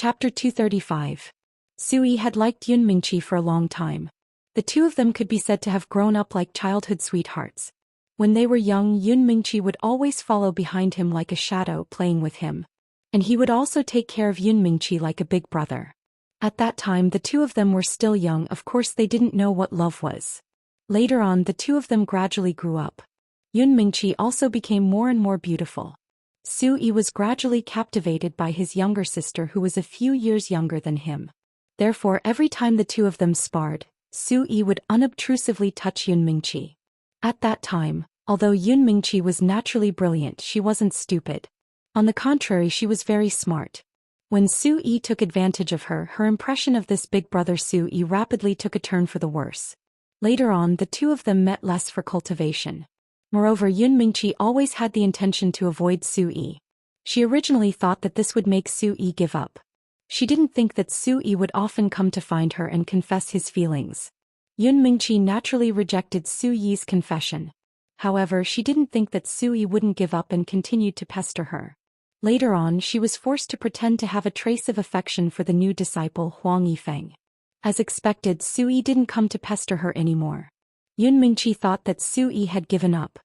Chapter 235. Sui had liked Yun Mingqi for a long time. The two of them could be said to have grown up like childhood sweethearts. When they were young, Yun Mingqi would always follow behind him like a shadow, playing with him. And he would also take care of Yun Mingqi like a big brother. At that time the two of them were still young, of course they didn't know what love was. Later on the two of them gradually grew up. Yun Mingqi also became more and more beautiful. Sui was gradually captivated by his younger sister who was a few years younger than him. Therefore every time the two of them sparred, Sui would unobtrusively touch Yun Mingqi. At that time, although Yun Mingqi was naturally brilliant, she wasn't stupid. On the contrary, she was very smart. When Sui took advantage of her, her impression of this big brother Sui rapidly took a turn for the worse. Later on the two of them met less for cultivation. Moreover, Yun Mingqi always had the intention to avoid Sui. She originally thought that this would make Sui give up. She didn't think that Sui would often come to find her and confess his feelings. Yun Mingqi naturally rejected Sui's confession. However, she didn't think that Sui wouldn't give up and continued to pester her. Later on, she was forced to pretend to have a trace of affection for the new disciple Huang Yifeng. As expected, Sui didn't come to pester her anymore. Yun Mingqi thought that Sui had given up.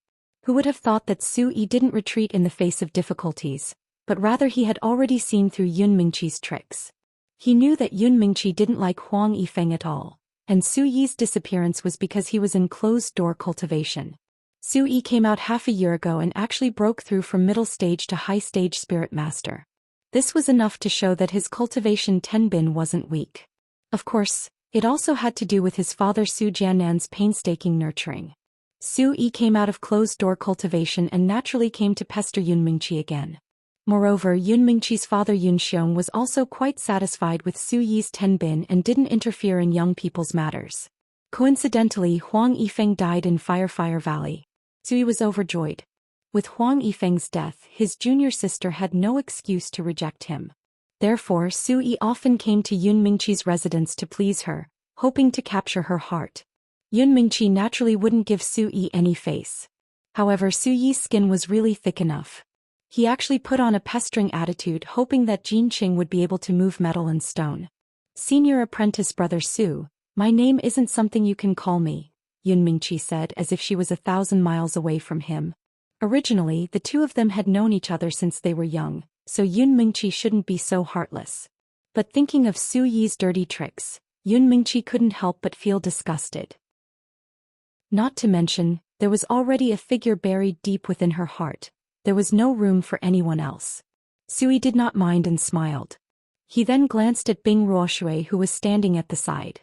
Who would have thought that Sui didn't retreat in the face of difficulties, but rather he had already seen through Yun Mingqi's tricks. He knew that Yun Mingqi didn't like Huang Yifeng at all, and Sui's disappearance was because he was in closed-door cultivation. Sui came out half a year ago and actually broke through from middle stage to high stage spirit master. This was enough to show that his cultivation tenbin wasn't weak. Of course, it also had to do with his father Su Jiannan's painstaking nurturing. Sui came out of closed-door cultivation and naturally came to pester Yun Mingqi again. Moreover, Yun Mingqi's father Yun Xiong was also quite satisfied with Sui's tenbin and didn't interfere in young people's matters. Coincidentally, Huang Yifeng died in Fire Valley. Sui was overjoyed. With Huang Yifeng's death, his junior sister had no excuse to reject him. Therefore, Sui often came to Yun Mingqi's residence to please her, hoping to capture her heart. Yun Mingqi naturally wouldn't give Sui any face. However, Sui's skin was really thick enough. He actually put on a pestering attitude, hoping that Jinqing would be able to move metal and stone. "Senior apprentice brother Su, my name isn't something you can call me," Yun Mingqi said as if she was 1,000 miles away from him. Originally, the two of them had known each other since they were young, so Yun Mingqi shouldn't be so heartless. But thinking of Sui's dirty tricks, Yun Mingqi couldn't help but feel disgusted. Not to mention, there was already a figure buried deep within her heart. There was no room for anyone else. Sui did not mind and smiled. He then glanced at Bing Ruoshui who was standing at the side.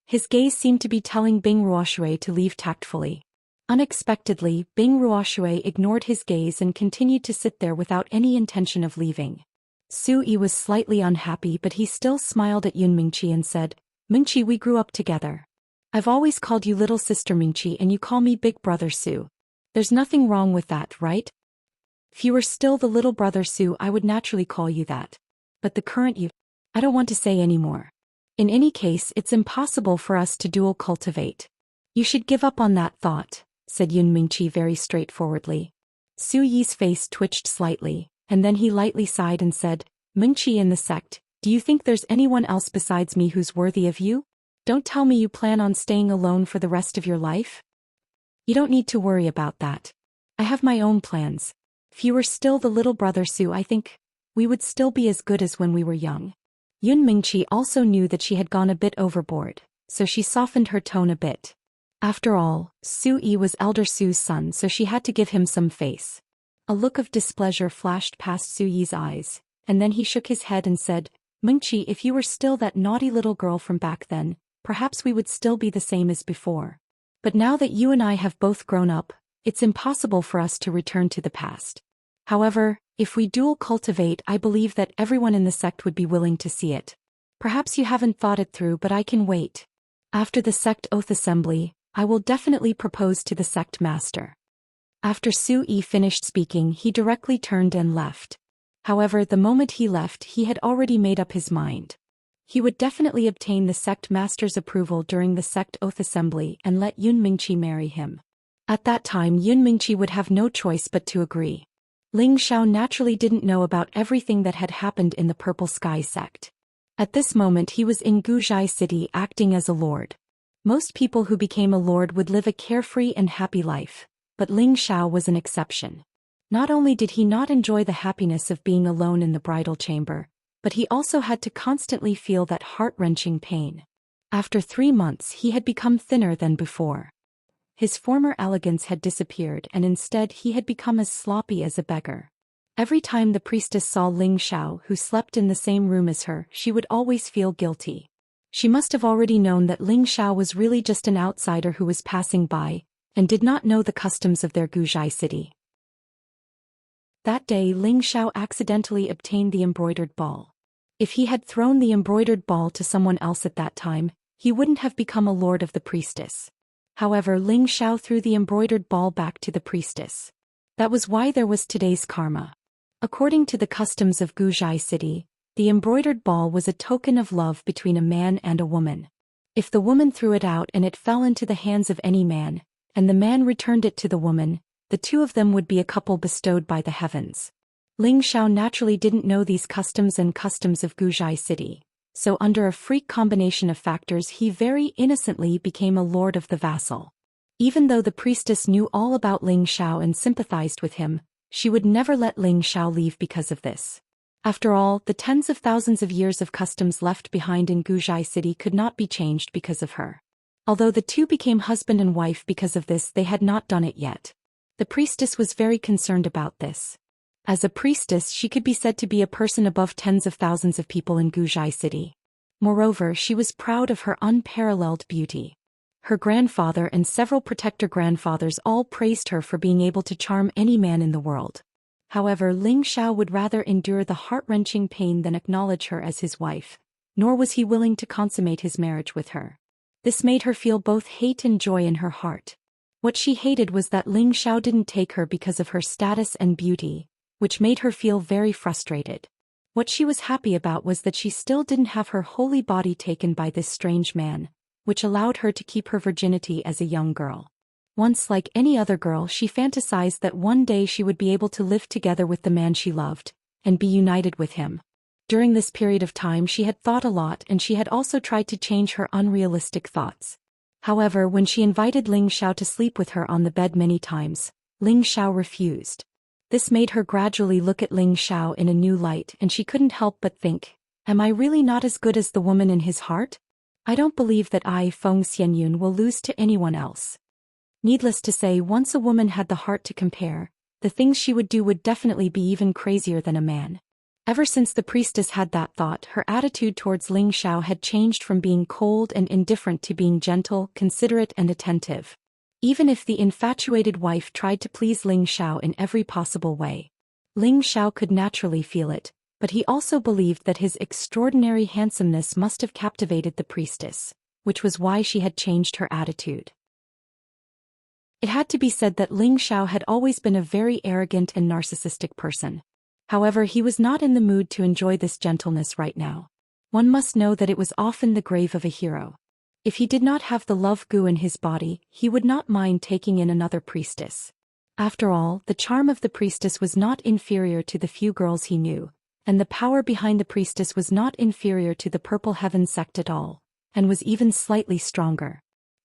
His gaze seemed to be telling Bing Ruoshui to leave tactfully. Unexpectedly, Bing Ruoshui ignored his gaze and continued to sit there without any intention of leaving. Sui was slightly unhappy, but he still smiled at Yun Mingqi and said, "Mingqi, we grew up together. I've always called you little sister Mingqi and you call me big brother Su. There's nothing wrong with that, right? If you were still the little brother Su, I would naturally call you that. But the current you, I don't want to say anymore. In any case, it's impossible for us to dual cultivate. You should give up on that thought," said Yun Mingqi very straightforwardly. Sui's face twitched slightly, and then he lightly sighed and said, "Mingqi in the sect, do you think there's anyone else besides me who's worthy of you? Don't tell me you plan on staying alone for the rest of your life? You don't need to worry about that. I have my own plans. If you were still the little brother Su, I think we would still be as good as when we were young." Yun Mingqi also knew that she had gone a bit overboard, so she softened her tone a bit. After all, Sui was elder Su's son, so she had to give him some face. A look of displeasure flashed past Sui's eyes, and then he shook his head and said, "Mingqi, if you were still that naughty little girl from back then, perhaps we would still be the same as before. But now that you and I have both grown up, it's impossible for us to return to the past. However, if we dual cultivate, I believe that everyone in the sect would be willing to see it. Perhaps you haven't thought it through, but I can wait. After the sect oath assembly, I will definitely propose to the sect master." After Sui finished speaking, he directly turned and left. However, the moment he left, he had already made up his mind. He would definitely obtain the sect master's approval during the sect oath assembly and let Yun Mingqi marry him. At that time, Yun Mingqi would have no choice but to agree. Ling Xiao naturally didn't know about everything that had happened in the Purple Sky sect. At this moment he was in Guzhai City acting as a lord. Most people who became a lord would live a carefree and happy life, but Ling Xiao was an exception. Not only did he not enjoy the happiness of being alone in the bridal chamber, but he also had to constantly feel that heart-wrenching pain. After 3 months he had become thinner than before. His former elegance had disappeared and instead he had become as sloppy as a beggar. Every time the priestess saw Ling Xiao, who slept in the same room as her, she would always feel guilty. She must have already known that Ling Xiao was really just an outsider who was passing by, and did not know the customs of their Guzhai city. That day Ling Xiao accidentally obtained the embroidered ball. If he had thrown the embroidered ball to someone else at that time, he wouldn't have become a lord of the priestess. However, Ling Xiao threw the embroidered ball back to the priestess. That was why there was today's karma. According to the customs of Guzhai city, the embroidered ball was a token of love between a man and a woman. If the woman threw it out and it fell into the hands of any man, and the man returned it to the woman, the two of them would be a couple bestowed by the heavens. Ling Xiao naturally didn't know these customs of Guzhai city, so under a freak combination of factors he very innocently became a lord of the vassal. Even though the priestess knew all about Ling Xiao and sympathized with him, she would never let Ling Xiao leave because of this. After all, the tens of thousands of years of customs left behind in Guzhai city could not be changed because of her. Although the two became husband and wife because of this, they had not done it yet. The priestess was very concerned about this. As a priestess, she could be said to be a person above tens of thousands of people in Guzhai city. Moreover, she was proud of her unparalleled beauty. Her grandfather and several protector grandfathers all praised her for being able to charm any man in the world. However, Ling Xiao would rather endure the heart-wrenching pain than acknowledge her as his wife, nor was he willing to consummate his marriage with her. This made her feel both hate and joy in her heart. What she hated was that Ling Xiao didn't take her because of her status and beauty, which made her feel very frustrated. What she was happy about was that she still didn't have her holy body taken by this strange man, which allowed her to keep her virginity as a young girl. Once, like any other girl, she fantasized that one day she would be able to live together with the man she loved, and be united with him. During this period of time she had thought a lot, and she had also tried to change her unrealistic thoughts. However, when she invited Ling Xiao to sleep with her on the bed many times, Ling Xiao refused. This made her gradually look at Ling Xiao in a new light, and she couldn't help but think, am I really not as good as the woman in his heart? I don't believe that I, Feng Xianyun, will lose to anyone else. Needless to say, once a woman had the heart to compare, the things she would do would definitely be even crazier than a man. Ever since the priestess had that thought, her attitude towards Ling Xiao had changed from being cold and indifferent to being gentle, considerate and attentive. Even if the infatuated wife tried to please Ling Xiao in every possible way, Ling Xiao could naturally feel it, but he also believed that his extraordinary handsomeness must have captivated the priestess, which was why she had changed her attitude. It had to be said that Ling Xiao had always been a very arrogant and narcissistic person. However, he was not in the mood to enjoy this gentleness right now. One must know that it was often the grave of a hero. If he did not have the love goo in his body, he would not mind taking in another priestess. After all, the charm of the priestess was not inferior to the few girls he knew, and the power behind the priestess was not inferior to the Purple Heaven sect at all, and was even slightly stronger.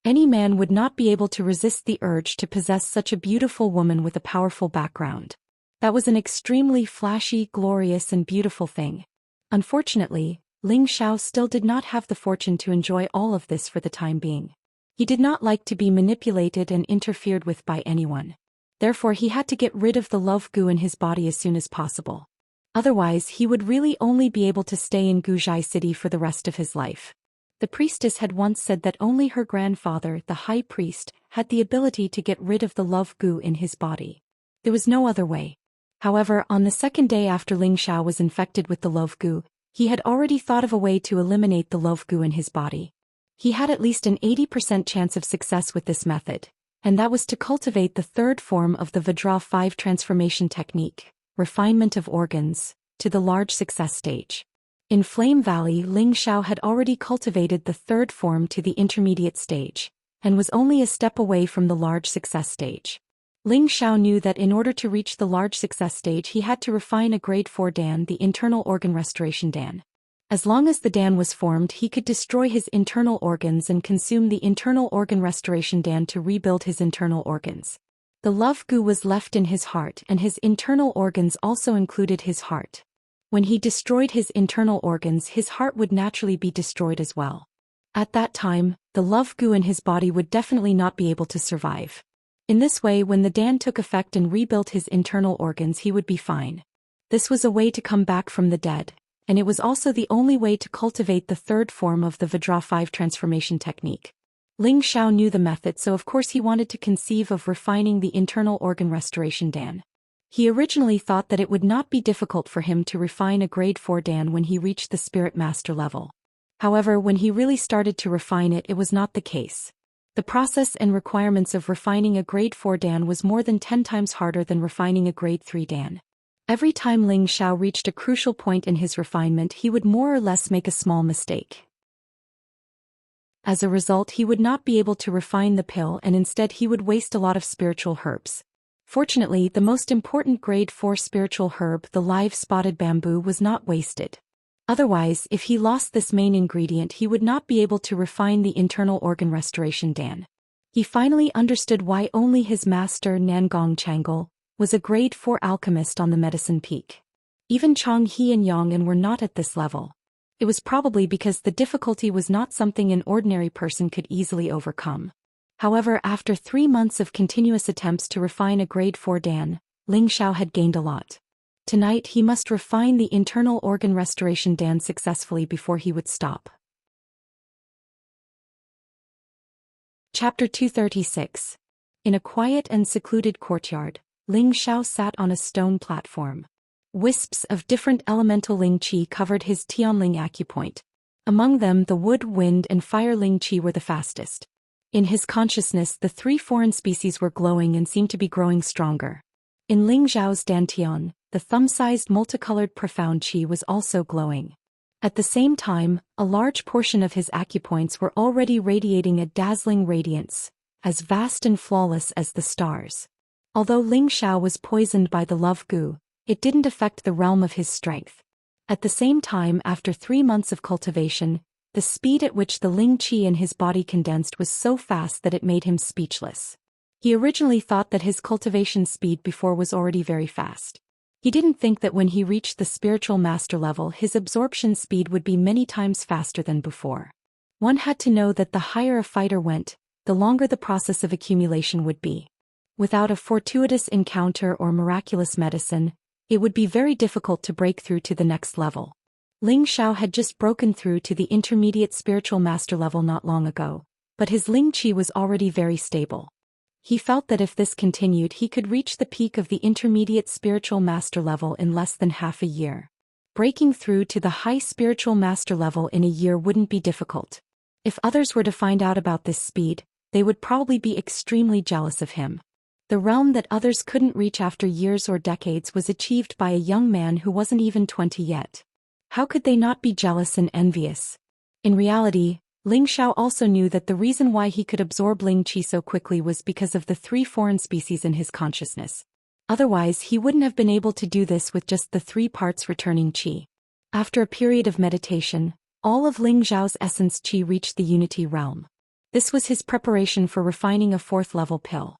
Any man would not be able to resist the urge to possess such a beautiful woman with a powerful background. That was an extremely flashy, glorious and beautiful thing. Unfortunately, Ling Xiao still did not have the fortune to enjoy all of this for the time being. He did not like to be manipulated and interfered with by anyone. Therefore he had to get rid of the love goo in his body as soon as possible. Otherwise he would really only be able to stay in Guzhai city for the rest of his life. The priestess had once said that only her grandfather, the high priest, had the ability to get rid of the love goo in his body. There was no other way. However, on the second day after Ling Xiao was infected with the love goo, he had already thought of a way to eliminate the love goo in his body. He had at least an 80% chance of success with this method, and that was to cultivate the third form of the Vajra 5 transformation technique, refinement of organs, to the large success stage. In Flame Valley, Ling Xiao had already cultivated the third form to the intermediate stage, and was only a step away from the large success stage. Ling Xiao knew that in order to reach the large success stage he had to refine a grade 4 Dan, the internal organ restoration Dan. As long as the Dan was formed, he could destroy his internal organs and consume the internal organ restoration Dan to rebuild his internal organs. The love goo was left in his heart, and his internal organs also included his heart. When he destroyed his internal organs, his heart would naturally be destroyed as well. At that time, the love goo in his body would definitely not be able to survive. In this way, when the Dan took effect and rebuilt his internal organs, he would be fine. This was a way to come back from the dead, and it was also the only way to cultivate the third form of the Vajra 5 transformation technique. Ling Xiao knew the method, so of course he wanted to conceive of refining the internal organ restoration Dan. He originally thought that it would not be difficult for him to refine a grade 4 Dan when he reached the spirit master level. However, when he really started to refine it, it was not the case. The process and requirements of refining a grade 4 Dan was more than 10 times harder than refining a grade 3 Dan. Every time Ling Xiao reached a crucial point in his refinement, he would more or less make a small mistake. As a result, he would not be able to refine the pill, and instead he would waste a lot of spiritual herbs. Fortunately, the most important grade 4 spiritual herb, the live spotted bamboo, was not wasted. Otherwise, if he lost this main ingredient, he would not be able to refine the internal organ restoration Dan. He finally understood why only his master Nangong Changle was a grade 4 alchemist on the medicine peak. Even Chang He and Yang En were not at this level. It was probably because the difficulty was not something an ordinary person could easily overcome. However, after 3 months of continuous attempts to refine a grade 4 Dan, Ling Xiao had gained a lot. Tonight he must refine the internal organ restoration Dan successfully before he would stop. Chapter 236. In a quiet and secluded courtyard, Ling Xiao sat on a stone platform. Wisps of different elemental Ling Qi covered his Tianling acupoint. Among them, the wood, wind, and fire Ling Qi were the fastest. In his consciousness, the 3 foreign species were glowing and seemed to be growing stronger. In Ling Xiao's Dantian, the thumb-sized multicolored profound Qi was also glowing. At the same time, a large portion of his acupoints were already radiating a dazzling radiance, as vast and flawless as the stars. Although Ling Xiao was poisoned by the love goo, it didn't affect the realm of his strength. At the same time, after 3 months of cultivation, the speed at which the Ling Qi in his body condensed was so fast that it made him speechless. He originally thought that his cultivation speed before was already very fast. He didn't think that when he reached the spiritual master level, his absorption speed would be many times faster than before. One had to know that the higher a fighter went, the longer the process of accumulation would be. Without a fortuitous encounter or miraculous medicine, it would be very difficult to break through to the next level. Ling Xiao had just broken through to the intermediate spiritual master level not long ago, but his Ling Qi was already very stable. He felt that if this continued, he could reach the peak of the intermediate spiritual master level in less than half a year. Breaking through to the high spiritual master level in a year wouldn't be difficult. If others were to find out about this speed, they would probably be extremely jealous of him. The realm that others couldn't reach after years or decades was achieved by a young man who wasn't even 20 yet. How could they not be jealous and envious? In reality, Ling Xiao also knew that the reason why he could absorb Ling Qi so quickly was because of the 3 foreign species in his consciousness. Otherwise, he wouldn't have been able to do this with just the 3 parts returning Qi. After a period of meditation, all of Ling Xiao's essence Qi reached the unity realm. This was his preparation for refining a 4th level pill.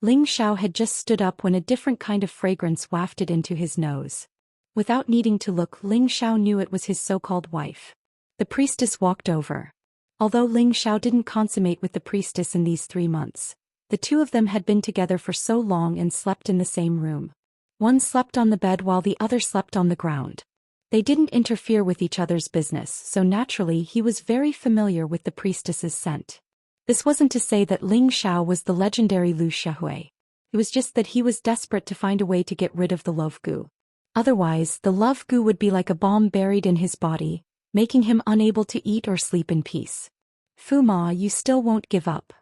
Ling Xiao had just stood up when a different kind of fragrance wafted into his nose. Without needing to look, Ling Xiao knew it was his so-called wife. The priestess walked over. Although Ling Xiao didn't consummate with the priestess in these 3 months, the 2 of them had been together for so long and slept in the same room. One slept on the bed while the other slept on the ground. They didn't interfere with each other's business, so naturally he was very familiar with the priestess's scent. This wasn't to say that Ling Xiao was the legendary Lu Xiaohui. It was just that he was desperate to find a way to get rid of the love goo. Otherwise, the love goo would be like a bomb buried in his body, making him unable to eat or sleep in peace. Fu Ma, you still won't give up.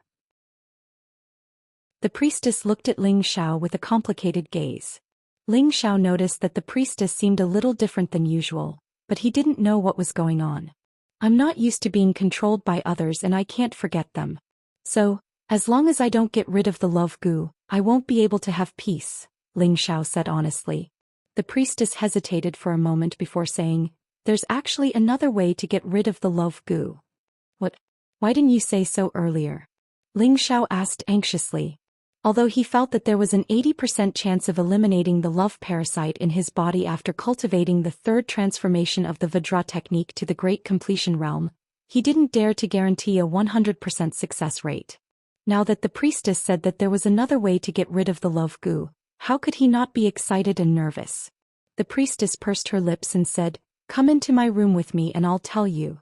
The priestess looked at Ling Xiao with a complicated gaze. Ling Xiao noticed that the priestess seemed a little different than usual, but he didn't know what was going on. I'm not used to being controlled by others and I can't forget them. So, as long as I don't get rid of the love goo, I won't be able to have peace, Ling Xiao said honestly. The priestess hesitated for a moment before saying, There's actually another way to get rid of the love goo. What? Why didn't you say so earlier? Ling Xiao asked anxiously. Although he felt that there was an 80% chance of eliminating the love parasite in his body after cultivating the third transformation of the Vajra technique to the Great Completion realm, he didn't dare to guarantee a 100% success rate. Now that the priestess said that there was another way to get rid of the love goo, how could he not be excited and nervous? The priestess pursed her lips and said, "Come into my room with me and I'll tell you.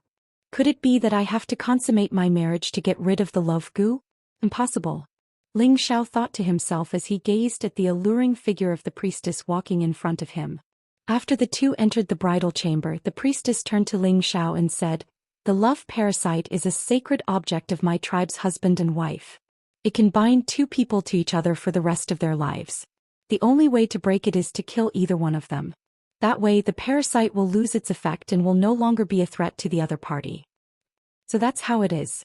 Could it be that I have to consummate my marriage to get rid of the love goo? Impossible." Ling Xiao thought to himself as he gazed at the alluring figure of the priestess walking in front of him. After the two entered the bridal chamber, the priestess turned to Ling Xiao and said, "The love parasite is a sacred object of my tribe's husband and wife. It can bind two people to each other for the rest of their lives. The only way to break it is to kill either one of them. That way the parasite will lose its effect and will no longer be a threat to the other party." "So that's how it is,"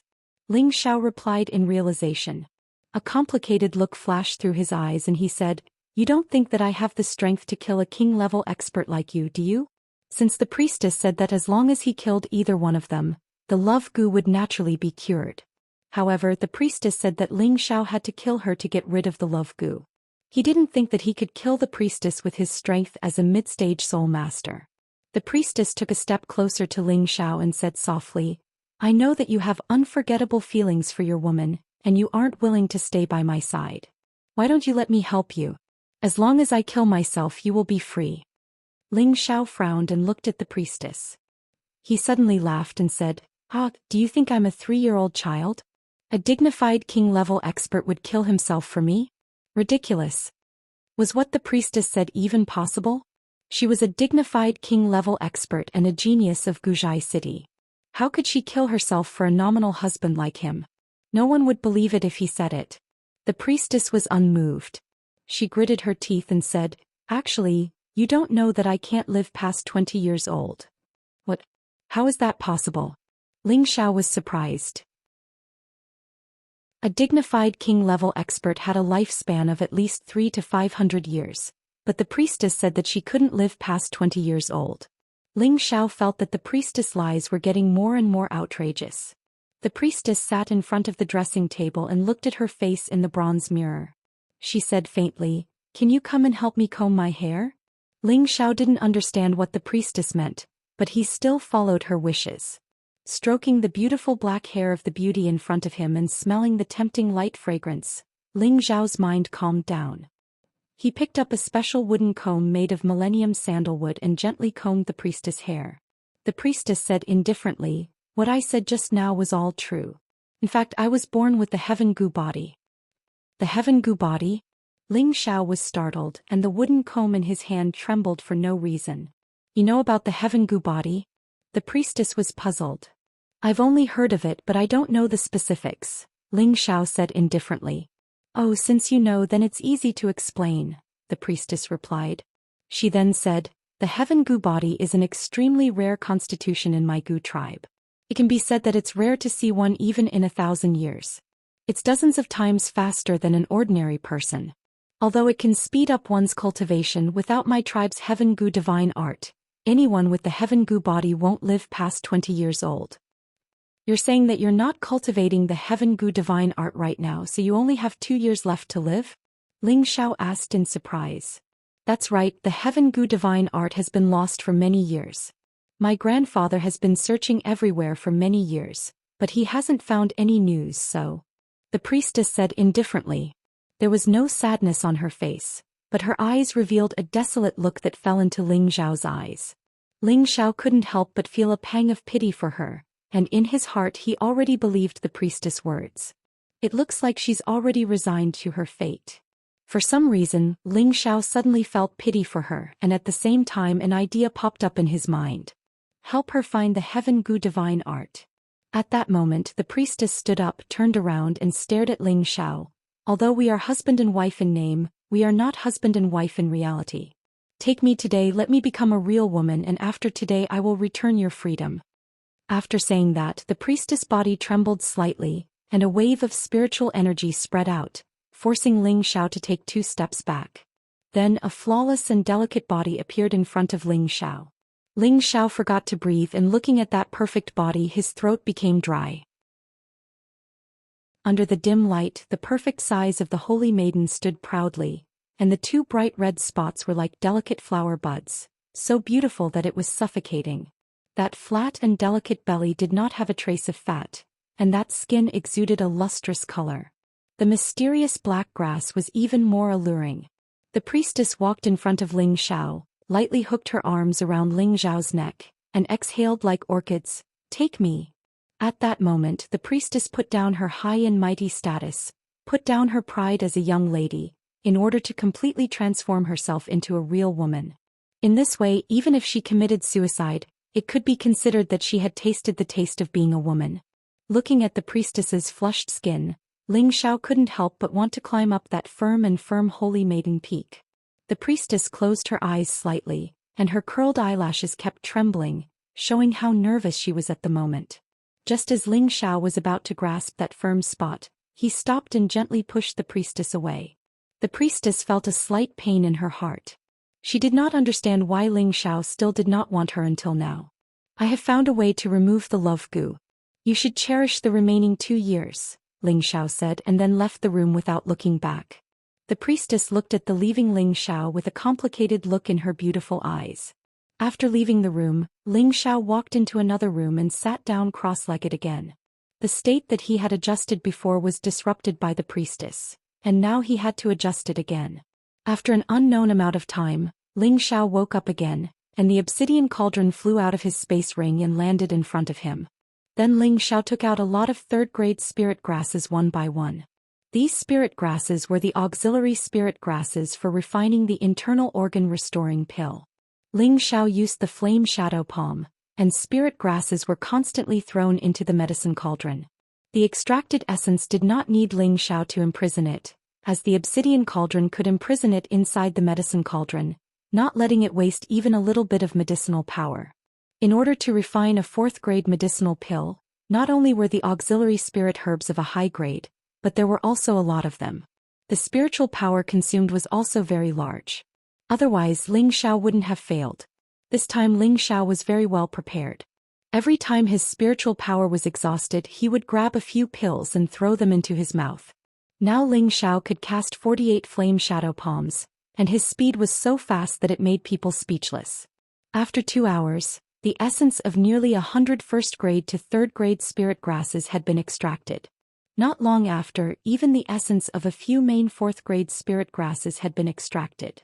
Ling Xiao replied in realization. A complicated look flashed through his eyes and he said, "You don't think that I have the strength to kill a king-level expert like you, do you?" Since the priestess said that as long as he killed either one of them, the love goo would naturally be cured. However, the priestess said that Ling Xiao had to kill her to get rid of the love goo. He didn't think that he could kill the priestess with his strength as a mid-stage soul master. The priestess took a step closer to Ling Xiao and said softly, "I know that you have unforgettable feelings for your woman, and you aren't willing to stay by my side. Why don't you let me help you? As long as I kill myself you will be free." Ling Xiao frowned and looked at the priestess. He suddenly laughed and said, "Ah, do you think I'm a 3-year-old child? A dignified king-level expert would kill himself for me? Ridiculous." Was what the priestess said even possible? She was a dignified king-level expert and a genius of Guzhai City. How could she kill herself for a nominal husband like him? No one would believe it if he said it. The priestess was unmoved. She gritted her teeth and said, "Actually, you don't know that I can't live past 20 years old." "What? How is that possible?" Ling Xiao was surprised. A dignified king-level expert had a lifespan of at least 300 to 500 years, but the priestess said that she couldn't live past 20 years old. Ling Xiao felt that the priestess' lies were getting more and more outrageous. The priestess sat in front of the dressing table and looked at her face in the bronze mirror. She said faintly, "Can you come and help me comb my hair?" Ling Xiao didn't understand what the priestess meant, but he still followed her wishes. Stroking the beautiful black hair of the beauty in front of him and smelling the tempting light fragrance, Ling Xiao's mind calmed down. He picked up a special wooden comb made of millennium sandalwood and gently combed the priestess' hair. The priestess said indifferently, "What I said just now was all true. In fact, I was born with the heaven goo body." The heaven goo body? Ling Xiao was startled and the wooden comb in his hand trembled for no reason. "You know about the heaven goo body?" The priestess was puzzled. "I've only heard of it but I don't know the specifics," Ling Xiao said indifferently. "Oh, since you know then it's easy to explain," the priestess replied. She then said, "The heaven goo body is an extremely rare constitution in my goo tribe. It can be said that it's rare to see one even in 1,000 years. It's dozens of times faster than an ordinary person. Although it can speed up one's cultivation without my tribe's heaven goo divine art, anyone with the heaven goo body won't live past 20 years old." "You're saying that you're not cultivating the heaven goo divine art right now, so you only have 2 years left to live?" Ling Xiao asked in surprise. "That's right, the heaven goo divine art has been lost for many years. My grandfather has been searching everywhere for many years, but he hasn't found any news, so..." The priestess said indifferently. There was no sadness on her face, but her eyes revealed a desolate look that fell into Ling Xiao's eyes. Ling Xiao couldn't help but feel a pang of pity for her, and in his heart he already believed the priestess' words. It looks like she's already resigned to her fate. For some reason, Ling Xiao suddenly felt pity for her, and at the same time an idea popped up in his mind. Help her find the heaven goo divine art. At that moment the priestess stood up, turned around and stared at Ling Xiao. "Although we are husband and wife in name, we are not husband and wife in reality. Take me today, let me become a real woman, and after today I will return your freedom." After saying that, the priestess' body trembled slightly, and a wave of spiritual energy spread out, forcing Ling Xiao to take 2 steps back. Then a flawless and delicate body appeared in front of Ling Xiao. Ling Xiao forgot to breathe, and looking at that perfect body, his throat became dry. Under the dim light, the perfect size of the holy maiden stood proudly, and the two bright red spots were like delicate flower buds, so beautiful that it was suffocating. That flat and delicate belly did not have a trace of fat, and that skin exuded a lustrous color. The mysterious black grass was even more alluring. The priestess walked in front of Ling Xiao, lightly hooked her arms around Ling Xiao's neck, and exhaled like orchids, "Take me." At that moment the priestess put down her high and mighty status, put down her pride as a young lady, in order to completely transform herself into a real woman. In this way, even if she committed suicide, it could be considered that she had tasted the taste of being a woman. Looking at the priestess's flushed skin, Ling Xiao couldn't help but want to climb up that firm holy maiden peak. The priestess closed her eyes slightly, and her curled eyelashes kept trembling, showing how nervous she was at the moment. Just as Ling Xiao was about to grasp that firm spot, he stopped and gently pushed the priestess away. The priestess felt a slight pain in her heart. She did not understand why Ling Xiao still did not want her until now. "I have found a way to remove the love goo. You should cherish the remaining 2 years," Ling Xiao said, and then left the room without looking back. The priestess looked at the leaving Ling Xiao with a complicated look in her beautiful eyes. After leaving the room, Ling Xiao walked into another room and sat down cross-legged again. The state that he had adjusted before was disrupted by the priestess, and now he had to adjust it again. After an unknown amount of time, Ling Xiao woke up again, and the obsidian cauldron flew out of his space ring and landed in front of him. Then Ling Xiao took out a lot of third-grade spirit grasses one by one. These spirit grasses were the auxiliary spirit grasses for refining the internal organ restoring pill. Ling Xiao used the flame shadow palm, and spirit grasses were constantly thrown into the medicine cauldron. The extracted essence did not need Ling Xiao to imprison it, as the obsidian cauldron could imprison it inside the medicine cauldron, not letting it waste even a little bit of medicinal power. In order to refine a 4th-grade medicinal pill, not only were the auxiliary spirit herbs of a high grade, but there were also a lot of them. The spiritual power consumed was also very large. Otherwise, Ling Xiao wouldn't have failed. This time Ling Xiao was very well prepared. Every time his spiritual power was exhausted, he would grab a few pills and throw them into his mouth. Now Ling Xiao could cast 48 flame shadow palms, and his speed was so fast that it made people speechless. After 2 hours, the essence of nearly 100 1st-grade to 3rd-grade spirit grasses had been extracted. Not long after, even the essence of a few main 4th-grade spirit grasses had been extracted.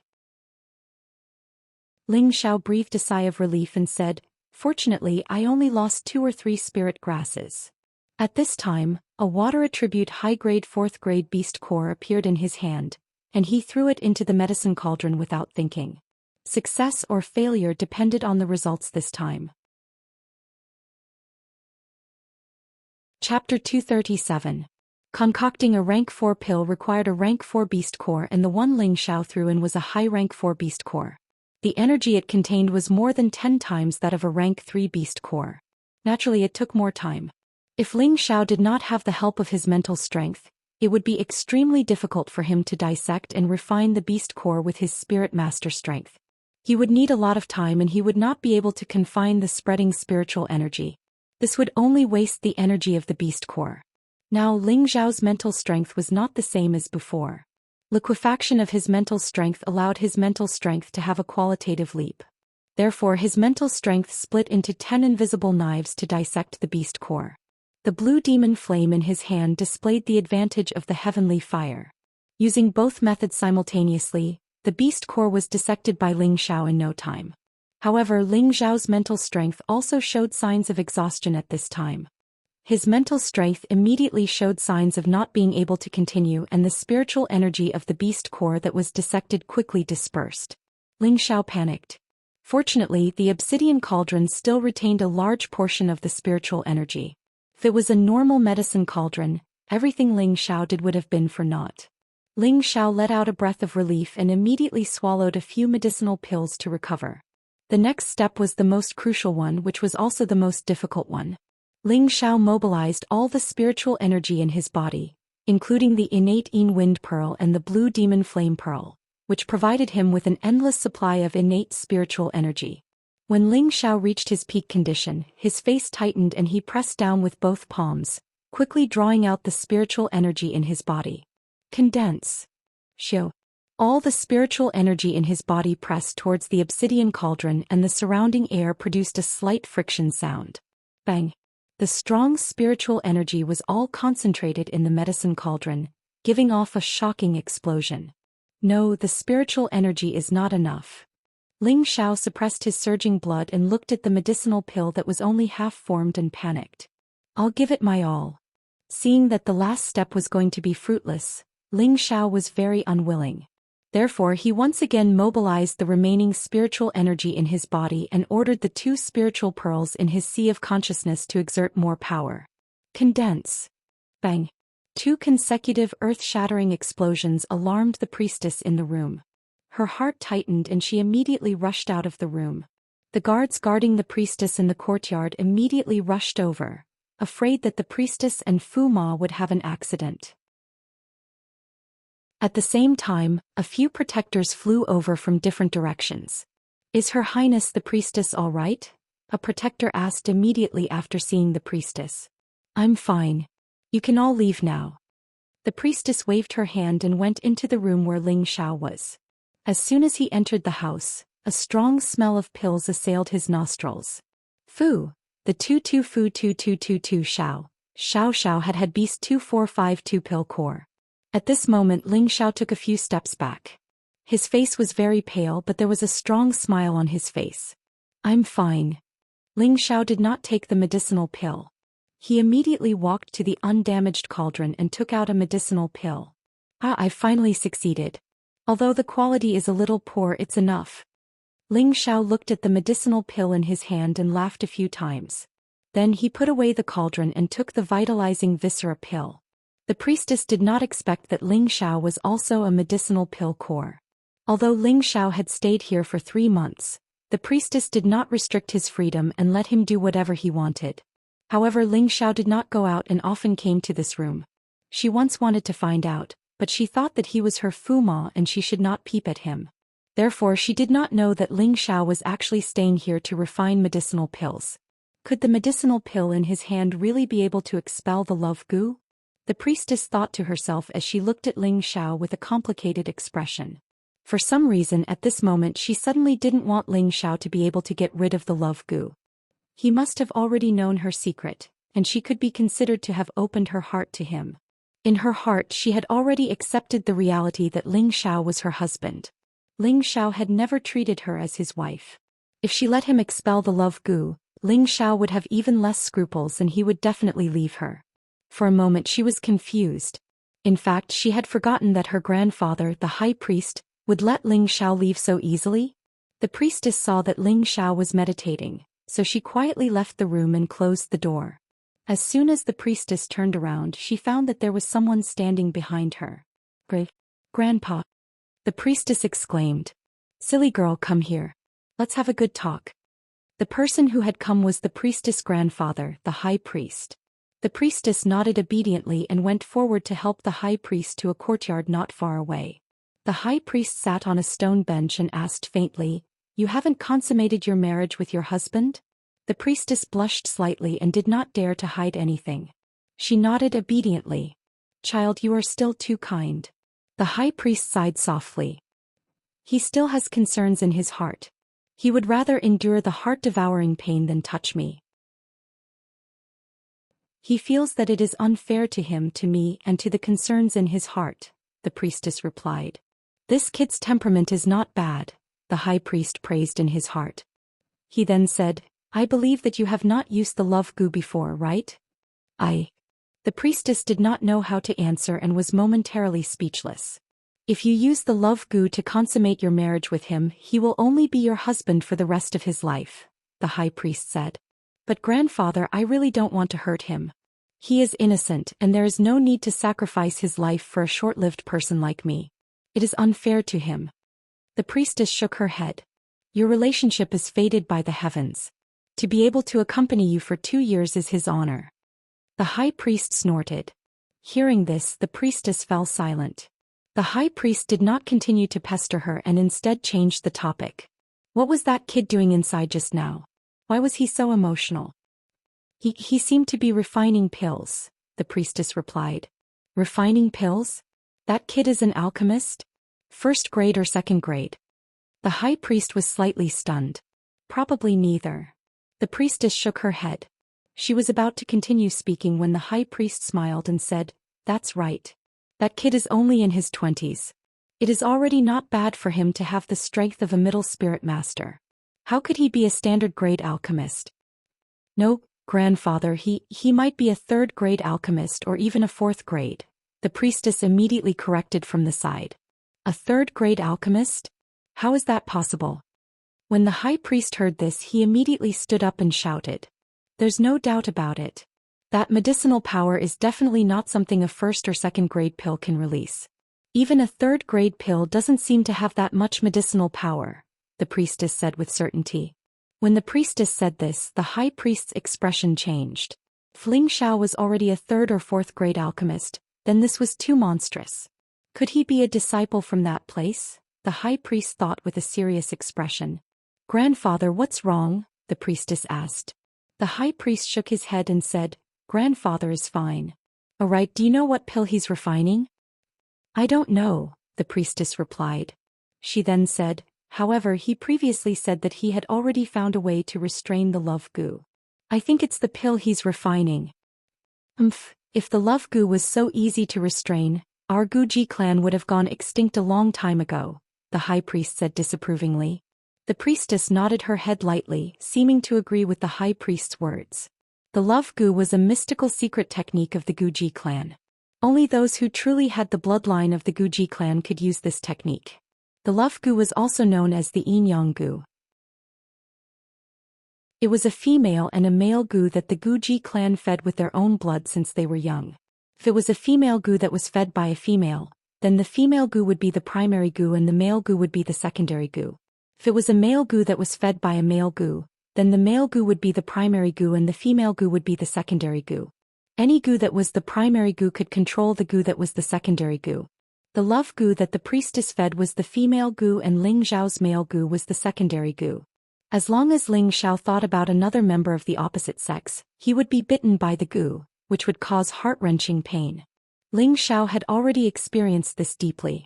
Ling Xiao breathed a sigh of relief and said, "Fortunately, I only lost 2 or 3 spirit grasses." At this time, a water attribute high-grade 4th-grade beast core appeared in his hand, and he threw it into the medicine cauldron without thinking. Success or failure depended on the results this time. Chapter 237. Concocting a rank 4 pill required a rank 4 beast core, and the one Ling Xiao threw in was a high rank 4 beast core. The energy it contained was more than 10 times that of a rank 3 beast core. Naturally, it took more time. If Ling Xiao did not have the help of his mental strength, it would be extremely difficult for him to dissect and refine the beast core with his spirit master strength. He would need a lot of time, and he would not be able to confine the spreading spiritual energy. This would only waste the energy of the beast core. Now Ling Xiao's mental strength was not the same as before. Liquefaction of his mental strength allowed his mental strength to have a qualitative leap. Therefore his mental strength split into 10 invisible knives to dissect the beast core. The blue demon flame in his hand displayed the advantage of the heavenly fire. Using both methods simultaneously, the beast core was dissected by Ling Xiao in no time. However, Ling Xiao's mental strength also showed signs of exhaustion at this time. His mental strength immediately showed signs of not being able to continue, and the spiritual energy of the beast core that was dissected quickly dispersed. Ling Xiao panicked. Fortunately, the obsidian cauldron still retained a large portion of the spiritual energy. If it was a normal medicine cauldron, everything Ling Xiao did would have been for naught. Ling Xiao let out a breath of relief and immediately swallowed a few medicinal pills to recover. The next step was the most crucial one, which was also the most difficult one. Ling Xiao mobilized all the spiritual energy in his body, including the innate Yin Wind Pearl and the Blue Demon Flame Pearl, which provided him with an endless supply of innate spiritual energy. When Ling Xiao reached his peak condition, his face tightened and he pressed down with both palms, quickly drawing out the spiritual energy in his body. Condense. Xiao. All the spiritual energy in his body pressed towards the obsidian cauldron and the surrounding air produced a slight friction sound. Bang. The strong spiritual energy was all concentrated in the medicine cauldron, giving off a shocking explosion. No, the spiritual energy is not enough. Ling Xiao suppressed his surging blood and looked at the medicinal pill that was only half-formed and panicked. I'll give it my all. Seeing that the last step was going to be fruitless, Ling Xiao was very unwilling. Therefore he once again mobilized the remaining spiritual energy in his body and ordered the 2 spiritual pearls in his sea of consciousness to exert more power. Condense. Bang. 2 consecutive earth-shattering explosions alarmed the priestess in the room. Her heart tightened and she immediately rushed out of the room. The guards guarding the priestess in the courtyard immediately rushed over, afraid that the priestess and Fu Ma would have an accident. At the same time, a few protectors flew over from different directions. Is Her Highness the priestess all right? A protector asked immediately after seeing the priestess. I'm fine. You can all leave now. The priestess waved her hand and went into the room where Ling Xiao was. As soon as he entered the house, a strong smell of pills assailed his nostrils. Fu, the 22Fu2222 Xiao Xiao had Beast 2452 pill core. At this moment Ling Xiao took a few steps back. His face was very pale but there was a strong smile on his face. I'm fine. Ling Xiao did not take the medicinal pill. He immediately walked to the undamaged cauldron and took out a medicinal pill. I finally succeeded. Although the quality is a little poor, it's enough. Ling Xiao looked at the medicinal pill in his hand and laughed a few times. Then he put away the cauldron and took the vitalizing viscera pill. The priestess did not expect that Ling Xiao was also a medicinal pill core. Although Ling Xiao had stayed here for 3 months, the priestess did not restrict his freedom and let him do whatever he wanted. However, Ling Xiao did not go out and often came to this room. She once wanted to find out, but she thought that he was her Fu Ma and she should not peep at him. Therefore she did not know that Ling Xiao was actually staying here to refine medicinal pills. Could the medicinal pill in his hand really be able to expel the love goo? The priestess thought to herself as she looked at Ling Xiao with a complicated expression. For some reason at this moment she suddenly didn't want Ling Xiao to be able to get rid of the love goo. He must have already known her secret, and she could be considered to have opened her heart to him. In her heart she had already accepted the reality that Ling Xiao was her husband. Ling Xiao had never treated her as his wife. If she let him expel the love goo, Ling Xiao would have even less scruples and he would definitely leave her. For a moment she was confused. In fact, she had forgotten that her grandfather, the high priest, would let Ling Xiao leave so easily. The priestess saw that Ling Xiao was meditating, so she quietly left the room and closed the door. As soon as the priestess turned around, she found that there was someone standing behind her. Grandpa. The priestess exclaimed. Silly girl, come here. Let's have a good talk. The person who had come was the priestess' grandfather, the high priest. The priestess nodded obediently and went forward to help the high priest to a courtyard not far away. The high priest sat on a stone bench and asked faintly, You haven't consummated your marriage with your husband? The priestess blushed slightly and did not dare to hide anything. She nodded obediently. Child, you are still too kind. The high priest sighed softly. He still has concerns in his heart. He would rather endure the heart-devouring pain than touch me. He feels that it is unfair to him, to me, and to the concerns in his heart, the priestess replied. This kid's temperament is not bad, the high priest praised in his heart. He then said, I believe that you have not used the love goo before, right? The priestess did not know how to answer and was momentarily speechless. If you use the love goo to consummate your marriage with him, he will only be your husband for the rest of his life, the high priest said. But grandfather, I really don't want to hurt him. He is innocent and there is no need to sacrifice his life for a short-lived person like me. It is unfair to him. The priestess shook her head. Your relationship is fated by the heavens. To be able to accompany you for 2 years is his honor. The high priest snorted. Hearing this, the priestess fell silent. The high priest did not continue to pester her and instead changed the topic. What was that kid doing inside just now? Why was he so emotional? He seemed to be refining pills, the priestess replied. Refining pills? That kid is an alchemist? First grade or second grade? The high priest was slightly stunned. Probably neither. The priestess shook her head. She was about to continue speaking when the high priest smiled and said, "That's right. That kid is only in his 20s. It is already not bad for him to have the strength of a middle spirit master. How could he be a standard grade alchemist?" "No, grandfather, he might be a third grade alchemist or even a fourth grade," the priestess immediately corrected from the side. "A third grade alchemist? How is that possible?" When the high priest heard this, he immediately stood up and shouted, "There's no doubt about it. That medicinal power is definitely not something a first or second grade pill can release. Even a third grade pill doesn't seem to have that much medicinal power," the priestess said with certainty. When the priestess said this, the high priest's expression changed. If Xiao was already a third or fourth grade alchemist, then this was too monstrous. Could he be a disciple from that place? The high priest thought with a serious expression. "Grandfather, what's wrong?" the priestess asked. The high priest shook his head and said, "Grandfather is fine." "Alright, do you know what pill he's refining?" "I don't know," the priestess replied. She then said, "However, he previously said that he had already found a way to restrain the love goo. I think it's the pill he's refining." If the love goo was so easy to restrain, our Guji clan would have gone extinct a long time ago, the high priest said disapprovingly. The priestess nodded her head lightly, seeming to agree with the high priest's words. The love goo was a mystical secret technique of the Guji clan. Only those who truly had the bloodline of the Guji clan could use this technique. The love goo was also known as the yin-yang goo. It was a female and a male goo that the Guji clan fed with their own blood since they were young. If it was a female goo that was fed by a female, then the female goo would be the primary goo and the male goo would be the secondary goo. If it was a male goo that was fed by a male goo, then the male goo would be the primary goo and the female goo would be the secondary goo. Any goo that was the primary goo could control the goo that was the secondary goo. The love goo that the priestess fed was the female goo and Ling Xiao's male goo was the secondary goo. As long as Ling Xiao thought about another member of the opposite sex, he would be bitten by the goo, which would cause heart-wrenching pain. Ling Xiao had already experienced this deeply.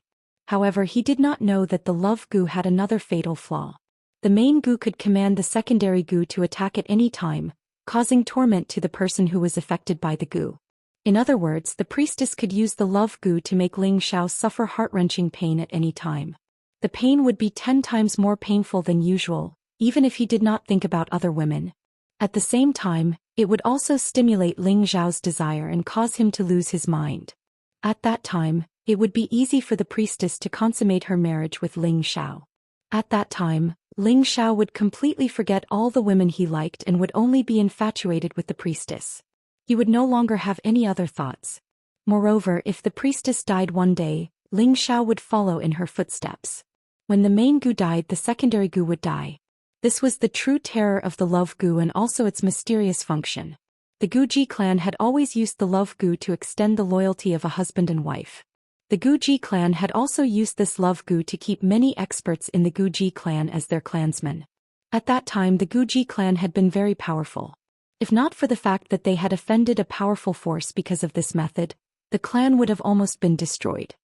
However, he did not know that the love goo had another fatal flaw. The main goo could command the secondary goo to attack at any time, causing torment to the person who was affected by the goo. In other words, the priestess could use the love goo to make Ling Xiao suffer heart-wrenching pain at any time. The pain would be 10 times more painful than usual, even if he did not think about other women. At the same time, it would also stimulate Ling Xiao's desire and cause him to lose his mind. At that time, it would be easy for the priestess to consummate her marriage with Ling Xiao. At that time, Ling Xiao would completely forget all the women he liked and would only be infatuated with the priestess. He would no longer have any other thoughts. Moreover, if the priestess died one day, Ling Xiao would follow in her footsteps. When the main goo died, the secondary goo would die. This was the true terror of the love goo and also its mysterious function. The Guji clan had always used the love goo to extend the loyalty of a husband and wife. The Guji clan had also used this love goo to keep many experts in the Guji clan as their clansmen. At that time, the Guji clan had been very powerful. If not for the fact that they had offended a powerful force because of this method, the clan would have almost been destroyed.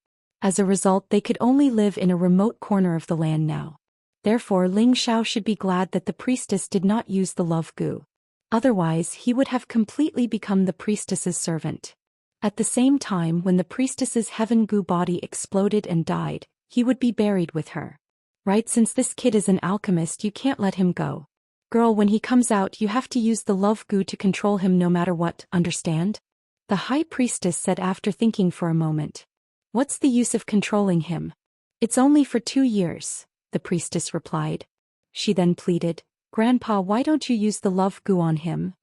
As a result, they could only live in a remote corner of the land now. Therefore, Ling Xiao should be glad that the priestess did not use the love goo. Otherwise, he would have completely become the priestess's servant. At the same time, when the priestess's heaven goo body exploded and died, he would be buried with her. Right, since this kid is an alchemist, you can't let him go. Girl, when he comes out, you have to use the love goo to control him no matter what, understand? The high priestess said after thinking for a moment. What's the use of controlling him? It's only for 2 years, the priestess replied. She then pleaded, Grandpa, why don't you use the love goo on him?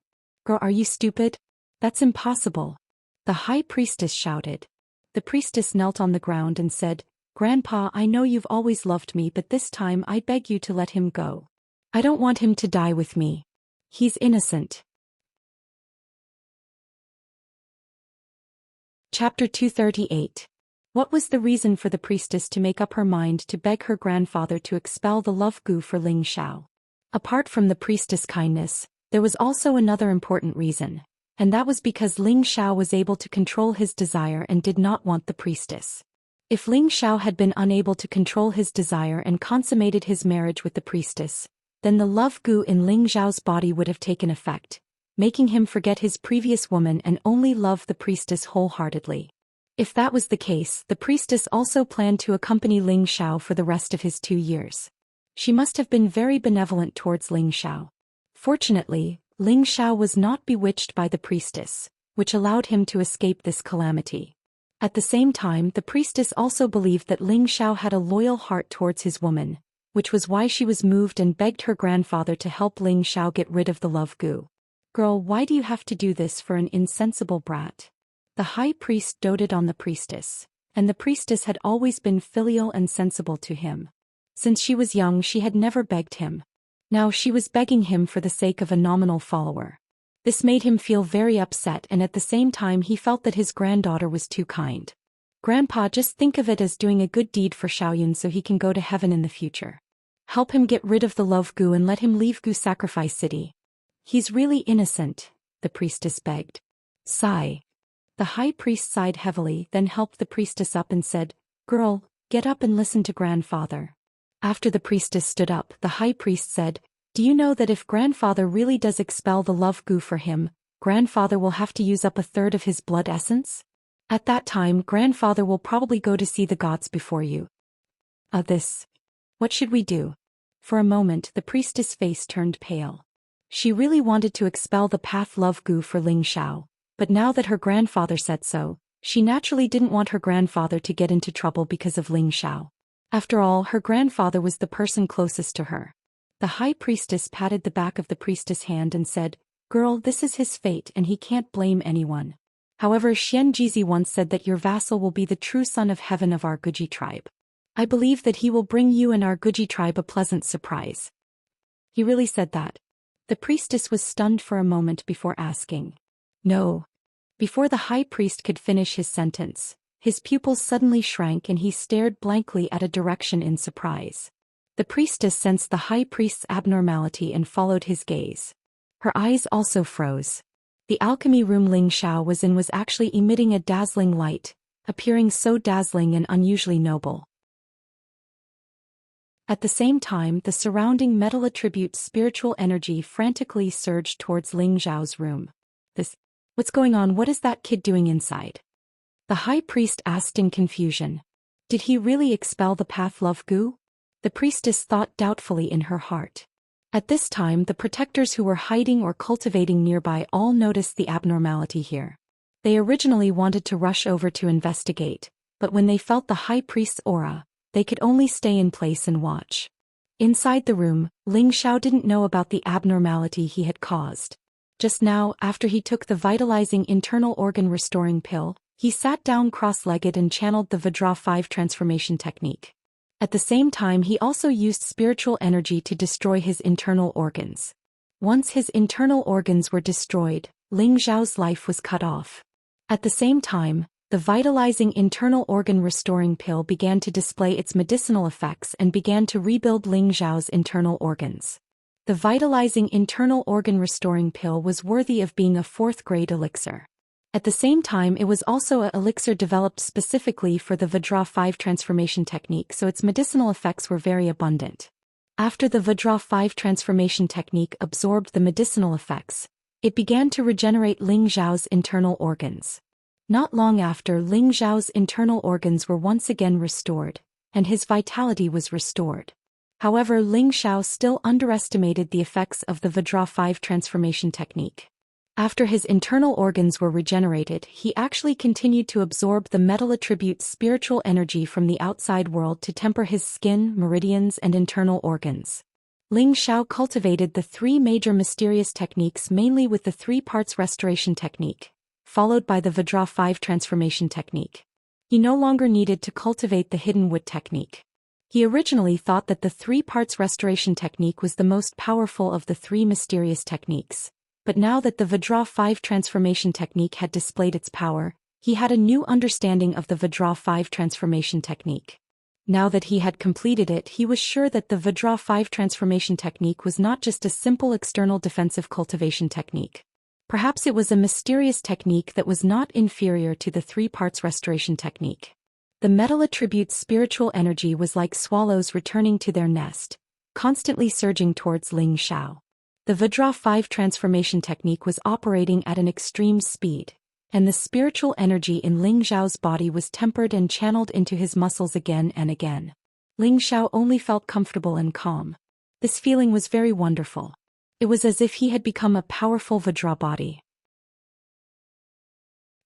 Girl, are you stupid? That's impossible. The high priestess shouted. The priestess knelt on the ground and said, Grandpa, I know you've always loved me, but this time I beg you to let him go. I don't want him to die with me. He's innocent. Chapter 238. What was the reason for the priestess to make up her mind to beg her grandfather to expel the love goo for Ling Xiao? Apart from the priestess' kindness, there was also another important reason, and that was because Ling Xiao was able to control his desire and did not want the priestess. If Ling Xiao had been unable to control his desire and consummated his marriage with the priestess, then the love goo in Ling Xiao's body would have taken effect, making him forget his previous woman and only love the priestess wholeheartedly. If that was the case, the priestess also planned to accompany Ling Xiao for the rest of his 2 years. She must have been very benevolent towards Ling Xiao. Fortunately, Ling Xiao was not bewitched by the priestess, which allowed him to escape this calamity. At the same time, the priestess also believed that Ling Xiao had a loyal heart towards his woman, which was why she was moved and begged her grandfather to help Ling Xiao get rid of the love goo. "Girl, why do you have to do this for an insensible brat?" The high priest doted on the priestess, and the priestess had always been filial and sensible to him. Since she was young, she had never begged him. Now she was begging him for the sake of a nominal follower. This made him feel very upset, and at the same time he felt that his granddaughter was too kind. "Grandpa, just think of it as doing a good deed for Xiaoyun so he can go to heaven in the future. Help him get rid of the love goo and let him leave Goo Sacrifice City. He's really innocent," the priestess begged. Sigh. The high priest sighed heavily, then helped the priestess up and said, "Girl, get up and listen to grandfather." After the priestess stood up, the high priest said, "Do you know that if grandfather really does expel the love goo for him, grandfather will have to use up 1/3 of his blood essence? At that time, grandfather will probably go to see the gods before you. What should we do?" For a moment, the priestess' face turned pale. She really wanted to expel the path love goo for Ling Xiao, but now that her grandfather said so, she naturally didn't want her grandfather to get into trouble because of Ling Xiao. After all, her grandfather was the person closest to her. The high priestess patted the back of the priestess' hand and said, "Girl, this is his fate and he can't blame anyone. However, Xianxia once said that your vassal will be the true son of heaven of our Guji tribe. I believe that he will bring you and our Guji tribe a pleasant surprise." "He really said that?" The priestess was stunned for a moment before asking, "No." Before the high priest could finish his sentence, his pupils suddenly shrank and he stared blankly at a direction in surprise. The priestess sensed the high priest's abnormality and followed his gaze. Her eyes also froze. The alchemy room Ling Xiao was in was actually emitting a dazzling light, appearing so dazzling and unusually noble. At the same time, the surrounding metal attribute spiritual energy frantically surged towards Ling Xiao's room. What's going on? What is that kid doing inside?" The high priest asked in confusion. Did he really expel the path love goo? The priestess thought doubtfully in her heart. At this time, the protectors who were hiding or cultivating nearby all noticed the abnormality here. They originally wanted to rush over to investigate, but when they felt the high priest's aura, they could only stay in place and watch. Inside the room, Ling Xiao didn't know about the abnormality he had caused. Just now, after he took the vitalizing internal organ restoring pill, he sat down cross-legged and channeled the Vajra 5 transformation technique. At the same time, he also used spiritual energy to destroy his internal organs. Once his internal organs were destroyed, Ling Xiao's life was cut off. At the same time, the vitalizing internal organ restoring pill began to display its medicinal effects and began to rebuild Ling Xiao's internal organs. The vitalizing internal organ restoring pill was worthy of being a 4th-grade elixir. At the same time, it was also an elixir developed specifically for the Vajra 5 transformation technique, so its medicinal effects were very abundant. After the Vajra 5 transformation technique absorbed the medicinal effects, it began to regenerate Ling Xiao's internal organs. Not long after, Ling Xiao's internal organs were once again restored, and his vitality was restored. However, Ling Xiao still underestimated the effects of the Vajra 5 transformation technique. After his internal organs were regenerated, he actually continued to absorb the metal attribute spiritual energy from the outside world to temper his skin, meridians, and internal organs. Ling Xiao cultivated the 3 major mysterious techniques mainly with the 3 parts restoration technique, followed by the Vajra 5 transformation technique. He no longer needed to cultivate the hidden wood technique. He originally thought that the 3 parts restoration technique was the most powerful of the 3 mysterious techniques, but now that the Vajra 5 transformation technique had displayed its power, He had a new understanding of the Vajra 5 transformation technique. Now that he had completed it, he was sure that the Vajra 5 transformation technique was not just a simple external defensive cultivation technique. Perhaps it was a mysterious technique that was not inferior to the 3 parts restoration technique. The metal attribute's spiritual energy was like swallows returning to their nest, constantly surging towards Ling Xiao. The Vajra 5 transformation technique was operating at an extreme speed, and the spiritual energy in Ling Xiao's body was tempered and channeled into his muscles again and again. Ling Xiao only felt comfortable and calm. This feeling was very wonderful. It was as if he had become a powerful Vajra body.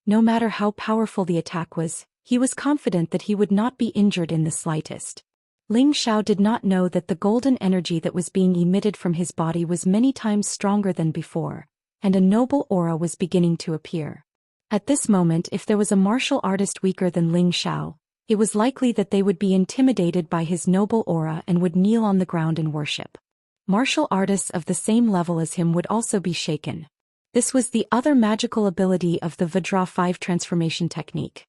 No matter how powerful the attack was, he was confident that he would not be injured in the slightest. Ling Xiao did not know that the golden energy that was being emitted from his body was many times stronger than before, and a noble aura was beginning to appear. At this moment, if there was a martial artist weaker than Ling Xiao, it was likely that they would be intimidated by his noble aura and would kneel on the ground in worship. Martial artists of the same level as him would also be shaken. This was the other magical ability of the Vajra 5 transformation technique.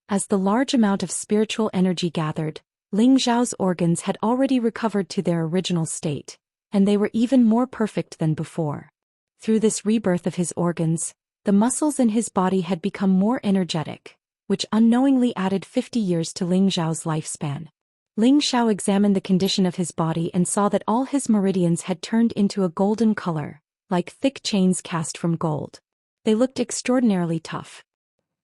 As the large amount of spiritual energy gathered, Ling Xiao's organs had already recovered to their original state, and they were even more perfect than before. Through this rebirth of his organs, the muscles in his body had become more energetic, which unknowingly added 50 years to Ling Xiao's lifespan. Ling Xiao examined the condition of his body and saw that all his meridians had turned into a golden color, like thick chains cast from gold. They looked extraordinarily tough.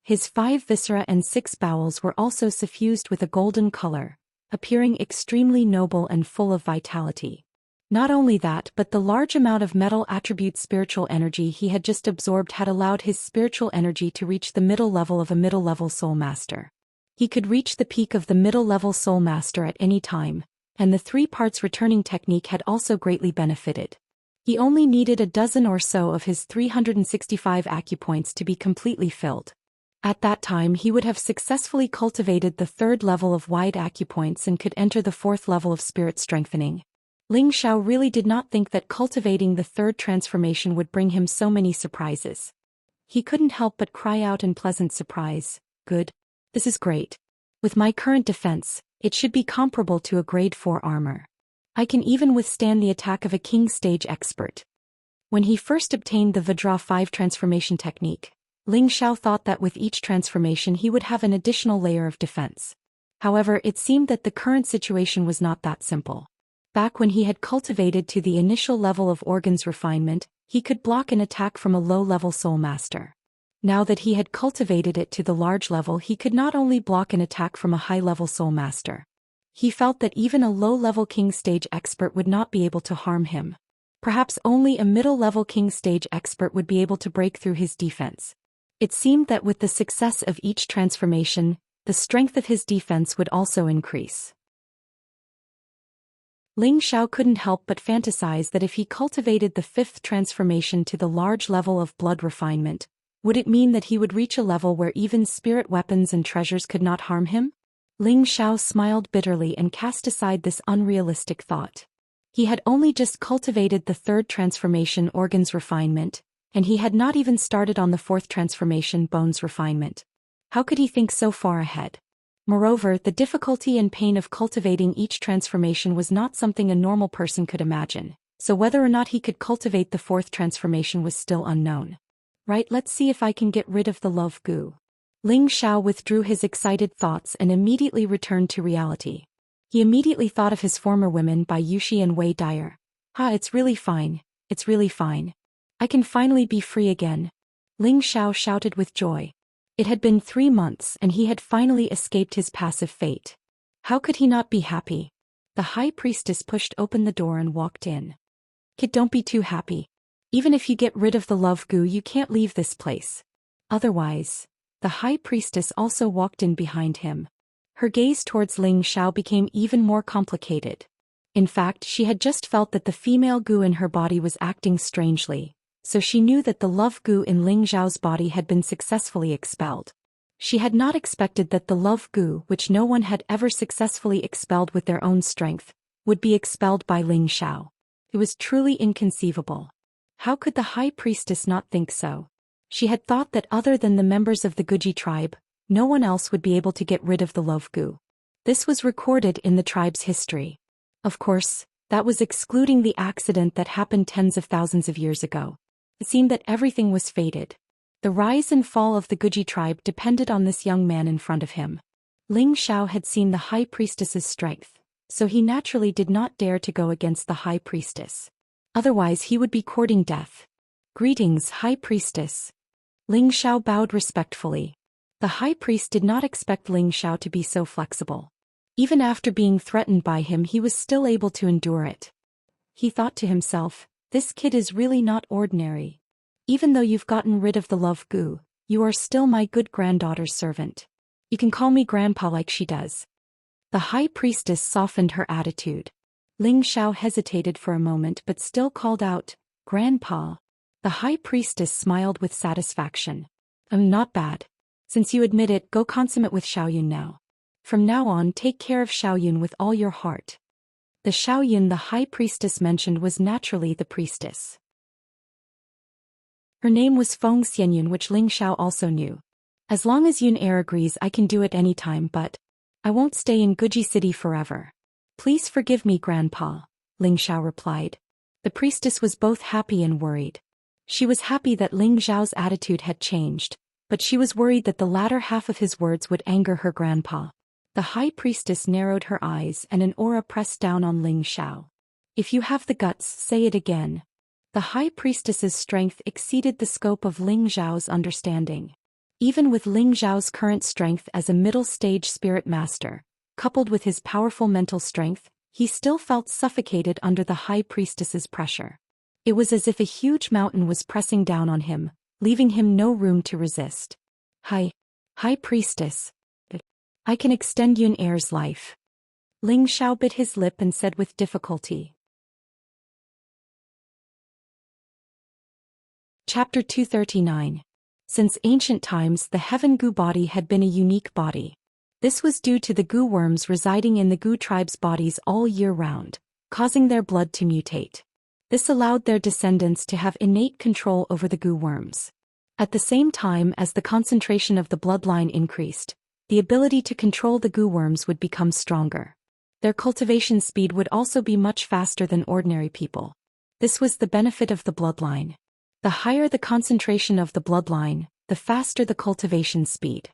His 5 viscera and 6 bowels were also suffused with a golden color, appearing extremely noble and full of vitality. Not only that, but the large amount of metal attribute spiritual energy he had just absorbed had allowed his spiritual energy to reach the middle level of a middle-level soul master. He could reach the peak of the middle-level soul master at any time, and the 3 parts returning technique had also greatly benefited. He only needed a dozen or so of his 365 acupoints to be completely filled. At that time he would have successfully cultivated the 3rd level of wide acupoints and could enter the 4th level of spirit strengthening. Ling Xiao really did not think that cultivating the 3rd transformation would bring him so many surprises. He couldn't help but cry out in pleasant surprise, "Good. This is great. With my current defense, it should be comparable to a grade 4 armor. I can even withstand the attack of a king stage expert." When he first obtained the Vajra 5 transformation technique, Ling Xiao thought that with each transformation he would have an additional layer of defense. However, it seemed that the current situation was not that simple. Back when he had cultivated to the initial level of organs refinement, he could block an attack from a low-level soul master. Now that he had cultivated it to the large level, he could not only block an attack from a high-level soul master. He felt that even a low-level king stage expert would not be able to harm him. Perhaps only a middle-level king stage expert would be able to break through his defense. It seemed that with the success of each transformation, the strength of his defense would also increase. Ling Xiao couldn't help but fantasize that if he cultivated the 5th transformation to the large level of blood refinement, would it mean that he would reach a level where even spirit weapons and treasures could not harm him? Ling Xiao smiled bitterly and cast aside this unrealistic thought. He had only just cultivated the 3rd transformation, organs refinement, and he had not even started on the 4th transformation, bones refinement. How could he think so far ahead? Moreover, the difficulty and pain of cultivating each transformation was not something a normal person could imagine, so whether or not he could cultivate the 4th transformation was still unknown. Right, let's see if I can get rid of the love goo. Ling Xiao withdrew his excited thoughts and immediately returned to reality. He immediately thought of his former women by Yuxi and Wei Dyer. It's really fine. It's really fine. I can finally be free again. Ling Xiao shouted with joy. It had been 3 months and he had finally escaped his passive fate. How could he not be happy? The high priestess pushed open the door and walked in. Kid, don't be too happy. Even if you get rid of the love goo, you can't leave this place. Otherwise. The high priestess also walked in behind him. Her gaze towards Ling Xiao became even more complicated. In fact, she had just felt that the female goo in her body was acting strangely, so she knew that the love goo in Ling Xiao's body had been successfully expelled. She had not expected that the love goo, which no one had ever successfully expelled with their own strength, would be expelled by Ling Xiao. It was truly inconceivable. How could the high priestess not think so? She had thought that other than the members of the Guji tribe, no one else would be able to get rid of the love gu. This was recorded in the tribe's history. Of course, that was excluding the accident that happened tens of thousands of years ago. It seemed that everything was fated. The rise and fall of the Guji tribe depended on this young man in front of him. Ling Xiao had seen the high priestess's strength, so he naturally did not dare to go against the high priestess. Otherwise he would be courting death. Greetings, high priestess. Ling Xiao bowed respectfully. The high priest did not expect Ling Xiao to be so flexible. Even after being threatened by him, he was still able to endure it. He thought to himself, this kid is really not ordinary. Even though you've gotten rid of the love gu, you are still my good granddaughter's servant. You can call me grandpa like she does. The high priestess softened her attitude. Ling Xiao hesitated for a moment but still called out, Grandpa. The high priestess smiled with satisfaction. Not bad. Since you admit it, go consummate with Xiaoyun now. From now on, take care of Xiaoyun with all your heart. The Xiaoyun the high priestess mentioned was naturally the priestess. Her name was Feng Xianyun, which Ling Xiao also knew. As long as Yun Air agrees, I can do it any time, but I won't stay in Guji City forever. Please forgive me, Grandpa, Ling Xiao replied. The priestess was both happy and worried. She was happy that Ling Xiao's attitude had changed, but she was worried that the latter half of his words would anger her grandpa. The high priestess narrowed her eyes and an aura pressed down on Ling Xiao. If you have the guts, say it again. The high priestess's strength exceeded the scope of Ling Xiao's understanding. Even with Ling Xiao's current strength as a middle-stage spirit master, coupled with his powerful mental strength, he still felt suffocated under the high priestess's pressure. It was as if a huge mountain was pressing down on him, leaving him no room to resist. High priestess. I can extend Yun Air's life. Ling Xiao bit his lip and said with difficulty. Chapter 239. Since ancient times, the Heaven Gu body had been a unique body. This was due to the Gu worms residing in the Gu tribe's bodies all year round, causing their blood to mutate. This allowed their descendants to have innate control over the Gu worms. At the same time as the concentration of the bloodline increased, the ability to control the Gu worms would become stronger. Their cultivation speed would also be much faster than ordinary people. This was the benefit of the bloodline. The higher the concentration of the bloodline, the faster the cultivation speed.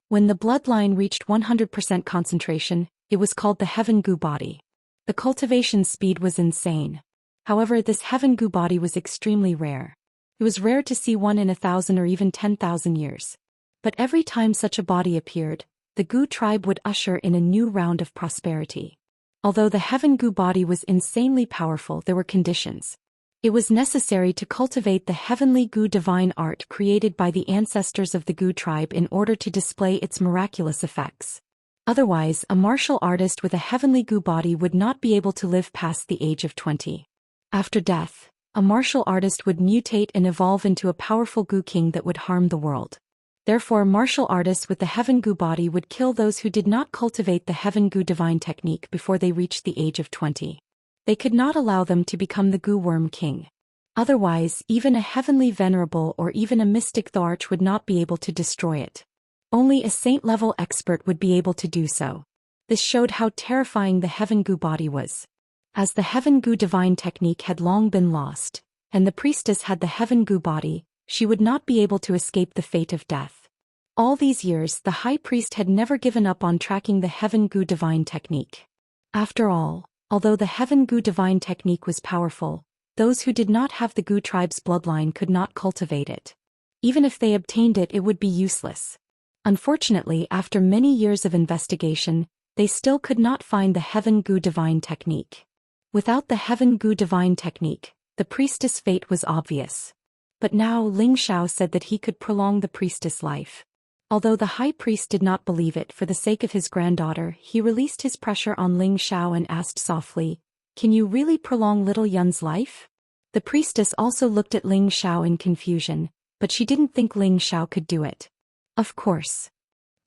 When the bloodline reached 100% concentration, it was called the Heaven Gu body. The cultivation speed was insane. However, this Heaven Gu body was extremely rare. It was rare to see one in 1,000 or even 10,000 years. But every time such a body appeared, the Gu tribe would usher in a new round of prosperity. Although the Heaven Gu body was insanely powerful, there were conditions. It was necessary to cultivate the heavenly Gu divine art created by the ancestors of the Gu tribe in order to display its miraculous effects. Otherwise, a martial artist with a heavenly Gu body would not be able to live past the age of 20. After death, a martial artist would mutate and evolve into a powerful Gu king that would harm the world. Therefore, martial artists with the Heaven Gu body would kill those who did not cultivate the Heaven Gu divine technique before they reached the age of 20. They could not allow them to become the Gu worm king. Otherwise, even a heavenly venerable or even a mystic Tharch would not be able to destroy it. Only a saint-level expert would be able to do so. This showed how terrifying the Heaven Gu body was. As the Heaven Gu divine technique had long been lost, and the priestess had the Heaven Gu body, she would not be able to escape the fate of death. All these years, the high priest had never given up on tracking the Heaven Gu divine technique. After all, although the Heaven Gu divine technique was powerful, those who did not have the Gu tribe's bloodline could not cultivate it. Even if they obtained it, it would be useless. Unfortunately, after many years of investigation, they still could not find the Heaven Gu divine technique. Without the Heaven Gu divine technique, the priestess' fate was obvious. But now Ling Xiao said that he could prolong the priestess' life. Although the high priest did not believe it, for the sake of his granddaughter, he released his pressure on Ling Xiao and asked softly, "Can you really prolong little Yun's life?" The priestess also looked at Ling Xiao in confusion, but she didn't think Ling Xiao could do it. Of course.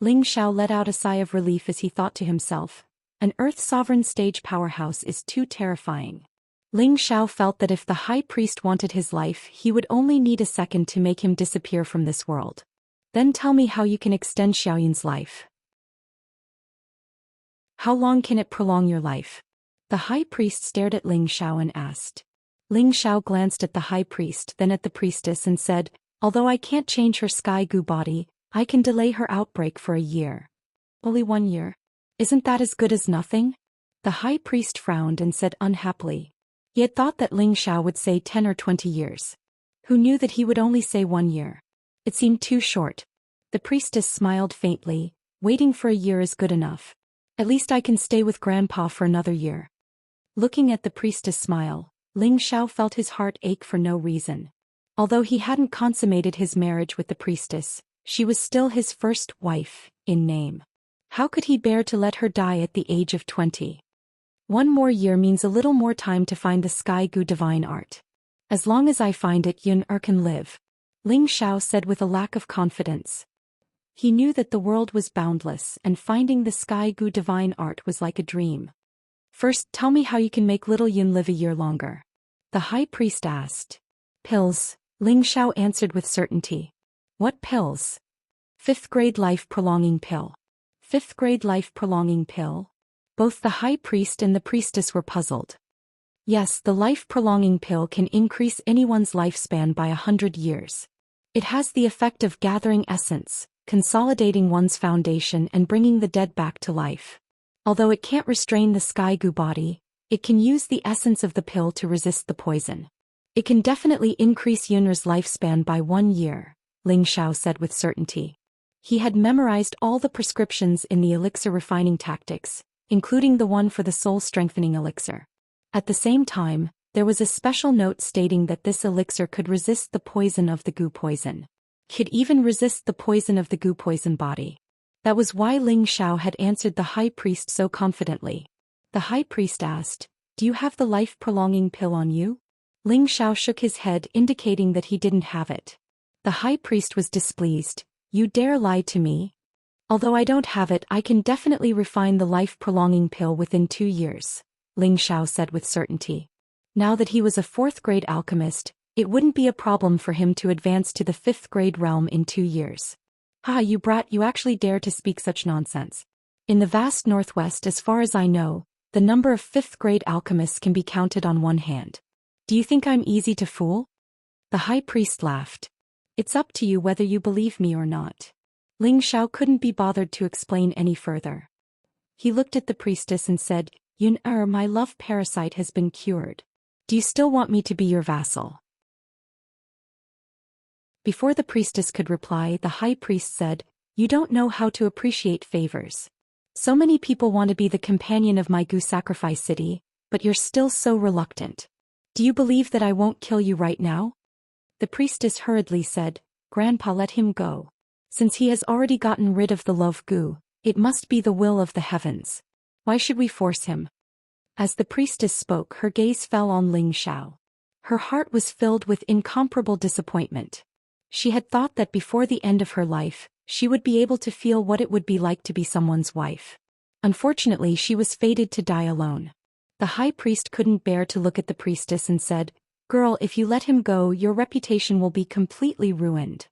Ling Xiao let out a sigh of relief as he thought to himself, an Earth Sovereign stage powerhouse is too terrifying. Ling Xiao felt that if the high priest wanted his life, he would only need a second to make him disappear from this world. Then tell me how you can extend Xiaoyun's life. How long can it prolong your life? The high priest stared at Ling Xiao and asked. Ling Xiao glanced at the high priest, then at the priestess and said, although I can't change her sky goo body, I can delay her outbreak for a year. Only 1 year? Isn't that as good as nothing? The high priest frowned and said unhappily. He had thought that Ling Xiao would say 10 or 20 years. Who knew that he would only say 1 year? It seemed too short. The priestess smiled faintly. Waiting for a year is good enough. At least I can stay with Grandpa for another year. Looking at the priestess smile, Ling Xiao felt his heart ache for no reason. Although he hadn't consummated his marriage with the priestess, she was still his first wife, in name. How could he bear to let her die at the age of 20? 1 more year means a little more time to find the sky goo divine art. As long as I find it, Yun-er can live. Ling Xiao said with a lack of confidence. He knew that the world was boundless and finding the sky goo divine art was like a dream. First, tell me how you can make little Yun live a year longer. The high priest asked. Pills, Ling Xiao answered with certainty. What pills? 5th grade life-prolonging pill. 5th grade life-prolonging pill? Both the high priest and the priestess were puzzled. Yes, the life-prolonging pill can increase anyone's lifespan by 100 years. It has the effect of gathering essence, consolidating one's foundation and bringing the dead back to life. Although it can't restrain the sky goo body, it can use the essence of the pill to resist the poison. It can definitely increase Yun'er's lifespan by 1 year, Ling Xiao said with certainty. He had memorized all the prescriptions in the elixir refining tactics, including the one for the soul-strengthening elixir. At the same time, there was a special note stating that this elixir could resist the poison of the goo poison. Could even resist the poison of the goo poison body. That was why Ling Xiao had answered the high priest so confidently. The high priest asked, do you have the life-prolonging pill on you? Ling Xiao shook his head indicating that he didn't have it. The high priest was displeased. You dare lie to me? Although I don't have it, I can definitely refine the life-prolonging pill within 2 years, Ling Xiao said with certainty. Now that he was a 4th grade alchemist, it wouldn't be a problem for him to advance to the 5th grade realm in 2 years. Ha, you brat, you actually dare to speak such nonsense. In the vast northwest, as far as I know, the number of 5th grade alchemists can be counted on one hand. Do you think I'm easy to fool? The high priest laughed. It's up to you whether you believe me or not. Ling Xiao couldn't be bothered to explain any further. He looked at the priestess and said, Yun-er, my love parasite has been cured. Do you still want me to be your vassal? Before the priestess could reply, the high priest said, you don't know how to appreciate favors. So many people want to be the companion of my goo sacrifice city, but you're still so reluctant. Do you believe that I won't kill you right now? The priestess hurriedly said, Grandpa, let him go. Since he has already gotten rid of the love goo, it must be the will of the heavens. Why should we force him? As the priestess spoke, her gaze fell on Ling Xiao. Her heart was filled with incomparable disappointment. She had thought that before the end of her life, she would be able to feel what it would be like to be someone's wife. Unfortunately, she was fated to die alone. The high priest couldn't bear to look at the priestess and said, Girl, if you let him go, your reputation will be completely ruined.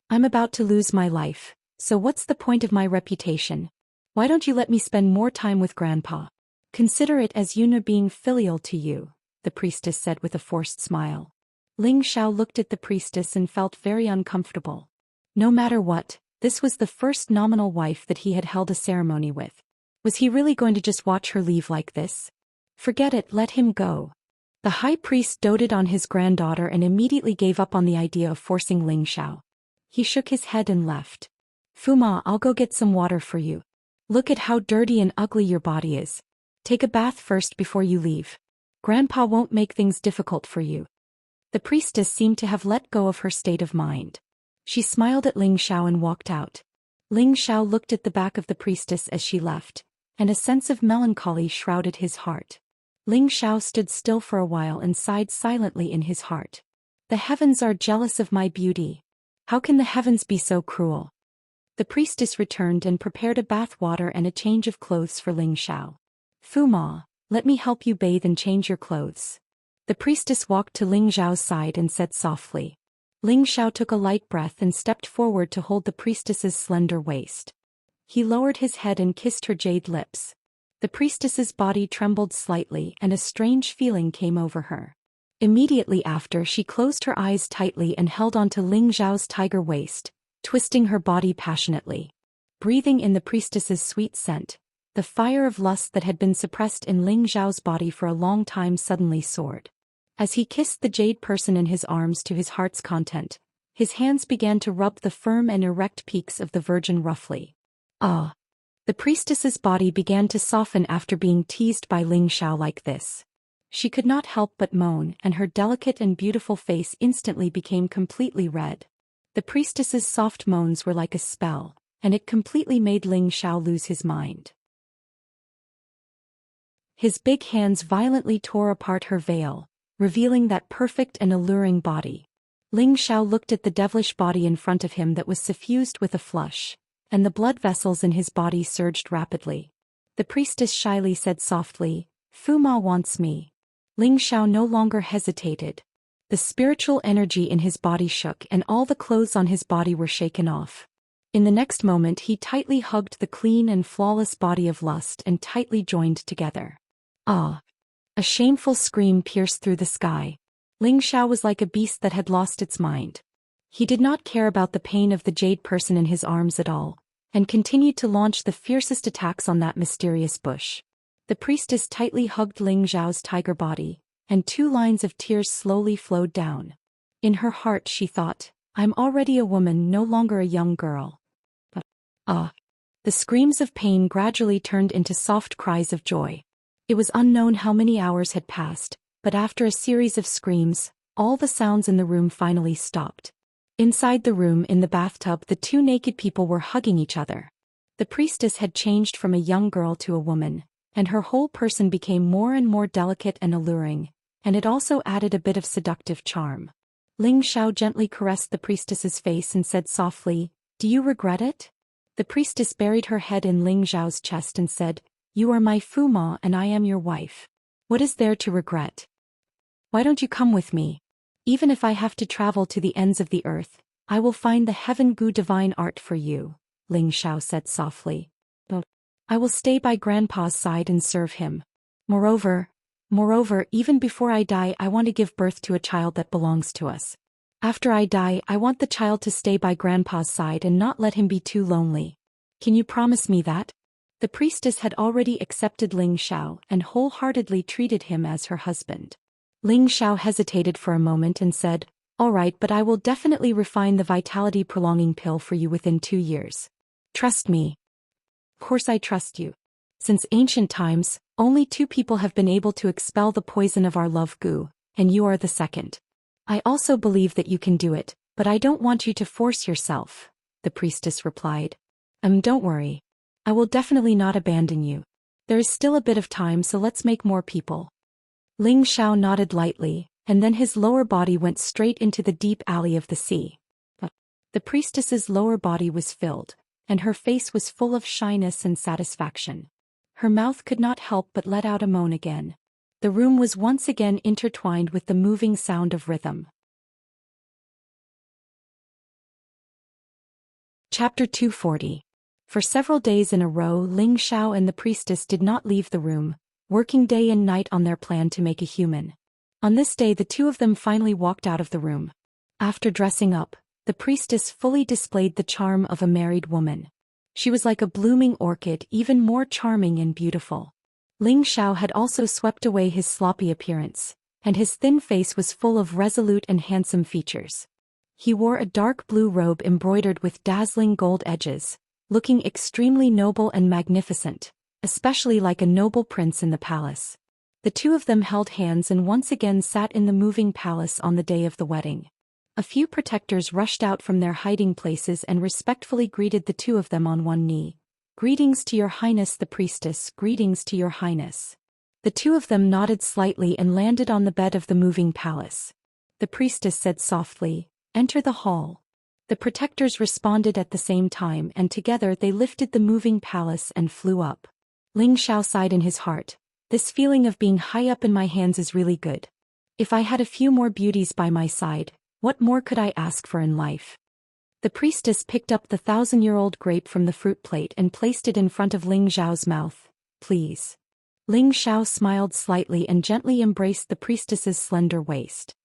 I'm about to lose my life, so what's the point of my reputation? Why don't you let me spend more time with Grandpa? Consider it as Yuna being filial to you, the priestess said with a forced smile. Ling Xiao looked at the priestess and felt very uncomfortable. No matter what, this was the first nominal wife that he had held a ceremony with. Was he really going to just watch her leave like this? Forget it, let him go. The high priest doted on his granddaughter and immediately gave up on the idea of forcing Ling Xiao. He shook his head and left. Fuma, I'll go get some water for you. Look at how dirty and ugly your body is. Take a bath first before you leave. Grandpa won't make things difficult for you. The priestess seemed to have let go of her state of mind. She smiled at Ling Xiao and walked out. Ling Xiao looked at the back of the priestess as she left, and a sense of melancholy shrouded his heart. Ling Xiao stood still for a while and sighed silently in his heart. The heavens are jealous of my beauty. How can the heavens be so cruel? The priestess returned and prepared a bath water and a change of clothes for Ling Xiao. Fuma, let me help you bathe and change your clothes. The priestess walked to Ling Zhao's side and said softly. Ling Zhao took a light breath and stepped forward to hold the priestess's slender waist. He lowered his head and kissed her jade lips. The priestess's body trembled slightly and a strange feeling came over her. Immediately after, she closed her eyes tightly and held onto Ling Zhao's tiger waist, twisting her body passionately. Breathing in the priestess's sweet scent, the fire of lust that had been suppressed in Ling Zhao's body for a long time suddenly soared. As he kissed the jade person in his arms to his heart's content, his hands began to rub the firm and erect peaks of the virgin roughly. Ah! The priestess's body began to soften after being teased by Ling Zhao like this. She could not help but moan, and her delicate and beautiful face instantly became completely red. The priestess's soft moans were like a spell, and it completely made Ling Zhao lose his mind. His big hands violently tore apart her veil, revealing that perfect and alluring body. Ling Zhao looked at the devilish body in front of him that was suffused with a flush, and the blood vessels in his body surged rapidly. The priestess shyly said softly, "Fu Ma wants me." Ling Zhao no longer hesitated. The spiritual energy in his body shook and all the clothes on his body were shaken off. In the next moment he tightly hugged the clean and flawless body of lust and tightly joined together. Ah! A shameful scream pierced through the sky. Ling Zhao was like a beast that had lost its mind. He did not care about the pain of the jade person in his arms at all, and continued to launch the fiercest attacks on that mysterious bush. The priestess tightly hugged Ling Zhao's tiger body, and 2 lines of tears slowly flowed down. In her heart she thought, "I'm already a woman, no longer a young girl." But, the screams of pain gradually turned into soft cries of joy. It was unknown how many hours had passed, but after a series of screams, all the sounds in the room finally stopped. Inside the room in the bathtub, the 2 naked people were hugging each other. The priestess had changed from a young girl to a woman, and her whole person became more and more delicate and alluring, and it also added a bit of seductive charm. Ling Zhao gently caressed the priestess's face and said softly, "Do you regret it?" The priestess buried her head in Ling Zhao's chest and said, "You are my Fu Ma and I am your wife. What is there to regret? Why don't you come with me? Even if I have to travel to the ends of the earth, I will find the heaven gu divine art for you," Ling Zhao said softly. "But I will stay by Grandpa's side and serve him. Moreover, even before I die, I want to give birth to a child that belongs to us. After I die, I want the child to stay by Grandpa's side and not let him be too lonely. Can you promise me that?" The priestess had already accepted Ling Zhao and wholeheartedly treated him as her husband. Ling Zhao hesitated for a moment and said, "All right, but I will definitely refine the vitality-prolonging pill for you within 2 years. Trust me." "Of course I trust you. Since ancient times, only 2 people have been able to expel the poison of our love gu, and you are the second. I also believe that you can do it, but I don't want you to force yourself," the priestess replied. Don't worry. I will definitely not abandon you. There is still a bit of time, so let's make more people." Ling Zhao nodded lightly, and then his lower body went straight into the deep alley of the sea. But the priestess's lower body was filled, and her face was full of shyness and satisfaction. Her mouth could not help but let out a moan again. The room was once again intertwined with the moving sound of rhythm. Chapter 240. For several days in a row, Ling Zhao and the priestess did not leave the room, working day and night on their plan to make a human. On this day, the 2 of them finally walked out of the room. After dressing up, the priestess fully displayed the charm of a married woman. She was like a blooming orchid, even more charming and beautiful. Ling Zhao had also swept away his sloppy appearance, and his thin face was full of resolute and handsome features. He wore a dark blue robe embroidered with dazzling gold edges, looking extremely noble and magnificent, especially like a noble prince in the palace. The 2 of them held hands and once again sat in the moving palace on the day of the wedding. A few protectors rushed out from their hiding places and respectfully greeted the 2 of them on one knee. "Greetings to your highness the priestess, greetings to your highness." The 2 of them nodded slightly and landed on the bed of the moving palace. The priestess said softly, "Enter the hall." The protectors responded at the same time, and together they lifted the moving palace and flew up. Ling Zhao sighed in his heart. This feeling of being high up in my hands is really good. If I had a few more beauties by my side, what more could I ask for in life? The priestess picked up the 1,000-year-old grape from the fruit plate and placed it in front of Ling Xiao's mouth. Please. Ling Xiao smiled slightly and gently embraced the priestess's slender waist.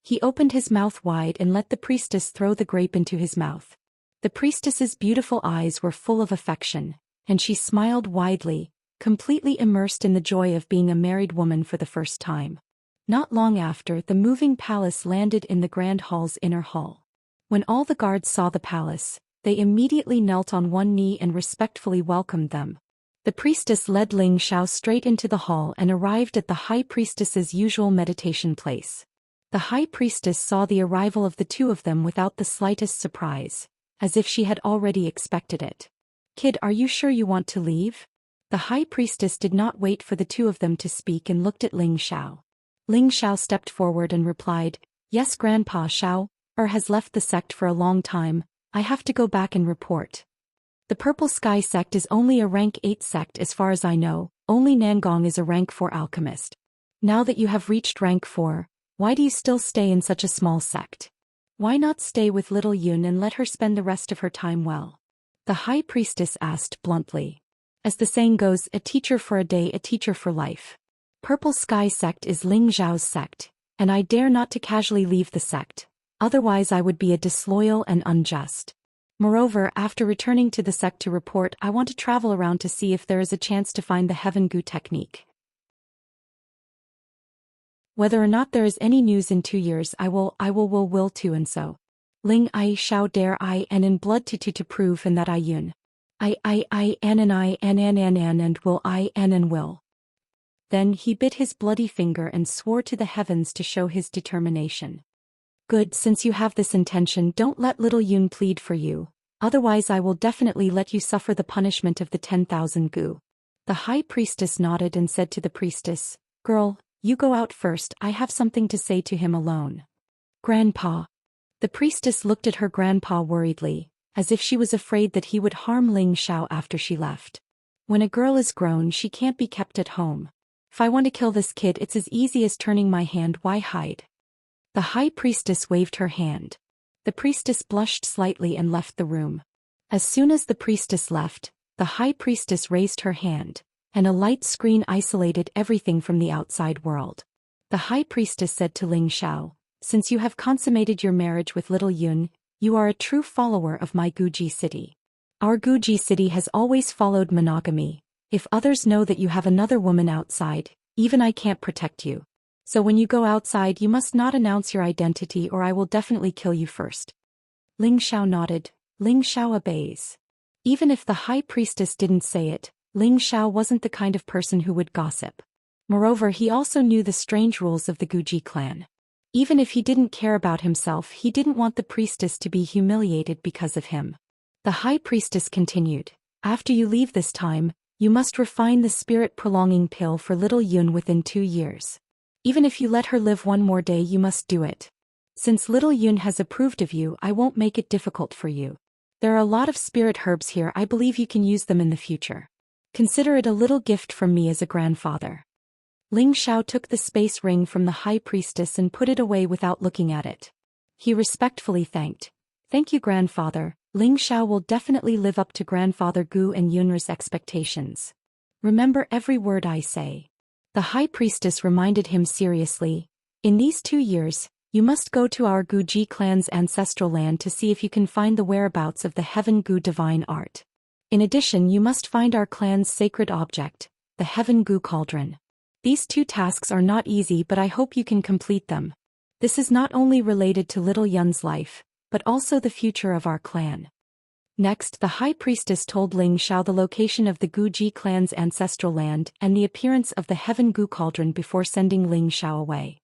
He opened his mouth wide and let the priestess throw the grape into his mouth. The priestess's beautiful eyes were full of affection, and she smiled widely, completely immersed in the joy of being a married woman for the first time. Not long after, the moving palace landed in the grand hall's inner hall. When all the guards saw the palace, they immediately knelt on one knee and respectfully welcomed them. The priestess led Ling Xiao straight into the hall and arrived at the high priestess's usual meditation place. The high priestess saw the arrival of the two of them without the slightest surprise, as if she had already expected it. Kid, are you sure you want to leave? The high priestess did not wait for the two of them to speak and looked at Ling Xiao. Ling Xiao stepped forward and replied, Yes, Grandpa Xiao, has left the sect for a long time. I have to go back and report. The Purple Sky sect is only a rank 8 sect as far as I know, only Nangong is a rank 4 alchemist. Now that you have reached rank 4, why do you still stay in such a small sect? Why not stay with little Yun and let her spend the rest of her time well? The high priestess asked bluntly. As the saying goes, a teacher for a day, a teacher for life. Purple Sky sect is Ling Xiao's sect, and I dare not to casually leave the sect. Otherwise I would be a disloyal and unjust. Moreover, after returning to the sect to report, I want to travel around to see if there is a chance to find the Heaven Gu technique. Whether or not there is any news in 2 years, I will too, and so. Ling I Xiao dare I and blood to prove and that I Yun. I and will I and will. Then he bit his bloody finger and swore to the heavens to show his determination. Good, since you have this intention, don't let little Yun plead for you, otherwise I will definitely let you suffer the punishment of the 10,000 gu. The high priestess nodded and said to the priestess, Girl, you go out first, I have something to say to him alone. Grandpa. The priestess looked at her grandpa worriedly, as if she was afraid that he would harm Ling Xiao after she left. When a girl is grown, she can't be kept at home. If I want to kill this kid, it's as easy as turning my hand, why hide? The high priestess waved her hand. The priestess blushed slightly and left the room. As soon as the priestess left, the high priestess raised her hand, and a light screen isolated everything from the outside world. The high priestess said to Ling Xiao, Since you have consummated your marriage with little Yun, you are a true follower of my Guji city. Our Guji city has always followed monogamy. If others know that you have another woman outside, even I can't protect you. So when you go outside, you must not announce your identity or I will definitely kill you first. Ling Xiao nodded. Ling Xiao obeys. Even if the high priestess didn't say it, Ling Xiao wasn't the kind of person who would gossip. Moreover, he also knew the strange rules of the Guji clan. Even if he didn't care about himself, he didn't want the priestess to be humiliated because of him. The high priestess continued, After you leave this time, you must refine the spirit-prolonging pill for little Yun within 2 years. Even if you let her live one more day, you must do it. Since little Yun has approved of you, I won't make it difficult for you. There are a lot of spirit herbs here, I believe you can use them in the future. Consider it a little gift from me as a grandfather. Ling Xiao took the space ring from the high priestess and put it away without looking at it. He respectfully thanked. Thank you, grandfather. Ling Xiao will definitely live up to grandfather Gu and Yunra's expectations. Remember every word I say. The high priestess reminded him seriously, In these 2 years, you must go to our Guji clan's ancestral land to see if you can find the whereabouts of the Heaven Gu divine art. In addition, you must find our clan's sacred object, the Heaven Gu cauldron. These 2 tasks are not easy, but I hope you can complete them. This is not only related to little Yun's life, but also the future of our clan. Next, the high priestess told Ling Xiao the location of the Guji clan's ancestral land and the appearance of the Heaven Gu cauldron before sending Ling Xiao away.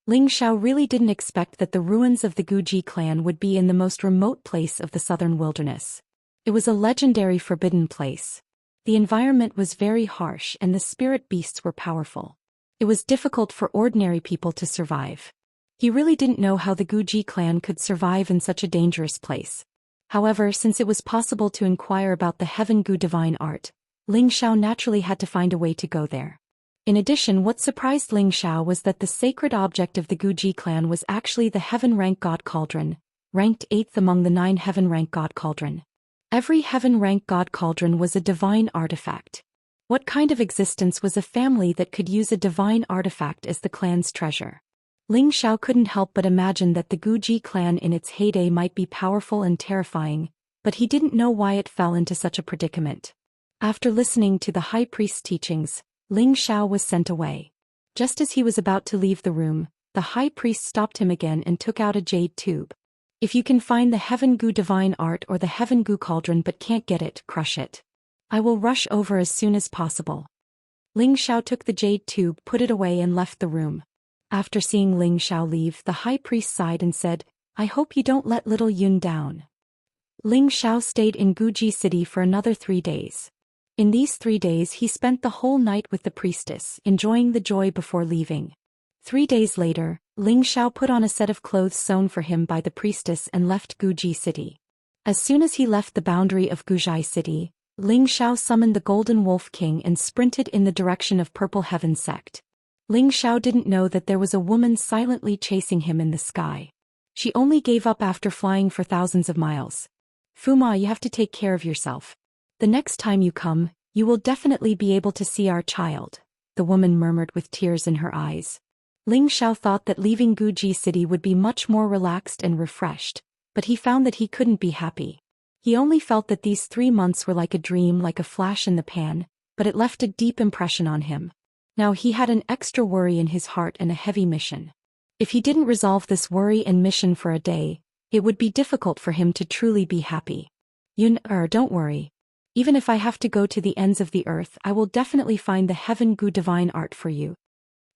Ling Xiao really didn't expect that the ruins of the Guji clan would be in the most remote place of the southern wilderness. It was a legendary forbidden place. The environment was very harsh and the spirit beasts were powerful. It was difficult for ordinary people to survive. He really didn't know how the Guji clan could survive in such a dangerous place. However, since it was possible to inquire about the Heaven Gu divine art, Ling Xiao naturally had to find a way to go there. In addition, what surprised Ling Xiao was that the sacred object of the Guji clan was actually the heaven-rank god cauldron, ranked 8th among the 9 heaven-rank god cauldron. Every heaven-rank god cauldron was a divine artifact. What kind of existence was a family that could use a divine artifact as the clan's treasure? Ling Xiao couldn't help but imagine that the Guji clan in its heyday might be powerful and terrifying, but he didn't know why it fell into such a predicament. After listening to the high priest's teachings, Ling Xiao was sent away. Just as he was about to leave the room, the high priest stopped him again and took out a jade tube. If you can find the Heaven Gu divine art or the Heaven Gu cauldron but can't get it, crush it. I will rush over as soon as possible. Ling Xiao took the jade tube, put it away and left the room. After seeing Ling Xiao leave, the high priest sighed and said, I hope you don't let little Yun down. Ling Xiao stayed in Guji City for another 3 days. In these 3 days he spent the whole night with the priestess, enjoying the joy before leaving. 3 days later, Ling Xiao put on a set of clothes sewn for him by the priestess and left Guji City. As soon as he left the boundary of Guzhai City, Ling Xiao summoned the Golden Wolf King and sprinted in the direction of Purple Heaven Sect. Ling Xiao didn't know that there was a woman silently chasing him in the sky. She only gave up after flying for thousands of miles. Fuma, you have to take care of yourself. The next time you come, you will definitely be able to see our child, the woman murmured with tears in her eyes. Ling Xiao thought that leaving Guji City would be much more relaxed and refreshed, but he found that he couldn't be happy. He only felt that these 3 months were like a dream, like a flash in the pan, but it left a deep impression on him. Now he had an extra worry in his heart and a heavy mission. If he didn't resolve this worry and mission for a day, it would be difficult for him to truly be happy. Don't worry. Even if I have to go to the ends of the earth, I will definitely find the Heaven Gu divine art for you.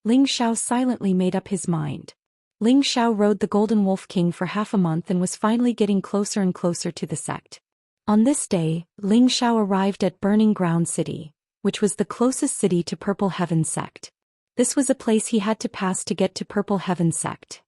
Ling Xiao silently made up his mind. Ling Xiao rode the Golden Wolf King for half a month and was finally getting closer and closer to the sect. On this day, Ling Xiao arrived at Burning Ground City, which was the closest city to Purple Heaven Sect. This was a place he had to pass to get to Purple Heaven Sect.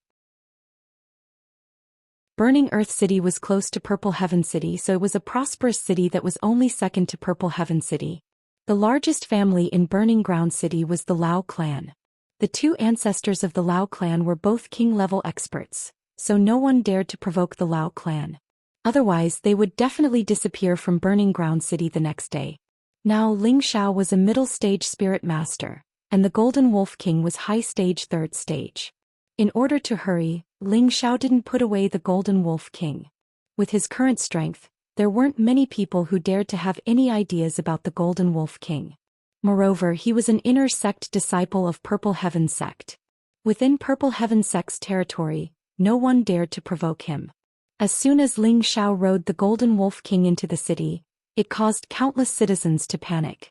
Burning Earth City was close to Purple Heaven City, so it was a prosperous city that was only second to Purple Heaven City. The largest family in Burning Ground City was the Lao clan. The 2 ancestors of the Lao clan were both king-level experts, so no one dared to provoke the Lao clan. Otherwise they would definitely disappear from Burning Ground City the next day. Now Ling Xiao was a middle-stage spirit master, and the Golden Wolf King was high-stage 3rd stage. In order to hurry, Ling Xiao didn't put away the Golden Wolf King. With his current strength, there weren't many people who dared to have any ideas about the Golden Wolf King. Moreover, he was an inner sect disciple of Purple Heaven Sect. Within Purple Heaven Sect's territory, no one dared to provoke him. As soon as Ling Xiao rode the Golden Wolf King into the city, it caused countless citizens to panic.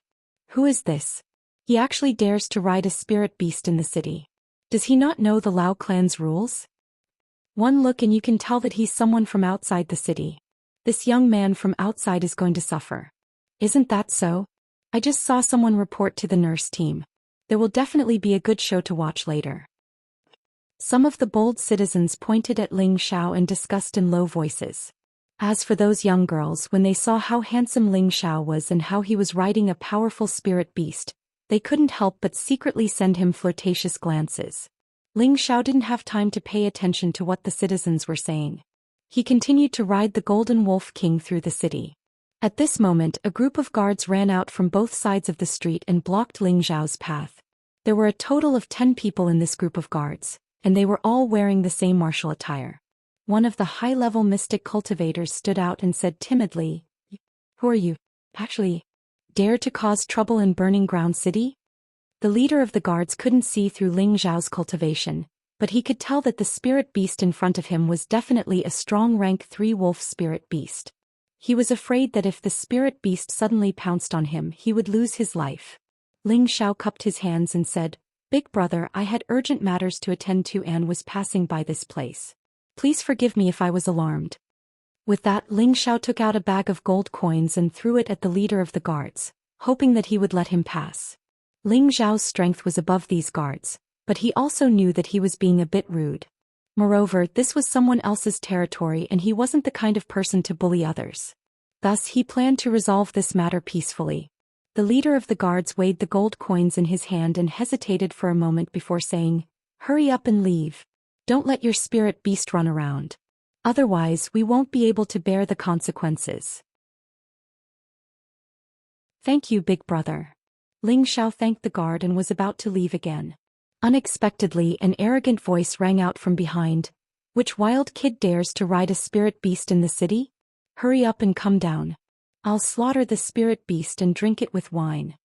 Who is this? He actually dares to ride a spirit beast in the city. Does he not know the Lao clan's rules? One look and you can tell that he's someone from outside the city. This young man from outside is going to suffer. Isn't that so? I just saw someone report to the nurse team. There will definitely be a good show to watch later. Some of the bold citizens pointed at Ling Xiao and discussed in low voices. As for those young girls, when they saw how handsome Ling Xiao was and how he was riding a powerful spirit beast, they couldn't help but secretly send him flirtatious glances. Ling Xiao didn't have time to pay attention to what the citizens were saying. He continued to ride the Golden Wolf King through the city. At this moment, a group of guards ran out from both sides of the street and blocked Ling Xiao's path. There were a total of 10 people in this group of guards, and they were all wearing the same martial attire. One of the high-level mystic cultivators stood out and said timidly, "Who are you? Actually, dare to cause trouble in Burning Ground City?" The leader of the guards couldn't see through Ling Xiao's cultivation, but he could tell that the spirit beast in front of him was definitely a strong rank 3 wolf spirit beast. He was afraid that if the spirit beast suddenly pounced on him, he would lose his life. Ling Xiao cupped his hands and said, "Big brother, I had urgent matters to attend to and was passing by this place. Please forgive me if I was alarmed." With that, Ling Xiao took out a bag of gold coins and threw it at the leader of the guards, hoping that he would let him pass. Ling Xiao's strength was above these guards, but he also knew that he was being a bit rude. Moreover, this was someone else's territory and he wasn't the kind of person to bully others. Thus he planned to resolve this matter peacefully. The leader of the guards weighed the gold coins in his hand and hesitated for a moment before saying, "Hurry up and leave. Don't let your spirit beast run around. Otherwise, we won't be able to bear the consequences." "Thank you, big brother." Ling Xiao thanked the guard and was about to leave again. Unexpectedly, an arrogant voice rang out from behind. "Which wild kid dares to ride a spirit beast in the city? Hurry up and come down. I'll slaughter the spirit beast and drink it with wine."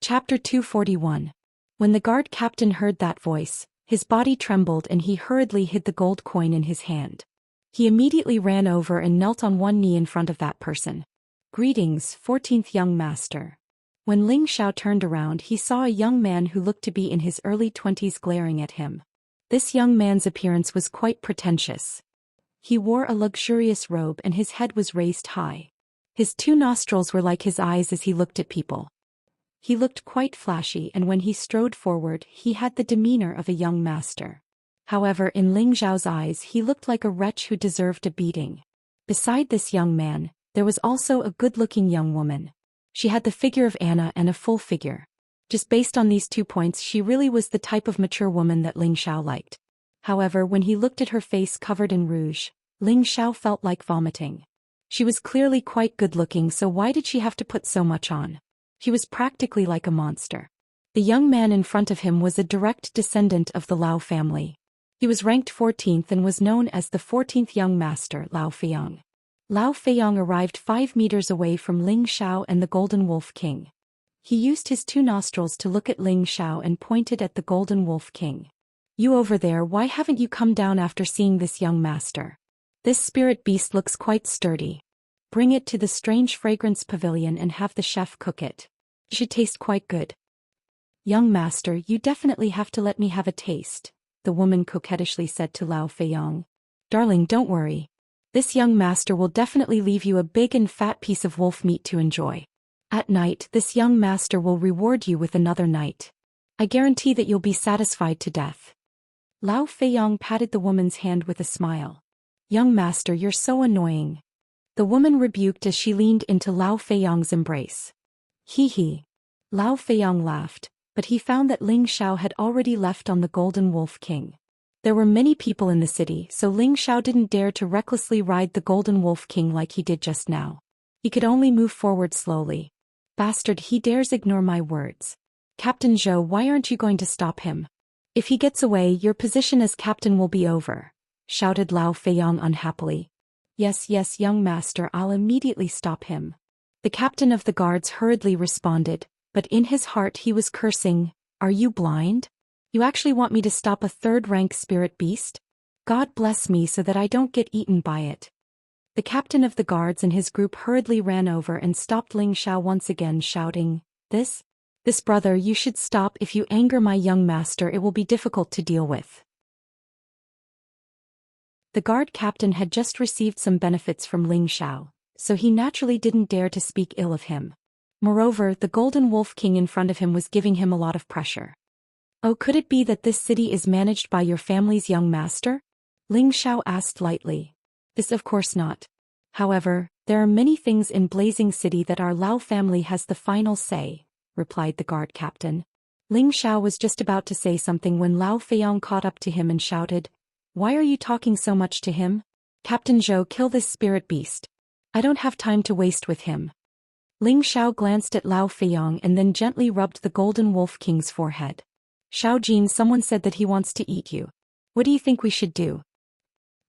Chapter 241. When the guard captain heard that voice, his body trembled and he hurriedly hid the gold coin in his hand. He immediately ran over and knelt on one knee in front of that person. "Greetings, 14th young master." When Ling Xiao turned around, he saw a young man who looked to be in his early 20s glaring at him. This young man's appearance was quite pretentious. He wore a luxurious robe and his head was raised high. His two nostrils were like his eyes as he looked at people. He looked quite flashy, and when he strode forward, he had the demeanor of a young master. However, in Ling Xiao's eyes, he looked like a wretch who deserved a beating. Beside this young man, there was also a good-looking young woman. She had the figure of Anna and a full figure. Just based on these 2 points, she really was the type of mature woman that Ling Xiao liked. However, when he looked at her face covered in rouge, Ling Xiao felt like vomiting. She was clearly quite good-looking, so why did she have to put so much on? She was practically like a monster. The young man in front of him was a direct descendant of the Lao family. He was ranked 14th and was known as the 14th young master, Lao Feiyang. Lao Feiyang arrived 5 meters away from Ling Xiao and the Golden Wolf King. He used his 2 nostrils to look at Ling Xiao and pointed at the Golden Wolf King. "You over there, why haven't you come down after seeing this young master? This spirit beast looks quite sturdy. Bring it to the strange fragrance pavilion and have the chef cook it. It should taste quite good." "Young master, you definitely have to let me have a taste," the woman coquettishly said to Lao Feiyang. "Darling, don't worry. This young master will definitely leave you a big and fat piece of wolf meat to enjoy. At night, this young master will reward you with another night. I guarantee that you'll be satisfied to death." Lao Feiyang patted the woman's hand with a smile. "Young master, you're so annoying." The woman rebuked as she leaned into Lao Feiyang's embrace. "Hee hee." Lao Feiyang laughed, but he found that Ling Xiao had already left on the Golden Wolf King. There were many people in the city, so Ling Xiao didn't dare to recklessly ride the Golden Wolf King like he did just now. He could only move forward slowly. "Bastard, he dares ignore my words. Captain Zhou, why aren't you going to stop him? If he gets away, your position as captain will be over," shouted Lao Feiyang unhappily. Yes, young master, I'll immediately stop him." The captain of the guards hurriedly responded, but in his heart he was cursing, "Are you blind? You actually want me to stop a 3rd-rank spirit beast? God bless me so that I don't get eaten by it." The captain of the guards and his group hurriedly ran over and stopped Ling Xiao once again, shouting, This brother, you should stop. If you anger my young master, it will be difficult to deal with." The guard captain had just received some benefits from Ling Xiao, so he naturally didn't dare to speak ill of him. Moreover, the Golden Wolf King in front of him was giving him a lot of pressure. "Oh, could it be that this city is managed by your family's young master?" Ling Xiao asked lightly. "This of course not. However, there are many things in Blazing City that our Lao family has the final say," replied the guard captain. Ling Xiao was just about to say something when Lao Feiyang caught up to him and shouted, "Why are you talking so much to him? Captain Zhou, kill this spirit beast. I don't have time to waste with him." Ling Xiao glanced at Lao Feiyang and then gently rubbed the Golden Wolf King's forehead. "Xiao Jin, someone said that he wants to eat you. What do you think we should do?"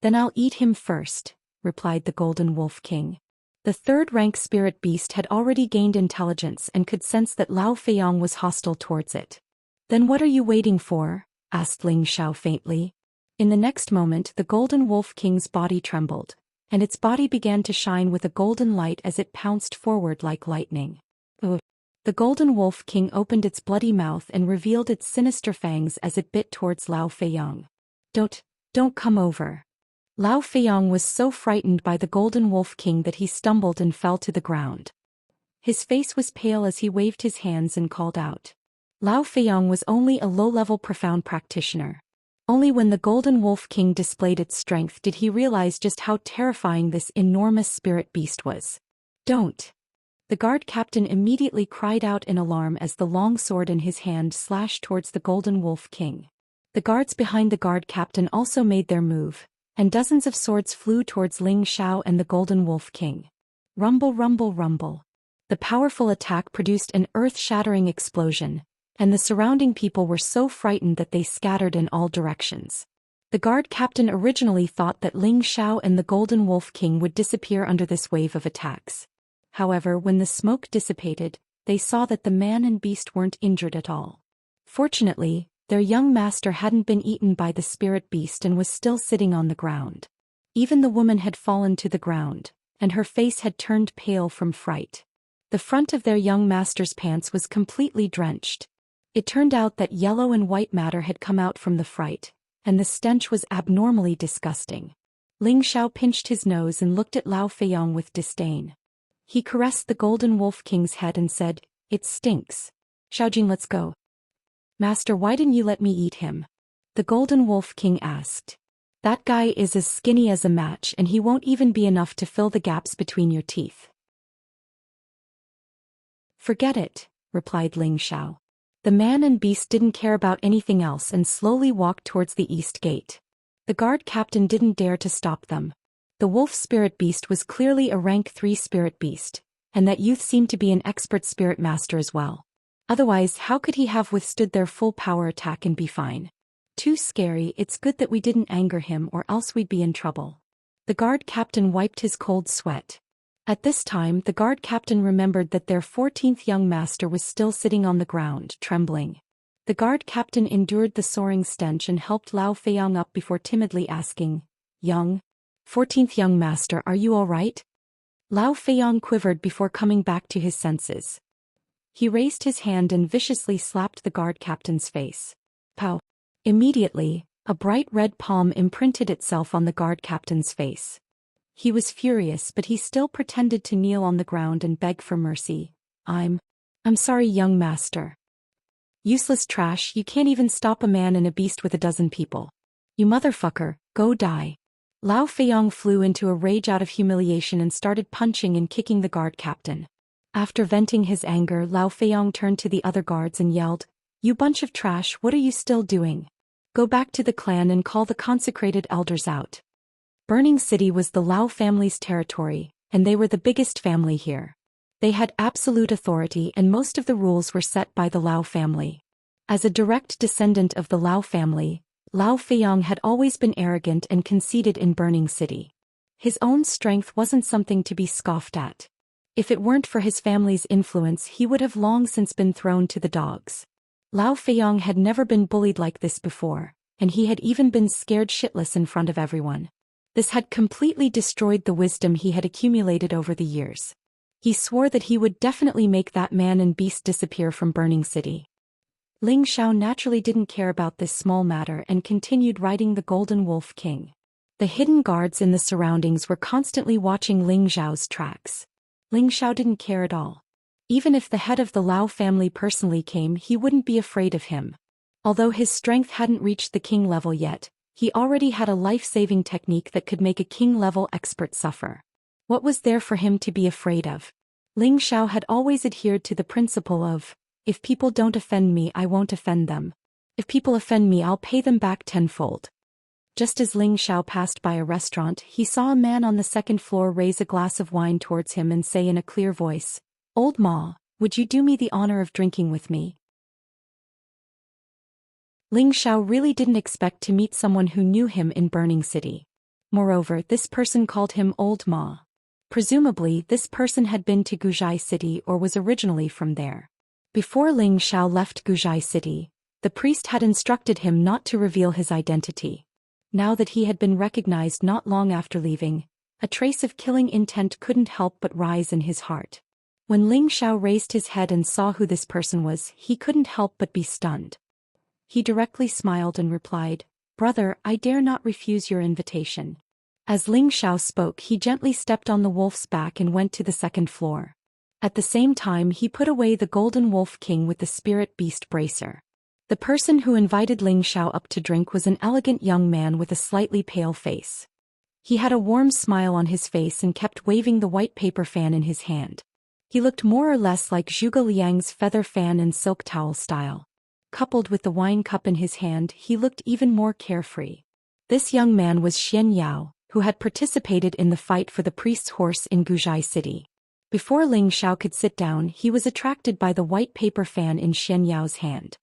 "Then I'll eat him first," replied the Golden Wolf King. The 3rd-rank spirit beast had already gained intelligence and could sense that Lao Feiyang was hostile towards it. "Then what are you waiting for?" asked Ling Xiao faintly. In the next moment, the Golden Wolf King's body trembled, and its body began to shine with a golden light as it pounced forward like lightning. Ugh. The Golden Wolf King opened its bloody mouth and revealed its sinister fangs as it bit towards Lao Feiyang. Don't come over." Lao Feiyang was so frightened by the Golden Wolf King that he stumbled and fell to the ground. His face was pale as he waved his hands and called out. Lao Feiyang was only a low-level profound practitioner. Only when the Golden Wolf King displayed its strength did he realize just how terrifying this enormous spirit beast was. Don't! The guard captain immediately cried out in alarm as the long sword in his hand slashed towards the Golden Wolf King. The guards behind the guard captain also made their move, and dozens of swords flew towards Ling Xiao and the Golden Wolf King. Rumble, rumble, rumble. The powerful attack produced an earth-shattering explosion, and the surrounding people were so frightened that they scattered in all directions. The guard captain originally thought that Ling Xiao and the Golden Wolf King would disappear under this wave of attacks. However, when the smoke dissipated, they saw that the man and beast weren't injured at all. Fortunately, their young master hadn't been eaten by the spirit beast and was still sitting on the ground. Even the woman had fallen to the ground, and her face had turned pale from fright. The front of their young master's pants was completely drenched. It turned out that yellow and white matter had come out from the fright, and the stench was abnormally disgusting. Ling Xiao pinched his nose and looked at Lao Feiyong with disdain. He caressed the Golden Wolf King's head and said, "It stinks. Xiaojing, let's go." "Master, why didn't you let me eat him?" the Golden Wolf King asked. "That guy is as skinny as a match and he won't even be enough to fill the gaps between your teeth." "Forget it," replied Ling Xiao. The man and beast didn't care about anything else and slowly walked towards the east gate. The guard captain didn't dare to stop them. The wolf spirit beast was clearly a rank 3 spirit beast, and that youth seemed to be an expert spirit master as well. Otherwise, how could he have withstood their full power attack and be fine? Too scary. It's good that we didn't anger him or else we'd be in trouble. The guard captain wiped his cold sweat. At this time, the guard captain remembered that their 14th young master was still sitting on the ground, trembling. The guard captain endured the soaring stench and helped Lao Feiyong up before timidly asking, "Young 14th young master, are you all right?" Lao Feiyong quivered before coming back to his senses. He raised his hand and viciously slapped the guard captain's face. Pow! Immediately, a bright red palm imprinted itself on the guard captain's face. He was furious, but he still pretended to kneel on the ground and beg for mercy. I'm sorry, young master." "Useless trash, you can't even stop a man and a beast with a dozen people. You motherfucker, go die." Lao Feiyong flew into a rage out of humiliation and started punching and kicking the guard captain. After venting his anger, Lao Feiyong turned to the other guards and yelled, "You bunch of trash, what are you still doing? Go back to the clan and call the consecrated elders out." Burning City was the Lao family's territory, and they were the biggest family here. They had absolute authority and most of the rules were set by the Lao family. As a direct descendant of the Lao family, Lao Feiyong had always been arrogant and conceited in Burning City. His own strength wasn't something to be scoffed at. If it weren't for his family's influence, he would have long since been thrown to the dogs. Lao Feiyong had never been bullied like this before, and he had even been scared shitless in front of everyone. This had completely destroyed the wisdom he had accumulated over the years. He swore that he would definitely make that man and beast disappear from Burning City. Ling Xiao naturally didn't care about this small matter and continued riding the Golden Wolf King. The hidden guards in the surroundings were constantly watching Ling Xiao's tracks. Ling Xiao didn't care at all. Even if the head of the Lao family personally came, he wouldn't be afraid of him. Although his strength hadn't reached the king level yet, he already had a life-saving technique that could make a king-level expert suffer. What was there for him to be afraid of? Ling Xiao had always adhered to the principle of, if people don't offend me, I won't offend them. If people offend me, I'll pay them back tenfold. Just as Ling Xiao passed by a restaurant, he saw a man on the second floor raise a glass of wine towards him and say in a clear voice, "Old Ma, would you do me the honor of drinking with me?" Ling Xiao really didn't expect to meet someone who knew him in Burning City. Moreover, this person called him Old Ma. Presumably, this person had been to Guzhai City or was originally from there. Before Ling Xiao left Guzhai City, the priest had instructed him not to reveal his identity. Now that he had been recognized not long after leaving, a trace of killing intent couldn't help but rise in his heart. When Ling Xiao raised his head and saw who this person was, he couldn't help but be stunned. He directly smiled and replied, "Brother, I dare not refuse your invitation." As Ling Xiao spoke, he gently stepped on the wolf's back and went to the second floor. At the same time, he put away the Golden Wolf King with the Spirit Beast Bracer. The person who invited Ling Xiao up to drink was an elegant young man with a slightly pale face. He had a warm smile on his face and kept waving the white paper fan in his hand. He looked more or less like Zhuge Liang's feather fan and silk towel style. Coupled with the wine cup in his hand, he looked even more carefree. This young man was Xianxia, who had participated in the fight for the priest's horse in Guzhai City. Before Ling Xiao could sit down, he was attracted by the white paper fan in Xianyao's hand.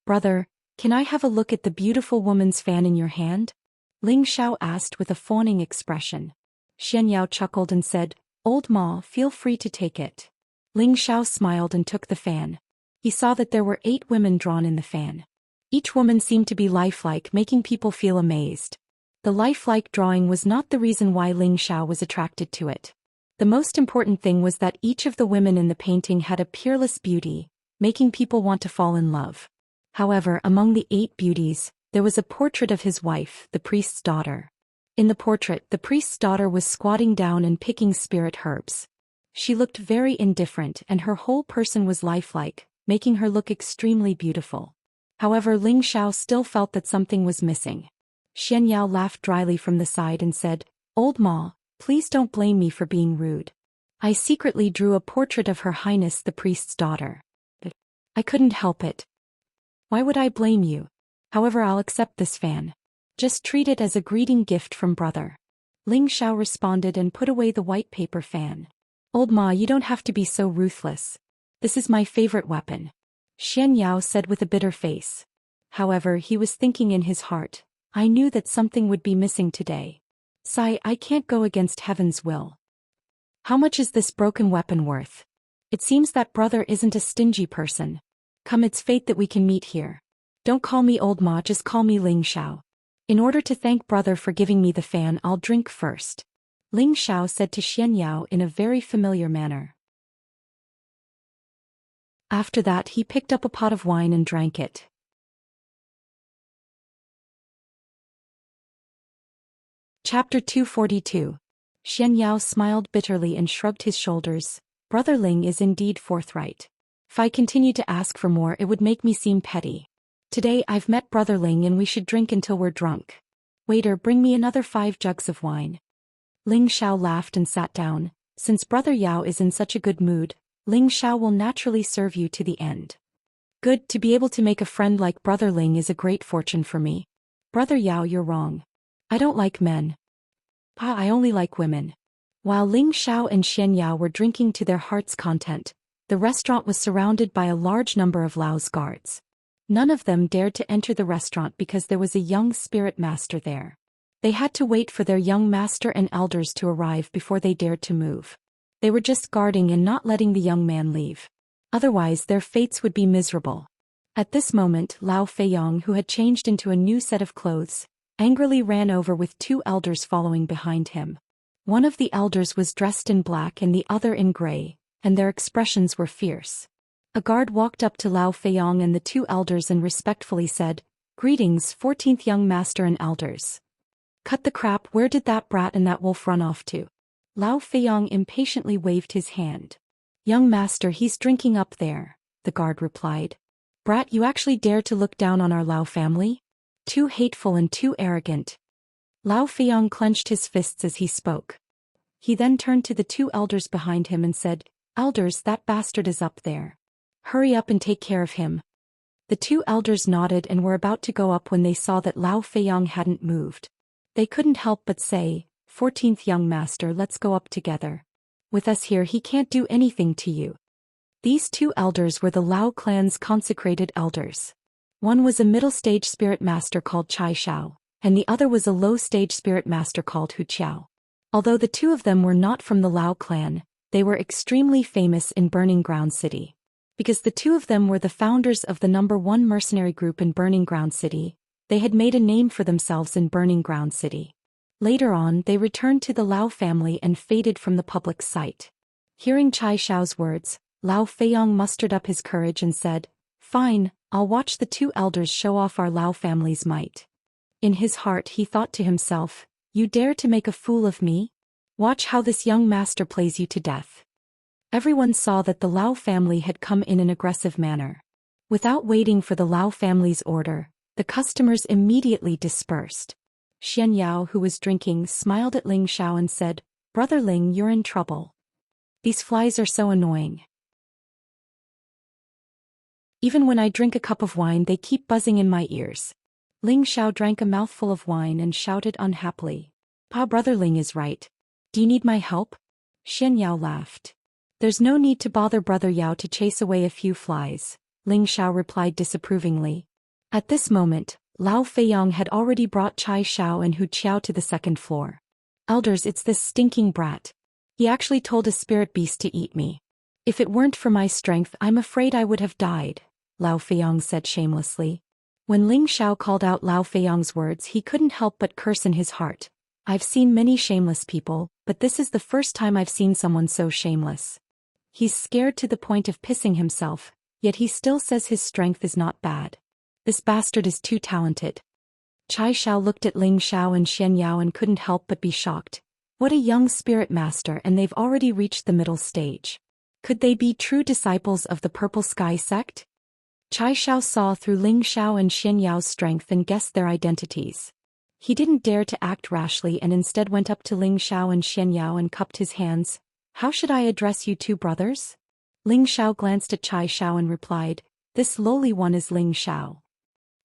"Brother, can I have a look at the beautiful woman's fan in your hand?" Ling Xiao asked with a fawning expression. Xianyao chuckled and said, "Old Ma, feel free to take it." Ling Xiao smiled and took the fan. He saw that there were 8 women drawn in the fan. Each woman seemed to be lifelike, making people feel amazed. The lifelike drawing was not the reason why Ling Xiao was attracted to it. The most important thing was that each of the women in the painting had a peerless beauty, making people want to fall in love. However, among the 8 beauties, there was a portrait of his wife, the priest's daughter. In the portrait, the priest's daughter was squatting down and picking spirit herbs. She looked very indifferent and her whole person was lifelike, making her look extremely beautiful. However, Ling Xiao still felt that something was missing. Xianyao laughed dryly from the side and said, "Old Ma, please don't blame me for being rude. I secretly drew a portrait of Her Highness the priest's daughter. I couldn't help it. Why would I blame you? However, I'll accept this fan. Just treat it as a greeting gift from brother." Ling Xiao responded and put away the white paper fan. "Old Ma, you don't have to be so ruthless. This is my favorite weapon," Xianyao said with a bitter face. However, he was thinking in his heart, "I knew that something would be missing today. Sigh, I can't go against heaven's will. How much is this broken weapon worth? It seems that brother isn't a stingy person. Come, it's fate that we can meet here. Don't call me Old Ma, just call me Ling Xiao. In order to thank brother for giving me the fan, I'll drink first," Ling Xiao said to Xianyao in a very familiar manner. After that, he picked up a pot of wine and drank it. Chapter 242. Xianyao smiled bitterly and shrugged his shoulders. "Brother Ling is indeed forthright. If I continue to ask for more, it would make me seem petty. Today I've met Brother Ling and we should drink until we're drunk. Waiter, bring me another 5 jugs of wine." Ling Xiao laughed and sat down. Since Brother Yao is in such a good mood, Ling Xiao will naturally serve you to the end. "Good, to be able to make a friend like Brother Ling is a great fortune for me." "Brother Yao, you're wrong. I don't like men. I only like women." While Ling Xiao and Xianyao were drinking to their heart's content, the restaurant was surrounded by a large number of Lao's guards. None of them dared to enter the restaurant because there was a young spirit master there. They had to wait for their young master and elders to arrive before they dared to move. They were just guarding and not letting the young man leave. Otherwise, their fates would be miserable. At this moment, Lao Feiyong, who had changed into a new set of clothes, angrily ran over with 2 elders following behind him. One of the elders was dressed in black and the other in gray, and their expressions were fierce. A guard walked up to Lao Feiyong and the 2 elders and respectfully said, "Greetings, 14th young master and elders." "Cut the crap, where did that brat and that wolf run off to?" Lao Feiyong impatiently waved his hand. "Young master, he's drinking up there," the guard replied. "Brat, you actually dare to look down on our Lao family? Too hateful and too arrogant." Lao Feiyong clenched his fists as he spoke. He then turned to the 2 elders behind him and said, "Elders, that bastard is up there. Hurry up and take care of him." The 2 elders nodded and were about to go up when they saw that Lao Feiyong hadn't moved. They couldn't help but say, "14th young master, let's go up together. With us here he can't do anything to you." These 2 elders were the Lao clan's consecrated elders. One was a middle-stage spirit master called Chai Shao, and the other was a low-stage spirit master called Hu Qiao. Although the 2 of them were not from the Lao clan, they were extremely famous in Burning Ground City. Because the 2 of them were the founders of the #1 mercenary group in Burning Ground City, they had made a name for themselves in Burning Ground City. Later on, they returned to the Lao family and faded from the public sight. Hearing Chai Shao's words, Lao Feiyong mustered up his courage and said, "Fine, I'll watch the 2 elders show off our Lao family's might." In his heart he thought to himself, "You dare to make a fool of me? Watch how this young master plays you to death." Everyone saw that the Lao family had come in an aggressive manner. Without waiting for the Lao family's order, the customers immediately dispersed. Xianxia, who was drinking, smiled at Ling Xiao and said, "Brother Ling, you're in trouble. These flies are so annoying. Even when I drink a cup of wine, they keep buzzing in my ears." Ling Xiao drank a mouthful of wine and shouted unhappily, "Pa, Brother Ling is right. Do you need my help?" Xianxia laughed. "There's no need to bother Brother Yao to chase away a few flies," Ling Xiao replied disapprovingly. At this moment, Lao Feiyang had already brought Chai Xiao and Hu Qiao to the second floor. "Elders, it's this stinking brat. He actually told a spirit beast to eat me. If it weren't for my strength, I'm afraid I would have died," Lao Feiyang said shamelessly. When Ling Xiao called out Lao Feiyang's words, he couldn't help but curse in his heart. "I've seen many shameless people, but this is the first time I've seen someone so shameless. He's scared to the point of pissing himself, yet he still says his strength is not bad. This bastard is too talented." Chai Xiao looked at Ling Xiao and Xianxia and couldn't help but be shocked. What a young spirit master, and they've already reached the middle stage. Could they be true disciples of the Purple Sky sect? Chai Xiao saw through Ling Xiao and Xianyao's strength and guessed their identities. He didn't dare to act rashly and instead went up to Ling Xiao and Xianyao and cupped his hands. "How should I address you two brothers?" Ling Xiao glanced at Chai Xiao and replied, "This lowly one is Ling Xiao.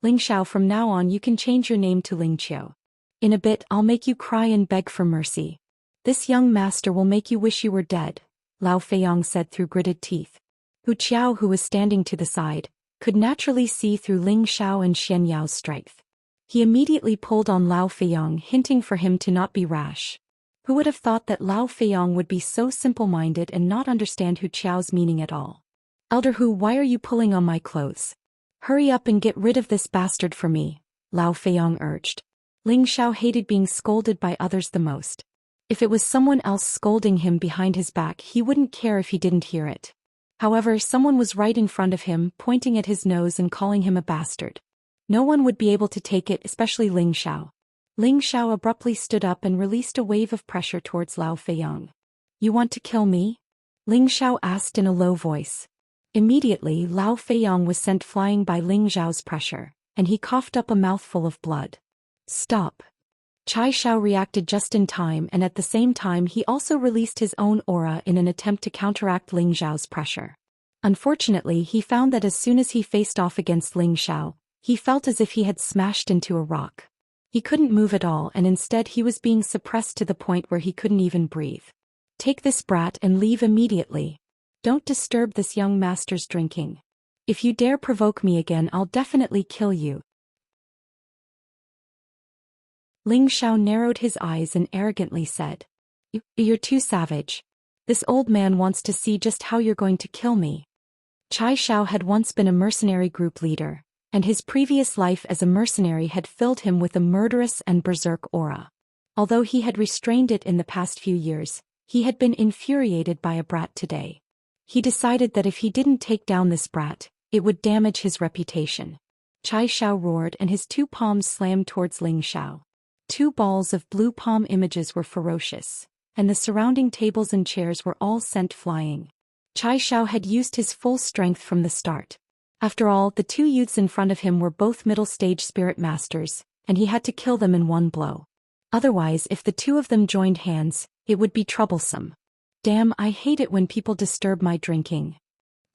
Ling Xiao, from now on you can change your name to Ling Qiu. In a bit I'll make you cry and beg for mercy. This young master will make you wish you were dead," Lao Feiyang said through gritted teeth. Hu Qiao, who was standing to the side, could naturally see through Ling Xiao and Xianyao's strength. He immediately pulled on Lao Feiyang, hinting for him to not be rash. Who would have thought that Lao Feiyang would be so simple-minded and not understand Hu Qiao's meaning at all? "Elder Hu, why are you pulling on my clothes? Hurry up and get rid of this bastard for me," Lao Feiyang urged. Ling Xiao hated being scolded by others the most. If it was someone else scolding him behind his back, he wouldn't care if he didn't hear it. However, someone was right in front of him, pointing at his nose and calling him a bastard. No one would be able to take it, especially Ling Xiao. Ling Xiao abruptly stood up and released a wave of pressure towards Lao Feiyang. "You want to kill me?" Ling Xiao asked in a low voice. Immediately, Lao Feiyang was sent flying by Ling Xiao's pressure, and he coughed up a mouthful of blood. "Stop." Chai Xiao reacted just in time, and at the same time he also released his own aura in an attempt to counteract Ling Xiao's pressure. Unfortunately, he found that as soon as he faced off against Ling Xiao, he felt as if he had smashed into a rock. He couldn't move at all, and instead he was being suppressed to the point where he couldn't even breathe. "Take this brat and leave immediately. Don't disturb this young master's drinking. If you dare provoke me again, I'll definitely kill you." Ling Xiao narrowed his eyes and arrogantly said, You're too savage. This old man wants to see just how you're going to kill me." Chai Xiao had once been a mercenary group leader, and his previous life as a mercenary had filled him with a murderous and berserk aura. Although he had restrained it in the past few years, he had been infuriated by a brat today. He decided that if he didn't take down this brat, it would damage his reputation. Chai Xiao roared and his two palms slammed towards Ling Xiao. Two balls of blue palm images were ferocious, and the surrounding tables and chairs were all sent flying. Chai Xiao had used his full strength from the start. After all, the two youths in front of him were both middle-stage spirit masters, and he had to kill them in one blow. Otherwise, if the two of them joined hands, it would be troublesome. "Damn, I hate it when people disturb my drinking."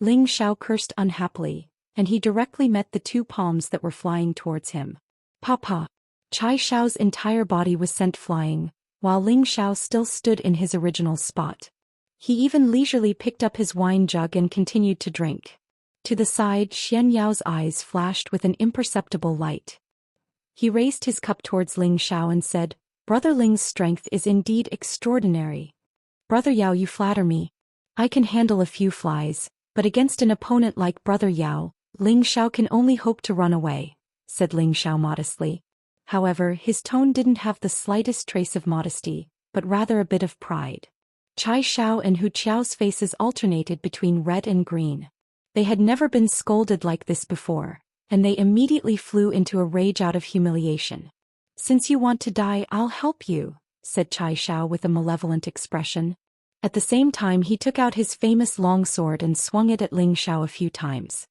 Ling Xiao cursed unhappily, and he directly met the two palms that were flying towards him. "Papa!" Chai Xiao's entire body was sent flying, while Ling Xiao still stood in his original spot. He even leisurely picked up his wine jug and continued to drink. To the side, Xianyao's eyes flashed with an imperceptible light. He raised his cup towards Ling Xiao and said, "Brother Ling's strength is indeed extraordinary. Brother Yao, you flatter me. I can handle a few flies, but against an opponent like Brother Yao, Ling Xiao can only hope to run away," said Ling Xiao modestly. However, his tone didn't have the slightest trace of modesty, but rather a bit of pride. Chai Xiao and Hu Qiao's faces alternated between red and green. They had never been scolded like this before, and they immediately flew into a rage out of humiliation. "Since you want to die, I'll help you," said Chai Xiao with a malevolent expression. At the same time he took out his famous long sword and swung it at Ling Xiao a few times.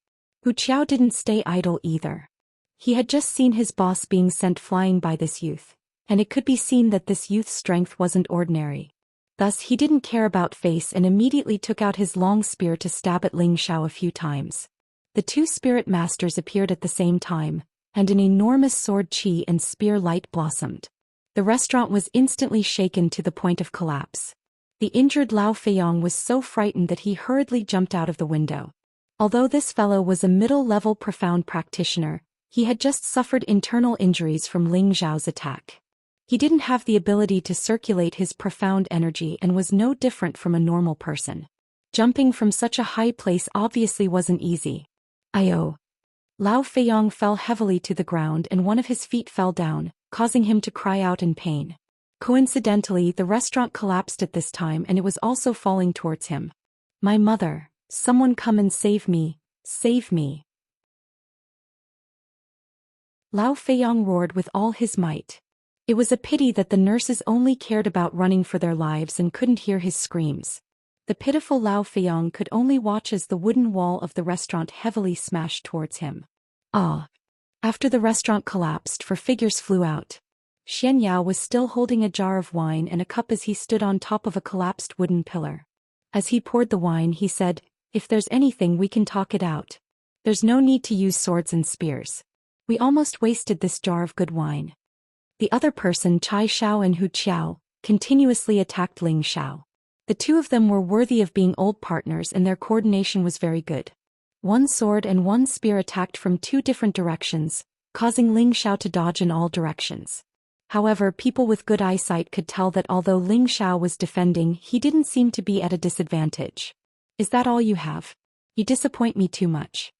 Hu Qiao didn't stay idle either. He had just seen his boss being sent flying by this youth, and it could be seen that this youth's strength wasn't ordinary. Thus he didn't care about face and immediately took out his long spear to stab at Ling Xiao a few times. The two spirit masters appeared at the same time, and an enormous sword qi and spear light blossomed. The restaurant was instantly shaken to the point of collapse. The injured Lao Feiyong was so frightened that he hurriedly jumped out of the window. Although this fellow was a middle-level profound practitioner, he had just suffered internal injuries from Ling Xiao's attack. He didn't have the ability to circulate his profound energy and was no different from a normal person. Jumping from such a high place obviously wasn't easy. Io. Lao Feiyong fell heavily to the ground and one of his feet fell down, causing him to cry out in pain. Coincidentally, the restaurant collapsed at this time and it was also falling towards him. My mother, someone come and save me, save me. Lao Feiyong roared with all his might. It was a pity that the nurses only cared about running for their lives and couldn't hear his screams. The pitiful Lao Feiyong could only watch as the wooden wall of the restaurant heavily smashed towards him. Ah! After the restaurant collapsed, four figures flew out. Xianxia was still holding a jar of wine and a cup as he stood on top of a collapsed wooden pillar. As he poured the wine, he said, "If there's anything, we can talk it out. There's no need to use swords and spears. We almost wasted this jar of good wine." The other person, Chai Xiao and Hu Qiao, continuously attacked Ling Xiao. The two of them were worthy of being old partners and their coordination was very good. One sword and one spear attacked from two different directions, causing Ling Xiao to dodge in all directions. However, people with good eyesight could tell that although Ling Xiao was defending, he didn't seem to be at a disadvantage. "Is that all you have? You disappoint me too much."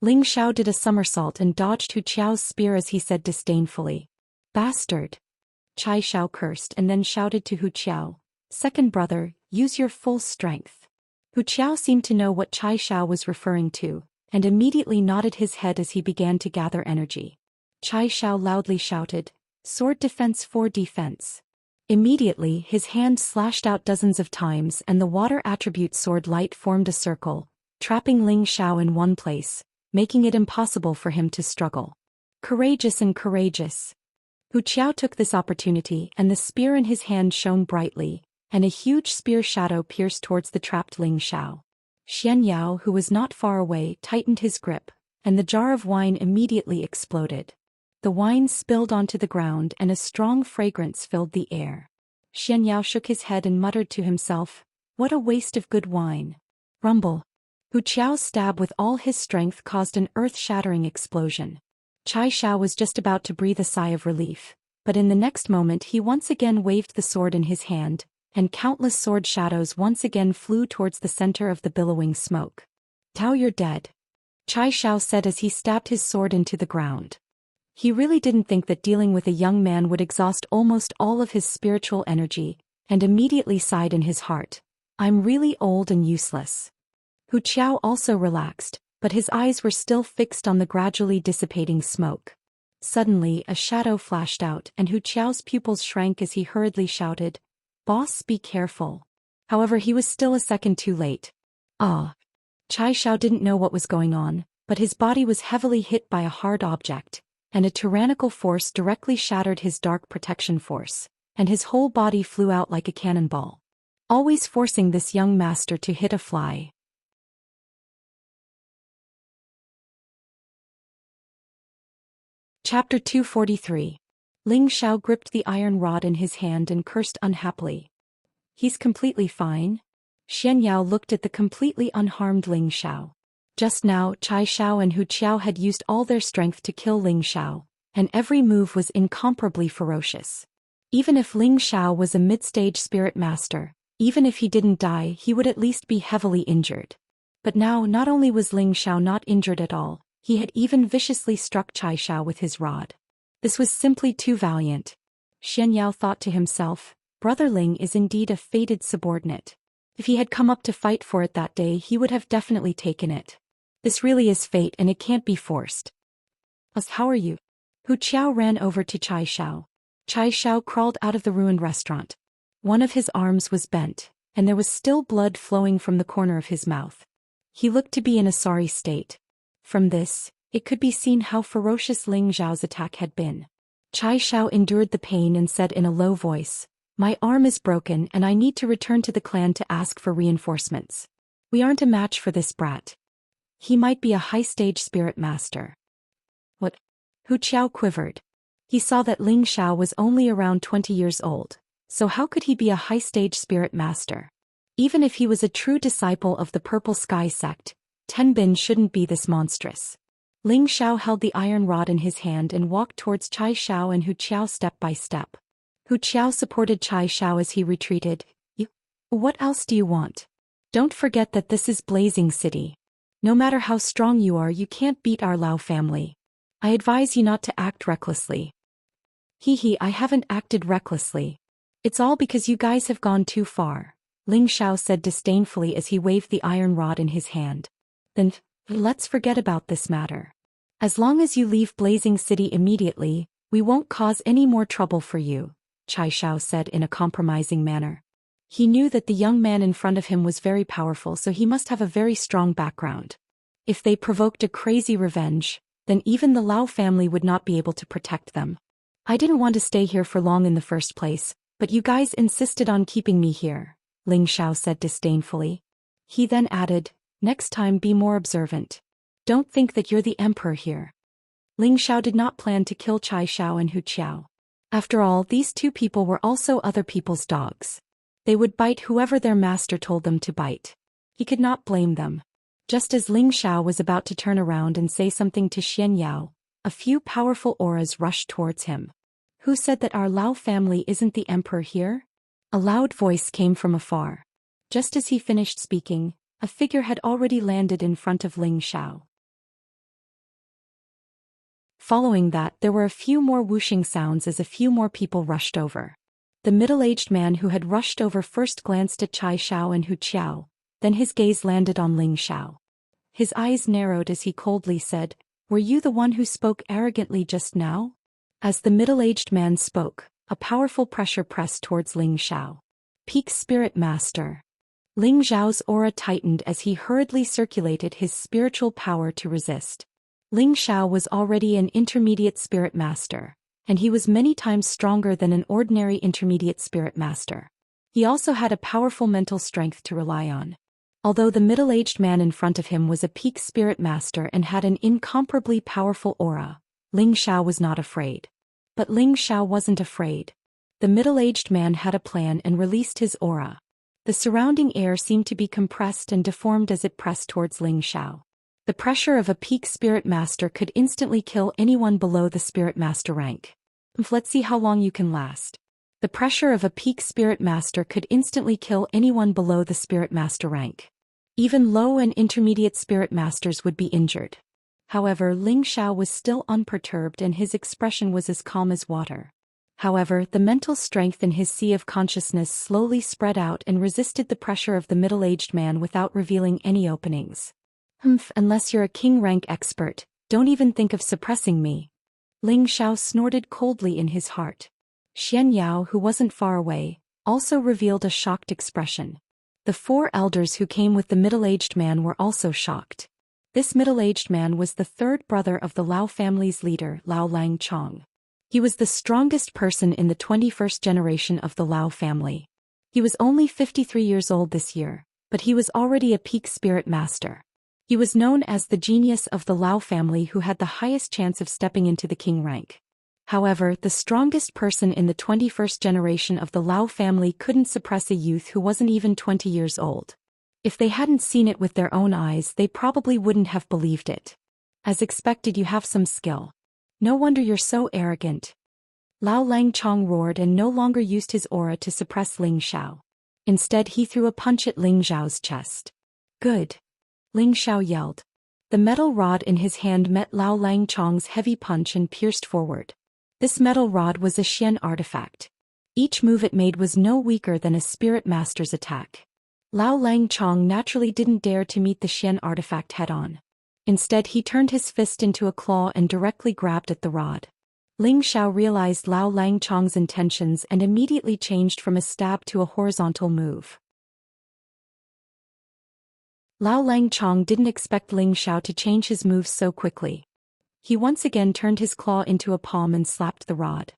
Ling Xiao did a somersault and dodged Hu Qiao's spear as he said disdainfully. "Bastard." Chai Xiao cursed and then shouted to Hu Qiao, "Second brother, use your full strength." Hu Qiao seemed to know what Chai Xiao was referring to, and immediately nodded his head as he began to gather energy. Chai Xiao loudly shouted, "Sword defense for defense." Immediately his hand slashed out dozens of times and the water attribute sword light formed a circle, trapping Ling Xiao in one place, making it impossible for him to struggle. Courageous and courageous. Hu Qiao took this opportunity and the spear in his hand shone brightly, and a huge spear shadow pierced towards the trapped Ling Xiao. Xianxia, who was not far away, tightened his grip, and the jar of wine immediately exploded. The wine spilled onto the ground and a strong fragrance filled the air. Xianxia shook his head and muttered to himself, "What a waste of good wine." Rumble. Hu Qiao's stab with all his strength caused an earth-shattering explosion. Chai Xiao was just about to breathe a sigh of relief, but in the next moment he once again waved the sword in his hand, and countless sword shadows once again flew towards the center of the billowing smoke. "Tao, you're dead," Chai Xiao said as he stabbed his sword into the ground. He really didn't think that dealing with a young man would exhaust almost all of his spiritual energy, and immediately sighed in his heart, "I'm really old and useless." Hu Qiao also relaxed, but his eyes were still fixed on the gradually dissipating smoke. Suddenly a shadow flashed out and Hu Qiao's pupils shrank as he hurriedly shouted, "Boss, be careful." However, he was still a second too late. Ah! Chai Xiao didn't know what was going on, but his body was heavily hit by a hard object, and a tyrannical force directly shattered his dark protection force, and his whole body flew out like a cannonball, always forcing this young master to hit a fly. Chapter 243. Ling Xiao gripped the iron rod in his hand and cursed unhappily. "He's completely fine?" Xianxia looked at the completely unharmed Ling Xiao. Just now, Chai Xiao and Hu Qiao had used all their strength to kill Ling Xiao, and every move was incomparably ferocious. Even if Ling Xiao was a mid-stage spirit master, even if he didn't die, he would at least be heavily injured. But now not only was Ling Xiao not injured at all, he had even viciously struck Chai Xiao with his rod. This was simply too valiant. Xianxia thought to himself, "Brother Ling is indeed a fated subordinate. If he had come up to fight for it that day, he would have definitely taken it. This really is fate and it can't be forced." "How are you?" Hu Qiao ran over to Chai Xiao. Chai Xiao crawled out of the ruined restaurant. One of his arms was bent, and there was still blood flowing from the corner of his mouth. He looked to be in a sorry state. From this, it could be seen how ferocious Ling Zhao's attack had been. Chai Xiao endured the pain and said in a low voice, "My arm is broken and I need to return to the clan to ask for reinforcements. We aren't a match for this brat. He might be a high-stage spirit master." What? Hu Qiao quivered. He saw that Ling Xiao was only around 20 years old, so how could he be a high-stage spirit master? Even if he was a true disciple of the Purple Sky sect, Tenbin shouldn't be this monstrous. Ling Xiao held the iron rod in his hand and walked towards Chai Xiao and Hu Qiao step by step. Hu Qiao supported Chai Xiao as he retreated. What else do you want? Don't forget that this is Blazing City. No matter how strong you are, you can't beat our Lao family. I advise you not to act recklessly. I haven't acted recklessly. It's all because you guys have gone too far, Ling Xiao said disdainfully as he waved the iron rod in his hand. Then, let's forget about this matter. As long as you leave Blazing City immediately, we won't cause any more trouble for you, Chai Xiao said in a compromising manner. He knew that the young man in front of him was very powerful, so he must have a very strong background. If they provoked a crazy revenge, then even the Lao family would not be able to protect them. I didn't want to stay here for long in the first place, but you guys insisted on keeping me here, Ling Xiao said disdainfully. He then added, next time be more observant. Don't think that you're the emperor here. Ling Xiao did not plan to kill Chai Xiao and Hu Qiao. After all, these two people were also other people's dogs. They would bite whoever their master told them to bite. He could not blame them. Just as Ling Xiao was about to turn around and say something to Xianyao, a few powerful auras rushed towards him. Who said that our Lao family isn't the emperor here? A loud voice came from afar. Just as he finished speaking, a figure had already landed in front of Ling Xiao. Following that, there were a few more whooshing sounds as a few more people rushed over. The middle-aged man who had rushed over first glanced at Chai Xiao and Hu Qiao, then his gaze landed on Ling Xiao. His eyes narrowed as he coldly said, "Were you the one who spoke arrogantly just now?" As the middle-aged man spoke, a powerful pressure pressed towards Ling Xiao. Peak Spirit Master. Ling Xiao's aura tightened as he hurriedly circulated his spiritual power to resist. Ling Xiao was already an intermediate spirit master, and he was many times stronger than an ordinary intermediate spirit master. He also had a powerful mental strength to rely on. Although the middle-aged man in front of him was a peak spirit master and had an incomparably powerful aura, Ling Xiao was not afraid. But Ling Xiao wasn't afraid. The middle-aged man had a plan and released his aura. The surrounding air seemed to be compressed and deformed as it pressed towards Ling Xiao. The pressure of a peak spirit master could instantly kill anyone below the spirit master rank. Let's see how long you can last. The pressure of a peak spirit master could instantly kill anyone below the spirit master rank. Even low and intermediate spirit masters would be injured. However, Ling Xiao was still unperturbed and his expression was as calm as water. However, the mental strength in his sea of consciousness slowly spread out and resisted the pressure of the middle-aged man without revealing any openings. Unless you're a king rank expert, don't even think of suppressing me. Ling Xiao snorted coldly in his heart. Xianyao, who wasn't far away, also revealed a shocked expression. The four elders who came with the middle-aged man were also shocked. This middle-aged man was the third brother of the Lao family's leader, Lao Langchong. He was the strongest person in the 21st generation of the Lao family. He was only 53 years old this year, but he was already a peak spirit master. He was known as the genius of the Lao family who had the highest chance of stepping into the king rank. However, the strongest person in the 21st generation of the Lao family couldn't suppress a youth who wasn't even 20 years old. If they hadn't seen it with their own eyes, they probably wouldn't have believed it. As expected, you have some skill. No wonder you're so arrogant. Lao Langchong roared and no longer used his aura to suppress Ling Xiao. Instead, he threw a punch at Ling Xiao's chest. Good. Ling Xiao yelled. The metal rod in his hand met Lao Langchong's heavy punch and pierced forward. This metal rod was a Xian artifact. Each move it made was no weaker than a spirit master's attack. Lao Langchong naturally didn't dare to meet the Xian artifact head-on. Instead, he turned his fist into a claw and directly grabbed at the rod. Ling Xiao realized Lao Langchong's intentions and immediately changed from a stab to a horizontal move. Lao Langchong didn't expect Ling Xiao to change his moves so quickly. He once again turned his claw into a palm and slapped the rod.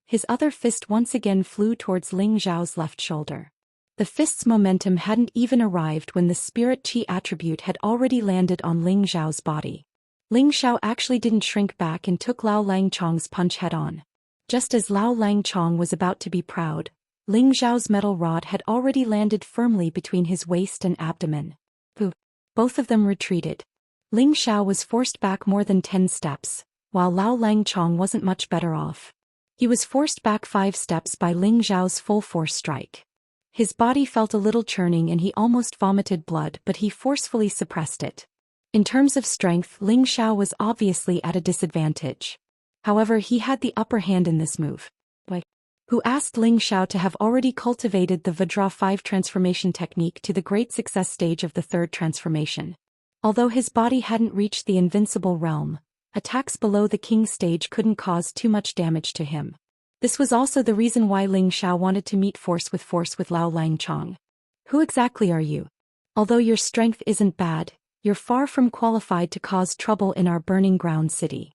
His other fist once again flew towards Ling Xiao's left shoulder. The fist's momentum hadn't even arrived when the spirit chi attribute had already landed on Ling Xiao's body. Ling Xiao actually didn't shrink back and took Lao Langchong's punch head-on. Just as Lao Langchong was about to be proud, Ling Xiao's metal rod had already landed firmly between his waist and abdomen. Both of them retreated. Ling Xiao was forced back more than 10 steps, while Lao Langchong wasn't much better off. He was forced back 5 steps by Ling Xiao's full-force strike. His body felt a little churning and he almost vomited blood, but he forcefully suppressed it. In terms of strength, Ling Xiao was obviously at a disadvantage. However, he had the upper hand in this move. Who asked Ling Xiao to have already cultivated the Vajra 5 transformation technique to the great success stage of the 3rd transformation. Although his body hadn't reached the invincible realm, attacks below the king stage couldn't cause too much damage to him. This was also the reason why Ling Xiao wanted to meet force with Lao Langchong. Who exactly are you? Although your strength isn't bad, you're far from qualified to cause trouble in our burning ground city.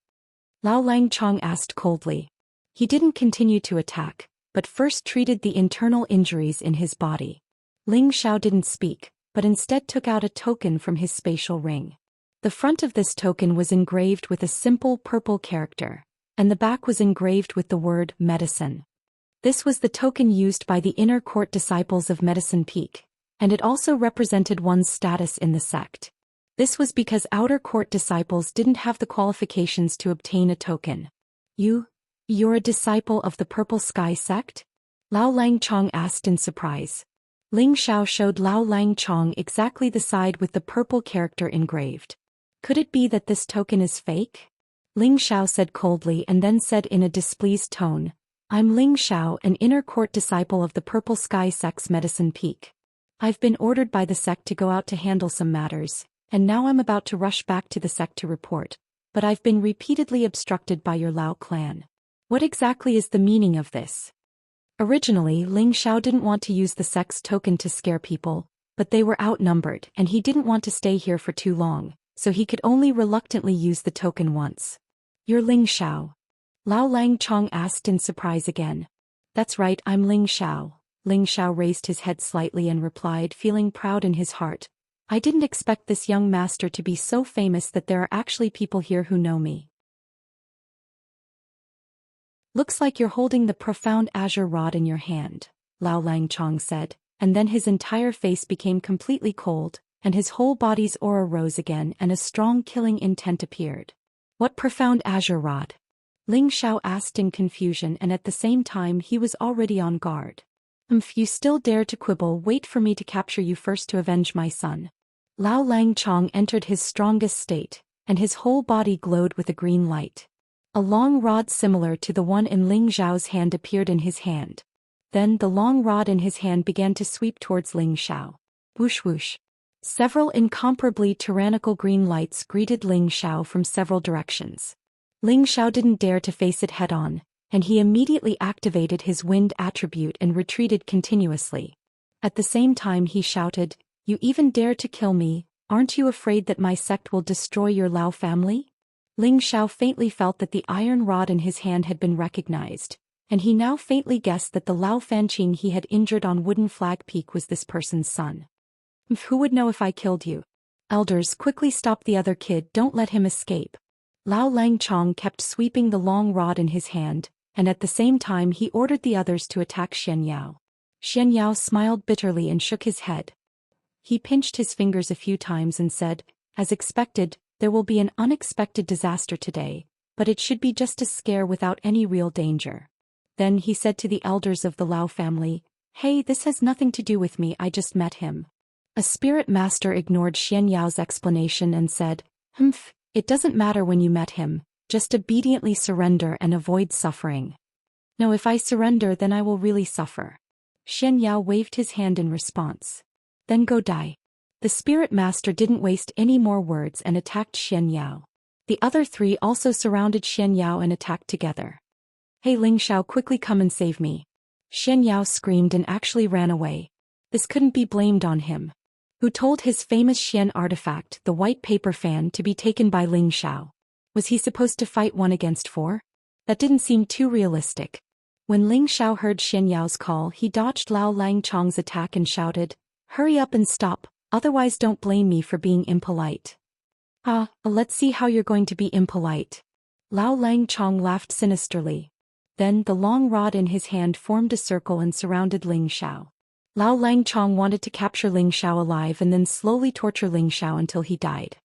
Lao Langchong asked coldly. He didn't continue to attack, but first treated the internal injuries in his body. Ling Xiao didn't speak, but instead took out a token from his spatial ring. The front of this token was engraved with a simple purple character, and the back was engraved with the word medicine. This was the token used by the inner court disciples of Medicine Peak, and it also represented one's status in the sect. This was because outer court disciples didn't have the qualifications to obtain a token. You're a disciple of the Purple Sky sect? Lao Langchong asked in surprise. Ling Xiao showed Lao Langchong exactly the side with the purple character engraved. Could it be that this token is fake? Ling Xiao said coldly and then said in a displeased tone, I'm Ling Xiao, an inner court disciple of the Purple Sky sect's Medicine Peak. I've been ordered by the sect to go out to handle some matters, and now I'm about to rush back to the sect to report, but I've been repeatedly obstructed by your Lao clan. What exactly is the meaning of this? Originally, Ling Xiao didn't want to use the sect's token to scare people, but they were outnumbered and he didn't want to stay here for too long, so he could only reluctantly use the token once. You're Ling Xiao? Lao Langchong asked in surprise again. That's right, I'm Ling Xiao. Ling Xiao raised his head slightly and replied, feeling proud in his heart. I didn't expect this young master to be so famous that there are actually people here who know me. Looks like you're holding the profound azure rod in your hand, Lao Langchong said, and then his entire face became completely cold, and his whole body's aura rose again and a strong killing intent appeared. What profound azure rod? Ling Xiao asked in confusion, and at the same time he was already on guard. If you still dare to quibble, wait for me to capture you first to avenge my son. Lao Langchong entered his strongest state, and his whole body glowed with a green light. A long rod similar to the one in Ling Xiao's hand appeared in his hand. Then the long rod in his hand began to sweep towards Ling Xiao. Whoosh whoosh. Several incomparably tyrannical green lights greeted Ling Xiao from several directions. Ling Xiao didn't dare to face it head-on, and he immediately activated his wind attribute and retreated continuously. At the same time he shouted, You even dare to kill me, aren't you afraid that my sect will destroy your Lao family? Ling Xiao faintly felt that the iron rod in his hand had been recognized, and he now faintly guessed that the Lao Fanqing he had injured on Wooden Flag Peak was this person's son. Who would know if I killed you? Elders, quickly stop the other kid, don't let him escape. Lao Langchong kept sweeping the long rod in his hand, and at the same time he ordered the others to attack Xianyao. Xianyao smiled bitterly and shook his head. He pinched his fingers a few times and said, As expected, there will be an unexpected disaster today, but it should be just a scare without any real danger. Then he said to the elders of the Lao family, Hey, this has nothing to do with me, I just met him. A spirit master ignored Xianyao's explanation and said, It doesn't matter when you met him, just obediently surrender and avoid suffering. No, if I surrender then I will really suffer. Xianyao waved his hand in response. Then go die. The spirit master didn't waste any more words and attacked Xianyao. The other three also surrounded Xianyao and attacked together. Hey Ling Xiao, quickly come and save me. Xianyao screamed and actually ran away. This couldn't be blamed on him. who told his famous Xian artifact, the white paper fan, to be taken by Ling Xiao. Was he supposed to fight 1 against 4? That didn't seem too realistic. When Ling Xiao heard Xianyao's call, he dodged Lao Langchong's attack and shouted, "Hurry up and stop, otherwise don't blame me for being impolite." Let's see how you're going to be impolite. Lao Langchong laughed sinisterly. Then the long rod in his hand formed a circle and surrounded Ling Xiao. Lao Langchong wanted to capture Ling Xiao alive and then slowly torture Ling Xiao until he died.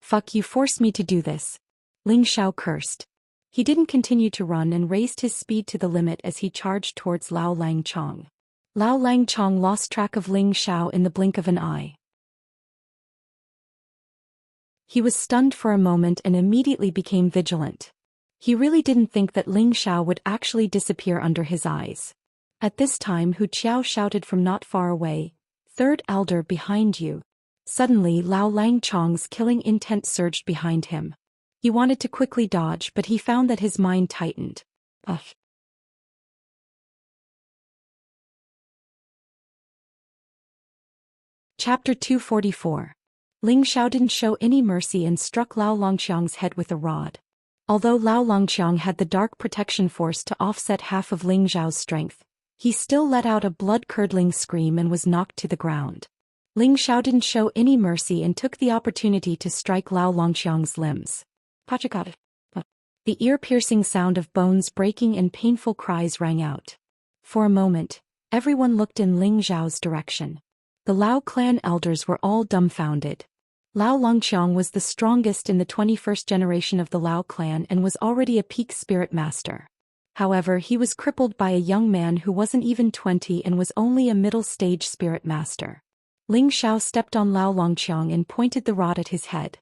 "Fuck, you forced me to do this," Ling Xiao cursed. He didn't continue to run and raised his speed to the limit as he charged towards Lao Langchong. Lao Langchong lost track of Ling Xiao in the blink of an eye. He was stunned for a moment and immediately became vigilant. He really didn't think that Ling Xiao would actually disappear under his eyes. At this time Hu Qiao shouted from not far away, "Third elder behind you." Suddenly Lao Langchong's killing intent surged behind him. He wanted to quickly dodge, but he found that his mind tightened. Chapter 244. Ling Xiao didn't show any mercy and struck Lao Longxiang's head with a rod. Although Lao Longxiang had the dark protection force to offset half of Ling Xiao's strength, he still let out a blood-curdling scream and was knocked to the ground. Ling Xiao didn't show any mercy and took the opportunity to strike Lao Longxiang's limbs. The ear-piercing sound of bones breaking and painful cries rang out. For a moment, everyone looked in Ling Xiao's direction. The Lao clan elders were all dumbfounded. Lao Longxiang was the strongest in the 21st generation of the Lao clan and was already a peak spirit master. However, he was crippled by a young man who wasn't even 20 and was only a middle-stage spirit master. Ling Xiao stepped on Lao Longxiang and pointed the rod at his head.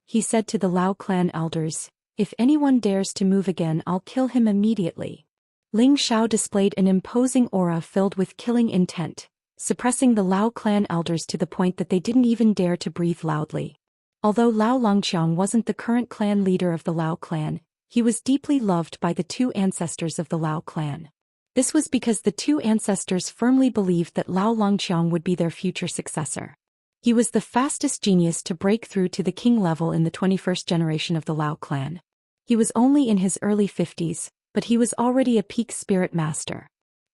He said to the Lao clan elders, "If anyone dares to move again, I'll kill him immediately." Ling Xiao displayed an imposing aura filled with killing intent, suppressing the Lao clan elders to the point that they didn't even dare to breathe loudly. Although Lao Longxiang wasn't the current clan leader of the Lao clan, he was deeply loved by the 2 ancestors of the Lao clan. This was because the 2 ancestors firmly believed that Lao Longxiang would be their future successor. He was the fastest genius to break through to the king level in the 21st generation of the Lao clan. He was only in his early 50s, but he was already a peak spirit master.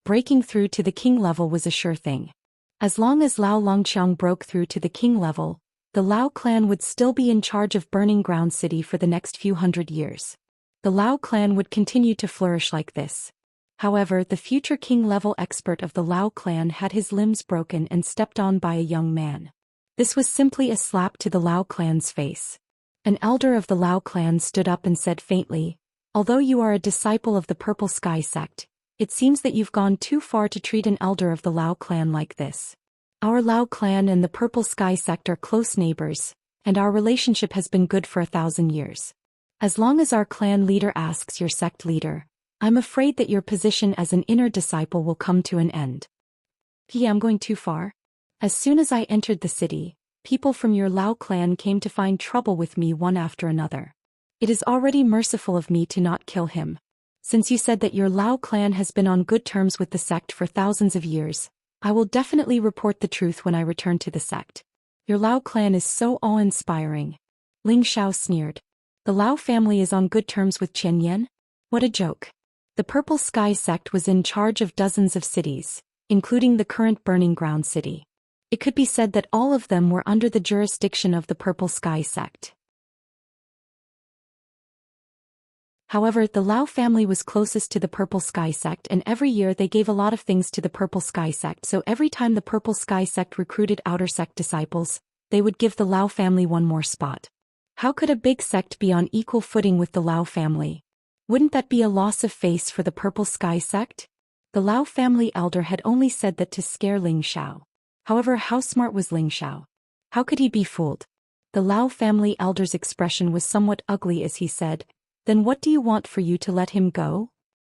Breaking through to the king level was a sure thing. As long as Lao Longxiang broke through to the king level, the Lao clan would still be in charge of Burning Ground City for the next few hundred years. The Lao clan would continue to flourish like this. However, the future king-level expert of the Lao clan had his limbs broken and stepped on by a young man. This was simply a slap to the Lao clan's face. An elder of the Lao clan stood up and said faintly, "Although you are a disciple of the Purple Sky sect, it seems that you've gone too far to treat an elder of the Lao clan like this. Our Lao clan and the Purple Sky sect are close neighbors, and our relationship has been good for 1,000 years. As long as our clan leader asks your sect leader, I'm afraid that your position as an inner disciple will come to an end." I'm going too far? As soon as I entered the city, people from your Lao clan came to find trouble with me one after another. It is already merciful of me to not kill him. Since you said that your Lao clan has been on good terms with the sect for thousands of years, I will definitely report the truth when I return to the sect. Your Lao clan is so awe-inspiring. Ling Xiao sneered. The Lao family is on good terms with Qian Yan? What a joke. The Purple Sky sect was in charge of dozens of cities, including the current Burning Ground City. It could be said that all of them were under the jurisdiction of the Purple Sky sect. However, the Lao family was closest to the Purple Sky sect, and every year they gave a lot of things to the Purple Sky sect, so every time the Purple Sky sect recruited outer sect disciples, they would give the Lao family one more spot. How could a big sect be on equal footing with the Lao family? Wouldn't that be a loss of face for the Purple Sky sect? The Lao family elder had only said that to scare Ling Xiao. However, how smart was Ling Xiao? How could he be fooled? The Lao family elder's expression was somewhat ugly as he said, "Then what do you want for you to let him go?"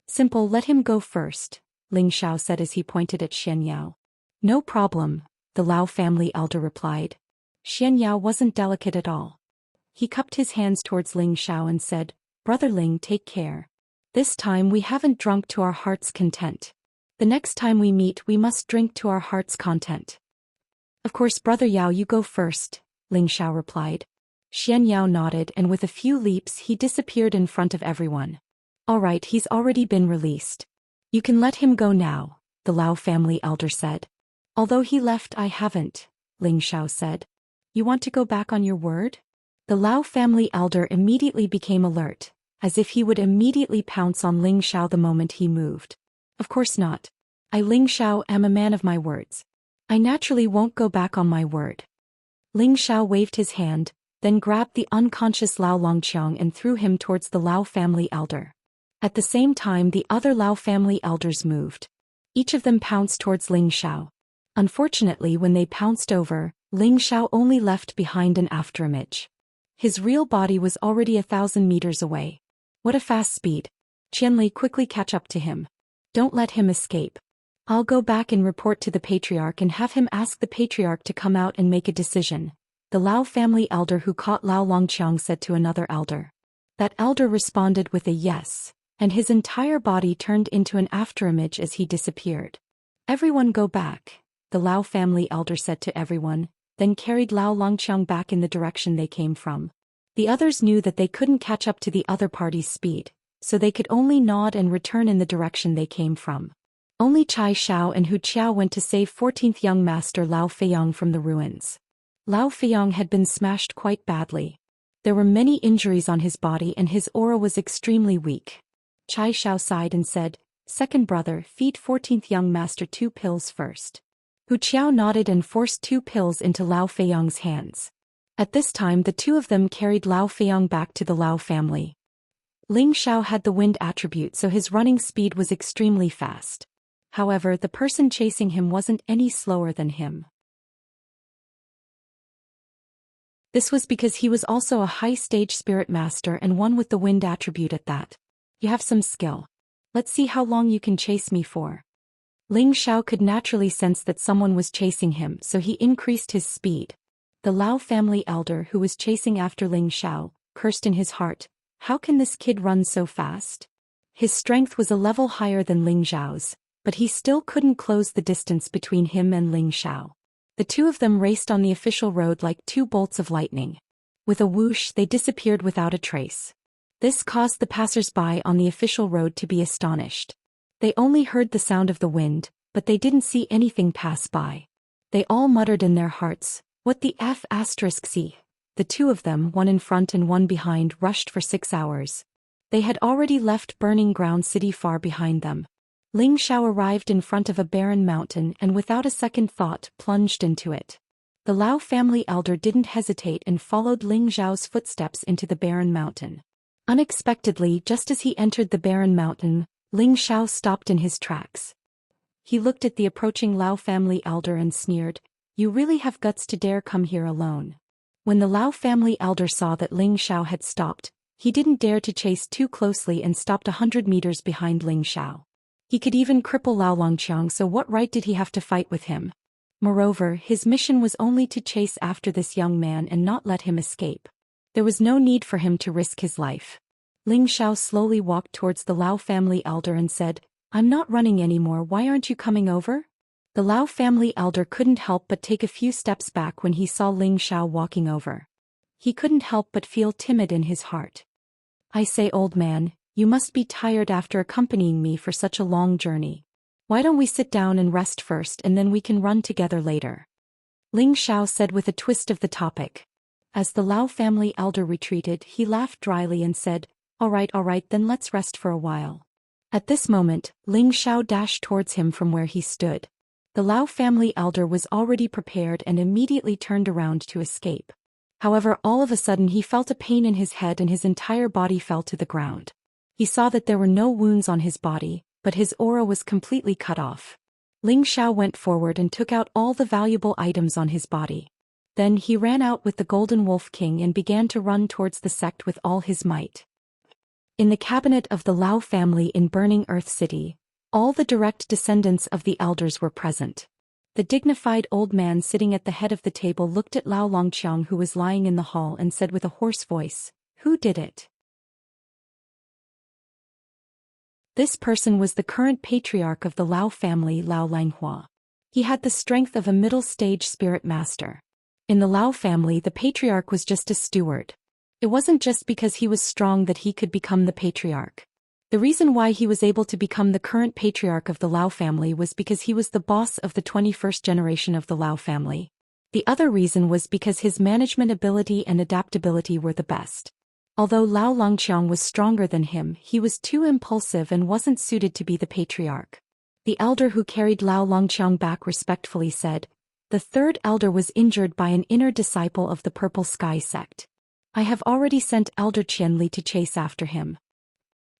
"Simple, let him go first," Ling Xiao said as he pointed at Xianyao. "No problem," the Lao family elder replied. Xianyao wasn't delicate at all. He cupped his hands towards Ling Xiao and said, "Brother Ling, take care. This time we haven't drunk to our heart's content. The next time we meet we must drink to our heart's content." Of course, Brother Yao, you go first, Ling Xiao replied. Xian Yao nodded, and with a few leaps he disappeared in front of everyone. All right, he's already been released. You can let him go now, the Lao family elder said. Although he left, I haven't, Ling Xiao said. You want to go back on your word? The Lao family elder immediately became alert, as if he would immediately pounce on Ling Xiao the moment he moved. Of course not. I, Ling Xiao, am a man of my words. I naturally won't go back on my word. Ling Xiao waved his hand, then grabbed the unconscious Lao Longqiang and threw him towards the Lao family elder. At the same time, the other Lao family elders moved. Each of them pounced towards Ling Xiao. Unfortunately, when they pounced over, Ling Xiao only left behind an afterimage. His real body was already 1,000 meters away. What a fast speed. Qianli, quickly catch up to him. Don't let him escape. I'll go back and report to the patriarch and have him ask the patriarch to come out and make a decision, the Lao family elder who caught Lao Longqiang said to another elder. That elder responded with a yes, and his entire body turned into an afterimage as he disappeared. Everyone go back, the Lao family elder said to everyone, then carried Lao Longqiang back in the direction they came from. The others knew that they couldn't catch up to the other party's speed, so they could only nod and return in the direction they came from. Only Chai Xiao and Hu Qiao went to save 14th young master Lao Feiyang from the ruins. Lao Feiyang had been smashed quite badly. There were many injuries on his body and his aura was extremely weak. Chai Xiao sighed and said, "Second brother, feed 14th young master 2 pills first." Hu Qiao nodded and forced 2 pills into Lao Feiyang's hands. At this time the two of them carried Lao Feiyang back to the Lao family. Ling Xiao had the wind attribute, so his running speed was extremely fast. However, the person chasing him wasn't any slower than him. This was because he was also a high-stage spirit master and one with the wind attribute at that. You have some skill. Let's see how long you can chase me for. Ling Xiao could naturally sense that someone was chasing him, so he increased his speed. The Lao family elder who was chasing after Ling Xiao cursed in his heart, "How can this kid run so fast?" His strength was a level higher than Ling Xiao's, but he still couldn't close the distance between him and Ling Xiao. The two of them raced on the official road like 2 bolts of lightning. With a whoosh, they disappeared without a trace. This caused the passers-by on the official road to be astonished. They only heard the sound of the wind, but they didn't see anything pass by. They all muttered in their hearts, "What the f***c?" The two of them, one in front and one behind, rushed for 6 hours. They had already left Burning Ground City far behind them. Ling Xiao arrived in front of a barren mountain and without a second thought plunged into it. The Lao family elder didn't hesitate and followed Ling Xiao's footsteps into the barren mountain. Unexpectedly, just as he entered the barren mountain, Ling Xiao stopped in his tracks. He looked at the approaching Lao family elder and sneered, "You really have guts to dare come here alone." When the Lao family elder saw that Ling Xiao had stopped, he didn't dare to chase too closely and stopped 100 meters behind Ling Xiao. He could even cripple Lao Longqiang, so what right did he have to fight with him? Moreover, his mission was only to chase after this young man and not let him escape. There was no need for him to risk his life. Ling Xiao slowly walked towards the Lao family elder and said, "I'm not running anymore, why aren't you coming over?" The Lao family elder couldn't help but take a few steps back when he saw Ling Xiao walking over. He couldn't help but feel timid in his heart. "I say, old man, you must be tired after accompanying me for such a long journey. Why don't we sit down and rest first and then we can run together later?" Ling Xiao said with a twist of the topic. As the Lao family elder retreated, he laughed dryly and said, all right, then let's rest for a while." At this moment, Ling Xiao dashed towards him from where he stood. The Lao family elder was already prepared and immediately turned around to escape. However, all of a sudden he felt a pain in his head and his entire body fell to the ground. He saw that there were no wounds on his body, but his aura was completely cut off. Ling Xiao went forward and took out all the valuable items on his body. Then he ran out with the Golden Wolf King and began to run towards the sect with all his might. In the cabinet of the Lao family in Burning Earth City, all the direct descendants of the elders were present. The dignified old man sitting at the head of the table looked at Lao Longqiang, who was lying in the hall, and said with a hoarse voice, "Who did it?" This person was the current patriarch of the Lao family, Lao Langhua. He had the strength of a middle-stage spirit master. In the Lao family, the patriarch was just a steward. It wasn't just because he was strong that he could become the patriarch. The reason why he was able to become the current patriarch of the Lao family was because he was the boss of the 21st generation of the Lao family. The other reason was because his management ability and adaptability were the best. Although Lao Longqiang was stronger than him, he was too impulsive and wasn't suited to be the patriarch. The elder who carried Lao Longqiang back respectfully said, "The third elder was injured by an inner disciple of the Purple Sky sect. I have already sent Elder Qianli to chase after him."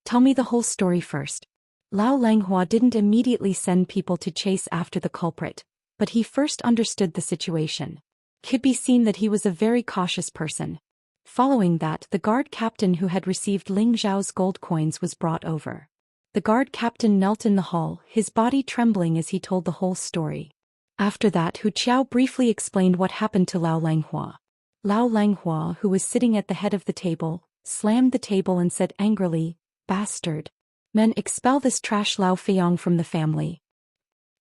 "Tell me the whole story first." Lao Langhua didn't immediately send people to chase after the culprit, but he first understood the situation. Could be seen that he was a very cautious person. Following that, the guard captain who had received Ling Zhao's gold coins was brought over. The guard captain knelt in the hall, his body trembling as he told the whole story. After that, Hu Qiao briefly explained what happened to Lao Langhua. Lao Langhua, who was sitting at the head of the table, slammed the table and said angrily, "Bastard. Men, expel this trash Lao Feiyang from the family."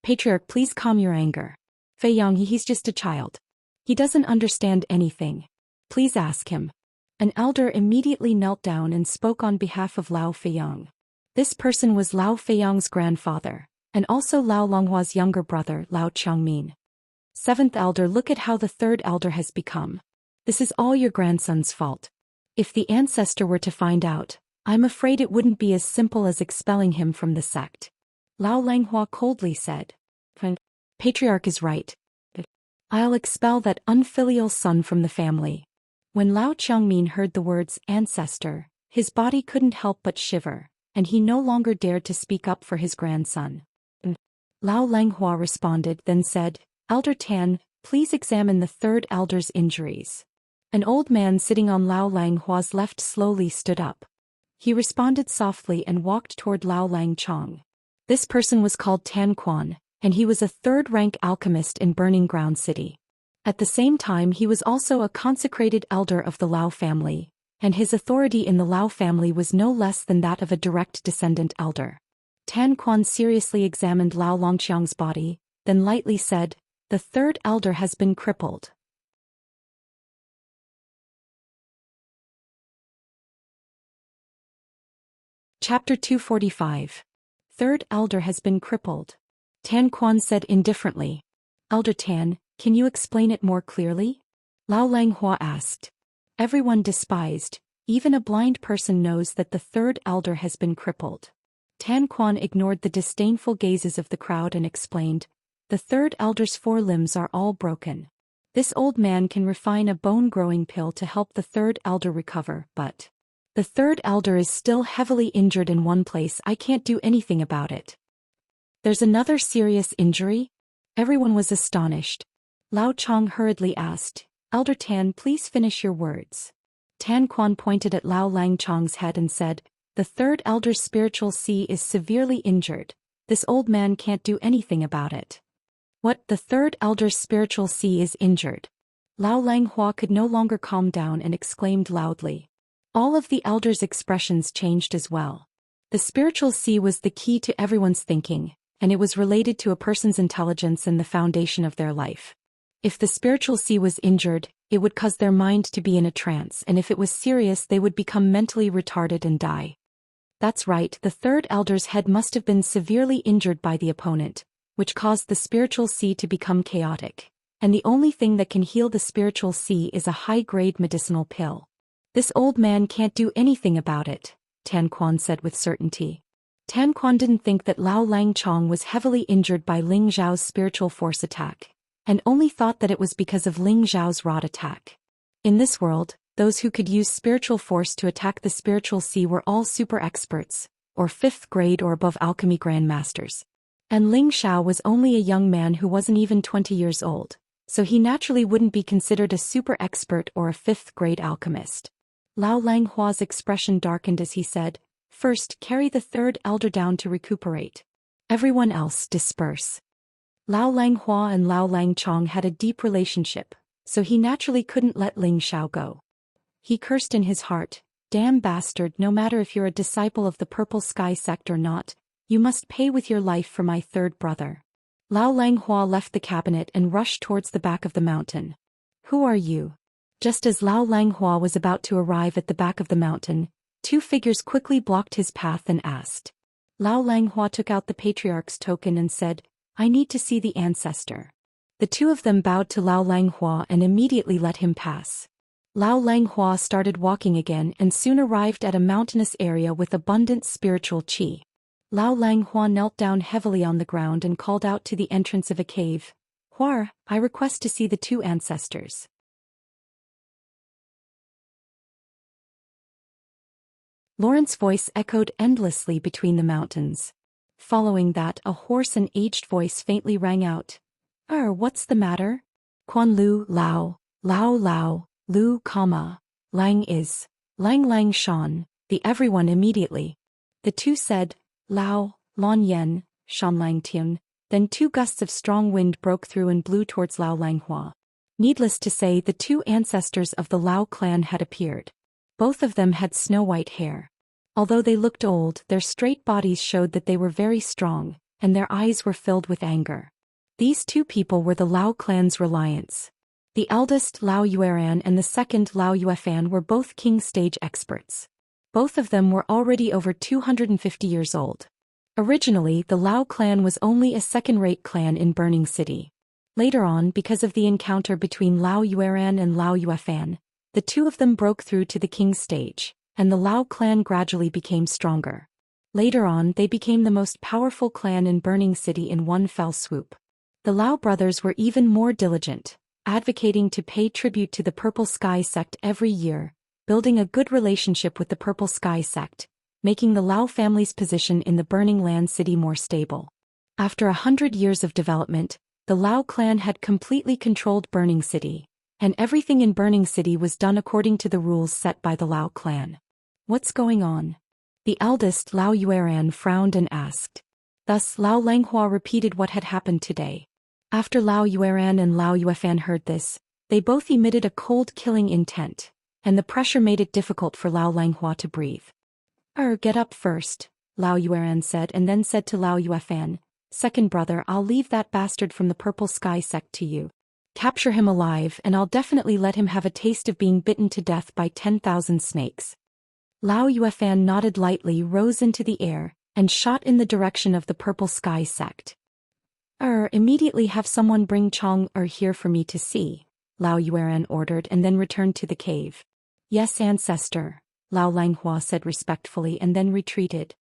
"Patriarch, please calm your anger. Feiyang, he's just a child. He doesn't understand anything. Please ask him." An elder immediately knelt down and spoke on behalf of Lao Feiyang. This person was Lao Feiyang's grandfather, and also Lao Longhua's younger brother, Lao Changmin. "Seventh elder, look at how the third elder has become. This is all your grandson's fault. If the ancestor were to find out, I'm afraid it wouldn't be as simple as expelling him from the sect." Lao Langhua coldly said, "Patriarch is right. I'll expel that unfilial son from the family." When Lao Changmin heard the words ancestor, his body couldn't help but shiver, and he no longer dared to speak up for his grandson. Lao Langhua responded, then said, "Elder Tan, please examine the third elder's injuries." An old man sitting on Lao Langhua's left slowly stood up. He responded softly and walked toward Lao Langchong. This person was called Tan Quan, and he was a third-rank alchemist in Burning Ground City. At the same time, he was also a consecrated elder of the Lao family, and his authority in the Lao family was no less than that of a direct descendant elder. Tan Quan seriously examined Lao Longqiang's body, then lightly said, "The third elder has been crippled." Chapter 245. Third elder has been crippled. Tan Quan said indifferently, "Elder Tan, can you explain it more clearly?" Lao Langhua asked. Everyone despised, even a blind person knows that the third elder has been crippled. Tan Quan ignored the disdainful gazes of the crowd and explained, "The third elder's 4 limbs are all broken. This old man can refine a bone-growing pill to help the third elder recover, but the third elder is still heavily injured in one place. I can't do anything about it." "There's another serious injury?" Everyone was astonished. Lao Chong hurriedly asked, "Elder Tan, please finish your words." Tan Quan pointed at Lao Langchong's head and said, "The third elder's spiritual sea is severely injured. This old man can't do anything about it." "What, the third elder's spiritual sea is injured?" Lao Langhua could no longer calm down and exclaimed loudly. All of the elders' expressions changed as well. The spiritual sea was the key to everyone's thinking, and it was related to a person's intelligence and the foundation of their life. If the spiritual sea was injured, it would cause their mind to be in a trance, and if it was serious, they would become mentally retarded and die. That's right, the third elder's head must have been severely injured by the opponent, which caused the spiritual sea to become chaotic. And the only thing that can heal the spiritual sea is a high-grade medicinal pill. "This old man can't do anything about it," Tan Quan said with certainty. Tan Quan didn't think that Lao Langchong was heavily injured by Ling Zhao's spiritual force attack, and only thought that it was because of Ling Zhao's rod attack. In this world, those who could use spiritual force to attack the spiritual sea were all super experts, or 5th grade or above alchemy grandmasters. And Ling Zhao was only a young man who wasn't even 20 years old, so he naturally wouldn't be considered a super expert or a 5th grade alchemist. Lao Langhua's expression darkened as he said, "First, carry the third elder down to recuperate. Everyone else, disperse." Lao Langhua and Lao Langchong had a deep relationship, so he naturally couldn't let Ling Zhao go. He cursed in his heart, "Damn bastard, no matter if you're a disciple of the Purple Sky sect or not, you must pay with your life for my third brother." Lao Langhua left the cabinet and rushed towards the back of the mountain. Who are you? Just as Lao Langhua was about to arrive at the back of the mountain, two figures quickly blocked his path and asked. Lao Langhua took out the patriarch's token and said, I need to see the ancestor. The two of them bowed to Lao Langhua and immediately let him pass. Lao Langhua started walking again and soon arrived at a mountainous area with abundant spiritual qi. Lao Langhua knelt down heavily on the ground and called out to the entrance of a cave, Huar, I request to see the two ancestors. Lawrence's voice echoed endlessly between the mountains. Following that, a hoarse and aged voice faintly rang out. What's the matter? Quan Lu, Lao, Lao Lao, Lu, Lang is, Lang Shan, the everyone immediately. The two said, Lao, Lan Yen, Shan Lang Tian, then two gusts of strong wind broke through and blew towards Lao Langhua. Needless to say, the two ancestors of the Lao clan had appeared. Both of them had snow-white hair. Although they looked old, their straight bodies showed that they were very strong, and their eyes were filled with anger. These two people were the Lao clan's reliance. The eldest, Lao Yueran, and the second, Lao Yuefan, were both king stage experts. Both of them were already over 250 years old. Originally, the Lao clan was only a second-rate clan in Burning City. Later on, because of the encounter between Lao Yueran and Lao Yuefan, the two of them broke through to the king's stage, and the Lao clan gradually became stronger. Later on, they became the most powerful clan in Burning City in one fell swoop. The Lao brothers were even more diligent, advocating to pay tribute to the Purple Sky sect every year, building a good relationship with the Purple Sky sect, making the Lao family's position in the Burning Land City more stable. After 100 years of development, the Lao clan had completely controlled Burning City, and everything in Burning City was done according to the rules set by the Lao clan. What's going on? The eldest, Lao Yueran, frowned and asked. Thus, Lao Langhua repeated what had happened today. After Lao Yueran and Lao Yuefan heard this, they both emitted a cold killing intent, and the pressure made it difficult for Lao Langhua to breathe. Get up first, Lao Yueran said, and then said to Lao Yuefan, Second brother, I'll leave that bastard from the Purple Sky sect to you. Capture him alive and I'll definitely let him have a taste of being bitten to death by 10,000 snakes. Lao Yuefan nodded lightly, rose into the air, and shot in the direction of the Purple Sky sect. Immediately have someone bring Chong here for me to see, Lao Yueran ordered and then returned to the cave. Yes, ancestor, Lao Langhua said respectfully and then retreated.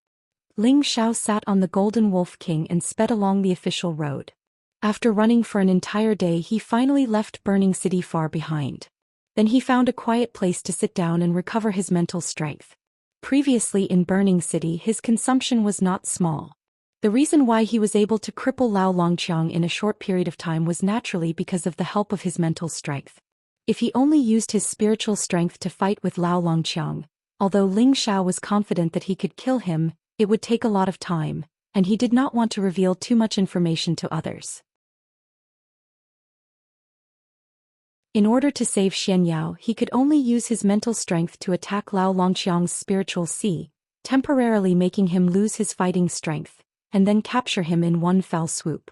Ling Xiao sat on the Golden Wolf King and sped along the official road. After running for an entire day, he finally left Burning City far behind. Then he found a quiet place to sit down and recover his mental strength. Previously in Burning City, his consumption was not small. The reason why he was able to cripple Lao Longqiang in a short period of time was naturally because of the help of his mental strength. If he only used his spiritual strength to fight with Lao Longqiang, although Ling Xiao was confident that he could kill him, it would take a lot of time, and he did not want to reveal too much information to others. In order to save Xianyao, he could only use his mental strength to attack Lao Longqiang's spiritual sea, temporarily making him lose his fighting strength, and then capture him in one fell swoop.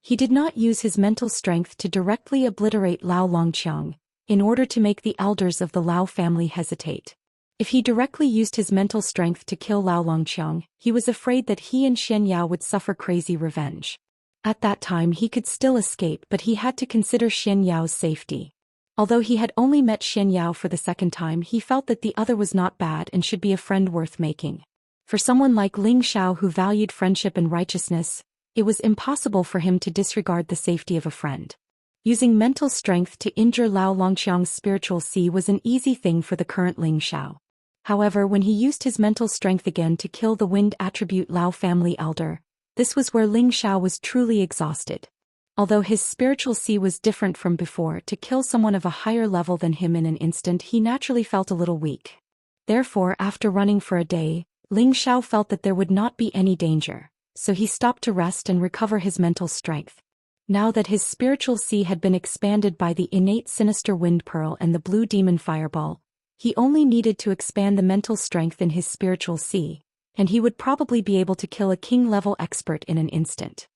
He did not use his mental strength to directly obliterate Lao Longqiang, in order to make the elders of the Lao family hesitate. If he directly used his mental strength to kill Lao Longqiang, he was afraid that he and Xianyao would suffer crazy revenge. At that time he could still escape, but he had to consider Xianyao's safety. Although he had only met Xianyao for the second time, he felt that the other was not bad and should be a friend worth making. For someone like Ling Xiao who valued friendship and righteousness, it was impossible for him to disregard the safety of a friend. Using mental strength to injure Lao Longqiang's spiritual sea was an easy thing for the current Ling Xiao. However, when he used his mental strength again to kill the wind attribute Lao family elder, this was where Ling Xiao was truly exhausted. Although his spiritual sea was different from before, to kill someone of a higher level than him in an instant, he naturally felt a little weak. Therefore, after running for a day, Ling Xiao felt that there would not be any danger, so he stopped to rest and recover his mental strength. Now that his spiritual sea had been expanded by the innate sinister wind pearl and the blue demon fireball, he only needed to expand the mental strength in his spiritual sea, and he would probably be able to kill a king-level expert in an instant.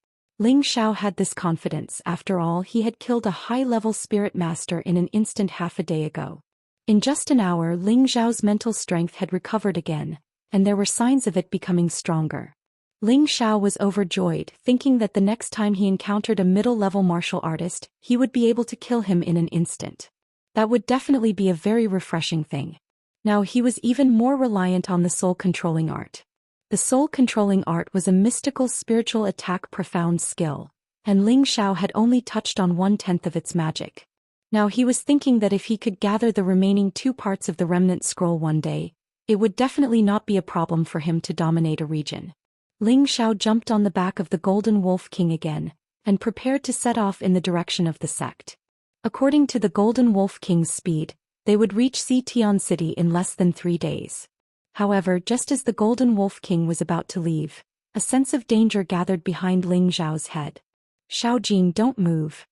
Ling Xiao had this confidence. After all, he had killed a high-level spirit master in an instant half a day ago. In just an hour, Ling Xiao's mental strength had recovered again, and there were signs of it becoming stronger. Ling Xiao was overjoyed, thinking that the next time he encountered a middle-level martial artist, he would be able to kill him in an instant. That would definitely be a very refreshing thing. Now he was even more reliant on the soul-controlling art. The soul-controlling art was a mystical spiritual attack profound skill, and Ling Xiao had only touched on 1/10 of its magic. Now he was thinking that if he could gather the remaining 2 parts of the remnant scroll one day, it would definitely not be a problem for him to dominate a region. Ling Xiao jumped on the back of the Golden Wolf King again, and prepared to set off in the direction of the sect. According to the Golden Wolf King's speed, they would reach Xian City in less than 3 days. However, just as the Golden Wolf King was about to leave, a sense of danger gathered behind Ling Xiao's head. "Xiaojin, don't move."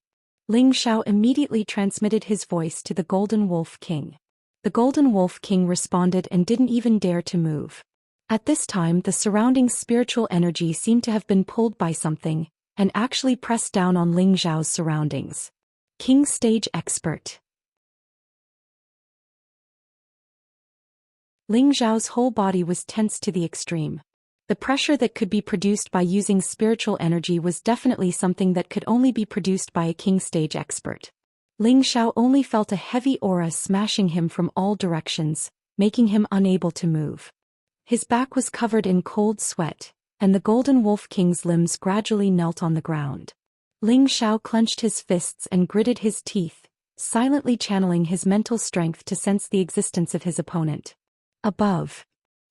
Ling Xiao immediately transmitted his voice to the Golden Wolf King. The Golden Wolf King responded and didn't even dare to move. At this time, the surrounding spiritual energy seemed to have been pulled by something, and actually pressed down on Ling Xiao's surroundings. King Stage Expert. Ling Xiao's whole body was tense to the extreme. The pressure that could be produced by using spiritual energy was definitely something that could only be produced by a King Stage Expert. Ling Xiao only felt a heavy aura smashing him from all directions, making him unable to move. His back was covered in cold sweat, and the Golden Wolf King's limbs gradually knelt on the ground. Ling Xiao clenched his fists and gritted his teeth, silently channeling his mental strength to sense the existence of his opponent. Above,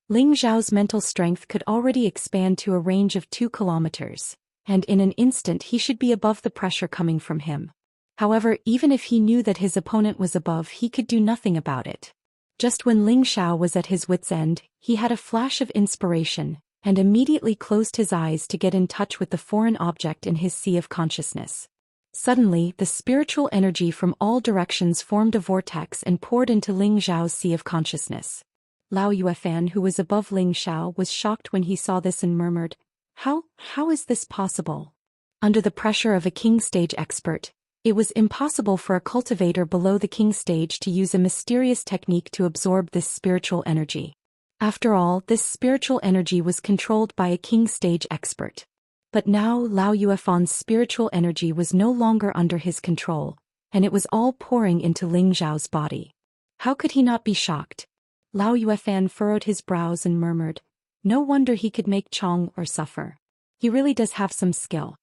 Ling Xiao's mental strength could already expand to a range of 2 kilometers, and in an instant he should be above the pressure coming from him. However, even if he knew that his opponent was above, he could do nothing about it. Just when Ling Xiao was at his wit's end, he had a flash of inspiration, and immediately closed his eyes to get in touch with the foreign object in his sea of consciousness. Suddenly, the spiritual energy from all directions formed a vortex and poured into Ling Xiao's sea of consciousness. Lao Yuefan, who was above Ling Xiao, was shocked when he saw this and murmured, How is this possible? Under the pressure of a King Stage Expert, it was impossible for a cultivator below the King Stage to use a mysterious technique to absorb this spiritual energy. After all, this spiritual energy was controlled by a King Stage Expert. But now Lao Yuefan's spiritual energy was no longer under his control, and it was all pouring into Ling Xiao's body. How could he not be shocked? Lao Yuefan furrowed his brows and murmured, "No wonder he could make Chong or suffer. He really does have some skill."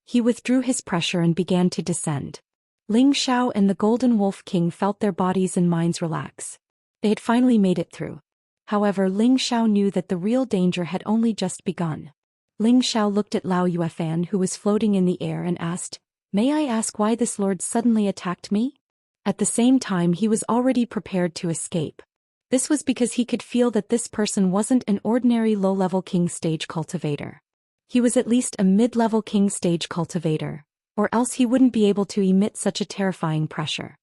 He withdrew his pressure and began to descend. Ling Xiao and the Golden Wolf King felt their bodies and minds relax. They had finally made it through. However, Ling Xiao knew that the real danger had only just begun. Ling Xiao looked at Lao Yuefan, who was floating in the air, and asked, "May I ask why this lord suddenly attacked me?" At the same time, he was already prepared to escape. This was because he could feel that this person wasn't an ordinary low-level King Stage cultivator. He was at least a mid-level King Stage cultivator, or else he wouldn't be able to emit such a terrifying pressure.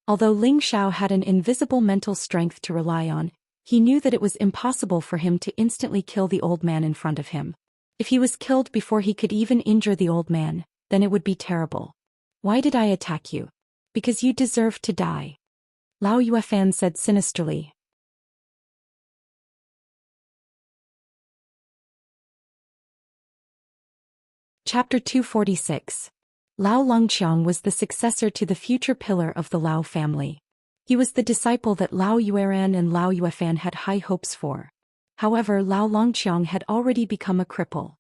Although Ling Xiao had an invisible mental strength to rely on, he knew that it was impossible for him to instantly kill the old man in front of him. If he was killed before he could even injure the old man, then it would be terrible. "Why did I attack you?" "Because you deserved to die," Lao Yuefan said sinisterly. Chapter 246. Lao Longqiang was the successor to the future pillar of the Lao family. He was the disciple that Lao Yueran and Lao Yuefan had high hopes for. However, Lao Longqiang had already become a cripple.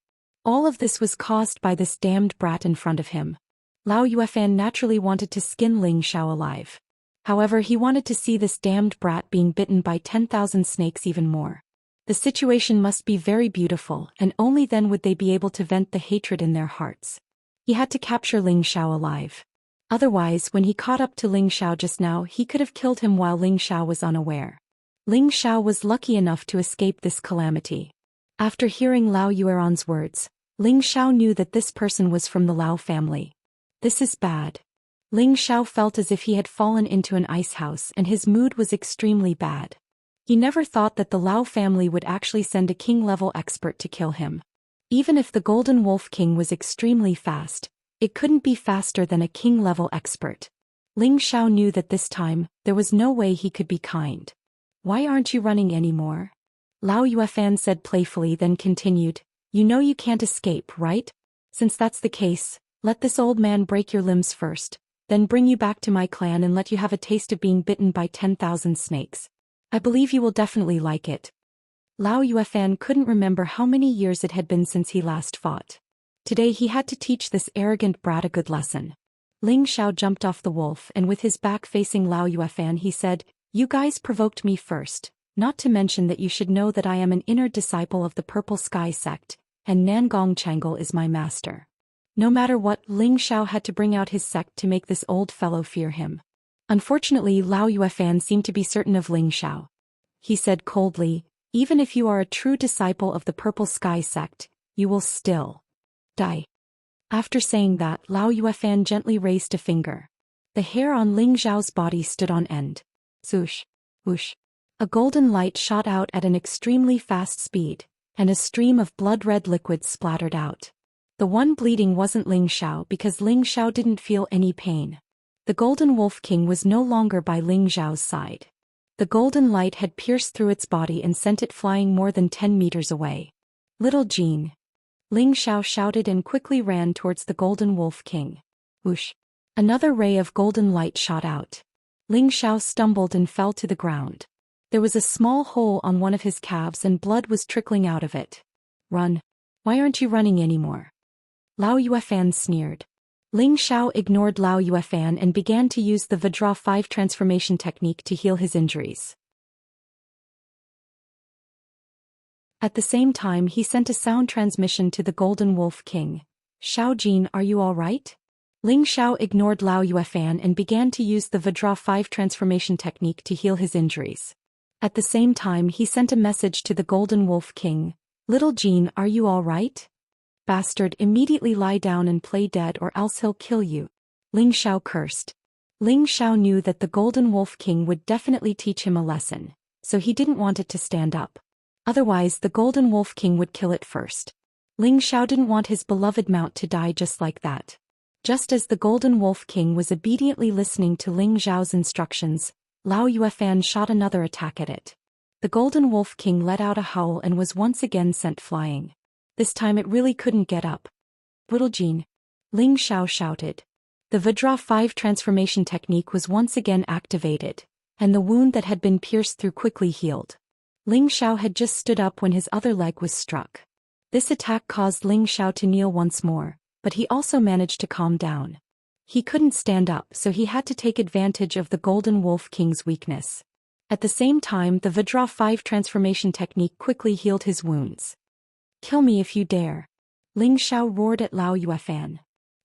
All of this was caused by this damned brat in front of him. Lao Yuefan naturally wanted to skin Ling Xiao alive. However, he wanted to see this damned brat being bitten by 10,000 snakes even more. The situation must be very beautiful, and only then would they be able to vent the hatred in their hearts. He had to capture Ling Xiao alive. Otherwise, when he caught up to Ling Xiao just now, he could have killed him while Ling Xiao was unaware. Ling Xiao was lucky enough to escape this calamity. After hearing Lao Yueran's words, Ling Xiao knew that this person was from the Lao family. This is bad. Ling Xiao felt as if he had fallen into an ice house, and his mood was extremely bad. He never thought that the Lao family would actually send a king-level expert to kill him. Even if the Golden Wolf King was extremely fast, it couldn't be faster than a king-level expert. Ling Xiao knew that this time, there was no way he could be kind. Why aren't you running anymore? Lao Yuefan said playfully, then continued, you know you can't escape, right? Since that's the case, let this old man break your limbs first, then bring you back to my clan and let you have a taste of being bitten by 10,000 snakes. I believe you will definitely like it. Lao Yuefan couldn't remember how many years it had been since he last fought. Today he had to teach this arrogant brat a good lesson. Ling Xiao jumped off the wolf and with his back facing Lao Yuefan he said, you guys provoked me first, not to mention that you should know that I am an inner disciple of the Purple Sky sect, and Nangong Changle is my master. No matter what, Ling Xiao had to bring out his sect to make this old fellow fear him. Unfortunately, Lao Yuefan seemed to be certain of Ling Xiao. He said coldly, even if you are a true disciple of the Purple Sky sect, you will still die. After saying that, Lao Yuefan gently raised a finger. The hair on Ling Xiao's body stood on end. Swoosh, whoosh. A golden light shot out at an extremely fast speed, and a stream of blood-red liquid splattered out. The one bleeding wasn't Ling Xiao because Ling Xiao didn't feel any pain. The Golden Wolf King was no longer by Ling Xiao's side. The golden light had pierced through its body and sent it flying more than 10 meters away. Little Jean. Ling Xiao shouted and quickly ran towards the Golden Wolf King. Whoosh. Another ray of golden light shot out. Ling Xiao stumbled and fell to the ground. There was a small hole on one of his calves and blood was trickling out of it. Run. Why aren't you running anymore? Lao Yuefan sneered. Ling Xiao ignored Lao Yuefan and began to use the Vajra 5 transformation technique to heal his injuries. At the same time he sent a sound transmission to the Golden Wolf King. Xiao Jin, are you alright? Ling Xiao ignored Lao Yuefan and began to use the Vajra 5 transformation technique to heal his injuries. At the same time he sent a message to the Golden Wolf King. Little Jean, are you alright? Bastard, immediately lie down and play dead or else he'll kill you. Ling Xiao cursed. Ling Xiao knew that the Golden Wolf King would definitely teach him a lesson, so he didn't want it to stand up. Otherwise the Golden Wolf King would kill it first. Ling Xiao didn't want his beloved mount to die just like that. Just as the Golden Wolf King was obediently listening to Ling Xiao's instructions, Lao Yuefan shot another attack at it. The Golden Wolf King let out a howl and was once again sent flying. This time it really couldn't get up. Little Jean. Ling Xiao shouted. The Vajra 5 transformation technique was once again activated, and the wound that had been pierced through quickly healed. Ling Xiao had just stood up when his other leg was struck. This attack caused Ling Xiao to kneel once more, but he also managed to calm down. He couldn't stand up, so he had to take advantage of the Golden Wolf King's weakness. At the same time, the Vajra 5 transformation technique quickly healed his wounds. Kill me if you dare. Ling Xiao roared at Lao Yuefan.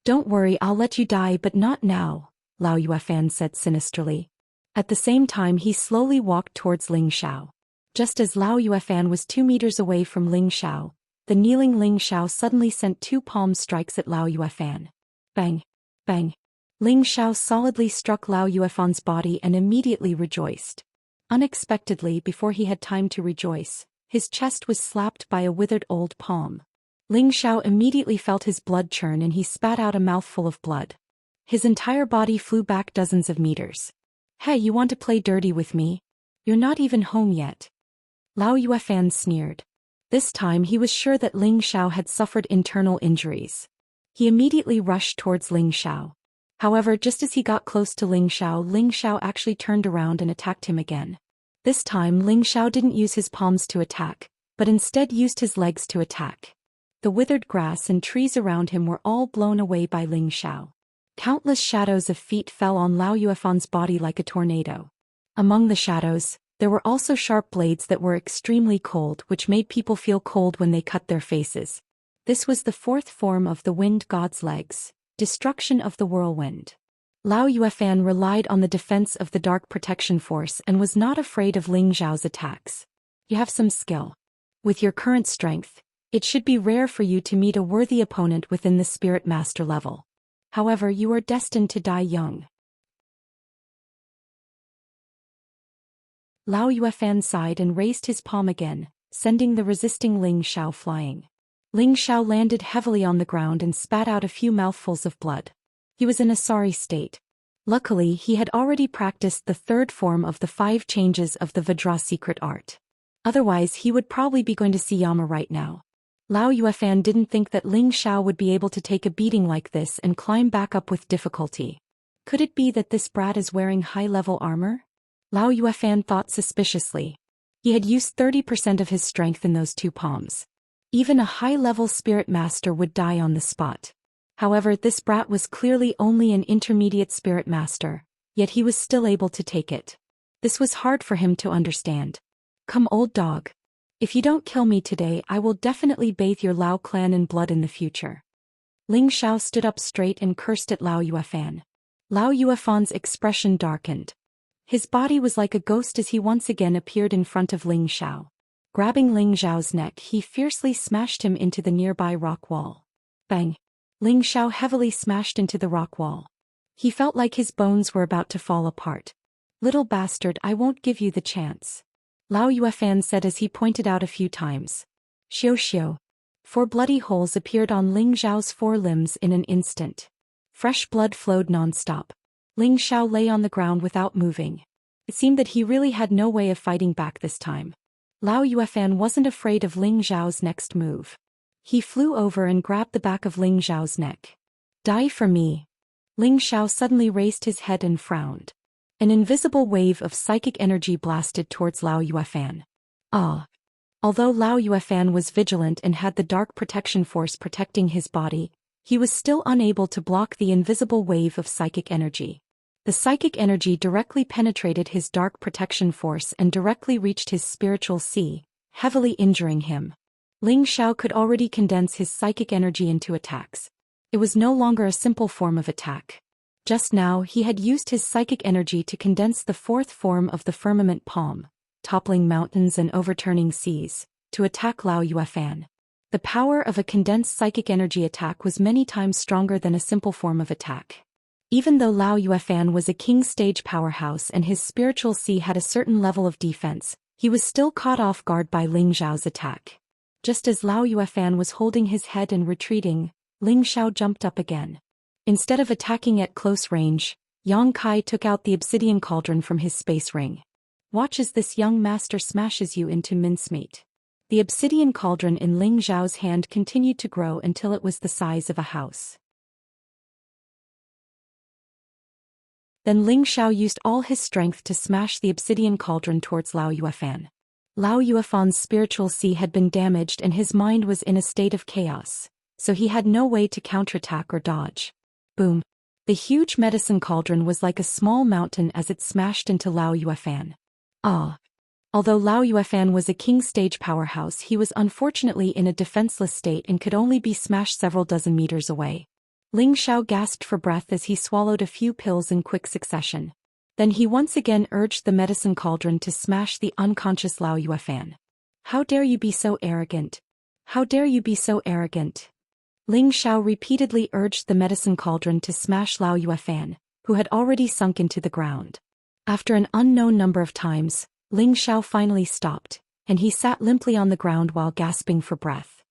Don't worry, I'll let you die, but not now, Lao Yuefan said sinisterly. At the same time he slowly walked towards Ling Xiao. Just as Lao Yuefan was 2 meters away from Ling Xiao, the kneeling Ling Xiao suddenly sent 2 palm strikes at Lao Yuefan. Bang! Bang! Ling Xiao solidly struck Lao Yuefan's body and immediately rejoiced. Unexpectedly, before he had time to rejoice, his chest was slapped by a withered old palm. Ling Xiao immediately felt his blood churn and he spat out a mouthful of blood. His entire body flew back dozens of meters. Hey, you want to play dirty with me? You're not even home yet. Lao Yuefan sneered. This time he was sure that Ling Xiao had suffered internal injuries. He immediately rushed towards Ling Xiao. However, just as he got close to Ling Xiao actually turned around and attacked him again. This time Ling Xiao didn't use his palms to attack, but instead used his legs to attack. The withered grass and trees around him were all blown away by Ling Xiao. Countless shadows of feet fell on Lao Yuefan's body like a tornado. Among the shadows, there were also sharp blades that were extremely cold, which made people feel cold when they cut their faces. This was the 4th form of the wind god's legs, destruction of the whirlwind. Lao Yuefan relied on the defense of the Dark Protection Force and was not afraid of Ling Xiao's attacks. You have some skill. With your current strength, it should be rare for you to meet a worthy opponent within the Spirit Master level. However, you are destined to die young. Lao Yuefan sighed and raised his palm again, sending the resisting Ling Xiao flying. Ling Xiao landed heavily on the ground and spat out a few mouthfuls of blood. He was in a sorry state. Luckily, he had already practiced the third form of the 5 changes of the Vajra secret art. Otherwise, he would probably be going to see Yama right now. Lao Yuefan didn't think that Ling Xiao would be able to take a beating like this and climb back up with difficulty. Could it be that this brat is wearing high-level armor? Lao Yuefan thought suspiciously. He had used 30% of his strength in those 2 palms. Even a high-level spirit master would die on the spot. However, this brat was clearly only an intermediate spirit master, yet he was still able to take it. This was hard for him to understand. Come, old dog. If you don't kill me today, I will definitely bathe your Lao clan in blood in the future. Ling Xiao stood up straight and cursed at Lao Yuefan. Lao Yuefan's expression darkened. His body was like a ghost as he once again appeared in front of Ling Xiao. Grabbing Ling Xiao's neck, he fiercely smashed him into the nearby rock wall. Bang! Ling Xiao heavily smashed into the rock wall. He felt like his bones were about to fall apart. Little bastard, I won't give you the chance. Lao Yuefan said as he pointed out a few times. Xiu xiu. 4 bloody holes appeared on Ling Xiao's 4 limbs in an instant. Fresh blood flowed non-stop. Ling Xiao lay on the ground without moving. It seemed that he really had no way of fighting back this time. Lao Yuefan wasn't afraid of Ling Xiao's next move. He flew over and grabbed the back of Ling Xiao's neck. Die for me. Ling Xiao suddenly raised his head and frowned. An invisible wave of psychic energy blasted towards Lao Yuefan. Although Lao Yuefan was vigilant and had the dark protection force protecting his body, he was still unable to block the invisible wave of psychic energy. The psychic energy directly penetrated his dark protection force and directly reached his spiritual sea, heavily injuring him. Ling Xiao could already condense his psychic energy into attacks. It was no longer a simple form of attack. Just now he had used his psychic energy to condense the 4th form of the firmament palm, toppling mountains and overturning seas, to attack Lao Yuefan. The power of a condensed psychic energy attack was many times stronger than a simple form of attack. Even though Lao Yuefan was a king stage powerhouse and his spiritual sea had a certain level of defense, he was still caught off guard by Ling Xiao's attack. Just as Lao Yuefan was holding his head and retreating, Ling Xiao jumped up again. Instead of attacking at close range, Yang Kai took out the obsidian cauldron from his space ring. Watch as this young master smashes you into mincemeat. The obsidian cauldron in Ling Xiao's hand continued to grow until it was the size of a house. Then Ling Xiao used all his strength to smash the obsidian cauldron towards Lao Yuefan. Lao Yuefan's spiritual sea had been damaged and his mind was in a state of chaos, so he had no way to counterattack or dodge. Boom. The huge medicine cauldron was like a small mountain as it smashed into Lao Yuefan. Although Lao Yuefan was a king stage powerhouse, he was unfortunately in a defenseless state and could only be smashed several dozen meters away. Ling Xiao gasped for breath as he swallowed a few pills in quick succession. Then he once again urged the medicine cauldron to smash the unconscious Lao Yuefan. How dare you be so arrogant? How dare you be so arrogant? Ling Xiao repeatedly urged the medicine cauldron to smash Lao Yuefan, who had already sunk into the ground. After an unknown number of times, Ling Xiao finally stopped, and he sat limply on the ground while gasping for breath.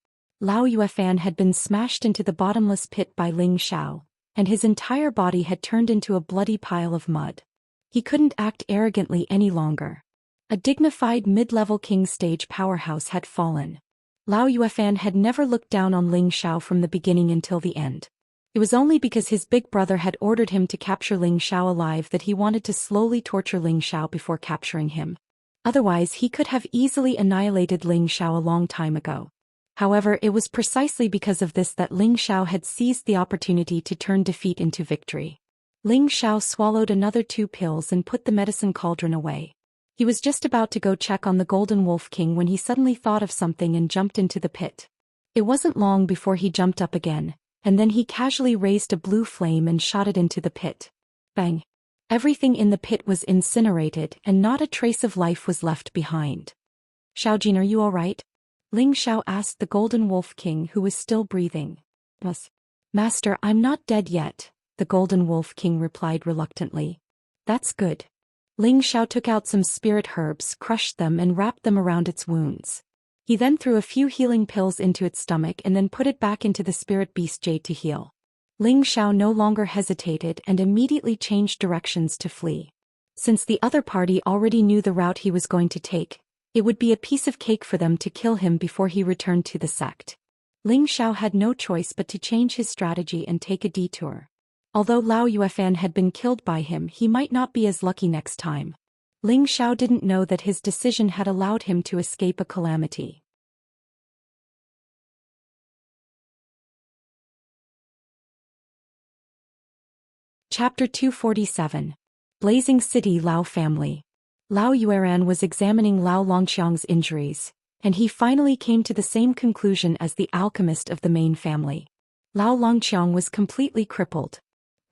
Lao Yuefan had been smashed into the bottomless pit by Ling Xiao, and his entire body had turned into a bloody pile of mud. He couldn't act arrogantly any longer. A dignified mid-level king stage powerhouse had fallen. Lao Yuefan had never looked down on Ling Xiao from the beginning until the end. It was only because his big brother had ordered him to capture Ling Xiao alive that he wanted to slowly torture Ling Xiao before capturing him. Otherwise he could have easily annihilated Ling Xiao a long time ago. However, it was precisely because of this that Ling Xiao had seized the opportunity to turn defeat into victory. Ling Xiao swallowed another 2 pills and put the medicine cauldron away. He was just about to go check on the Golden Wolf King when he suddenly thought of something and jumped into the pit. It wasn't long before he jumped up again, and then he casually raised a blue flame and shot it into the pit. Bang! Everything in the pit was incinerated and not a trace of life was left behind. Xiaojin, are you all right? Ling Xiao asked the Golden Wolf King, who was still breathing. Master, I'm not dead yet, the Golden Wolf King replied reluctantly. That's good. Ling Xiao took out some spirit herbs, crushed them and wrapped them around its wounds. He then threw a few healing pills into its stomach and then put it back into the spirit beast jade to heal. Ling Xiao no longer hesitated and immediately changed directions to flee. Since the other party already knew the route he was going to take, it would be a piece of cake for them to kill him before he returned to the sect. Ling Xiao had no choice but to change his strategy and take a detour. Although Lao Yuefan had been killed by him, he might not be as lucky next time. Ling Xiao didn't know that his decision had allowed him to escape a calamity. Chapter 247. Blazing City Lao Family. Lao Yueran was examining Lao Longqiang's injuries, and he finally came to the same conclusion as the alchemist of the main family. Lao Longqiang was completely crippled.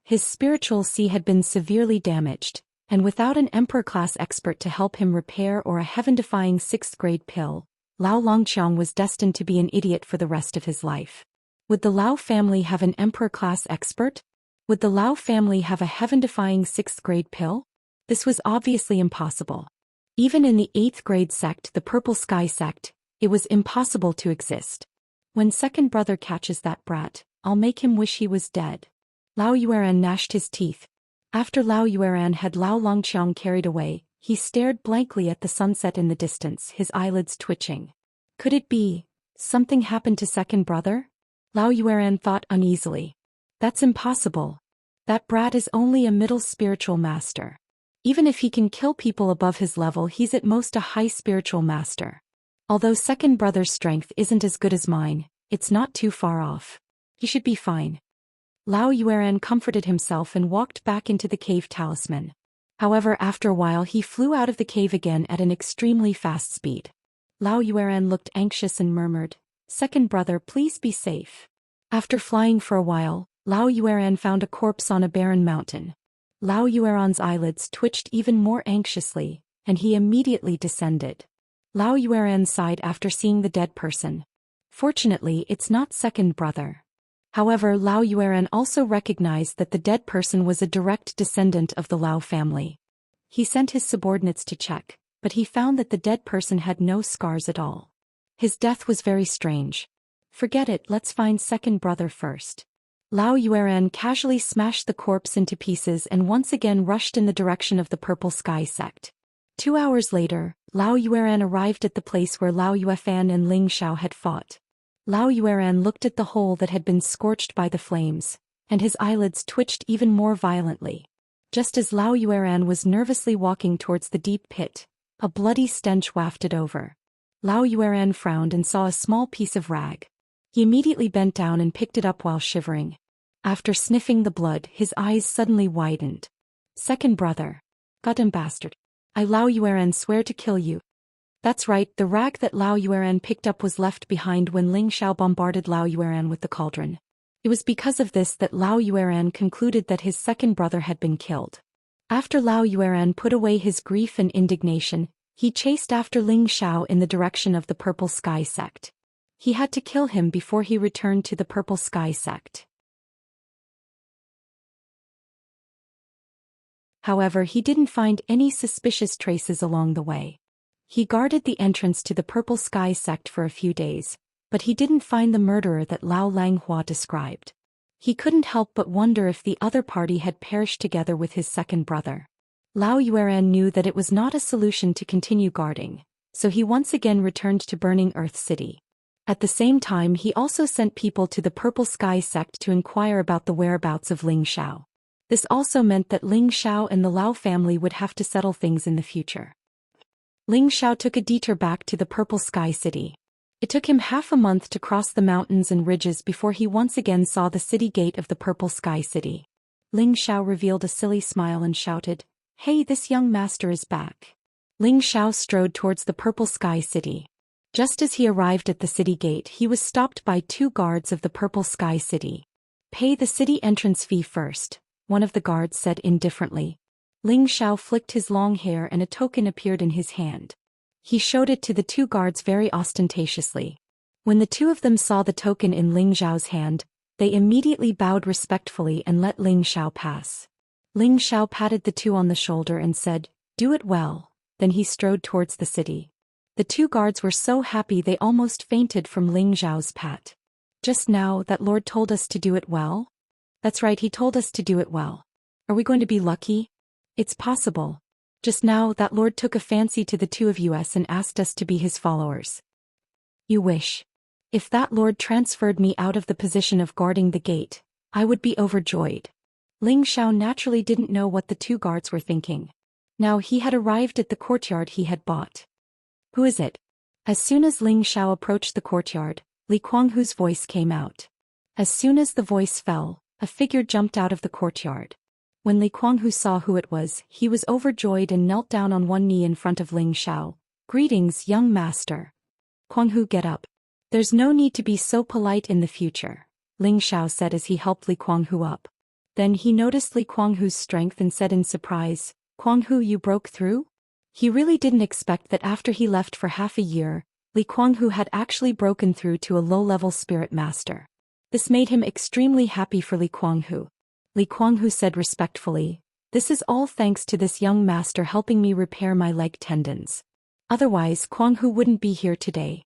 His spiritual sea had been severely damaged, and without an emperor-class expert to help him repair or a heaven-defying 6th-grade pill, Lao Longqiang was destined to be an idiot for the rest of his life. Would the Lao family have an emperor-class expert? Would the Lao family have a heaven-defying 6th-grade pill? This was obviously impossible. Even in the 8th-grade sect, the Purple Sky sect, it was impossible to exist. When second brother catches that brat, I'll make him wish he was dead. Lao Yueran gnashed his teeth. After Lao Yueran had Lao Longqiang carried away, he stared blankly at the sunset in the distance, his eyelids twitching. Could it be something happened to second brother? Lao Yueran thought uneasily. That's impossible. That brat is only a middle spiritual master. Even if he can kill people above his level, he's at most a high spiritual master. Although second brother's strength isn't as good as mine, it's not too far off. He should be fine. Lao Yueran comforted himself and walked back into the cave talisman. However, after a while he flew out of the cave again at an extremely fast speed. Lao Yueran looked anxious and murmured, "Second brother, please be safe." After flying for a while, Lao Yueran found a corpse on a barren mountain. Lao Yueran's eyelids twitched even more anxiously, and he immediately descended. Lao Yueran sighed after seeing the dead person. Fortunately, it's not second brother. However, Lao Yueran also recognized that the dead person was a direct descendant of the Lao family. He sent his subordinates to check, but he found that the dead person had no scars at all. His death was very strange. Forget it, let's find second brother first. Lao Yueran casually smashed the corpse into pieces and once again rushed in the direction of the Purple Sky sect. 2 hours later, Lao Yueran arrived at the place where Lao Yuefan and Ling Xiao had fought. Lao Yueran looked at the hole that had been scorched by the flames, and his eyelids twitched even more violently. Just as Lao Yueran was nervously walking towards the deep pit, a bloody stench wafted over. Lao Yueran frowned and saw a small piece of rag. He immediately bent down and picked it up while shivering. After sniffing the blood, his eyes suddenly widened. Second brother. Goddamn bastard. I Lao Yueran swear to kill you. That's right, the rag that Lao Yueran picked up was left behind when Ling Xiao bombarded Lao Yueran with the cauldron. It was because of this that Lao Yueran concluded that his second brother had been killed. After Lao Yueran put away his grief and indignation, he chased after Ling Xiao in the direction of the Purple Sky sect. He had to kill him before he returned to the Purple Sky sect. However, he didn't find any suspicious traces along the way. He guarded the entrance to the Purple Sky sect for a few days, but he didn't find the murderer that Lao Langhua described. He couldn't help but wonder if the other party had perished together with his second brother. Lao Yueran knew that it was not a solution to continue guarding, so he once again returned to Burning Earth City. At the same time, he also sent people to the Purple Sky sect to inquire about the whereabouts of Ling Xiao. This also meant that Ling Xiao and the Lao family would have to settle things in the future. Ling Xiao took a detour back to the Purple Sky City. It took him half a month to cross the mountains and ridges before he once again saw the city gate of the Purple Sky City. Ling Xiao revealed a silly smile and shouted, "Hey, this young master is back." Ling Xiao strode towards the Purple Sky City. Just as he arrived at the city gate, he was stopped by 2 guards of the Purple Sky City. "Pay the city entrance fee first," one of the guards said indifferently. Ling Xiao flicked his long hair and a token appeared in his hand. He showed it to the 2 guards very ostentatiously. When the 2 of them saw the token in Ling Xiao's hand, they immediately bowed respectfully and let Ling Xiao pass. Ling Xiao patted the 2 on the shoulder and said, "Do it well," then he strode towards the city. The two guards were so happy they almost fainted from Ling Zhao's pat. Just now, that lord told us to do it well? That's right, he told us to do it well. Are we going to be lucky? It's possible. Just now, that lord took a fancy to the two of us and asked us to be his followers. You wish. If that lord transferred me out of the position of guarding the gate, I would be overjoyed. Ling Xiao naturally didn't know what the two guards were thinking. Now he had arrived at the courtyard he had bought. Who is it? As soon as Ling Xiao approached the courtyard, Li Kuanghu's voice came out. As soon as the voice fell, a figure jumped out of the courtyard. When Li Kuanghu saw who it was, he was overjoyed and knelt down on one knee in front of Ling Xiao. Greetings, young master. Kuanghu, get up. There's no need to be so polite in the future, Ling Xiao said as he helped Li Kuanghu up. Then he noticed Li Kuanghu's strength and said in surprise, Kuanghu, you broke through? He really didn't expect that after he left for half a year, Li Kuanghu had actually broken through to a low-level spirit master. This made him extremely happy for Li Kuanghu. Li Kuanghu said respectfully, this is all thanks to this young master helping me repair my leg tendons. Otherwise, Kuanghu wouldn't be here today.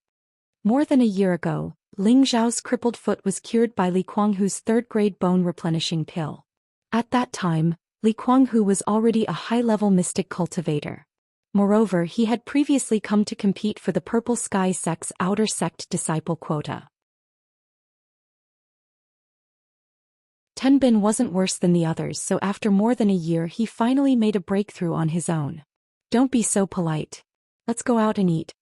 More than a year ago, Ling Zhao's crippled foot was cured by Li Kuanghu's third-grade bone-replenishing pill. At that time, Li Kuanghu was already a high-level mystic cultivator. Moreover, he had previously come to compete for the Purple Sky Sect's outer sect disciple quota. Tenbin wasn't worse than the others, so after more than a year he finally made a breakthrough on his own. Don't be so polite. Let's go out and eat,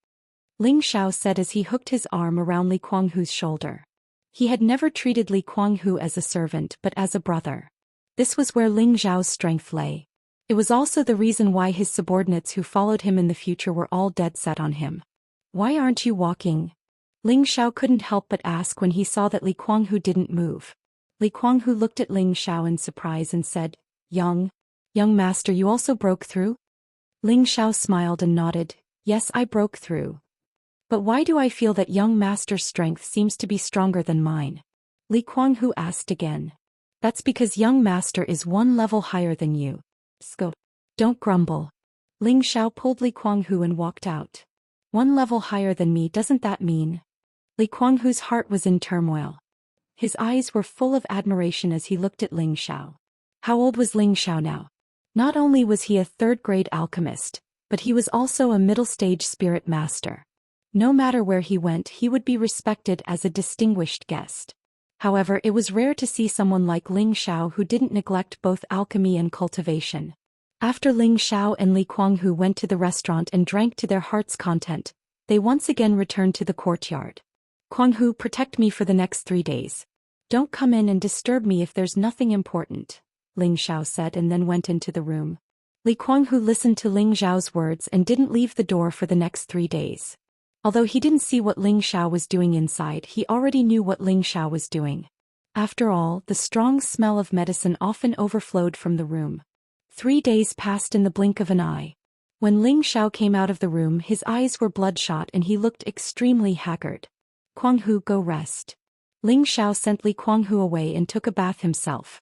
Ling Xiao said as he hooked his arm around Li Kuanghu's shoulder. He had never treated Li Kuanghu as a servant but as a brother. This was where Ling Zhao's strength lay. It was also the reason why his subordinates who followed him in the future were all dead set on him. Why aren't you walking? Ling Xiao couldn't help but ask when he saw that Li Kuanghu didn't move. Li Kuanghu looked at Ling Xiao in surprise and said, Young master, you also broke through? Ling Xiao smiled and nodded, yes, I broke through. But why do I feel that young master's strength seems to be stronger than mine? Li Kuanghu asked again. That's because young master is one level higher than you. Sco. Don't grumble. Ling Xiao pulled Li Kuanghu and walked out. One level higher than me, doesn't that mean? Li Kuanghu's heart was in turmoil. His eyes were full of admiration as he looked at Ling Xiao. How old was Ling Xiao now? Not only was he a third-grade alchemist, but he was also a middle-stage spirit master. No matter where he went, he would be respected as a distinguished guest. However, it was rare to see someone like Ling Xiao who didn't neglect both alchemy and cultivation. After Ling Xiao and Li Kuanghu went to the restaurant and drank to their heart's content, they once again returned to the courtyard. Kuanghu, protect me for the next 3 days. Don't come in and disturb me if there's nothing important, Ling Xiao said and then went into the room. Li Kuanghu listened to Ling Zhao's words and didn't leave the door for the next 3 days. Although he didn't see what Ling Xiao was doing inside, he already knew what Ling Xiao was doing. After all, the strong smell of medicine often overflowed from the room. 3 days passed in the blink of an eye. When Ling Xiao came out of the room, his eyes were bloodshot and he looked extremely haggard. Kuanghu, go rest. Ling Xiao sent Li Kuanghu away and took a bath himself.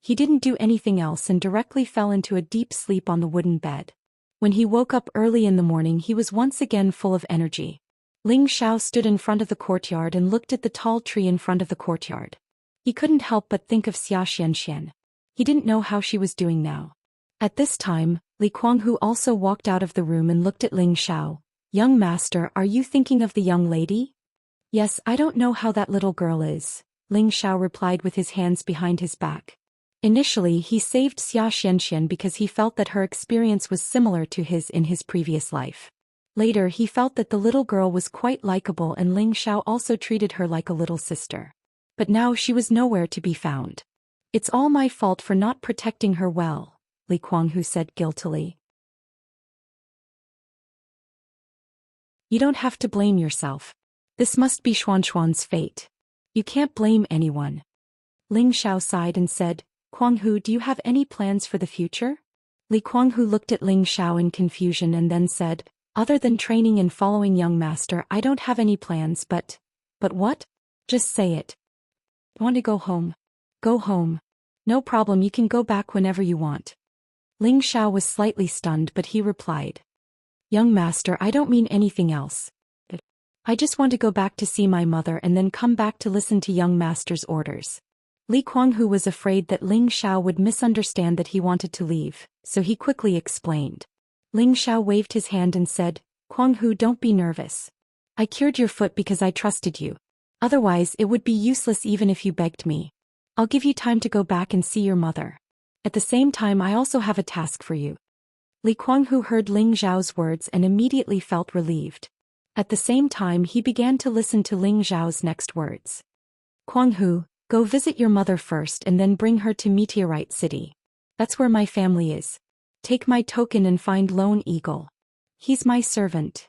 He didn't do anything else and directly fell into a deep sleep on the wooden bed. When he woke up early in the morning, he was once again full of energy. Ling Xiao stood in front of the courtyard and looked at the tall tree in front of the courtyard. He couldn't help but think of Xianxia. He didn't know how she was doing now. At this time, Li Kuanghu also walked out of the room and looked at Ling Xiao. Young master, are you thinking of the young lady? Yes, I don't know how that little girl is, Ling Xiao replied with his hands behind his back. Initially, he saved Xianxia because he felt that her experience was similar to his in his previous life. Later, he felt that the little girl was quite likable and Ling Xiao also treated her like a little sister. But now she was nowhere to be found. It's all my fault for not protecting her well, Li Kuanghu said guiltily. You don't have to blame yourself. This must be Xuanxuan's fate. You can't blame anyone. Ling Xiao sighed and said, Kuanghu, do you have any plans for the future? Li Kuanghu looked at Ling Xiao in confusion and then said, other than training and following young master, I don't have any plans, but what? Just say it. Want to go home? Go home. No problem, you can go back whenever you want. Ling Xiao was slightly stunned, but he replied. Young master, I don't mean anything else. I just want to go back to see my mother and then come back to listen to young master's orders. Li Kuanghu was afraid that Ling Xiao would misunderstand that he wanted to leave, so he quickly explained. Ling Xiao waved his hand and said, Kuanghu, don't be nervous. I cured your foot because I trusted you. Otherwise it would be useless even if you begged me. I'll give you time to go back and see your mother. At the same time I also have a task for you. Li Kuanghu heard Ling Xiao's words and immediately felt relieved. At the same time he began to listen to Ling Xiao's next words. Kuanghu, go visit your mother first and then bring her to Meteorite City. That's where my family is. Take my token and find Lone Eagle. He's my servant.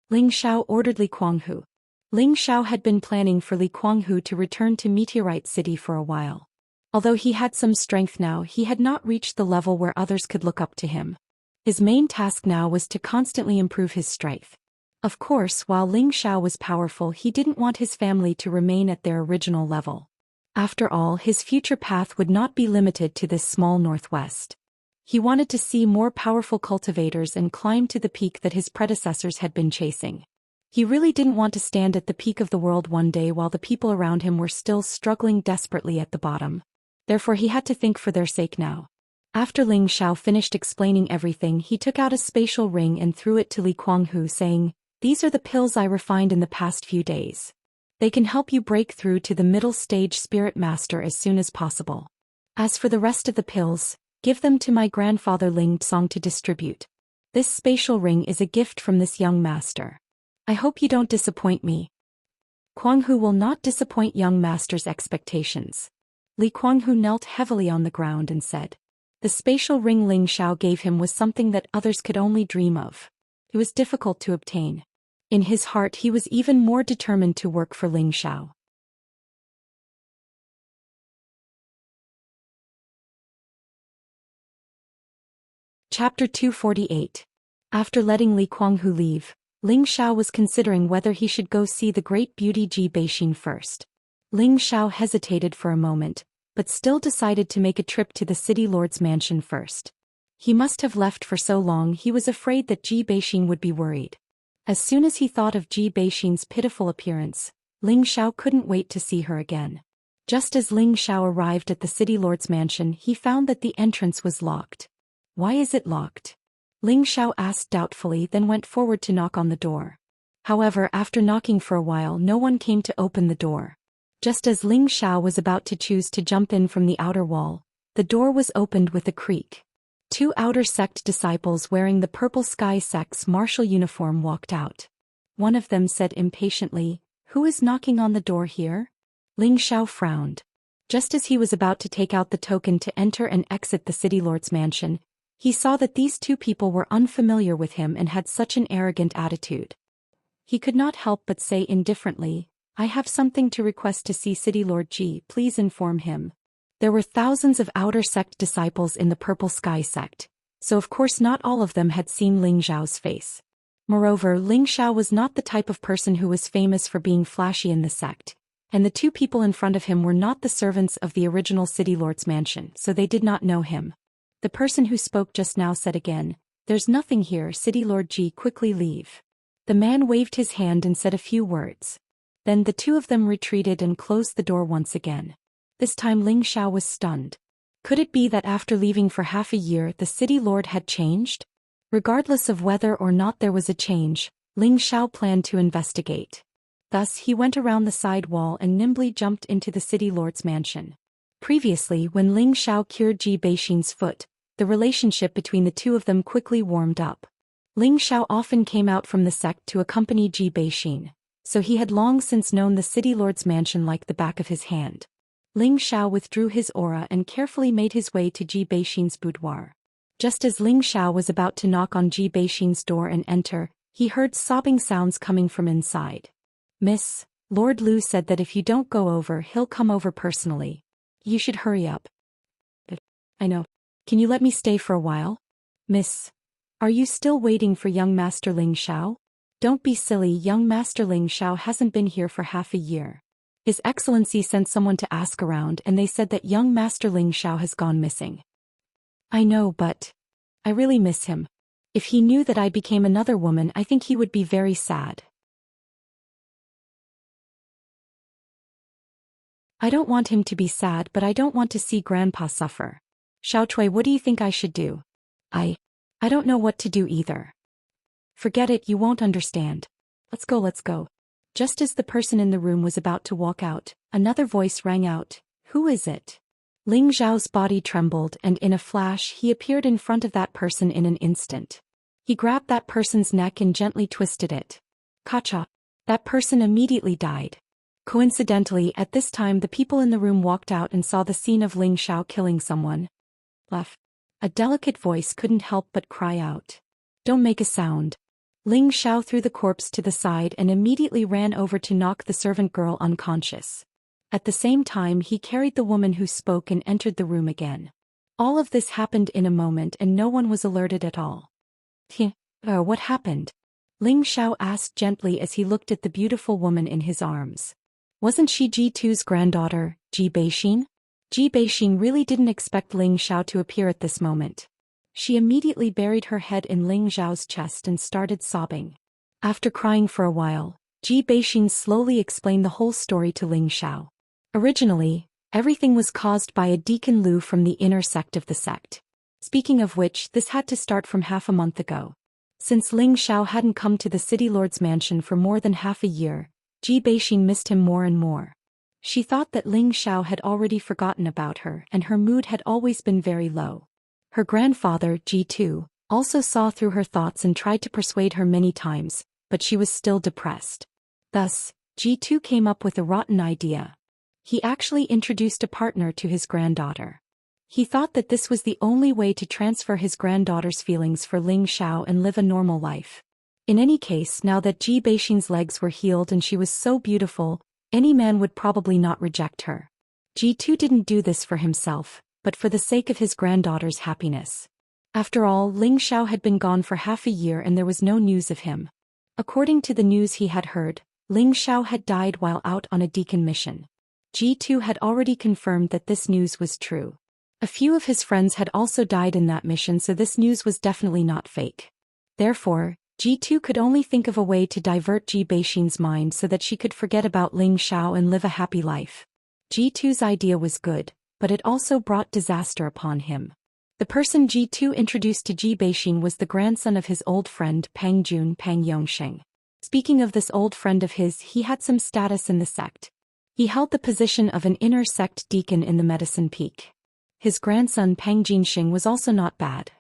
Ling Xiao ordered Li Kuanghu. Ling Xiao had been planning for Li Kuanghu to return to Meteorite City for a while. Although he had some strength now, he had not reached the level where others could look up to him. His main task now was to constantly improve his strength. Of course, while Ling Xiao was powerful, he didn't want his family to remain at their original level. After all, his future path would not be limited to this small northwest. He wanted to see more powerful cultivators and climb to the peak that his predecessors had been chasing. He really didn't want to stand at the peak of the world one day while the people around him were still struggling desperately at the bottom. Therefore he had to think for their sake now. After Ling Xiao finished explaining everything, he took out a spatial ring and threw it to Li Kuanghu, saying, These are the pills I refined in the past few days. They can help you break through to the middle stage spirit master as soon as possible. As for the rest of the pills, give them to my grandfather Ling Tsong to distribute. This spatial ring is a gift from this young master. I hope you don't disappoint me. Kuanghu will not disappoint young master's expectations. Li Kuanghu knelt heavily on the ground and said. The spatial ring Ling Xiao gave him was something that others could only dream of. It was difficult to obtain. In his heart he was even more determined to work for Ling Xiao. Chapter 248. After letting Li Kuanghu leave, Ling Xiao was considering whether he should go see the great beauty Ji Beixin first. Ling Xiao hesitated for a moment, but still decided to make a trip to the city lord's mansion first. He must have left for so long he was afraid that Ji Beixin would be worried. As soon as he thought of Ji Beixin's pitiful appearance, Ling Xiao couldn't wait to see her again. Just as Ling Xiao arrived at the city lord's mansion, he found that the entrance was locked. Why is it locked? Ling Xiao asked doubtfully, then went forward to knock on the door. However, after knocking for a while, no one came to open the door. Just as Ling Xiao was about to choose to jump in from the outer wall, the door was opened with a creak. 2 outer sect disciples wearing the Purple Sky sect's martial uniform walked out. One of them said impatiently, Who is knocking on the door here? Ling Xiao frowned. Just as he was about to take out the token to enter and exit the city lord's mansion, he saw that these 2 people were unfamiliar with him and had such an arrogant attitude. He could not help but say indifferently, I have something to request to see City Lord Ji, please inform him. There were thousands of outer sect disciples in the Purple Sky sect, so of course not all of them had seen Ling Xiao's face. Moreover, Ling Xiao was not the type of person who was famous for being flashy in the sect, and the 2 people in front of him were not the servants of the original City Lord's mansion, so they did not know him. The person who spoke just now said again, There's nothing here, City Lord Ji, quickly leave. The man waved his hand and said a few words. Then the 2 of them retreated and closed the door once again. This time Ling Xiao was stunned. Could it be that after leaving for half a year the city lord had changed? Regardless of whether or not there was a change, Ling Xiao planned to investigate. Thus he went around the side wall and nimbly jumped into the city lord's mansion. Previously, when Ling Xiao cured Ji Beixin's foot, the relationship between the 2 of them quickly warmed up. Ling Xiao often came out from the sect to accompany Ji Beixin, so he had long since known the city lord's mansion like the back of his hand. Ling Xiao withdrew his aura and carefully made his way to Ji Beixin's boudoir. Just as Ling Xiao was about to knock on Ji Beixin's door and enter, he heard sobbing sounds coming from inside. Miss, Lord Lu said that if you don't go over he'll come over personally. You should hurry up. I know. Can you let me stay for a while? Miss, are you still waiting for young Master Ling Xiao? Don't be silly, young Master Ling Xiao hasn't been here for half a year. His Excellency sent someone to ask around and they said that young Master Ling Xiao has gone missing. I know, but I really miss him. If he knew that I became another woman, I think he would be very sad. I don't want him to be sad, but I don't want to see Grandpa suffer. Xiaochui, what do you think I should do? I don't know what to do either. Forget it, you won't understand. Let's go, let's go. Just as the person in the room was about to walk out, another voice rang out. Who is it? Ling Zhao's body trembled, and in a flash he appeared in front of that person in an instant. He grabbed that person's neck and gently twisted it. Kacha! That person immediately died. Coincidentally, at this time the people in the room walked out and saw the scene of Ling Zhao killing someone. Left. A delicate voice couldn't help but cry out. Don't make a sound. Ling Zhao threw the corpse to the side and immediately ran over to knock the servant girl unconscious. At the same time he carried the woman who spoke and entered the room again. All of this happened in a moment and no one was alerted at all. What happened? Ling Zhao asked gently as he looked at the beautiful woman in his arms. Wasn't she Ji2's granddaughter, Ji Beixin? Ji Beixin really didn't expect Ling Zhao to appear at this moment. She immediately buried her head in Ling Zhao's chest and started sobbing. After crying for a while, Ji Beixin slowly explained the whole story to Ling Zhao. Originally, everything was caused by a Deacon Lu from the inner sect of the sect. Speaking of which, this had to start from half a month ago. Since Ling Zhao hadn't come to the city lord's mansion for more than half a year, Ji Beixin missed him more and more. She thought that Ling Zhao had already forgotten about her and her mood had always been very low. Her grandfather, Ji2, also saw through her thoughts and tried to persuade her many times, but she was still depressed. Thus, Ji2 came up with a rotten idea. He actually introduced a partner to his granddaughter. He thought that this was the only way to transfer his granddaughter's feelings for Ling Zhao and live a normal life. In any case, now that Ji Beixin's legs were healed and she was so beautiful, any man would probably not reject her. Ji2 didn't do this for himself, but for the sake of his granddaughter's happiness. After all, Ling Zhao had been gone for half a year and there was no news of him. According to the news he had heard, Ling Zhao had died while out on a deacon mission. Ji2 had already confirmed that this news was true. A few of his friends had also died in that mission, so this news was definitely not fake. Therefore, Ji2 could only think of a way to divert Ji Beixin's mind so that she could forget about Ling Zhao and live a happy life. Ji2's idea was good, but it also brought disaster upon him. The person Ji2 introduced to Ji Beixin was the grandson of his old friend Pang Jun Pang Yongsheng. Speaking of this old friend of his, he had some status in the sect. He held the position of an inner sect deacon in the Medicine Peak. His grandson Pang Jinxing was also not bad.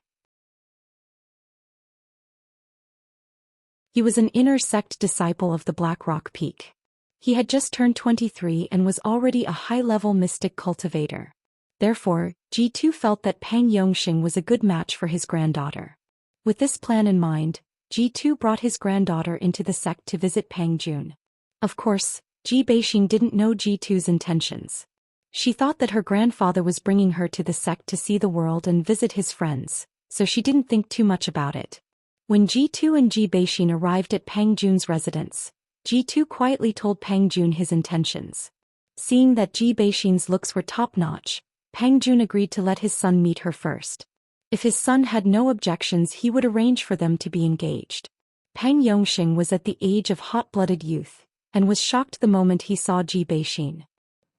He was an inner sect disciple of the Black Rock Peak. He had just turned 23 and was already a high-level mystic cultivator. Therefore, Ji2 felt that Pang Yongxing was a good match for his granddaughter. With this plan in mind, Ji2 brought his granddaughter into the sect to visit Pang Jun. Of course, Ji Beixin didn't know Ji2's intentions. She thought that her grandfather was bringing her to the sect to see the world and visit his friends, so she didn't think too much about it. When Ji2 and Ji Beixin arrived at Pang Jun's residence, Ji2 quietly told Pang Jun his intentions. Seeing that Ji Beixin's looks were top-notch, Pang Jun agreed to let his son meet her first. If his son had no objections, he would arrange for them to be engaged. Pang Yongxing was at the age of hot-blooded youth, and was shocked the moment he saw Ji Beixin.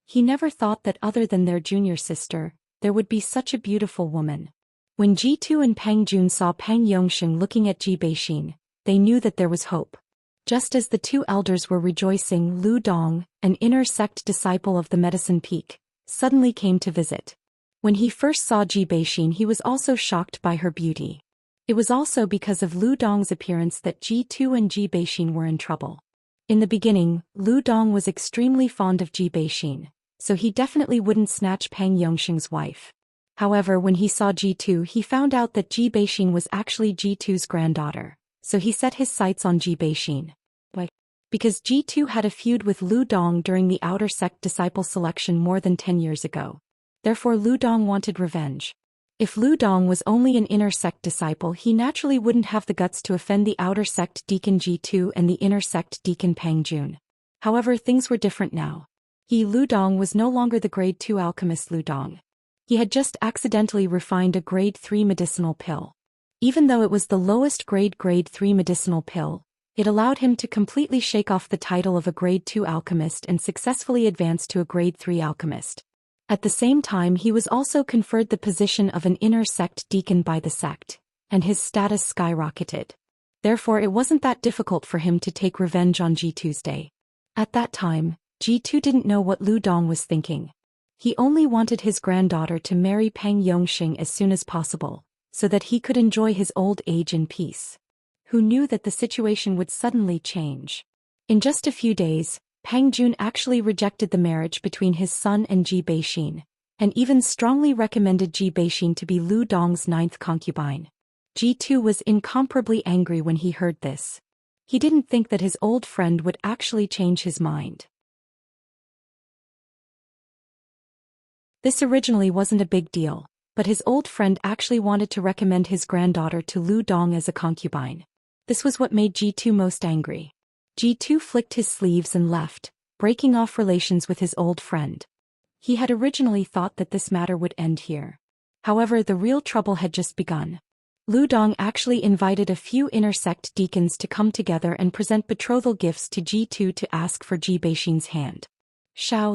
He never thought that other than their junior sister, there would be such a beautiful woman. When Ji2 and Pang Jun saw Pang Yongxing looking at Ji Beixin, they knew that there was hope. Just as the two elders were rejoicing, Lu Dong, an inner sect disciple of the Medicine Peak, suddenly came to visit. When he first saw Ji Beixin, he was also shocked by her beauty. It was also because of Lu Dong's appearance that Ji2 and Ji Beixin were in trouble. In the beginning, Lu Dong was extremely fond of Ji Beixin, so he definitely wouldn't snatch Pang Yongxing's wife. However, when he saw Ji2, he found out that Ji Beixin was actually Ji2's granddaughter, so he set his sights on Ji Beixin. Why? Because Ji2 had a feud with Lu Dong during the outer sect disciple selection more than 10 years ago. Therefore Lu Dong wanted revenge. If Lu Dong was only an inner sect disciple, he naturally wouldn't have the guts to offend the outer sect deacon Ji2 and the inner sect deacon Pang Jun. However, things were different now. Lu Dong was no longer the grade 2 alchemist Lu Dong. He had just accidentally refined a grade 3 medicinal pill. Even though it was the lowest grade 3 medicinal pill, it allowed him to completely shake off the title of a grade 2 alchemist and successfully advance to a grade 3 alchemist. At the same time, he was also conferred the position of an inner sect deacon by the sect, and his status skyrocketed. Therefore, it wasn't that difficult for him to take revenge on Tuesday. At that time, G2 didn't know what Lu Dong was thinking. He only wanted his granddaughter to marry Pang Yongxing as soon as possible, so that he could enjoy his old age in peace. Who knew that the situation would suddenly change? In just a few days, Pang Jun actually rejected the marriage between his son and Ji Beixin, and even strongly recommended Ji Beixin to be Lu Dong's 9th concubine. G2 was incomparably angry when he heard this. He didn't think that his old friend would actually change his mind. This originally wasn't a big deal, but his old friend actually wanted to recommend his granddaughter to Lu Dong as a concubine. This was what made G2 most angry. G2 flicked his sleeves and left, breaking off relations with his old friend. He had originally thought that this matter would end here. However, the real trouble had just begun. Lu Dong actually invited a few inner sect deacons to come together and present betrothal gifts to G2 to ask for Ji Beixin's hand.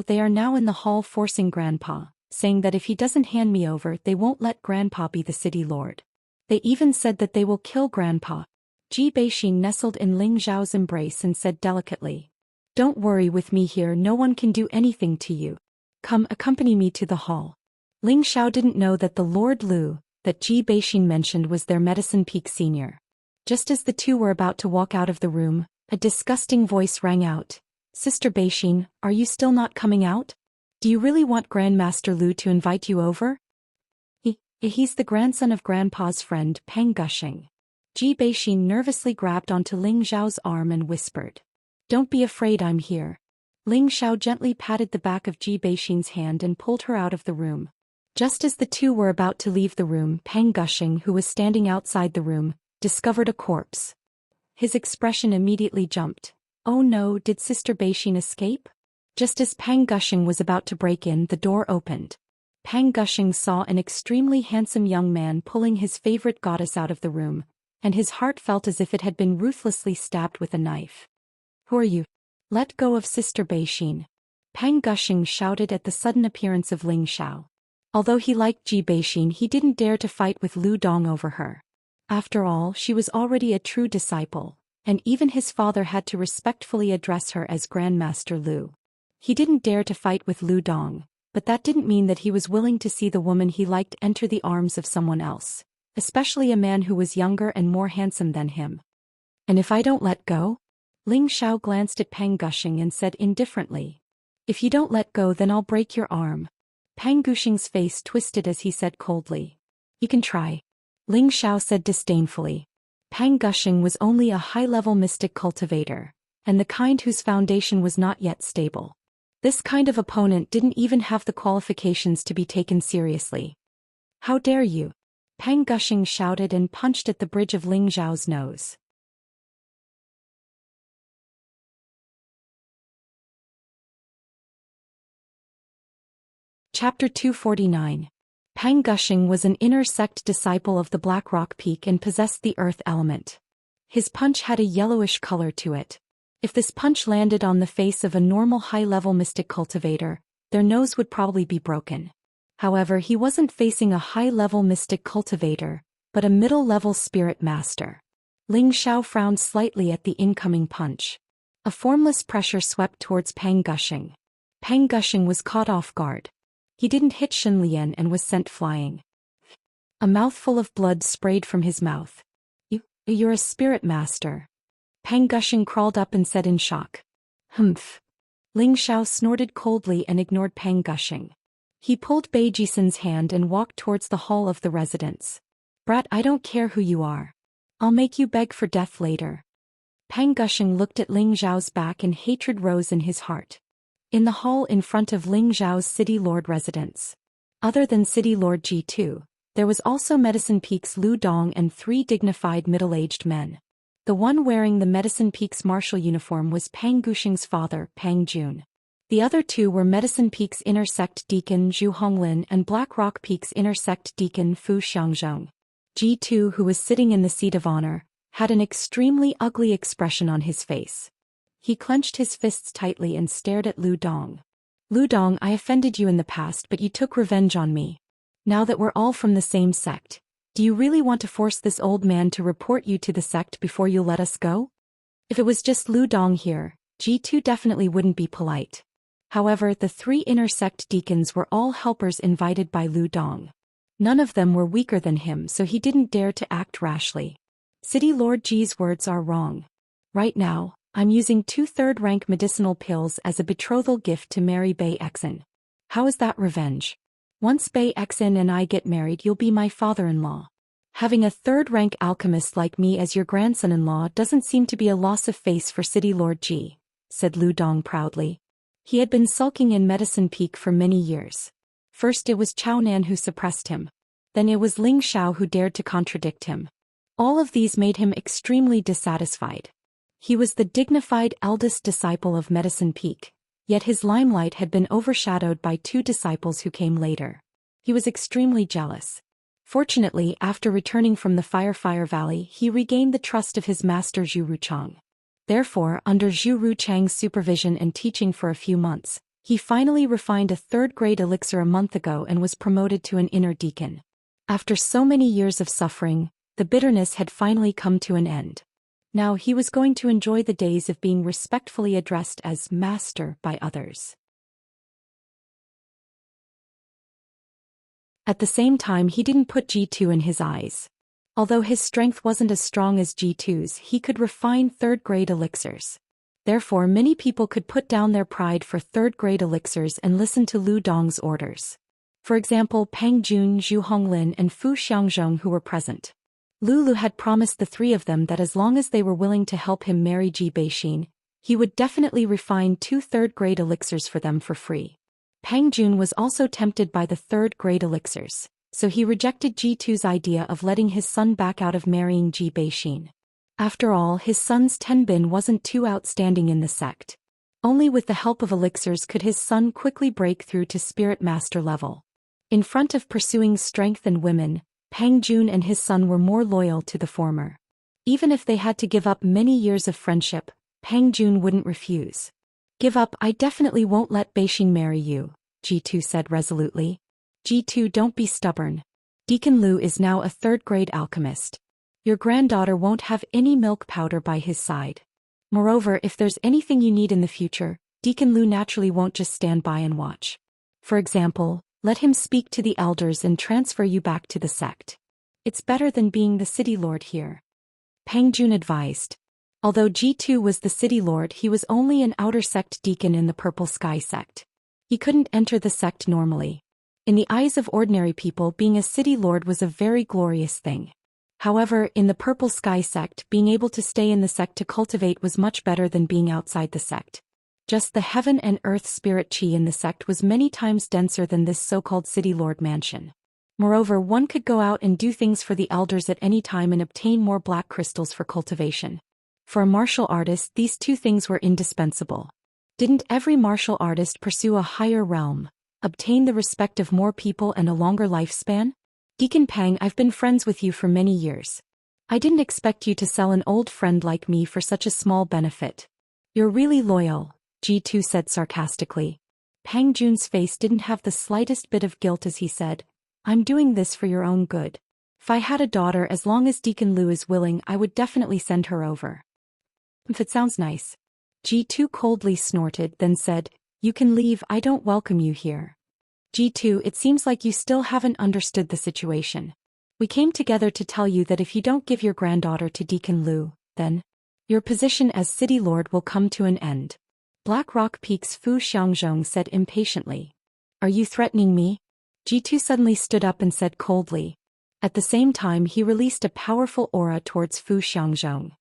They are now in the hall forcing Grandpa, saying that if he doesn't hand me over, they won't let Grandpa be the city lord. They even said that they will kill Grandpa. Ji Beixin nestled in Ling Zhao's embrace and said delicately, "Don't worry, with me here no one can do anything to you. Come, accompany me to the hall." Ling Zhao didn't know that the Lord Lu, that Ji Beixin mentioned, was their Medicine Peak senior. Just as the two were about to walk out of the room, a disgusting voice rang out. "Sister Beixin, are you still not coming out? Do you really want Grandmaster Lu to invite you over?" He's the grandson of Grandpa's friend Peng Gushing." Ji Beixin nervously grabbed onto Ling Zhao's arm and whispered, "Don't be afraid, I'm here." Ling Zhao gently patted the back of Ji Beixin's hand and pulled her out of the room. Just as the two were about to leave the room, Peng Gushing, who was standing outside the room, discovered a corpse. His expression immediately jumped. Oh no, did Sister Beixin escape? Just as Peng Gushing was about to break in, the door opened. Peng Gushing saw an extremely handsome young man pulling his favorite goddess out of the room, and his heart felt as if it had been ruthlessly stabbed with a knife. "Who are you? Let go of Sister Beixin." Peng Gushing shouted at the sudden appearance of Ling Zhao. Although he liked Ji Beixin, he didn't dare to fight with Lu Dong over her. After all, she was already a true disciple, and even his father had to respectfully address her as Grandmaster Lu. He didn't dare to fight with Lu Dong, but that didn't mean that he was willing to see the woman he liked enter the arms of someone else, especially a man who was younger and more handsome than him. "And if I don't let go?" Ling Zhao glanced at Peng Gushing and said indifferently. "If you don't let go, then I'll break your arm." Peng Gushing's face twisted as he said coldly, "You can try." Ling Zhao said disdainfully. Peng Gushing was only a high-level mystic cultivator, and the kind whose foundation was not yet stable. This kind of opponent didn't even have the qualifications to be taken seriously. "How dare you!" Peng Gushing shouted and punched at the bridge of Ling Zhao's nose. Chapter 249. Peng Gushing was an inner sect disciple of the Black Rock Peak and possessed the earth element. His punch had a yellowish color to it. If this punch landed on the face of a normal high-level mystic cultivator, their nose would probably be broken. However, he wasn't facing a high-level mystic cultivator, but a middle-level spirit master. Ling Zhao frowned slightly at the incoming punch. A formless pressure swept towards Peng Gushing. Peng Gushing was caught off guard. He didn't hit Shen Lian and was sent flying. A mouthful of blood sprayed from his mouth. You're a spirit master." Peng Gushing crawled up and said in shock. "Humph." Ling Zhao snorted coldly and ignored Peng Gushing. He pulled Bei Jisen's hand and walked towards the hall of the residence. "Brat, I don't care who you are. I'll make you beg for death later." Peng Gushing looked at Ling Zhao's back and hatred rose in his heart. In the hall in front of Ling Zhao's City Lord residence. Other than City Lord G2, there was also Medicine Peak's Lu Dong and 3 dignified middle-aged men. The one wearing the Medicine Peak's martial uniform was Peng Gushing's father, Peng Jun. The other 2 were Medicine Peak's inner sect deacon Zhu Honglin and Black Rock Peak's inner sect deacon Fu Xiangzhong. G2, who was sitting in the seat of honor, had an extremely ugly expression on his face. He clenched his fists tightly and stared at Lu Dong. Lu Dong, I offended you in the past, but you took revenge on me. Now that we're all from the same sect, do you really want to force this old man to report you to the sect before you let us go? If it was just Lu Dong here, G2 definitely wouldn't be polite. However, the 3 inner sect deacons were all helpers invited by Lu Dong. None of them were weaker than him, so he didn't dare to act rashly. City Lord Ji's words are wrong. Right now, I'm using 2 third-rank medicinal pills as a betrothal gift to marry Bei Exin. How is that revenge? Once Bei Exin and I get married, you'll be my father-in-law. Having a 3rd-rank alchemist like me as your grandson-in-law doesn't seem to be a loss of face for City Lord Ji, said Lu Dong proudly. He had been sulking in Medicine Peak for many years. First it was Chao Nan who suppressed him. Then it was Ling Xiao who dared to contradict him. All of these made him extremely dissatisfied. He was the dignified eldest disciple of Medicine Peak, yet his limelight had been overshadowed by 2 disciples who came later. He was extremely jealous. Fortunately, after returning from the Fire Valley, he regained the trust of his master Zhu Ruchang. Therefore, under Zhu Ruchang's supervision and teaching for a few months, he finally refined a 3rd-grade elixir a month ago and was promoted to an inner deacon. After so many years of suffering, the bitterness had finally come to an end. Now he was going to enjoy the days of being respectfully addressed as master by others. At the same time, he didn't put G2 in his eyes. Although his strength wasn't as strong as G2's, he could refine 3rd-grade elixirs. Therefore, many people could put down their pride for 3rd-grade elixirs and listen to Lu Dong's orders. For example, Pang Jun, Zhu Honglin, and Fu Xiangzhong, who were present. Lulu had promised the 3 of them that as long as they were willing to help him marry Ji Beixin, he would definitely refine 2 3rd-grade elixirs for them for free. Pang Jun was also tempted by the 3rd-grade elixirs, so he rejected G2's idea of letting his son back out of marrying Ji Beixin. After all, his son's Tenbin wasn't too outstanding in the sect. Only with the help of elixirs could his son quickly break through to spirit master level. In front of pursuing strength and women, Pang Jun and his son were more loyal to the former. Even if they had to give up many years of friendship, Pang Jun wouldn't refuse. Give up, I definitely won't let Beixin marry you, G2 said resolutely. G2, don't be stubborn. Deacon Lu is now a 3rd-grade alchemist. Your granddaughter won't have any milk powder by his side. Moreover, if there's anything you need in the future, Deacon Lu naturally won't just stand by and watch. For example, let him speak to the elders and transfer you back to the sect. It's better than being the city lord here. Pang Jun advised. Although G2 was the city lord, he was only an outer sect deacon in the Purple Sky sect. He couldn't enter the sect normally. In the eyes of ordinary people, being a city lord was a very glorious thing. However, in the Purple Sky sect, being able to stay in the sect to cultivate was much better than being outside the sect. Just the heaven and earth spirit chi in the sect was many times denser than this so-called city lord mansion. Moreover, one could go out and do things for the elders at any time and obtain more black crystals for cultivation. For a martial artist, these 2 things were indispensable. Didn't every martial artist pursue a higher realm, obtain the respect of more people and a longer lifespan? Deacon Pang, I've been friends with you for many years. I didn't expect you to sell an old friend like me for such a small benefit. You're really loyal, G2 said sarcastically. Pang Jun's face didn't have the slightest bit of guilt as he said, I'm doing this for your own good. If I had a daughter, as long as Deacon Lu is willing, I would definitely send her over. If it sounds nice. G2 coldly snorted, then said, You can leave, I don't welcome you here. G2, it seems like you still haven't understood the situation. We came together to tell you that if you don't give your granddaughter to Deacon Lu, then your position as city lord will come to an end. Black Rock Peak's Fu Xiangzhong said impatiently. Are you threatening me? G2 suddenly stood up and said coldly. At the same time, he released a powerful aura towards Fu Xiangzhong.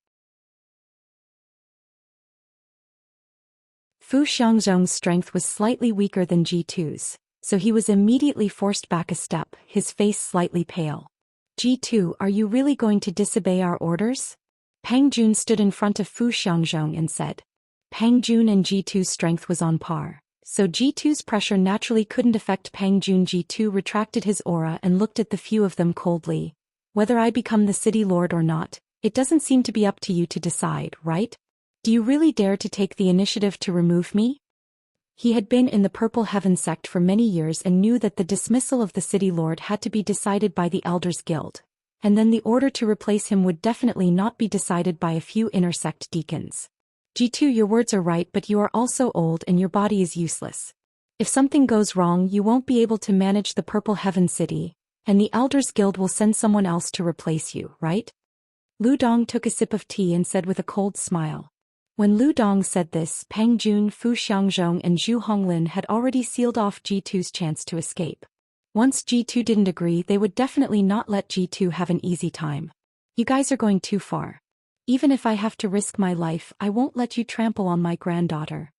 Fu Xiangzhong's strength was slightly weaker than G2's, so he was immediately forced back a step, his face slightly pale. G2, are you really going to disobey our orders? Pang Jun stood in front of Fu Xiangzhong and said. Pang Jun and G2's strength was on par, so G2's pressure naturally couldn't affect Pang Jun. G2 retracted his aura and looked at the few of them coldly. Whether I become the city lord or not, it doesn't seem to be up to you to decide, right? Do you really dare to take the initiative to remove me? He had been in the Purple Heaven sect for many years and knew that the dismissal of the city lord had to be decided by the Elders Guild, and then the order to replace him would definitely not be decided by a few inner sect deacons. G2, your words are right, but you are also old and your body is useless. If something goes wrong, you won't be able to manage the Purple Heaven city, and the Elders Guild will send someone else to replace you, right? Lu Dong took a sip of tea and said with a cold smile. When Lu Dong said this, Pang Jun, Fu Xiangzhong and Zhu Honglin had already sealed off G2's chance to escape. Once G2 didn't agree, they would definitely not let G2 have an easy time. You guys are going too far. Even if I have to risk my life, I won't let you trample on my granddaughter.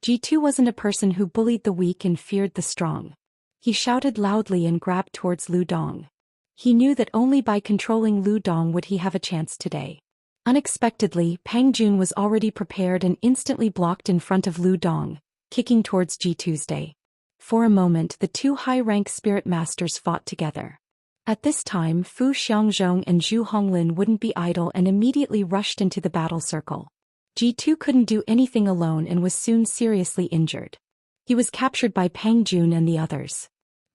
G2 wasn't a person who bullied the weak and feared the strong. He shouted loudly and grabbed towards Lu Dong. He knew that only by controlling Lu Dong would he have a chance today. Unexpectedly, Pang Jun was already prepared and instantly blocked in front of Lu Dong, kicking towards G2's day. For a moment, the two high-rank spirit masters fought together. At this time, Fu Xiangzhong and Zhu Honglin wouldn't be idle and immediately rushed into the battle circle. G2 couldn't do anything alone and was soon seriously injured. He was captured by Pang Jun and the others.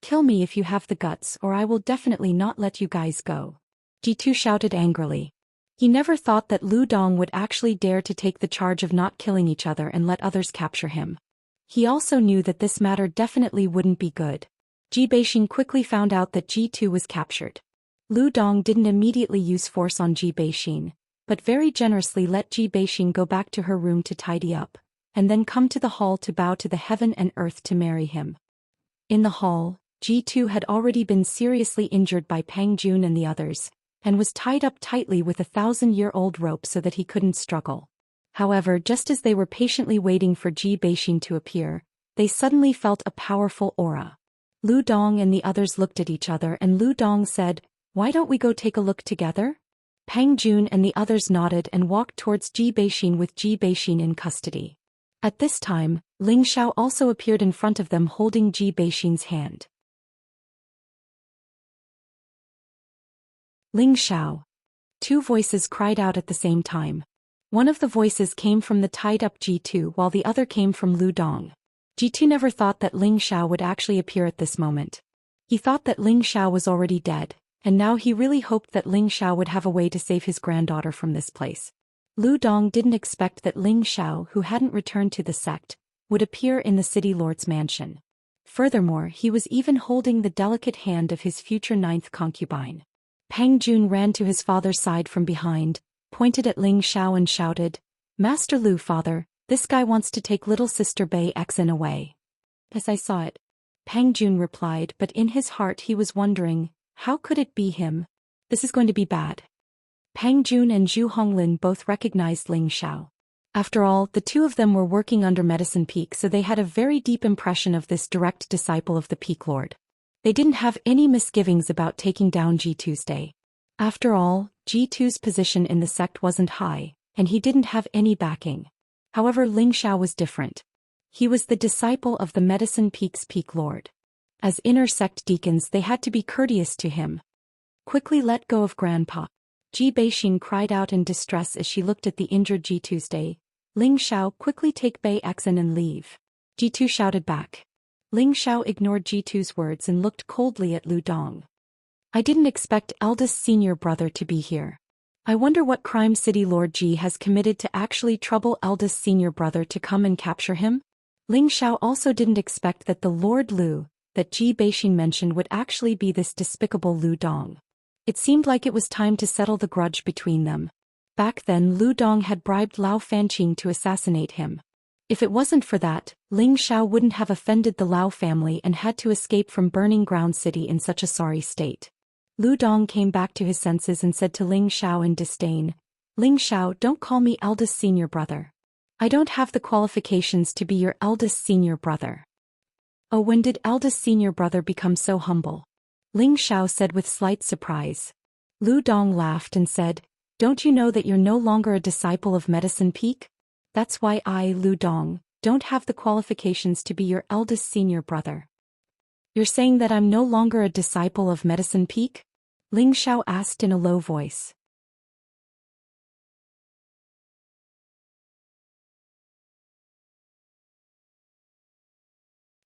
Kill me if you have the guts, or I will definitely not let you guys go. G2 shouted angrily. He never thought that Lu Dong would actually dare to take the charge of not killing each other and let others capture him. He also knew that this matter definitely wouldn't be good. Ji Beixin quickly found out that G2 was captured. Lu Dong didn't immediately use force on Ji Beixin, but very generously let Ji Beixin go back to her room to tidy up, and then come to the hall to bow to the heaven and earth to marry him. In the hall, G2 had already been seriously injured by Pang Jun and the others, and was tied up tightly with a 1,000-year-old rope so that he couldn't struggle. However, just as they were patiently waiting for Ji Beixin to appear, they suddenly felt a powerful aura. Lu Dong and the others looked at each other and Lu Dong said, "Why don't we go take a look together?" Pang Jun and the others nodded and walked towards Ji Beixin with Ji Beixin in custody. At this time, Ling Xiao also appeared in front of them holding Ji Beixin's hand. Ling Xiao. Two voices cried out at the same time. One of the voices came from the tied-up G2 while the other came from Lu Dong. G2 never thought that Ling Xiao would actually appear at this moment. He thought that Ling Xiao was already dead, and now he really hoped that Ling Xiao would have a way to save his granddaughter from this place. Lu Dong didn't expect that Ling Xiao, who hadn't returned to the sect, would appear in the city lord's mansion. Furthermore, he was even holding the delicate hand of his future 9th concubine. Pang Jun ran to his father's side from behind, pointed at Ling Xiao and shouted, "Master Lu, father, this guy wants to take little sister Bai Xen away." "Yes, I saw it," Pang Jun replied, but in his heart he was wondering, how could it be him? This is going to be bad. Pang Jun and Zhu Honglin both recognized Ling Xiao. After all, the two of them were working under Medicine Peak, so they had a very deep impression of this direct disciple of the Peak Lord. They didn't have any misgivings about taking down G2's day. After all, G2's position in the sect wasn't high, and he didn't have any backing. However, Ling Xiao was different. He was the disciple of the Medicine Peak's Peak Lord. As inner sect deacons, they had to be courteous to him. "Quickly let go of Grandpa." Ji Beixin cried out in distress as she looked at the injured G2's day. "Ling Xiao, quickly take Bai Xen and leave." G2 shouted back. Ling Xiao ignored G2's words and looked coldly at Lu Dong. "I didn't expect eldest senior brother to be here. I wonder what crime City Lord Ji has committed to actually trouble eldest senior brother to come and capture him?" Ling Xiao also didn't expect that the Lord Lu, that Ji Beixin mentioned, would actually be this despicable Lu Dong. It seemed like it was time to settle the grudge between them. Back then, Lu Dong had bribed Lao Fanqing to assassinate him. If it wasn't for that, Ling Xiao wouldn't have offended the Lao family and had to escape from Burning Ground City in such a sorry state. Lu Dong came back to his senses and said to Ling Xiao in disdain, "Ling Xiao, don't call me eldest senior brother. I don't have the qualifications to be your eldest senior brother." "Oh, when did eldest senior brother become so humble?" Ling Xiao said with slight surprise. Lu Dong laughed and said, "Don't you know that you're no longer a disciple of Medicine Peak? That's why I, Lu Dong, don't have the qualifications to be your eldest senior brother." "You're saying that I'm no longer a disciple of Medicine Peak?" Ling Xiao asked in a low voice.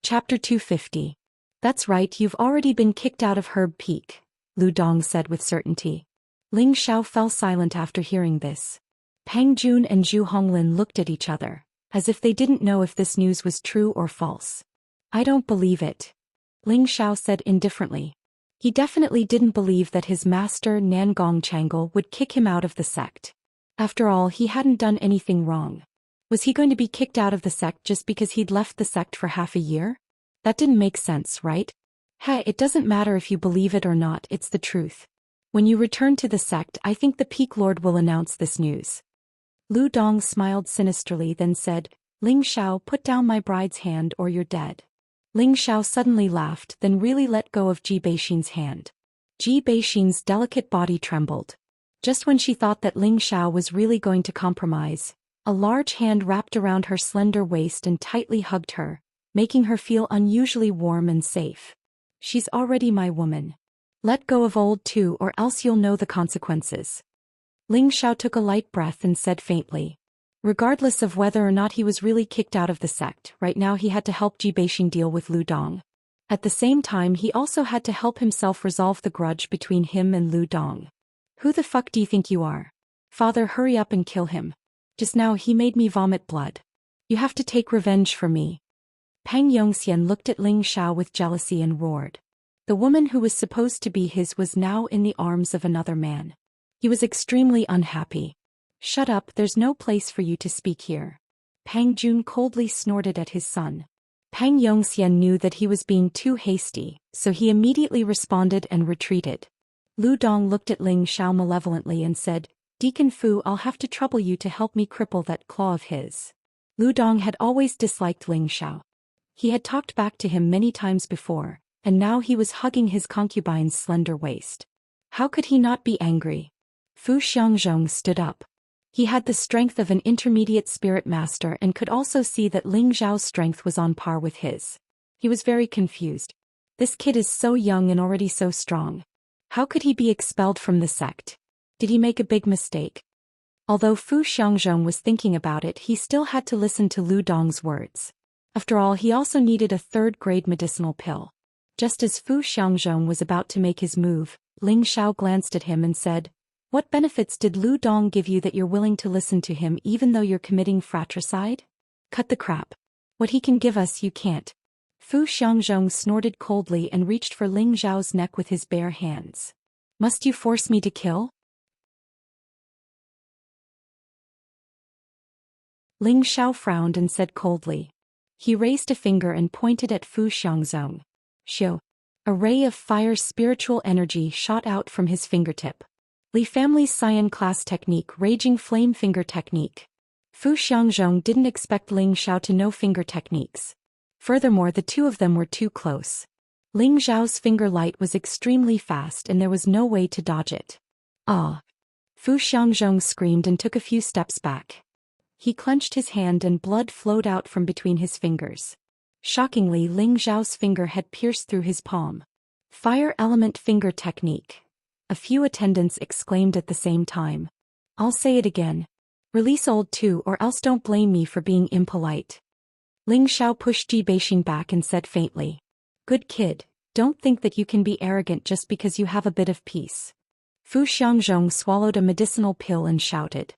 Chapter 250. That's right, you've already been kicked out of Herb Peak, Lu Dong said with certainty. Ling Xiao fell silent after hearing this. Pang Jun and Zhu Honglin looked at each other, as if they didn't know if this news was true or false. I don't believe it, Ling Xiao said indifferently. He definitely didn't believe that his master Nangong Changle would kick him out of the sect. After all, he hadn't done anything wrong. Was he going to be kicked out of the sect just because he'd left the sect for half a year? That didn't make sense, right? Hey, it doesn't matter if you believe it or not, it's the truth. When you return to the sect, I think the Peak Lord will announce this news. Lu Dong smiled sinisterly, then said, Ling Xiao, put down my bride's hand or you're dead. Ling Xiao suddenly laughed, then really let go of Ji Beixin's hand. Ji Beixin's delicate body trembled. Just when she thought that Ling Xiao was really going to compromise, a large hand wrapped around her slender waist and tightly hugged her, making her feel unusually warm and safe. She's already my woman. Let go of old too, or else you'll know the consequences. Ling Xiao took a light breath and said faintly. Regardless of whether or not he was really kicked out of the sect, right now he had to help Ji Beixin deal with Lu Dong. At the same time, he also had to help himself resolve the grudge between him and Lu Dong. Who the fuck do you think you are? Father, hurry up and kill him. Just now he made me vomit blood. You have to take revenge for me. Pang Yongxian looked at Ling Xiao with jealousy and roared. The woman who was supposed to be his was now in the arms of another man. He was extremely unhappy. Shut up, there's no place for you to speak here. Pang Jun coldly snorted at his son. Pang Yongxian knew that he was being too hasty, so he immediately responded and retreated. Lu Dong looked at Ling Xiao malevolently and said, Deacon Fu, I'll have to trouble you to help me cripple that claw of his. Lu Dong had always disliked Ling Xiao. He had talked back to him many times before, and now he was hugging his concubine's slender waist. How could he not be angry? Fu Xiangzhong stood up. He had the strength of an intermediate spirit master and could also see that Ling Xiao's strength was on par with his. He was very confused. This kid is so young and already so strong. How could he be expelled from the sect? Did he make a big mistake? Although Fu Xiangzhong was thinking about it, he still had to listen to Lu Dong's words. After all, he also needed a third-grade medicinal pill. Just as Fu Xiangzhong was about to make his move, Ling Xiao glanced at him and said, What benefits did Lu Dong give you that you're willing to listen to him even though you're committing fratricide? Cut the crap. What he can give us you can't. Fu Xiangzhong snorted coldly and reached for Ling Xiao's neck with his bare hands. Must you force me to kill? Ling Xiao frowned and said coldly. He raised a finger and pointed at Fu Xiangzhong. Xiu. A ray of fire spiritual energy shot out from his fingertip. Li family's Cyan class technique, Raging Flame Finger Technique. Fu Xiangzhong didn't expect Ling Xiao to know finger techniques. Furthermore, the two of them were too close. Ling Xiao's finger light was extremely fast and there was no way to dodge it. Ah! Fu Xiangzhong screamed and took a few steps back. He clenched his hand and blood flowed out from between his fingers. Shockingly, Ling Xiao's finger had pierced through his palm. Fire Element Finger Technique. A few attendants exclaimed at the same time. I'll say it again. Release old too, or else don't blame me for being impolite. Ling Xiao pushed Ji Beixin back and said faintly. Good kid, don't think that you can be arrogant just because you have a bit of peace. Fu Xiangzhong swallowed a medicinal pill and shouted.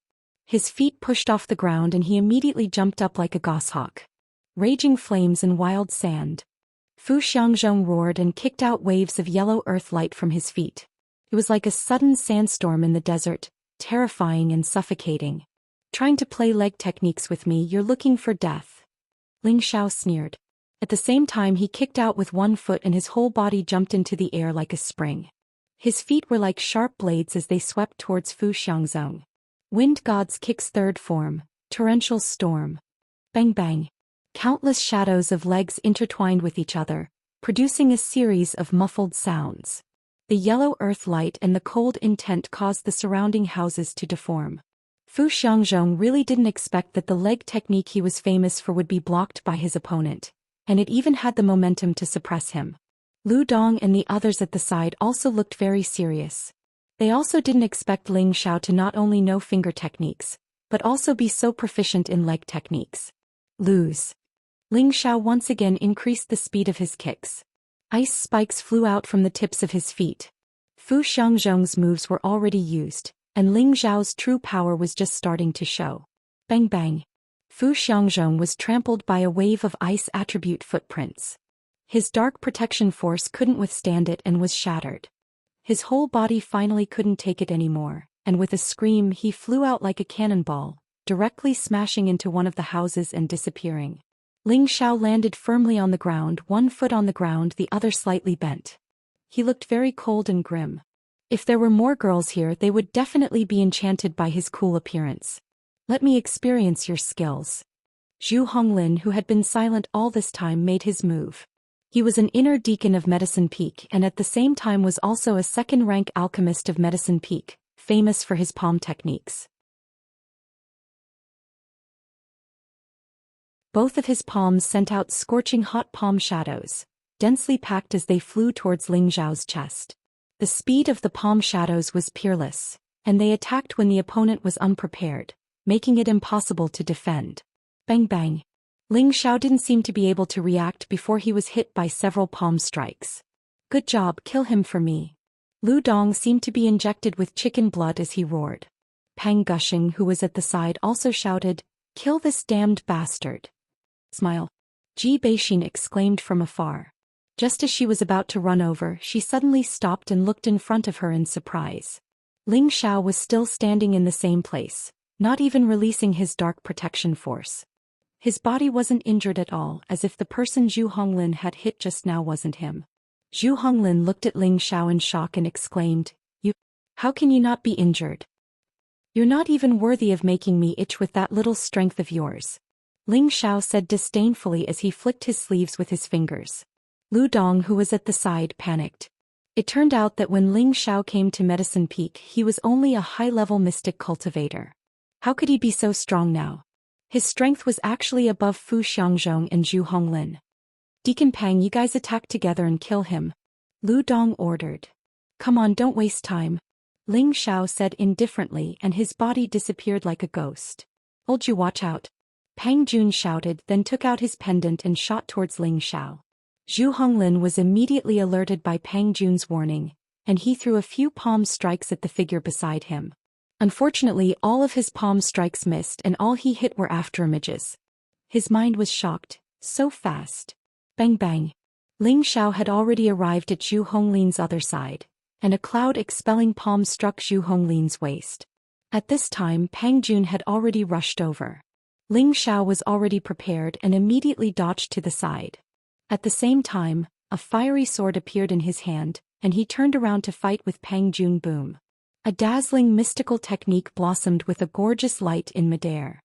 His feet pushed off the ground and he immediately jumped up like a goshawk. Raging flames and wild sand. Fu Xiangzhong roared and kicked out waves of yellow earth light from his feet. It was like a sudden sandstorm in the desert, terrifying and suffocating. Trying to play leg techniques with me, you're looking for death. Ling Xiao sneered. At the same time he kicked out with one foot and his whole body jumped into the air like a spring. His feet were like sharp blades as they swept towards Fu Xiangzhong. Wind God's Kick's third form, Torrential Storm. Bang bang. Countless shadows of legs intertwined with each other, producing a series of muffled sounds. The yellow earth light and the cold intent caused the surrounding houses to deform. Fu Xiangzhong really didn't expect that the leg technique he was famous for would be blocked by his opponent, and it even had the momentum to suppress him. Lu Dong and the others at the side also looked very serious. They also didn't expect Ling Xiao to not only know finger techniques, but also be so proficient in leg techniques. Lose. Ling Xiao once again increased the speed of his kicks. Ice spikes flew out from the tips of his feet. Fu Xiangzhong's moves were already used, and Ling Xiao's true power was just starting to show. Bang bang. Fu Xiangzhong was trampled by a wave of ice attribute footprints. His dark protection force couldn't withstand it and was shattered. His whole body finally couldn't take it anymore, and with a scream he flew out like a cannonball, directly smashing into one of the houses and disappearing. Ling Xiao landed firmly on the ground, one foot on the ground, the other slightly bent. He looked very cold and grim. If there were more girls here, they would definitely be enchanted by his cool appearance. Let me experience your skills. Zhu Honglin, who had been silent all this time, made his move. He was an inner deacon of Medicine Peak and at the same time was also a second-rank alchemist of Medicine Peak, famous for his palm techniques. Both of his palms sent out scorching hot palm shadows, densely packed as they flew towards Ling Xiao's chest. The speed of the palm shadows was peerless, and they attacked when the opponent was unprepared, making it impossible to defend. Bang bang. Ling Xiao didn't seem to be able to react before he was hit by several palm strikes. Good job, kill him for me. Lu Dong seemed to be injected with chicken blood as he roared. Pang Gushing, who was at the side, also shouted, "Kill this damned bastard." Smile. Ji Beixin exclaimed from afar. Just as she was about to run over, she suddenly stopped and looked in front of her in surprise. Ling Xiao was still standing in the same place, not even releasing his dark protection force. His body wasn't injured at all, as if the person Zhu Honglin had hit just now wasn't him. Zhu Honglin looked at Ling Xiao in shock and exclaimed, "You? How can you not be injured? You're not even worthy of making me itch with that little strength of yours." Ling Xiao said disdainfully as he flicked his sleeves with his fingers. Lu Dong, who was at the side, panicked. It turned out that when Ling Xiao came to Medicine Peak, he was only a high-level mystic cultivator. How could he be so strong now? His strength was actually above Fu Xiangzhong and Zhu Honglin. "Deacon Pang, you guys attack together and kill him," Lu Dong ordered. "Come on, don't waste time," Ling Xiao said indifferently, and his body disappeared like a ghost. "Old you, watch out," Pang Jun shouted, then took out his pendant and shot towards Ling Xiao. Zhu Honglin was immediately alerted by Pang Jun's warning, and he threw a few palm strikes at the figure beside him. Unfortunately, all of his palm strikes missed and all he hit were afterimages. His mind was shocked. So fast. Bang bang. Ling Xiao had already arrived at Zhu Honglin's other side, and a cloud-expelling palm struck Zhu Honglin's waist. At this time, Pang Jun had already rushed over. Ling Xiao was already prepared and immediately dodged to the side. At the same time, a fiery sword appeared in his hand, and he turned around to fight with Pang Jun. Boom. A dazzling mystical technique blossomed with a gorgeous light in midair.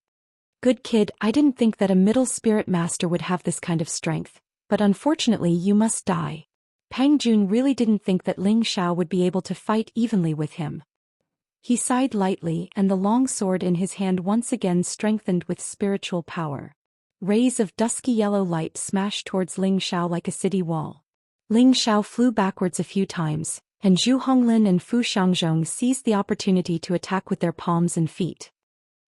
"Good kid, I didn't think that a middle spirit master would have this kind of strength, but unfortunately you must die." Pang Jun really didn't think that Ling Xiao would be able to fight evenly with him. He sighed lightly, and the long sword in his hand once again strengthened with spiritual power. Rays of dusky yellow light smashed towards Ling Xiao like a city wall. Ling Xiao flew backwards a few times, and Zhu Honglin and Fu Xiangzhong seized the opportunity to attack with their palms and feet.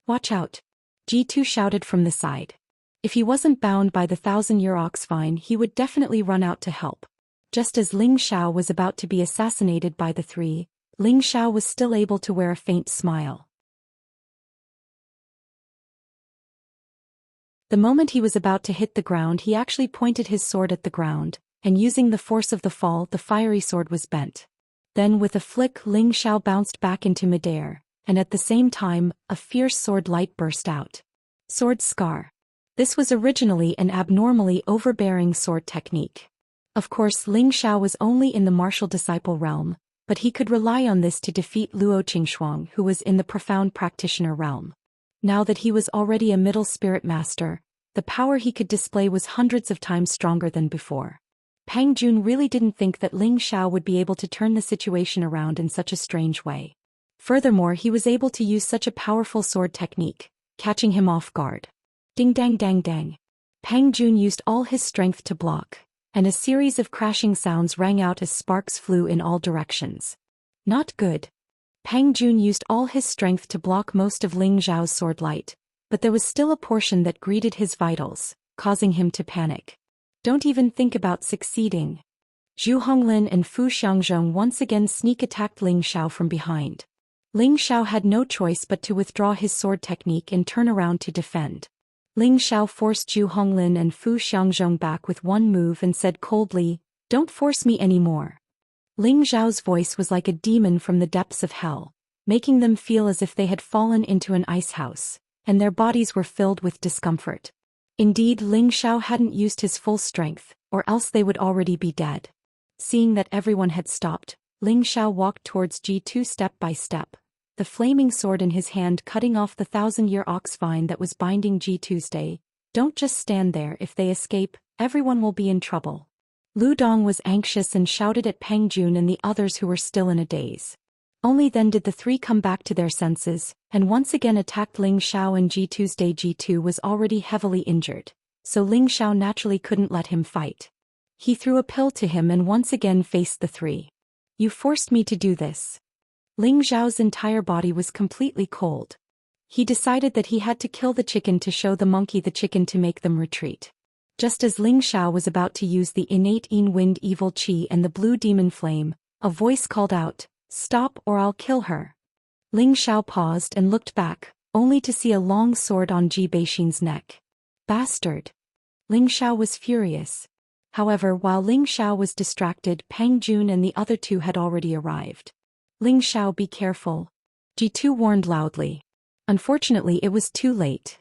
"Watch out!" G2 shouted from the side. If he wasn't bound by the 1,000-year ox vine, he would definitely run out to help. Just as Ling Xiao was about to be assassinated by the three, Ling Xiao was still able to wear a faint smile. The moment he was about to hit the ground, he actually pointed his sword at the ground, and using the force of the fall, the fiery sword was bent. Then with a flick, Ling Xiao bounced back into midair, and at the same time, a fierce sword light burst out. Sword Scar. This was originally an abnormally overbearing sword technique. Of course, Ling Xiao was only in the martial disciple realm, but he could rely on this to defeat Luo Qingxuang, who was in the profound practitioner realm. Now that he was already a middle spirit master, the power he could display was hundreds of times stronger than before. Pang Jun really didn't think that Ling Xiao would be able to turn the situation around in such a strange way. Furthermore, he was able to use such a powerful sword technique, catching him off guard. Ding dang dang dang. Pang Jun used all his strength to block, and a series of crashing sounds rang out as sparks flew in all directions. Not good. Pang Jun used all his strength to block most of Ling Zhao's sword light, but there was still a portion that greeted his vitals, causing him to panic. Don't even think about succeeding. Zhu Honglin and Fu Xiangzhong once again sneak attacked Ling Xiao from behind. Ling Xiao had no choice but to withdraw his sword technique and turn around to defend. Ling Xiao forced Zhu Honglin and Fu Xiangzhong back with one move and said coldly, "Don't force me anymore." Ling Zhao's voice was like a demon from the depths of hell, making them feel as if they had fallen into an ice house, and their bodies were filled with discomfort. Indeed, Ling Xiao hadn't used his full strength, or else they would already be dead. Seeing that everyone had stopped, Ling Xiao walked towards G2 step by step, the flaming sword in his hand cutting off the 1,000-year ox vine that was binding G2's day. Don't just stand there. If they escape, everyone will be in trouble. Lu Dong was anxious and shouted at Pang Jun and the others who were still in a daze. Only then did the three come back to their senses, and once again attacked Ling Xiao and G2's day. G2 was already heavily injured, so Ling Xiao naturally couldn't let him fight. He threw a pill to him and once again faced the three. "You forced me to do this." Ling Zhao's entire body was completely cold. He decided that he had to kill the chicken to show the monkey the chicken to make them retreat. Just as Ling Xiao was about to use the innate Yin Wind Evil Qi and the blue demon flame, a voice called out, "Stop or I'll kill her." Ling Xiao paused and looked back, only to see a long sword on Ji Beixin's neck. Bastard! Ling Xiao was furious. However, while Ling Xiao was distracted, Pang Jun and the other two had already arrived. "Ling Xiao, be careful," G2 warned loudly. Unfortunately, it was too late.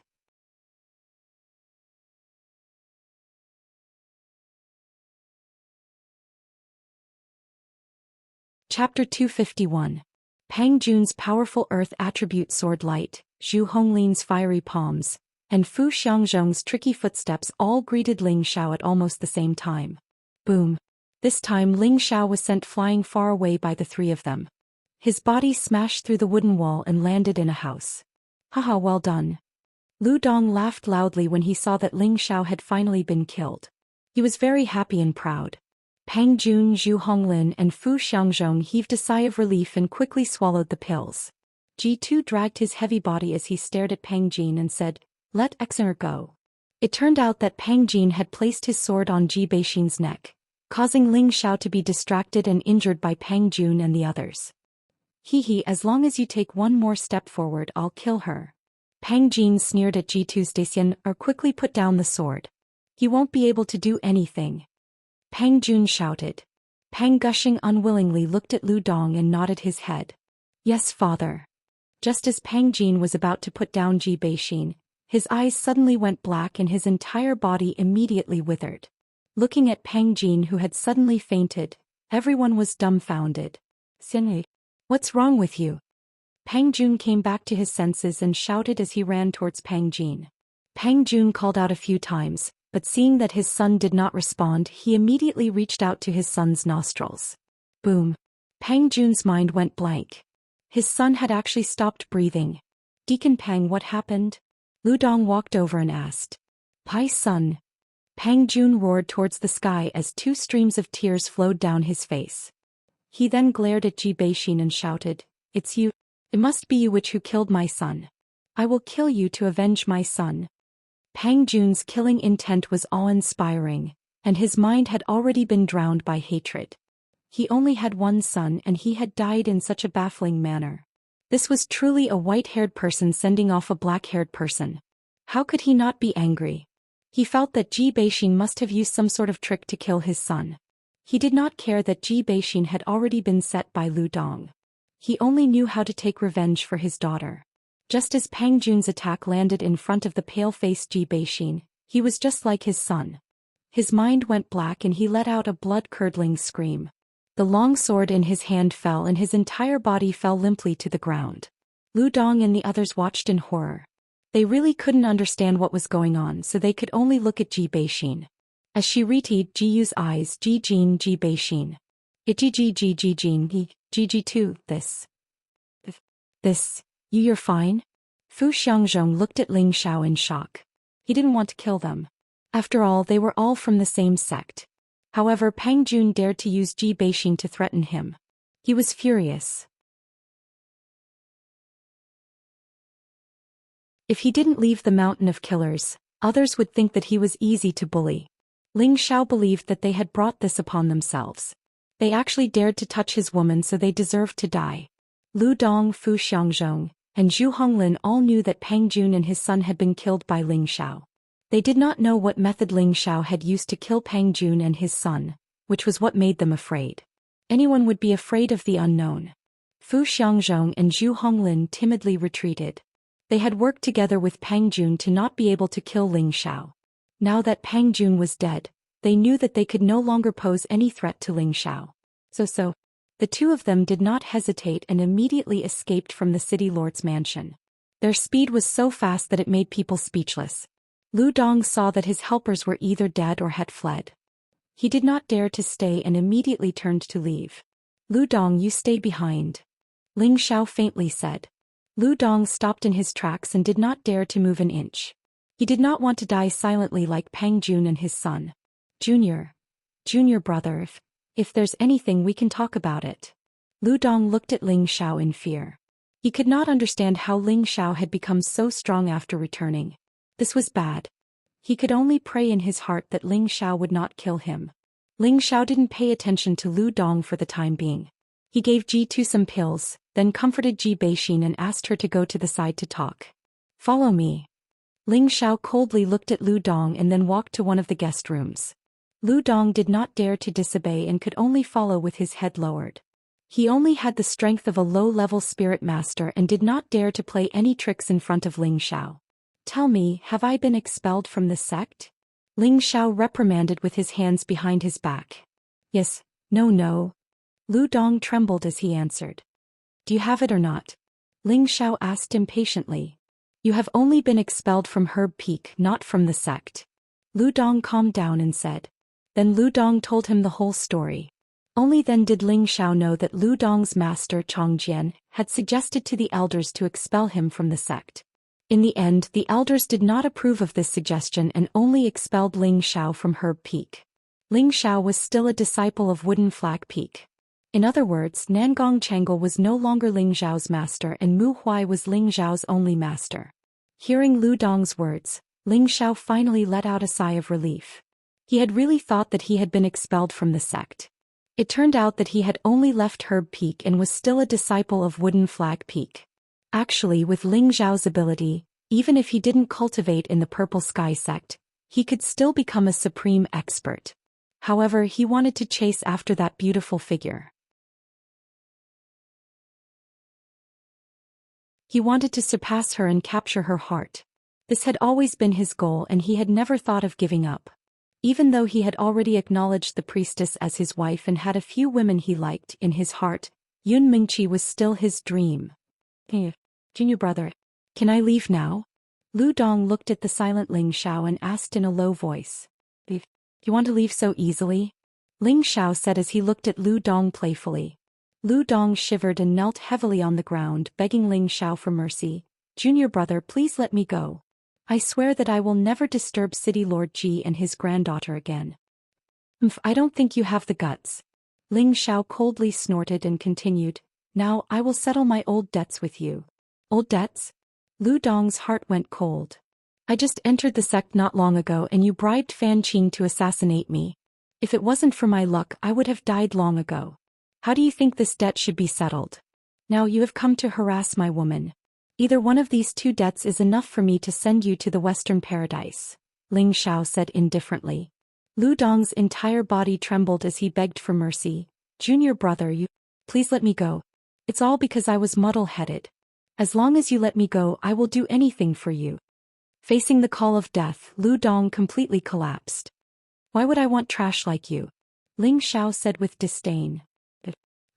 Chapter 251. Pang Jun's powerful earth attribute sword light, Zhu Honglin's fiery palms, and Fu Xiangzhong's tricky footsteps all greeted Ling Xiao at almost the same time. Boom. This time Ling Xiao was sent flying far away by the three of them. His body smashed through the wooden wall and landed in a house. "Haha, well done." Lu Dong laughed loudly when he saw that Ling Xiao had finally been killed. He was very happy and proud. Pang Jun, Zhu Honglin and Fu Xiangzhong heaved a sigh of relief and quickly swallowed the pills. G2 dragged his heavy body as he stared at Pang Jin and said, "Let Xer go." It turned out that Pang Jin had placed his sword on Ji Beixin's neck, causing Ling Xiao to be distracted and injured by Pang Jun and the others. "Hee, as long as you take one more step forward, I'll kill her." Pang Jin sneered at G2's Daoist, or quickly put down the sword. "He won't be able to do anything." Pang Jun shouted. Pang gushing unwillingly looked at Lu Dong and nodded his head. "Yes, father." Just as Pang Jin was about to put down Ji Beixin, his eyes suddenly went black and his entire body immediately withered. Looking at Pang Jin, who had suddenly fainted, everyone was dumbfounded. "Xianxia, what's wrong with you?" Pang Jun came back to his senses and shouted as he ran towards Pang Jin. Pang Jun called out a few times, but seeing that his son did not respond, he immediately reached out to his son's nostrils. Boom. Pang Jun's mind went blank. His son had actually stopped breathing. "Deacon Pang, what happened?" Lu Dong walked over and asked. "Pai son." Pang Jun roared towards the sky as two streams of tears flowed down his face. He then glared at Ji Beixin and shouted, "It's you. It must be you witch who killed my son. I will kill you to avenge my son." Pang Jun's killing intent was awe-inspiring, and his mind had already been drowned by hatred. He only had one son and he had died in such a baffling manner. This was truly a white-haired person sending off a black-haired person. How could he not be angry? He felt that Ji Beixin must have used some sort of trick to kill his son. He did not care that Ji Beixin had already been set by Lu Dong. He only knew how to take revenge for his daughter. Just as Pang Jun's attack landed in front of the pale-faced Ji Beixin, he was just like his son. His mind went black and he let out a blood-curdling scream. The long sword in his hand fell and his entire body fell limply to the ground. Lu Dong and the others watched in horror. They really couldn't understand what was going on, so they could only look at Ji Beixin. As she reteed Jiu's eyes, Ji Jin, Ji Beixin. Ji Jin, he, Ji2, this. You're fine? Fu Xiangzhong looked at Ling Xiao in shock. He didn't want to kill them. After all, they were all from the same sect. However, Pang Jun dared to use Ji Beixin to threaten him. He was furious. If he didn't leave the mountain of killers, others would think that he was easy to bully. Ling Xiao believed that they had brought this upon themselves. They actually dared to touch his woman, so they deserved to die. Lu Dong, Fu Xiangzhong, and Zhu Honglin all knew that Pang Jun and his son had been killed by Ling Xiao. They did not know what method Ling Xiao had used to kill Pang Jun and his son, which was what made them afraid. Anyone would be afraid of the unknown. Fu Xiangzhong and Zhu Honglin timidly retreated. They had worked together with Pang Jun to not be able to kill Ling Xiao. Now that Pang Jun was dead, they knew that they could no longer pose any threat to Ling Xiao. So, the two of them did not hesitate and immediately escaped from the city lord's mansion. Their speed was so fast that it made people speechless. Lu Dong saw that his helpers were either dead or had fled. He did not dare to stay and immediately turned to leave. Lu Dong, you stay behind. Ling Xiao faintly said. Lu Dong stopped in his tracks and did not dare to move an inch. He did not want to die silently like Pang Jun and his son. Junior brother, if there's anything we can talk about it. Lu Dong looked at Ling Xiao in fear. He could not understand how Ling Xiao had become so strong after returning. This was bad. He could only pray in his heart that Ling Xiao would not kill him. Ling Xiao didn't pay attention to Lu Dong for the time being. He gave Ji Tu some pills, then comforted Ji Beixin and asked her to go to the side to talk. Follow me. Ling Xiao coldly looked at Lu Dong and then walked to one of the guest rooms. Lu Dong did not dare to disobey and could only follow with his head lowered. He only had the strength of a low-level spirit master and did not dare to play any tricks in front of Ling Xiao. Tell me, have I been expelled from the sect? Ling Xiao reprimanded with his hands behind his back. Yes, no. Lu Dong trembled as he answered. Do you have it or not? Ling Xiao asked impatiently. You have only been expelled from Herb Peak, not from the sect. Lu Dong calmed down and said. Then Lu Dong told him the whole story. Only then did Ling Xiao know that Lu Dong's master Chongjian had suggested to the elders to expel him from the sect. In the end, the elders did not approve of this suggestion and only expelled Ling Xiao from Herb Peak. Ling Xiao was still a disciple of Wooden Flag Peak. In other words, Nangong Changle was no longer Ling Xiao's master and Mu Huai was Ling Xiao's only master. Hearing Lu Dong's words, Ling Xiao finally let out a sigh of relief. He had really thought that he had been expelled from the sect. It turned out that he had only left Herb Peak and was still a disciple of Wooden Flag Peak. Actually, with Ling Xiao's ability, even if he didn't cultivate in the Purple Sky sect, he could still become a supreme expert. However, he wanted to chase after that beautiful figure. He wanted to surpass her and capture her heart. This had always been his goal and he had never thought of giving up. Even though he had already acknowledged the priestess as his wife and had a few women he liked in his heart, Yun Mingqi was still his dream. Hey, junior brother, can I leave now? Lu Dong looked at the silent Ling Xiao and asked in a low voice. You want to leave so easily? Ling Xiao said as he looked at Lu Dong playfully. Lu Dong shivered and knelt heavily on the ground, begging Ling Xiao for mercy. Junior brother, please let me go. I swear that I will never disturb City Lord Ji and his granddaughter again. I don't think you have the guts. Ling Xiao coldly snorted and continued. Now I will settle my old debts with you. Old debts? Lu Dong's heart went cold. I just entered the sect not long ago and you bribed Fan Qing to assassinate me. If it wasn't for my luck, I would have died long ago. How do you think this debt should be settled? Now you have come to harass my woman. Either one of these two debts is enough for me to send you to the Western Paradise, Ling Xiao said indifferently. Lu Dong's entire body trembled as he begged for mercy. Junior brother, please let me go. It's all because I was muddle-headed. As long as you let me go, I will do anything for you. Facing the call of death, Lu Dong completely collapsed. Why would I want trash like you? Ling Xiao said with disdain.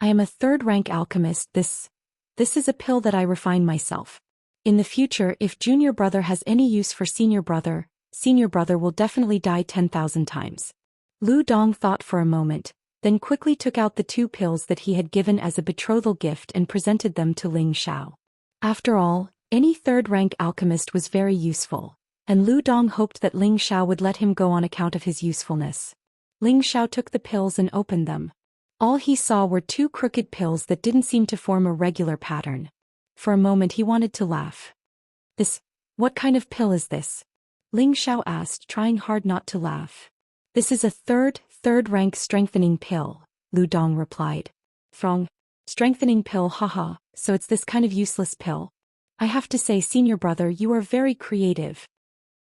I am a third-rank alchemist. This is a pill that I refine myself. In the future, if junior brother has any use for senior brother will definitely die 10,000 times. Lu Dong thought for a moment, then quickly took out the two pills that he had given as a betrothal gift and presented them to Ling Xiao. After all, any third-rank alchemist was very useful, and Lu Dong hoped that Ling Xiao would let him go on account of his usefulness. Ling Xiao took the pills and opened them. All he saw were two crooked pills that didn't seem to form a regular pattern. For a moment he wanted to laugh. What kind of pill is this? Ling Xiao asked, trying hard not to laugh. This is a third rank strengthening pill, Lu Dong replied. Strengthening pill, haha, so it's this kind of useless pill. I have to say, senior brother, you are very creative.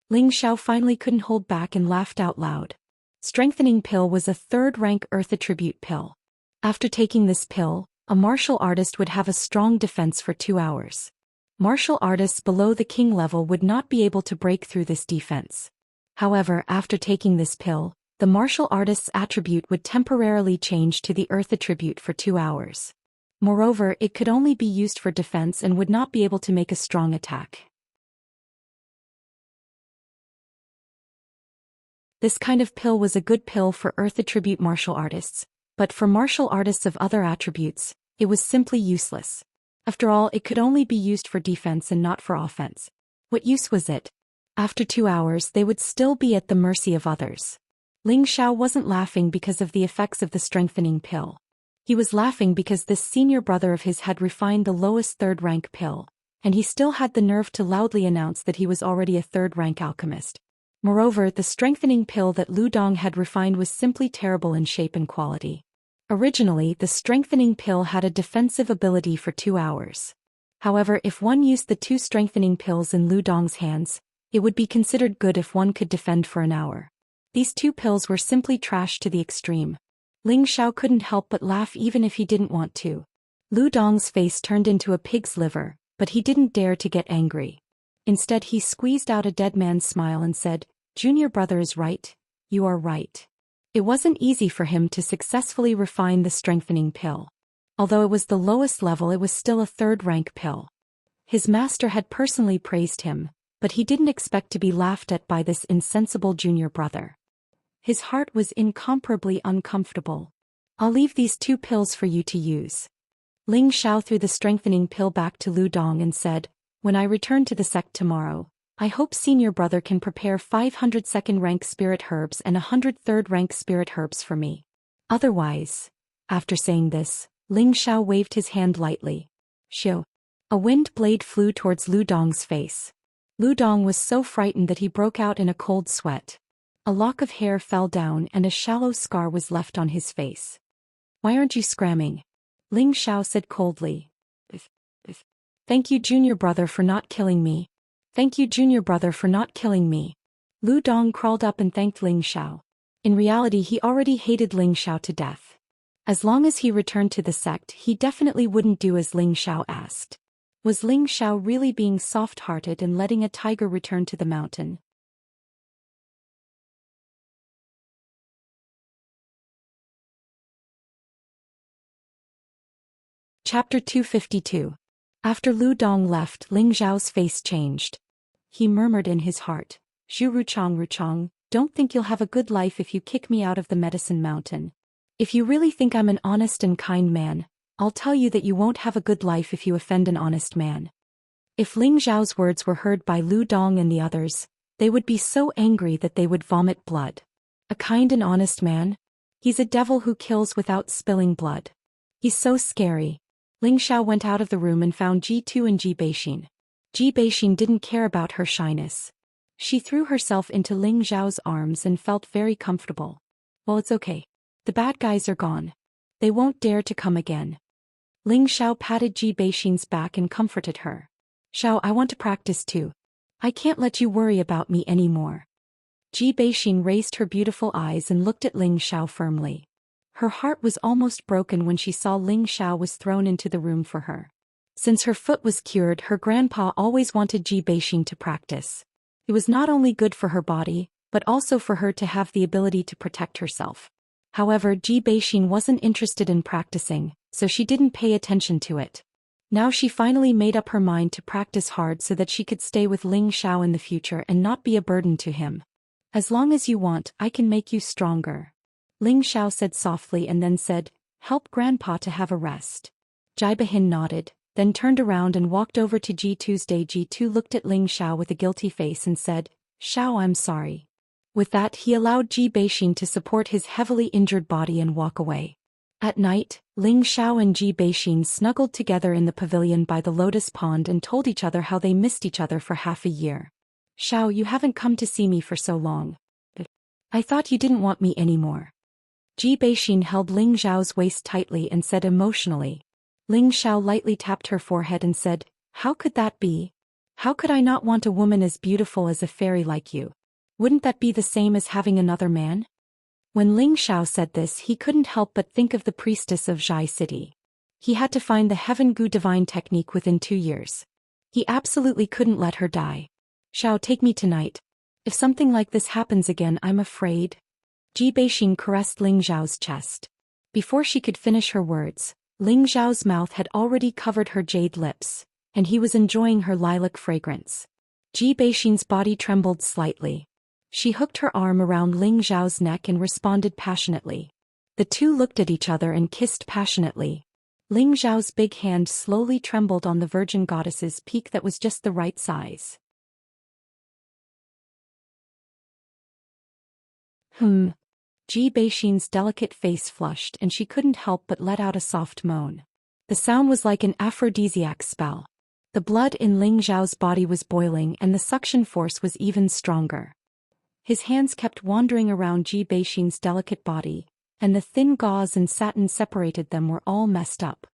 Ling Xiao finally couldn't hold back and laughed out loud. Strengthening pill was a third rank earth attribute pill. After taking this pill, a martial artist would have a strong defense for 2 hours. Martial artists below the king level would not be able to break through this defense. However, after taking this pill, the martial artist's attribute would temporarily change to the earth attribute for 2 hours. Moreover, it could only be used for defense and would not be able to make a strong attack. This kind of pill was a good pill for earth attribute martial artists, but for martial artists of other attributes, it was simply useless. After all, it could only be used for defense and not for offense. What use was it? After 2 hours, they would still be at the mercy of others. Ling Xiao wasn't laughing because of the effects of the strengthening pill. He was laughing because this senior brother of his had refined the lowest third-rank pill, and he still had the nerve to loudly announce that he was already a third-rank alchemist. Moreover, the strengthening pill that Lu Dong had refined was simply terrible in shape and quality. Originally, the strengthening pill had a defensive ability for 2 hours. However, if one used the 2 strengthening pills in Lu Dong's hands, it would be considered good if one could defend for an hour. These 2 pills were simply trash to the extreme. Ling Xiao couldn't help but laugh even if he didn't want to. Lu Dong's face turned into a pig's liver, but he didn't dare to get angry. Instead, he squeezed out a dead man's smile and said, "Junior brother is right, you are right." It wasn't easy for him to successfully refine the strengthening pill. Although it was the lowest level, it was still a third-rank pill. His master had personally praised him, but he didn't expect to be laughed at by this insensible junior brother. His heart was incomparably uncomfortable. "I'll leave these 2 pills for you to use." Ling Xiao threw the strengthening pill back to Lu Dong and said, "When I return to the sect tomorrow, I hope senior brother can prepare 500 second-rank spirit herbs and 100 third-rank spirit herbs for me. Otherwise..." After saying this, Ling Xiao waved his hand lightly. Shoo! A wind blade flew towards Lu Dong's face. Lu Dong was so frightened that he broke out in a cold sweat. A lock of hair fell down and a shallow scar was left on his face. "Why aren't you scramming?" Ling Xiao said coldly. Thank you, junior brother, for not killing me. Thank you, junior brother, for not killing me." Lu Dong crawled up and thanked Ling Xiao. In reality, he already hated Ling Xiao to death. As long as he returned to the sect, he definitely wouldn't do as Ling Xiao asked. Was Ling Xiao really being soft-hearted and letting a tiger return to the mountain? Chapter 252. After Lu Dong left, Ling Xiao's face changed. He murmured in his heart, "Zhu Ruchang, don't think you'll have a good life if you kick me out of the medicine mountain. If you really think I'm an honest and kind man, I'll tell you that you won't have a good life if you offend an honest man." If Ling Xiao's words were heard by Lu Dong and the others, they would be so angry that they would vomit blood. A kind and honest man? He's a devil who kills without spilling blood. He's so scary. Ling Xiao went out of the room and found Ji2 and Ji Beixin. Ji Beixin didn't care about her shyness. She threw herself into Ling Xiao's arms and felt very comfortable. "Well, it's okay. The bad guys are gone. They won't dare to come again." Ling Xiao patted Ji Beixin's back and comforted her. "Xiao, I want to practice too. I can't let you worry about me anymore." Ji Beixin raised her beautiful eyes and looked at Ling Xiao firmly. Her heart was almost broken when she saw Ling Xiao was thrown into the room for her. Since her foot was cured, her grandpa always wanted Ji Beixin to practice. It was not only good for her body, but also for her to have the ability to protect herself. However, Ji Beixin wasn't interested in practicing, so she didn't pay attention to it. Now she finally made up her mind to practice hard so that she could stay with Ling Xiao in the future and not be a burden to him. "As long as you want, I can make you stronger," Ling Xiao said softly and then said, "Help grandpa to have a rest." Ji Beixin nodded, then turned around and walked over to Ji Tuesday. Ji Tu looked at Ling Xiao with a guilty face and said, "Xiao, I'm sorry. With that, he allowed Ji Beixin to support his heavily injured body and walk away. At night, Ling Xiao and Ji Beixin snuggled together in the pavilion by the lotus pond and told each other how they missed each other for half a year. "Xiao, you haven't come to see me for so long. I thought you didn't want me anymore." Ji Beixin held Ling Xiao's waist tightly and said emotionally. Ling Xiao lightly tapped her forehead and said, "How could that be? How could I not want a woman as beautiful as a fairy like you? Wouldn't that be the same as having another man?" When Ling Xiao said this, he couldn't help but think of the priestess of Zhai City. He had to find the Heaven Gu divine technique within 2 years. He absolutely couldn't let her die. "Xiao, take me tonight. If something like this happens again, I'm afraid." Ji Beixin caressed Ling Xiao's chest. Before she could finish her words, Ling Xiao's mouth had already covered her jade lips, and he was enjoying her lilac fragrance. Ji Beixin's body trembled slightly. She hooked her arm around Ling Xiao's neck and responded passionately. The two looked at each other and kissed passionately. Ling Xiao's big hand slowly trembled on the virgin goddess's peak that was just the right size. Ji Beixin's delicate face flushed and she couldn't help but let out a soft moan. The sound was like an aphrodisiac spell. The blood in Ling Xiao's body was boiling and the suction force was even stronger. His hands kept wandering around Ji Beixin's delicate body, and the thin gauze and satin separated them were all messed up.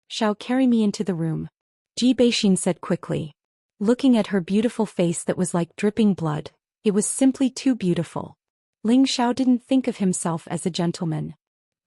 "Xiao, carry me into the room," Ji Beixin said quickly. Looking at her beautiful face that was like dripping blood, it was simply too beautiful. Ling Xiao didn't think of himself as a gentleman.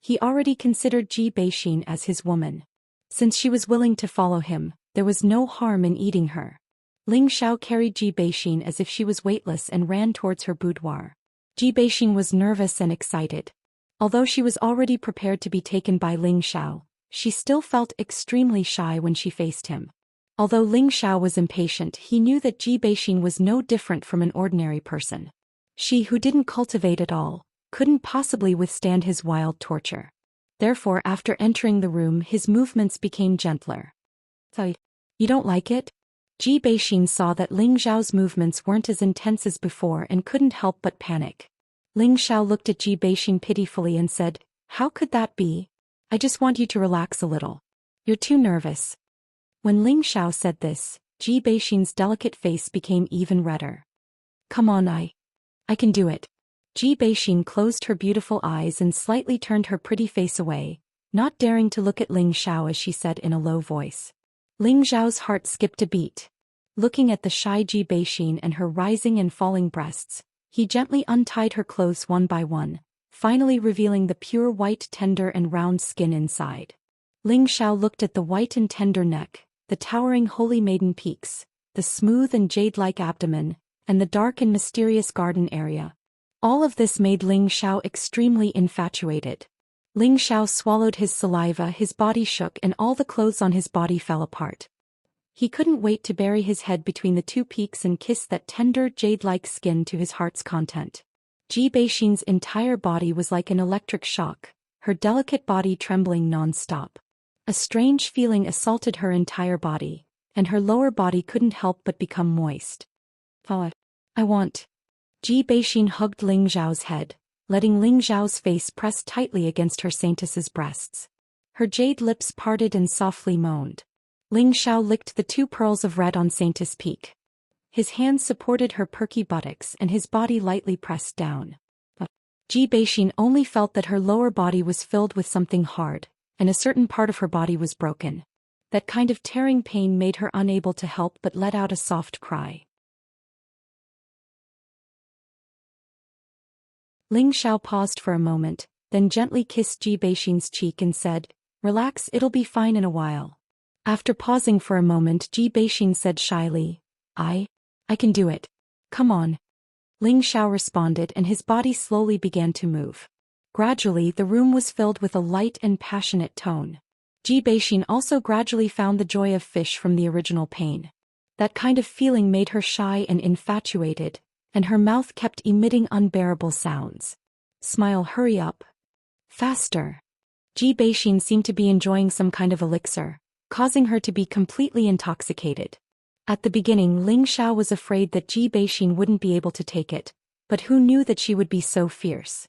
He already considered Ji Beixin as his woman. Since she was willing to follow him, there was no harm in eating her. Ling Xiao carried Ji Beixin as if she was weightless and ran towards her boudoir. Ji Beixin was nervous and excited. Although she was already prepared to be taken by Ling Xiao, she still felt extremely shy when she faced him. Although Ling Xiao was impatient, he knew that Ji Beixin was no different from an ordinary person. She, who didn't cultivate at all, couldn't possibly withstand his wild torture. Therefore, after entering the room, his movements became gentler. "So, you don't like it?" Ji Beixin saw that Ling Xiao's movements weren't as intense as before and couldn't help but panic. Ling Xiao looked at Ji Beixin pitifully and said, "How could that be? I just want you to relax a little. You're too nervous." When Ling Xiao said this, Ji Beixin's delicate face became even redder. "Come on, I can do it." Ji Beixin closed her beautiful eyes and slightly turned her pretty face away, not daring to look at Ling Xiao as she said in a low voice. Ling Xiao's heart skipped a beat. Looking at the shy Ji Beixin and her rising and falling breasts, he gently untied her clothes one by one, finally revealing the pure white, tender and round skin inside. Ling Xiao looked at the white and tender neck, the towering holy maiden peaks, the smooth and jade-like abdomen, and the dark and mysterious garden area. All of this made Ling Xiao extremely infatuated. Ling Xiao swallowed his saliva, his body shook and all the clothes on his body fell apart. He couldn't wait to bury his head between the two peaks and kiss that tender, jade-like skin to his heart's content. Ji Beixin's entire body was like an electric shock, her delicate body trembling non-stop. A strange feeling assaulted her entire body, and her lower body couldn't help but become moist. I want." Ji Beixin hugged Ling Xiao's head, letting Ling Xiao's face press tightly against her saintess's breasts. Her jade lips parted and softly moaned. Ling Xiao licked the 2 pearls of red on Saintess' peak. His hands supported her perky buttocks and his body lightly pressed down. Ji Beixin only felt that her lower body was filled with something hard, and a certain part of her body was broken. That kind of tearing pain made her unable to help but let out a soft cry. Ling Xiao paused for a moment, then gently kissed Ji Beixin's cheek and said, "Relax, it'll be fine in a while." After pausing for a moment, Ji Beixin said shyly, I can do it. Come on." Ling Xiao responded and his body slowly began to move. Gradually, the room was filled with a light and passionate tone. Ji Beixin also gradually found the joy of fish from the original pain. That kind of feeling made her shy and infatuated, and her mouth kept emitting unbearable sounds. "Smile, hurry up. Faster." Ji Beixin seemed to be enjoying some kind of elixir, causing her to be completely intoxicated. At the beginning, Ling Xiao was afraid that Ji Beixin wouldn't be able to take it, but who knew that she would be so fierce?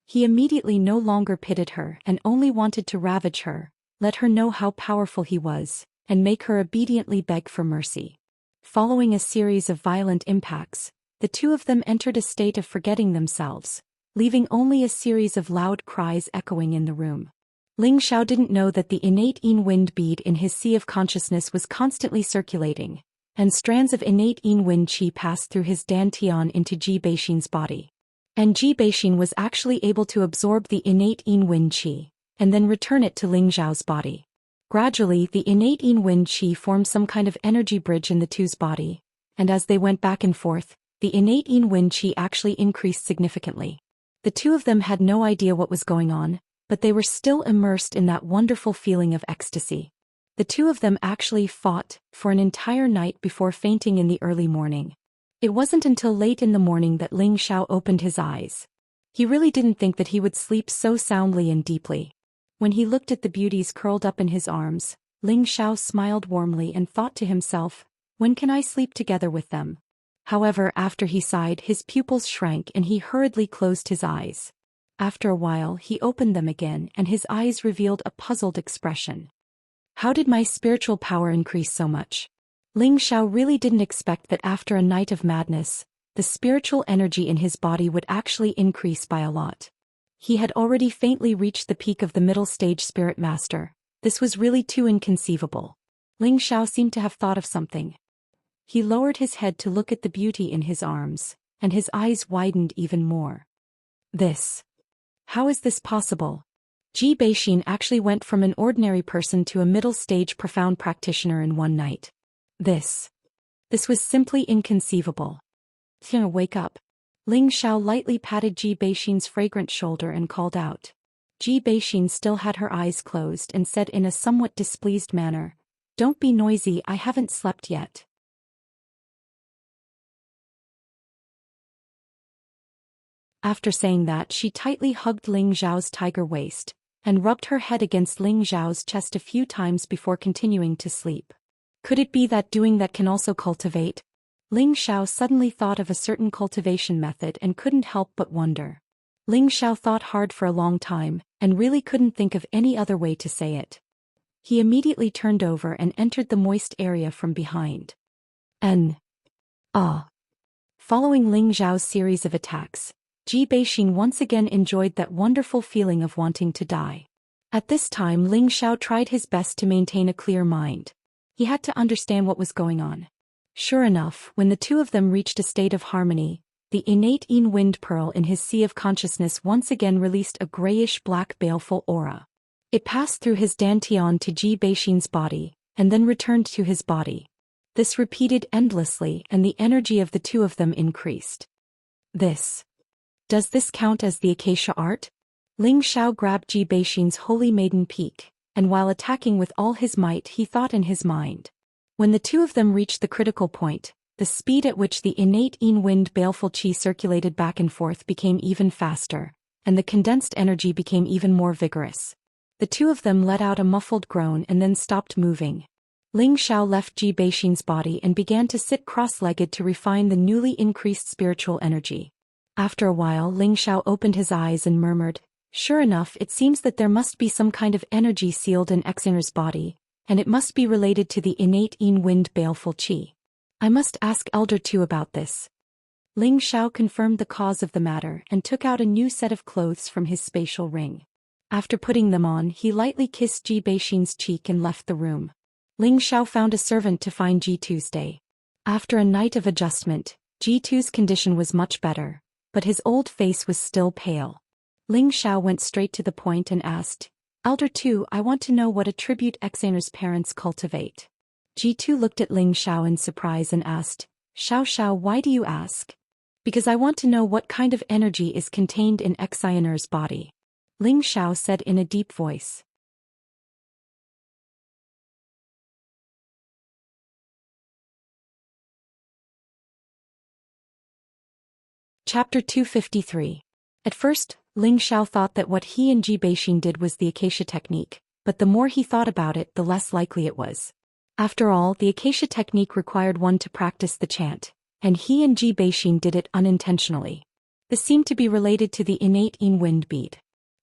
He immediately no longer pitied her and only wanted to ravage her, let her know how powerful he was, and make her obediently beg for mercy. Following a series of violent impacts, the two of them entered a state of forgetting themselves, leaving only a series of loud cries echoing in the room. Ling Xiao didn't know that the innate yin wind bead in his sea of consciousness was constantly circulating, and strands of innate yin wind qi passed through his dantian into Ji Beixin's body. And Ji Beixin was actually able to absorb the innate yin wind qi, and then return it to Ling Xiao's body. Gradually, the innate yin wind qi formed some kind of energy bridge in the two's body, and as they went back and forth, the innate yin wind qi actually increased significantly. The two of them had no idea what was going on, but they were still immersed in that wonderful feeling of ecstasy. The two of them actually fought for an entire night before fainting in the early morning. It wasn't until late in the morning that Ling Xiao opened his eyes. He really didn't think that he would sleep so soundly and deeply. When he looked at the beauties curled up in his arms, Ling Xiao smiled warmly and thought to himself, "When can I sleep together with them?" However, after he sighed, his pupils shrank and he hurriedly closed his eyes. After a while, he opened them again and his eyes revealed a puzzled expression. How did my spiritual power increase so much? Ling Xiao really didn't expect that after a night of madness, the spiritual energy in his body would actually increase by a lot. He had already faintly reached the peak of the middle stage spirit master. This was really too inconceivable. Ling Xiao seemed to have thought of something. He lowered his head to look at the beauty in his arms, and his eyes widened even more. How is this possible? Ji Beixin actually went from an ordinary person to a middle-stage profound practitioner in one night. This was simply inconceivable. "Xian, wake up." Ling Xiao lightly patted Ji Beixin's fragrant shoulder and called out. Ji Beixin still had her eyes closed and said in a somewhat displeased manner, "Don't be noisy, I haven't slept yet." After saying that, she tightly hugged Ling Xiao's tiger waist, and rubbed her head against Ling Xiao's chest a few times before continuing to sleep. Could it be that doing that can also cultivate? Ling Xiao suddenly thought of a certain cultivation method and couldn't help but wonder. Ling Xiao thought hard for a long time, and really couldn't think of any other way to say it. He immediately turned over and entered the moist area from behind. Following Ling Xiao's series of attacks, Ji Beixin once again enjoyed that wonderful feeling of wanting to die. At this time, Ling Xiao tried his best to maintain a clear mind. He had to understand what was going on. Sure enough, when the two of them reached a state of harmony, the innate yin wind pearl in his sea of consciousness once again released a grayish-black baleful aura. It passed through his dantian to Ji Beixin's body, and then returned to his body. This repeated endlessly, and the energy of the two of them increased. Does this count as the acacia art? Ling Xiao grabbed Ji Beixin's holy maiden peak, and while attacking with all his might he thought in his mind. When the two of them reached the critical point, the speed at which the innate yin wind baleful qi circulated back and forth became even faster, and the condensed energy became even more vigorous. The two of them let out a muffled groan and then stopped moving. Ling Xiao left Ji Beixin's body and began to sit cross-legged to refine the newly increased spiritual energy. After a while, Ling Xiao opened his eyes and murmured, "Sure enough, it seems that there must be some kind of energy sealed in Xianxia's body, and it must be related to the innate yin wind baleful qi. I must ask Elder Tu about this." Ling Xiao confirmed the cause of the matter and took out a new set of clothes from his spatial ring. After putting them on, he lightly kissed Ji Beixin's cheek and left the room. Ling Xiao found a servant to find Ji Tu's day. After a night of adjustment, Ji Tu's condition was much better, but his old face was still pale. Ling Xiao went straight to the point and asked, "Elder Tu, I want to know what attribute Xianxia's parents cultivate." Ji Tu looked at Ling Xiao in surprise and asked, Xiao, why do you ask?" "Because I want to know what kind of energy is contained in Xianxia's body," Ling Xiao said in a deep voice. Chapter 253. At first, Ling Xiao thought that what he and Ji Beixin did was the acacia technique, but the more he thought about it, the less likely it was. After all, the acacia technique required one to practice the chant, and he and Ji Beixin did it unintentionally. This seemed to be related to the innate yin wind bead.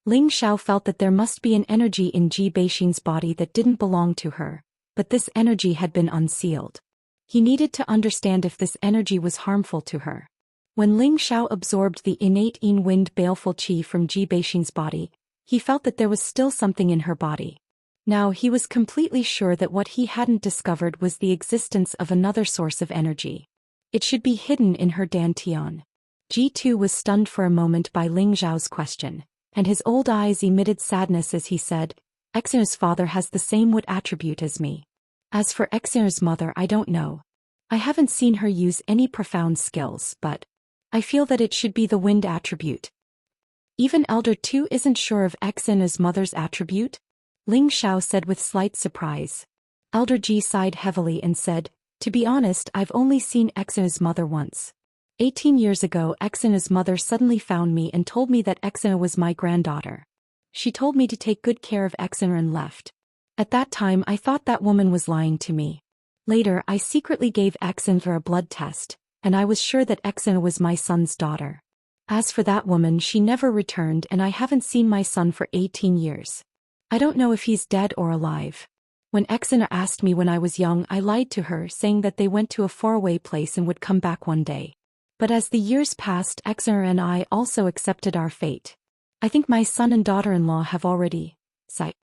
Ling Xiao felt that there must be an energy in Ji Beixin's body that didn't belong to her, but this energy had been unsealed. He needed to understand if this energy was harmful to her. When Ling Xiao absorbed the innate yin wind baleful qi from Ji Beixin's body, he felt that there was still something in her body. Now he was completely sure that what he hadn't discovered was the existence of another source of energy. It should be hidden in her dantian. Ji2 was stunned for a moment by Ling Xiao's question, and his old eyes emitted sadness as he said, Xer's father has the same wood attribute as me. As for Xer's mother, I don't know. I haven't seen her use any profound skills, but I feel that it should be the wind attribute. Even Elder 2 isn't sure of Xer's mother's attribute? Ling Xiao said with slight surprise. Elder Ji sighed heavily and said, to be honest, I've only seen Xer's mother once. 18 years ago, Xer's mother suddenly found me and told me that Xer was my granddaughter. She told me to take good care of Xer and left. At that time I thought that woman was lying to me. Later I secretly gave Xer a blood test, and I was sure that Xer was my son's daughter. As for that woman, she never returned and I haven't seen my son for 18 years. I don't know if he's dead or alive. When Xer asked me when I was young, I lied to her saying that they went to a faraway place and would come back one day. But as the years passed, Xer and I also accepted our fate. I think my son and daughter-in-law have already sighed.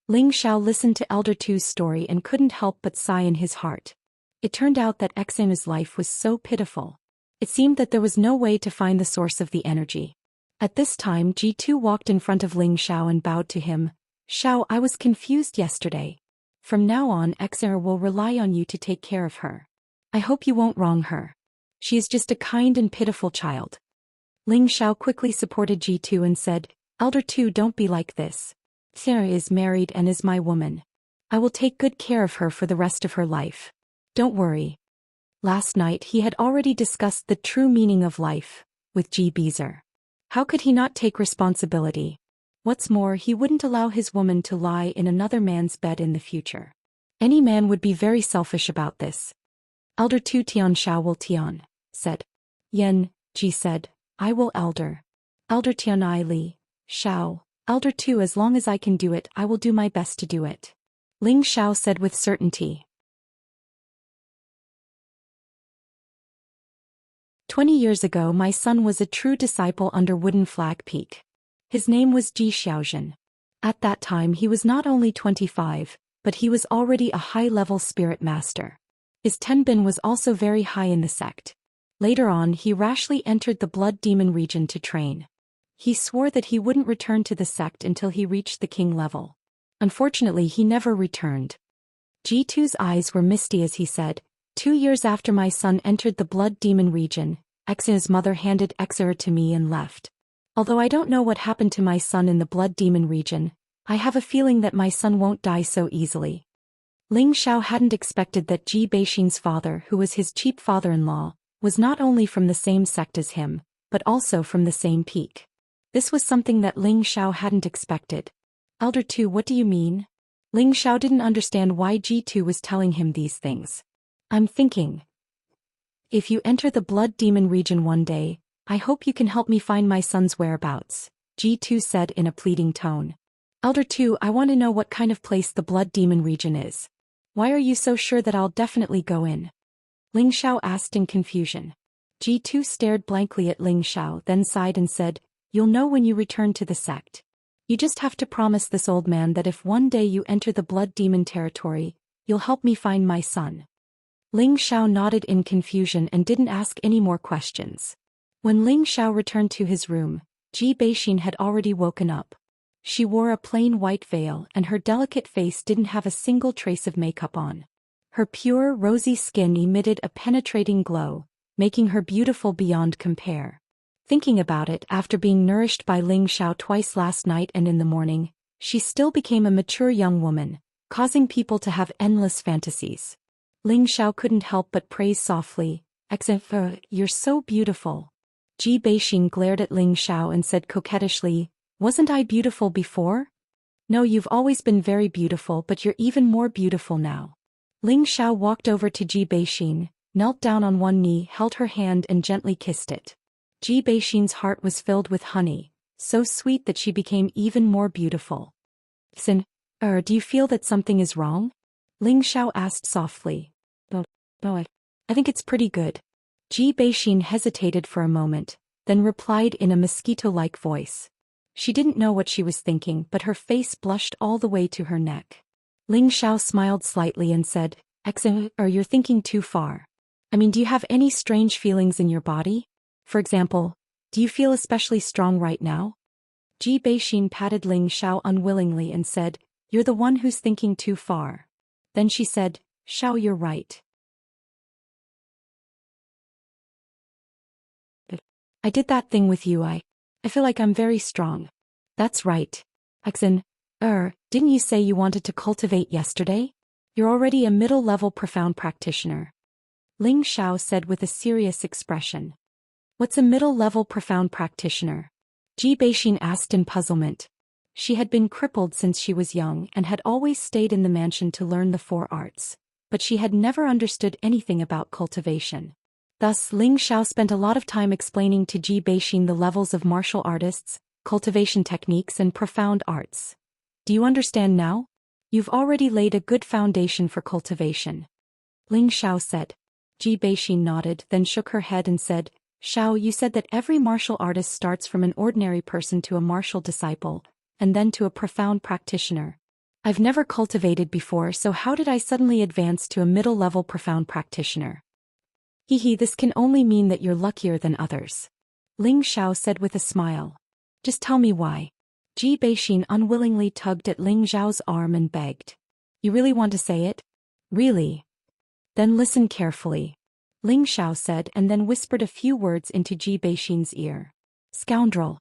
Ling Xiao listened to Elder Tu's story and couldn't help but sigh in his heart. It turned out that Xer's life was so pitiful. It seemed that there was no way to find the source of the energy. At this time, Ji2 walked in front of Ling Xiao and bowed to him. Xiao, I was confused yesterday. From now on, Xer will rely on you to take care of her. I hope you won't wrong her. She is just a kind and pitiful child. Ling Xiao quickly supported Ji2 and said, Elder 2, don't be like this. Xer is married and is my woman. I will take good care of her for the rest of her life. Don't worry. Last night he had already discussed the true meaning of life with Ji Beezer. How could he not take responsibility? What's more, he wouldn't allow his woman to lie in another man's bed in the future. Any man would be very selfish about this. Elder 2 Tian Xiao will Tian, said. Yen, Ji said, I will Elder. Elder Tian I Li, Xiao, Elder 2 as long as I can do it, I will do my best to do it. Ling Xiao said with certainty. 20 years ago my son was a true disciple under Wooden Flag Peak. His name was Ji Xiaozhen. At that time he was not only 25, but he was already a high-level spirit master. His tenbin was also very high in the sect. Later on he rashly entered the blood demon region to train. He swore that he wouldn't return to the sect until he reached the king level. Unfortunately he never returned. Ji2's eyes were misty as he said, 2 years after my son entered the blood demon region, Xer's mother handed Xer to me and left. Although I don't know what happened to my son in the blood demon region, I have a feeling that my son won't die so easily. Ling Xiao hadn't expected that Ji Beixin's father, who was his cheap father-in-law, was not only from the same sect as him, but also from the same peak. This was something that Ling Xiao hadn't expected. Elder 2, what do you mean? Ling Xiao didn't understand why Ji2 was telling him these things. I'm thinking. If you enter the blood demon region one day, I hope you can help me find my son's whereabouts, Ji2 said in a pleading tone. Elder 2, I want to know what kind of place the blood demon region is. Why are you so sure that I'll definitely go in? Ling Xiao asked in confusion. Ji2 stared blankly at Ling Xiao, then sighed and said, You'll know when you return to the sect. You just have to promise this old man that if one day you enter the blood demon territory, you'll help me find my son. Ling Xiao nodded in confusion and didn't ask any more questions. When Ling Xiao returned to his room, Ji Beixin had already woken up. She wore a plain white veil and her delicate face didn't have a single trace of makeup on. Her pure, rosy skin emitted a penetrating glow, making her beautiful beyond compare. Thinking about it, after being nourished by Ling Xiao twice last night and in the morning, she still became a mature young woman, causing people to have endless fantasies. Ling Xiao couldn't help but praise softly, Xer, you're so beautiful. Ji Beixin glared at Ling Xiao and said coquettishly, Wasn't I beautiful before? No, you've always been very beautiful, but you're even more beautiful now. Ling Xiao walked over to Ji Beixin, knelt down on one knee, held her hand and gently kissed it. Ji Beixin's heart was filled with honey, so sweet that she became even more beautiful. Xin, do you feel that something is wrong? Ling Xiao asked softly. No, I think it's pretty good. Ji Beixin hesitated for a moment, then replied in a mosquito-like voice. She didn't know what she was thinking, but her face blushed all the way to her neck. Ling Xiao smiled slightly and said, you're thinking too far. I mean, do you have any strange feelings in your body? For example, do you feel especially strong right now? Ji Beixin patted Ling Xiao unwillingly and said, you're the one who's thinking too far. Then she said, Xiao, you're right. I did that thing with you. I feel like I'm very strong. That's right. Didn't you say you wanted to cultivate yesterday? You're already a middle-level profound practitioner. Ling Xiao said with a serious expression. What's a middle-level profound practitioner? Ji Beixin asked in puzzlement. She had been crippled since she was young and had always stayed in the mansion to learn the 4 arts, but she had never understood anything about cultivation. Thus, Ling Xiao spent a lot of time explaining to Ji Beixin the levels of martial artists, cultivation techniques and profound arts. Do you understand now? You've already laid a good foundation for cultivation. Ling Xiao said. Ji Beixin nodded, then shook her head and said, Xiao, you said that every martial artist starts from an ordinary person to a martial disciple, and then to a profound practitioner. I've never cultivated before, so how did I suddenly advance to a middle-level profound practitioner? This can only mean that you're luckier than others. Ling Xiao said with a smile. Just tell me why. Ji Beixin unwillingly tugged at Ling Xiao's arm and begged. You really want to say it? Really? Then listen carefully. Ling Xiao said and then whispered a few words into Ji Beixin's ear. Scoundrel.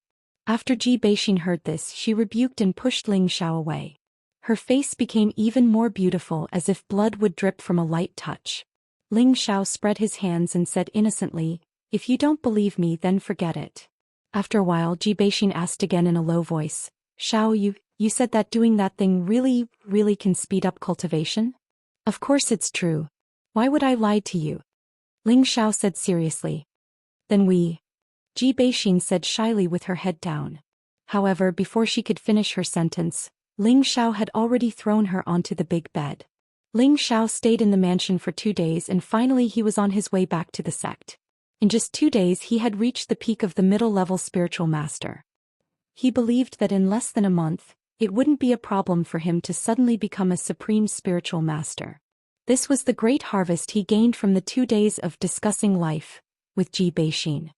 After Ji Beixin heard this, she rebuked and pushed Ling Xiao away. Her face became even more beautiful, as if blood would drip from a light touch. Ling Xiao spread his hands and said innocently, If you don't believe me, then forget it. After a while, Ji Beixin asked again in a low voice, Xiao, you said that doing that thing really can speed up cultivation? Of course it's true. Why would I lie to you? Ling Xiao said seriously. Then Ji Beixin said shyly with her head down. However, before she could finish her sentence, Ling Xiao had already thrown her onto the big bed. Ling Xiao stayed in the mansion for 2 days and finally he was on his way back to the sect. In just 2 days he had reached the peak of the middle-level spiritual master. He believed that in less than a month, it wouldn't be a problem for him to suddenly become a supreme spiritual master. This was the great harvest he gained from the 2 days of discussing life with Ji Beixin.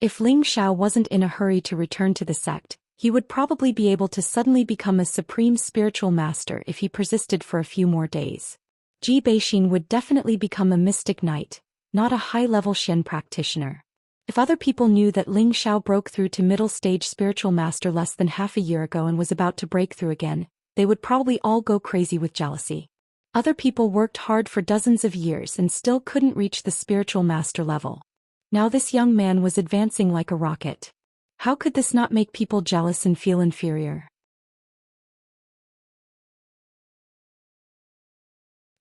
If Ling Xiao wasn't in a hurry to return to the sect, he would probably be able to suddenly become a supreme spiritual master if he persisted for a few more days. Ji Beixin would definitely become a mystic knight, not a high-level Xian practitioner. If other people knew that Ling Xiao broke through to middle-stage spiritual master less than half a year ago and was about to break through again, they would probably all go crazy with jealousy. Other people worked hard for dozens of years and still couldn't reach the spiritual master level. Now this young man was advancing like a rocket. How could this not make people jealous and feel inferior?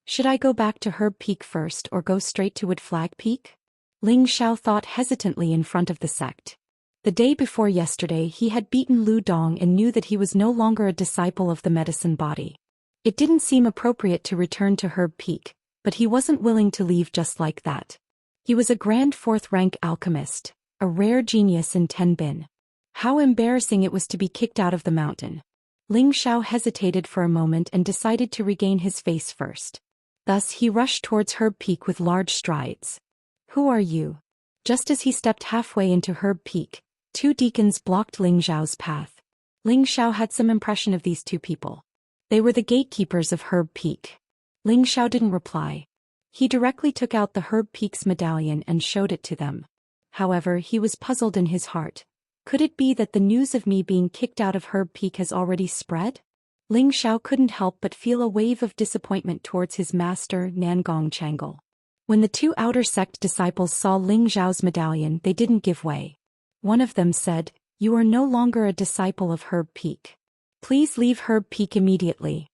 Should I go back to Herb Peak first or go straight to Wood Flag Peak? Ling Xiao thought hesitantly in front of the sect. The day before yesterday he had beaten Lu Dong and knew that he was no longer a disciple of the medicine body. It didn't seem appropriate to return to Herb Peak, but he wasn't willing to leave just like that. He was a grand 4th-rank alchemist, a rare genius in Tenbin. How embarrassing it was to be kicked out of the mountain. Ling Xiao hesitated for a moment and decided to regain his face first. Thus he rushed towards Herb Peak with large strides. Who are you? Just as he stepped halfway into Herb Peak, 2 deacons blocked Ling Xiao's path. Ling Xiao had some impression of these 2 people. They were the gatekeepers of Herb Peak. Ling Xiao didn't reply. He directly took out the Herb Peak's medallion and showed it to them. However, he was puzzled in his heart. Could it be that the news of me being kicked out of Herb Peak has already spread? Ling Xiao couldn't help but feel a wave of disappointment towards his master, Nangong Changle. When the 2 outer sect disciples saw Ling Xiao's medallion, they didn't give way. One of them said, You are no longer a disciple of Herb Peak. Please leave Herb Peak immediately.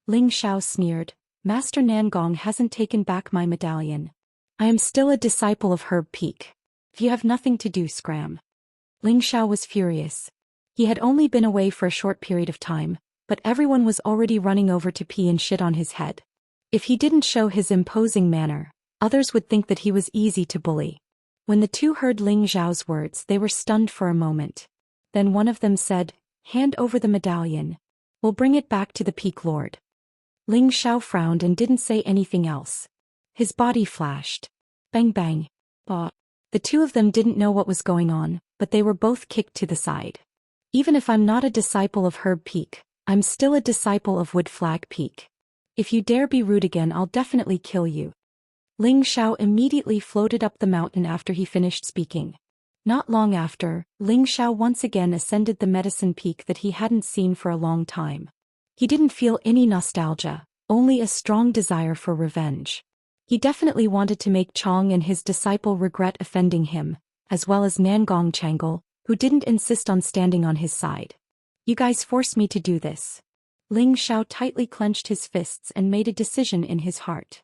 Ling Xiao sneered, Master Nangong hasn't taken back my medallion. I am still a disciple of Herb Peak. If you have nothing to do, scram. Ling Xiao was furious. He had only been away for a short period of time, but everyone was already running over to pee and shit on his head. If he didn't show his imposing manner, others would think that he was easy to bully. When the two heard Ling Xiao's words, they were stunned for a moment. Then one of them said, "Hand over the medallion. We'll bring it back to the Peak Lord." Ling Xiao frowned and didn't say anything else. His body flashed. Bang bang. Bah. The two of them didn't know what was going on, but they were both kicked to the side. Even if I'm not a disciple of Herb Peak, I'm still a disciple of Wood Flag Peak. If you dare be rude again, I'll definitely kill you. Ling Xiao immediately floated up the mountain after he finished speaking. Not long after, Ling Xiao once again ascended the medicine peak that he hadn't seen for a long time. He didn't feel any nostalgia, only a strong desire for revenge. He definitely wanted to make Chong and his disciple regret offending him, as well as Nangong Changle, who didn't insist on standing on his side. You guys forced me to do this. Ling Xiao tightly clenched his fists and made a decision in his heart.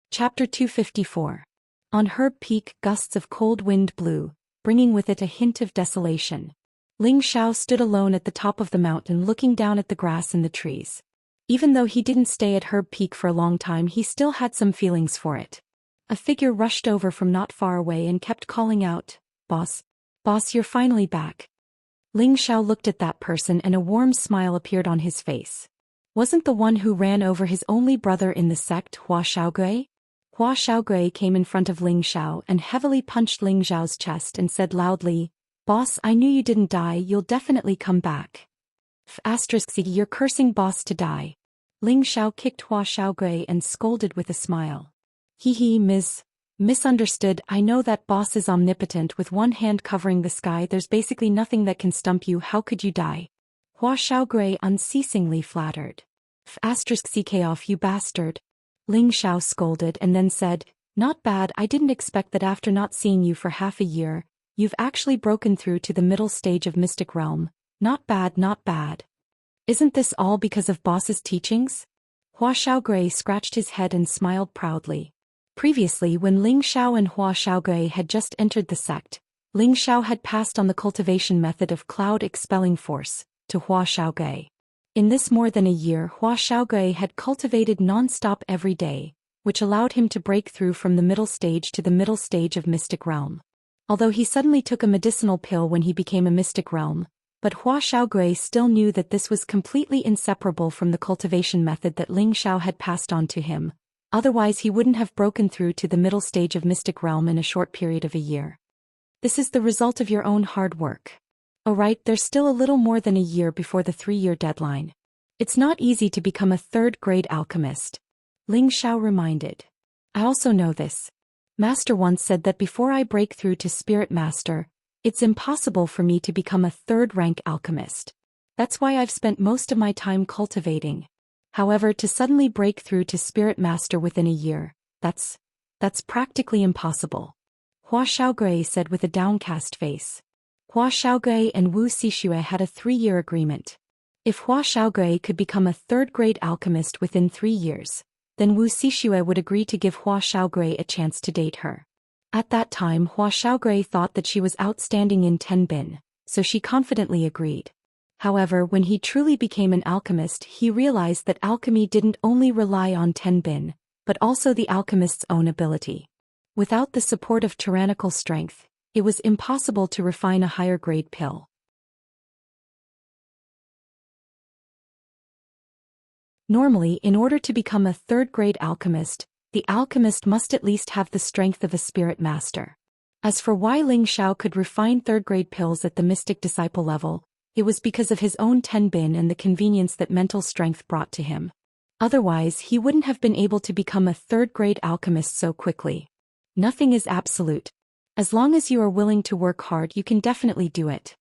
Chapter 254. On Herb Peak, gusts of cold wind blew, bringing with it a hint of desolation. Ling Xiao stood alone at the top of the mountain looking down at the grass and the trees. Even though he didn't stay at Herb Peak for a long time, he still had some feelings for it. A figure rushed over from not far away and kept calling out, "Boss, boss, you're finally back." Ling Xiao looked at that person and a warm smile appeared on his face. Wasn't the one who ran over his only brother in the sect Hua Xiaogui? Hua Xiaogui came in front of Ling Xiao and heavily punched Ling Xiao's chest and said loudly, "Boss, I knew you didn't die, you'll definitely come back." You're cursing boss to die. Ling Xiao kicked Hua Xiaogui and scolded with a smile. Hee, misunderstood, I know that boss is omnipotent with one hand covering the sky, there's basically nothing that can stump you, how could you die? Hua Xiaogui unceasingly flattered. Ck off, you bastard. Ling Xiao scolded and then said, "Not bad, I didn't expect that after not seeing you for half a year, you've actually broken through to the middle stage of Mystic Realm. Not bad, not bad. Isn't this all because of boss's teachings?" Hua Xiaogui scratched his head and smiled proudly. Previously, when Ling Xiao and Hua Xiaogui had just entered the sect, Ling Xiao had passed on the cultivation method of cloud expelling force to Hua Xiaogui. In this more than a year, Hua Xiaogui had cultivated non-stop every day, which allowed him to break through from the middle stage to the middle stage of Mystic Realm. Although he suddenly took a medicinal pill when he became a Mystic Realm, but Hua Xiaogui still knew that this was completely inseparable from the cultivation method that Ling Xiao had passed on to him, otherwise he wouldn't have broken through to the middle stage of Mystic Realm in a short period of a year. This is the result of your own hard work. Alright, there's still a little more than a year before the 3-year deadline. It's not easy to become a third-grade alchemist. Ling Xiao reminded. I also know this. Master once said that before I break through to Spirit Master, it's impossible for me to become a third-rank alchemist. That's why I've spent most of my time cultivating. However, to suddenly break through to Spirit Master within a year, that's practically impossible. Hua Xiaogui said with a downcast face. Hua Xiaogui and Wu Xixue had a 3-year agreement. If Hua Xiaogui could become a third-grade alchemist within 3 years, then Wu Xixue would agree to give Hua Xiaogui a chance to date her. At that time, Hua Xiaogui thought that she was outstanding in Tenbin, so she confidently agreed. However, when he truly became an alchemist, he realized that alchemy didn't only rely on Tenbin, but also the alchemist's own ability. Without the support of tyrannical strength, it was impossible to refine a higher-grade pill. Normally, in order to become a third-grade alchemist, the alchemist must at least have the strength of a spirit master. As for why Ling Xiao could refine third-grade pills at the mystic disciple level, it was because of his own Tenbin and the convenience that mental strength brought to him. Otherwise, he wouldn't have been able to become a third-grade alchemist so quickly. Nothing is absolute. As long as you are willing to work hard, you can definitely do it.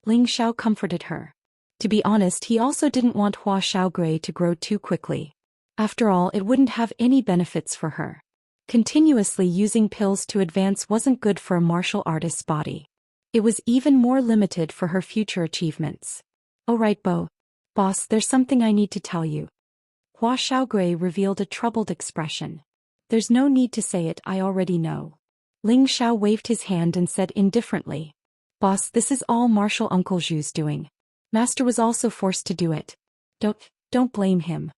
Ling Xiao comforted her. To be honest, he also didn't want Hua Xiaogui to grow too quickly. After all, it wouldn't have any benefits for her. Continuously using pills to advance wasn't good for a martial artist's body. It was even more limited for her future achievements. Alright, Bo. Boss, there's something I need to tell you. Hua Xiaogui revealed a troubled expression. There's no need to say it, I already know. Ling Xiao waved his hand and said indifferently. Boss, this is all Martial Uncle Zhu's doing. Master was also forced to do it. Don't blame him.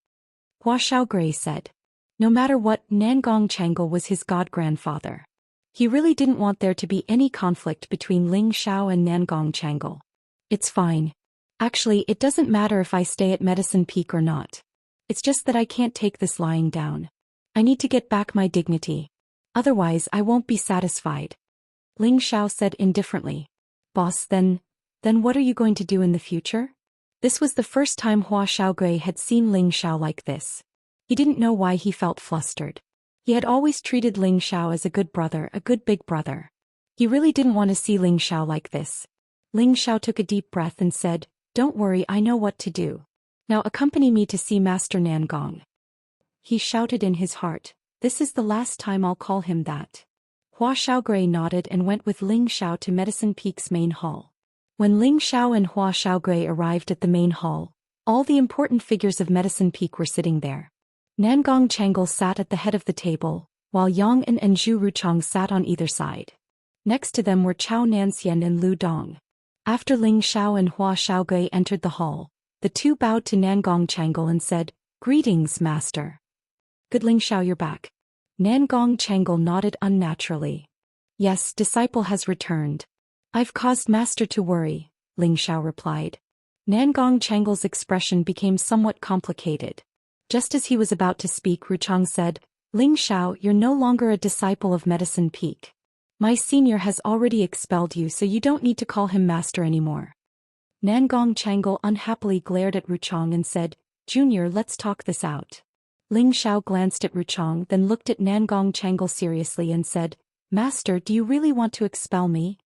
Hua Xiaogui said. No matter what, Nangong Changle was his god-grandfather. He really didn't want there to be any conflict between Ling Xiao and Nangong Changle. It's fine. Actually, it doesn't matter if I stay at Medicine Peak or not. It's just that I can't take this lying down. I need to get back my dignity. Otherwise, I won't be satisfied. Ling Xiao said indifferently. Boss, then what are you going to do in the future? This was the first time Hua Xiaogui had seen Ling Xiao like this. He didn't know why he felt flustered. He had always treated Ling Xiao as a good brother, a good big brother. He really didn't want to see Ling Xiao like this. Ling Xiao took a deep breath and said, Don't worry, I know what to do. Now accompany me to see Master Nangong. He shouted in his heart, This is the last time I'll call him that. Hua Xiaogui nodded and went with Ling Xiao to Medicine Peak's main hall. When Ling Xiao and Hua Xiaogui arrived at the main hall, all the important figures of Medicine Peak were sitting there. Nangong Changle sat at the head of the table, while Yang and Zhu Ruchang sat on either side. Next to them were Chao Nanxian and Lu Dong. After Ling Xiao and Hua Xiaogui entered the hall, the two bowed to Nangong Changle and said, Greetings, Master. Good, Ling Xiao, you're back. Nangong Changle nodded unnaturally. Yes, disciple has returned. I've caused Master to worry, Ling Xiao replied. Nangong Changle's expression became somewhat complicated. Just as he was about to speak, Ruchang said, Ling Xiao, you're no longer a disciple of Medicine Peak. My senior has already expelled you, so you don't need to call him master anymore. Nangong Changle unhappily glared at Ruchang and said, Junior, let's talk this out. Ling Xiao glanced at Ruchang, then looked at Nangong Changle seriously and said, Master, do you really want to expel me?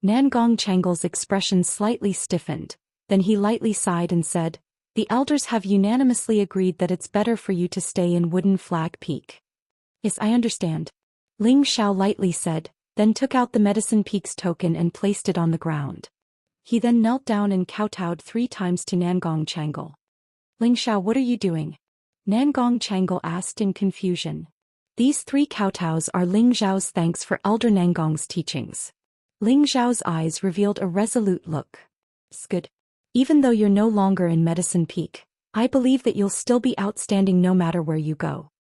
Nangong Changle's expression slightly stiffened, then he lightly sighed and said, The elders have unanimously agreed that it's better for you to stay in Wooden Flag Peak. Yes, I understand. Ling Xiao lightly said, then took out the Medicine Peak's token and placed it on the ground. He then knelt down and kowtowed 3 times to Nangong Changle. Ling Xiao, what are you doing? Nangong Changle asked in confusion. These 3 kowtows are Ling Xiao's thanks for Elder Nangong's teachings. Ling Xiao's eyes revealed a resolute look. It's good. Even though you're no longer in Medicine Peak, I believe that you'll still be outstanding no matter where you go.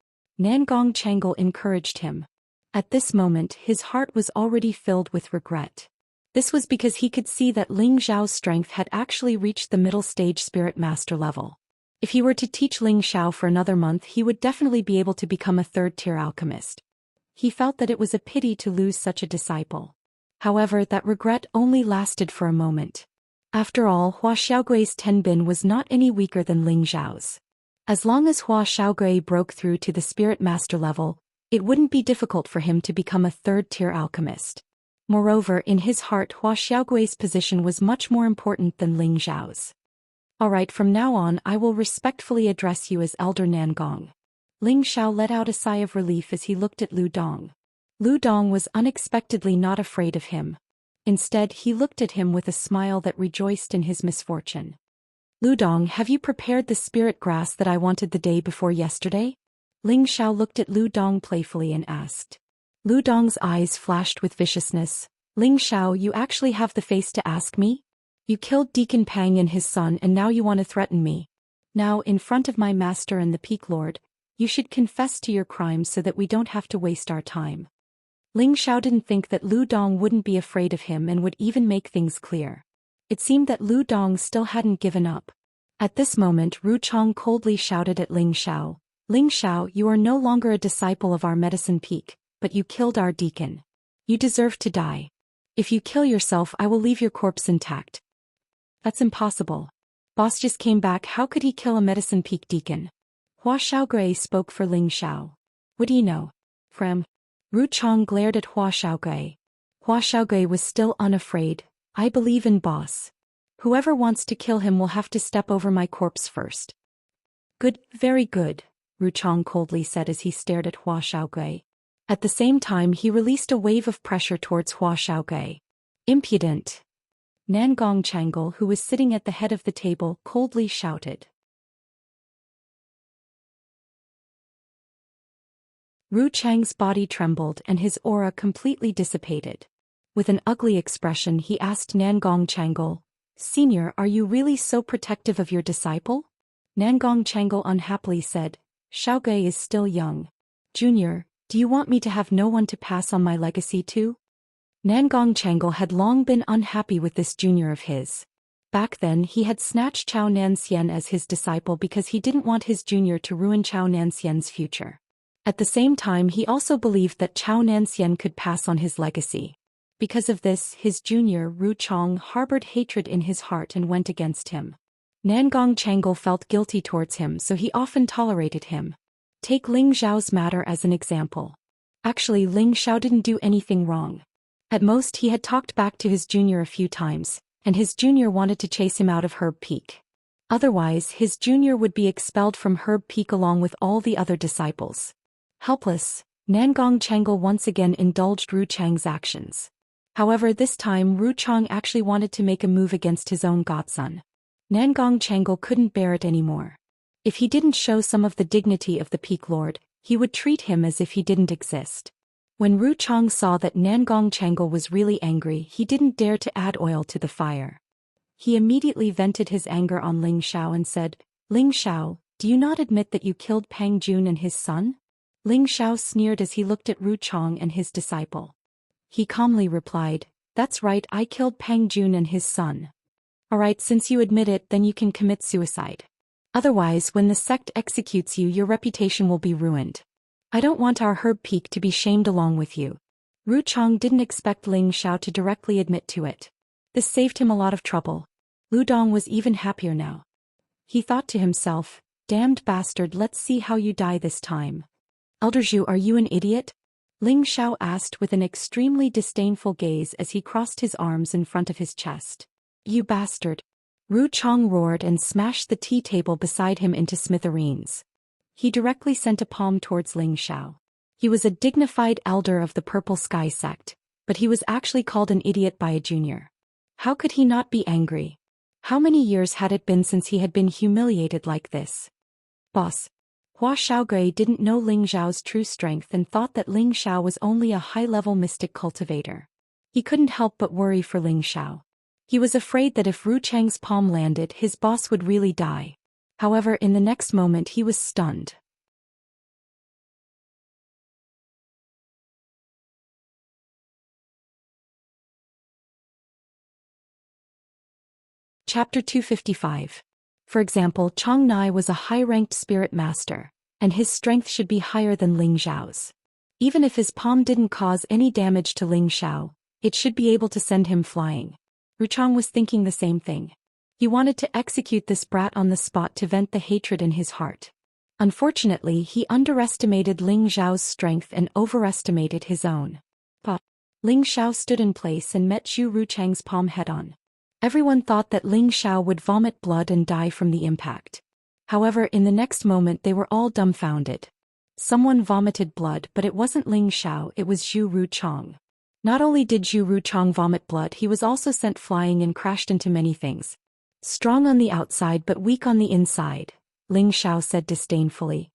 Nangong Changle encouraged him. At this moment, his heart was already filled with regret. This was because he could see that Ling Xiao's strength had actually reached the middle stage Spirit Master level. If he were to teach Ling Xiao for another month, he would definitely be able to become a 3rd-tier alchemist. He felt that it was a pity to lose such a disciple. However, that regret only lasted for a moment. After all, Hua Xiaogui's Tenbin was not any weaker than Ling Xiao's. As long as Hua Xiaogui broke through to the Spirit Master level, it wouldn't be difficult for him to become a 3rd-tier alchemist. Moreover, in his heart, Hua Xiaogui's position was much more important than Ling Xiao's. Alright, from now on I will respectfully address you as Elder Nangong. Ling Xiao let out a sigh of relief as he looked at Lu Dong. Lu Dong was unexpectedly not afraid of him. Instead, he looked at him with a smile that rejoiced in his misfortune. Lu Dong, have you prepared the spirit grass that I wanted the day before yesterday? Ling Xiao looked at Lu Dong playfully and asked. Lu Dong's eyes flashed with viciousness. Ling Xiao, you actually have the face to ask me? You killed Deacon Pang and his son and now you want to threaten me. Now, in front of my master and the Peak Lord, you should confess to your crimes so that we don't have to waste our time. Ling Xiao didn't think that Lu Dong wouldn't be afraid of him and would even make things clear. It seemed that Lu Dong still hadn't given up. At this moment, Ru Chong coldly shouted at Ling Xiao, Ling Xiao, you are no longer a disciple of our Medicine Peak, but you killed our deacon. You deserve to die. If you kill yourself, I will leave your corpse intact. That's impossible. Boss just came back, how could he kill a Medicine Peak deacon? Hua Xiaogui spoke for Ling Xiao. What do you know? From Ru Chong glared at Hua Xiaogui. Hua Xiaogui was still unafraid. I believe in boss. Whoever wants to kill him will have to step over my corpse first. Good, very good, Ru Chong coldly said as he stared at Hua Xiaogui. At the same time he released a wave of pressure towards Hua Xiaogui. Impudent! Nangong Changle, who was sitting at the head of the table, coldly shouted. Ru Chang's body trembled and his aura completely dissipated. With an ugly expression he asked Nangong Changle, "Senior, are you really so protective of your disciple?" Nangong Changle unhappily said, "Xiaogui is still young. Junior, do you want me to have no one to pass on my legacy to?" Nangong Changle had long been unhappy with this junior of his. Back then he had snatched Chao Nanxian as his disciple because he didn't want his junior to ruin Chao Nanxian's future. At the same time he also believed that Chao Nanxian could pass on his legacy. Because of this, his junior, Ru Chong, harbored hatred in his heart and went against him. Nangong Changle felt guilty towards him, so he often tolerated him. Take Ling Xiao's matter as an example. Actually, Ling Xiao didn't do anything wrong. At most he had talked back to his junior a few times, and his junior wanted to chase him out of Herb Peak. Otherwise, his junior would be expelled from Herb Peak along with all the other disciples. Helpless, Nangong Changle once again indulged Ru Chang's actions. However, this time Ru Chang actually wanted to make a move against his own godson. Nangong Changle couldn't bear it anymore. If he didn't show some of the dignity of the Peak Lord, he would treat him as if he didn't exist. When Ru Chang saw that Nangong Changle was really angry, he didn't dare to add oil to the fire. He immediately vented his anger on Ling Xiao and said, "Ling Xiao, do you not admit that you killed Pang Jun and his son?" Ling Xiao sneered as he looked at Ru Chang and his disciple. He calmly replied, "That's right, I killed Pang Jun and his son." "Alright, since you admit it, then you can commit suicide. Otherwise, when the sect executes you, your reputation will be ruined. I don't want our Herb Peak to be shamed along with you." Ru Chang didn't expect Ling Xiao to directly admit to it. This saved him a lot of trouble. Lu Dong was even happier now. He thought to himself, "Damned bastard, let's see how you die this time." "Elder Zhu, are you an idiot?" Ling Xiao asked with an extremely disdainful gaze as he crossed his arms in front of his chest. "You bastard!" Ru Chang roared and smashed the tea table beside him into smithereens. He directly sent a palm towards Ling Xiao. He was a dignified elder of the Purple Sky sect, but he was actually called an idiot by a junior. How could he not be angry? How many years had it been since he had been humiliated like this? "Boss." Hua Xiaogui didn't know Ling Xiao's true strength and thought that Ling Xiao was only a high-level mystic cultivator. He couldn't help but worry for Ling Xiao. He was afraid that if Ru Chang's palm landed, his boss would really die. However, in the next moment he was stunned. Chapter 255. For example, Chong Nai was a high-ranked spirit master, and his strength should be higher than Ling Xiao's. Even if his palm didn't cause any damage to Ling Xiao, it should be able to send him flying. Ru Chang was thinking the same thing. He wanted to execute this brat on the spot to vent the hatred in his heart. Unfortunately, he underestimated Ling Xiao's strength and overestimated his own. But Ling Xiao stood in place and met Zhu Ru Chang's palm head-on. Everyone thought that Ling Xiao would vomit blood and die from the impact. However, in the next moment they were all dumbfounded. Someone vomited blood, but it wasn't Ling Xiao, it was Zhu Ru Chang. Not only did Zhu Ru Chang vomit blood, he was also sent flying and crashed into many things. "Strong on the outside but weak on the inside," Ling Xiao said disdainfully.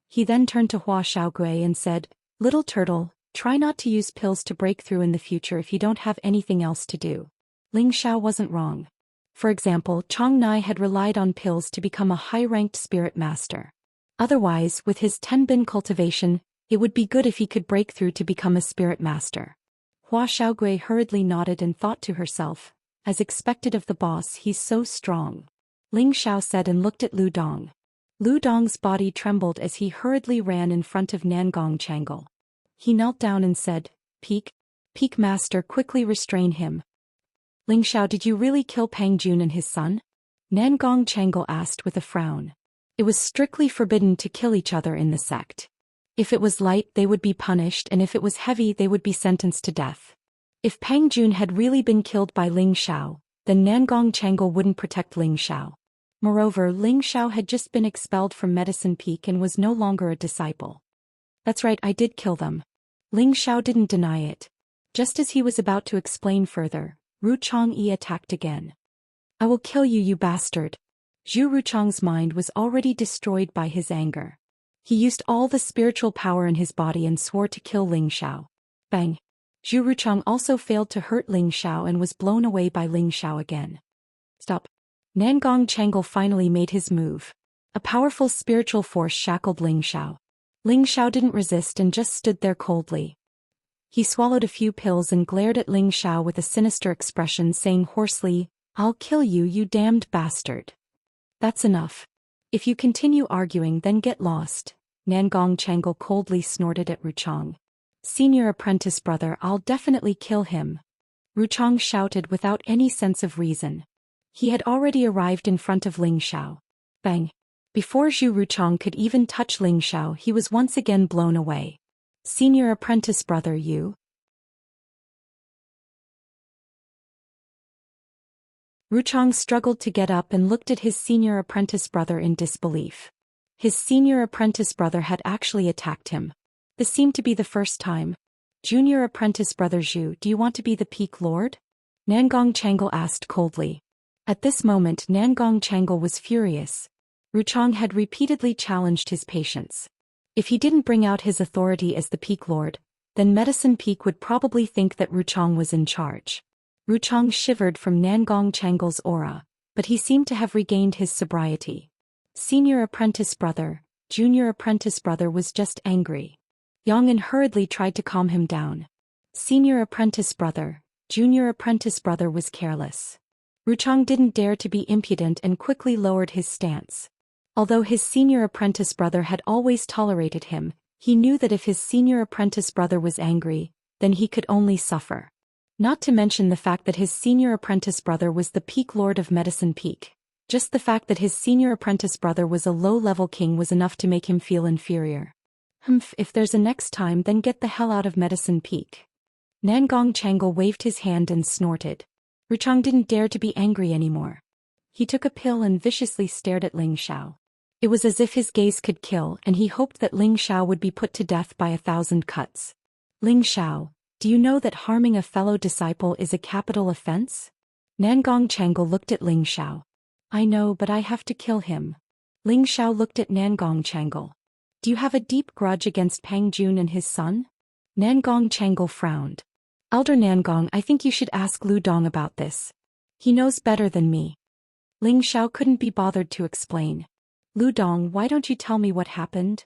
He then turned to Hua Xiaogui and said, "Little turtle, try not to use pills to break through in the future if you don't have anything else to do." Ling Xiao wasn't wrong. For example, Chong Nai had relied on pills to become a high-ranked spirit master. Otherwise, with his 10-bin cultivation, it would be good if he could break through to become a spirit master. Hua Xiaogui hurriedly nodded and thought to herself, "As expected of the boss, he's so strong." Ling Xiao said and looked at Lu Dong. Lu Dong's body trembled as he hurriedly ran in front of Nangong Changle. He knelt down and said, Peak Master, quickly restrain him." "Ling Xiao, did you really kill Pang Jun and his son?" Nangong Changle asked with a frown. It was strictly forbidden to kill each other in the sect. If it was light, they would be punished, and if it was heavy, they would be sentenced to death. If Pang Jun had really been killed by Ling Xiao, then Nangong Changle wouldn't protect Ling Xiao. Moreover, Ling Xiao had just been expelled from Medicine Peak and was no longer a disciple. "That's right, I did kill them." Ling Xiao didn't deny it. Just as he was about to explain further, Ruchang-yi attacked again. I will kill you, you bastard. Zhu Ruchang's mind was already destroyed by his anger. He used all the spiritual power in his body and swore to kill Ling Xiao. Bang! Zhu Ruchang also failed to hurt Ling Xiao and was blown away by Ling Xiao again. Stop! Nangong Changle finally made his move. A powerful spiritual force shackled Ling Xiao. Ling Xiao didn't resist and just stood there coldly. He swallowed a few pills and glared at Ling Xiao with a sinister expression, saying hoarsely, I'll kill you, you damned bastard. That's enough. If you continue arguing, then get lost, Nangong Changle coldly snorted at Ruchang. Senior apprentice brother, I'll definitely kill him. Ruchang shouted without any sense of reason. He had already arrived in front of Ling Xiao. Bang! Before Zhu Ruchang could even touch Ling Xiao, he was once again blown away. Senior apprentice brother, you? Ruchang struggled to get up and looked at his senior apprentice brother in disbelief. His senior apprentice brother had actually attacked him. This seemed to be the first time. Junior apprentice brother Zhu, do you want to be the Peak Lord? Nangong Changle asked coldly. At this moment Nangong Changle was furious. Ruchang had repeatedly challenged his patience. If he didn't bring out his authority as the Peak Lord, then Medicine Peak would probably think that Ruchang was in charge. Ruchang shivered from Nangong Changle's aura, but he seemed to have regained his sobriety. Senior apprentice brother, junior apprentice brother was just angry. Yong'an hurriedly tried to calm him down. Senior apprentice brother, junior apprentice brother was careless. Ruchang didn't dare to be impudent and quickly lowered his stance. Although his senior apprentice brother had always tolerated him, he knew that if his senior apprentice brother was angry, then he could only suffer. Not to mention the fact that his senior apprentice brother was the Peak Lord of Medicine Peak. Just the fact that his senior apprentice brother was a low-level king was enough to make him feel inferior. If there's a next time, then get the hell out of Medicine Peak. Nangong Changle waved his hand and snorted. Ruchang didn't dare to be angry anymore. He took a pill and viciously stared at Ling Xiao. It was as if his gaze could kill, and he hoped that Ling Xiao would be put to death by 1,000 cuts. Ling Xiao, do you know that harming a fellow disciple is a capital offense? Nangong Changle looked at Ling Xiao. I know, but I have to kill him. Ling Xiao looked at Nangong Changle. Do you have a deep grudge against Pang Jun and his son? Nangong Changle frowned. Elder Nangong, I think you should ask Lu Dong about this. He knows better than me. Ling Xiao couldn't be bothered to explain. Lu Dong, why don't you tell me what happened?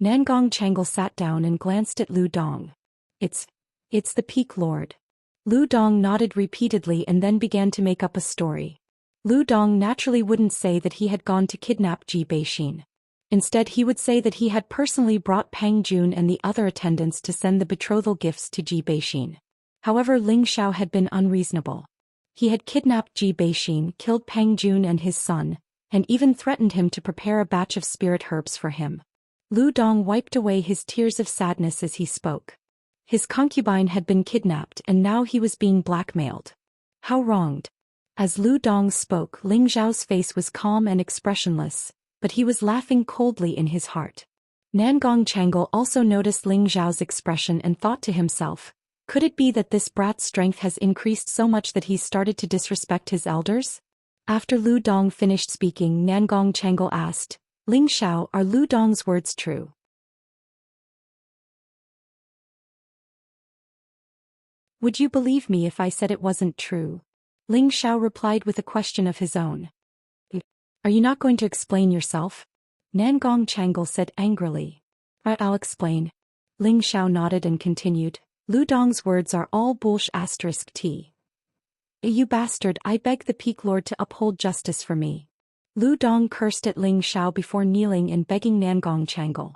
Nangong Changle sat down and glanced at Lu Dong. It's the Peak Lord. Lu Dong nodded repeatedly and then began to make up a story. Lu Dong naturally wouldn't say that he had gone to kidnap Ji Beixin. Instead, he would say that he had personally brought Pang Jun and the other attendants to send the betrothal gifts to Ji Beixin. However, Ling Xiao had been unreasonable. He had kidnapped Ji Beixin, killed Pang Jun and his son, and even threatened him to prepare a batch of spirit herbs for him. Lu Dong wiped away his tears of sadness as he spoke. His concubine had been kidnapped and now he was being blackmailed. How wronged. As Lu Dong spoke, Ling Xiao's face was calm and expressionless, but he was laughing coldly in his heart. Nangong Changle also noticed Ling Xiao's expression and thought to himself, could it be that this brat's strength has increased so much that he's started to disrespect his elders? After Lu Dong finished speaking, Nangong Changle asked, Ling Xiao, are Lu Dong's words true? Would you believe me if I said it wasn't true? Ling Xiao replied with a question of his own. Are you not going to explain yourself? Nangong Changle said angrily. I'll explain. Ling Xiao nodded and continued, Lu Dong's words are all **T. You bastard, I beg the Peak Lord to uphold justice for me. Lu Dong cursed at Ling Xiao before kneeling and begging Nangong Changle.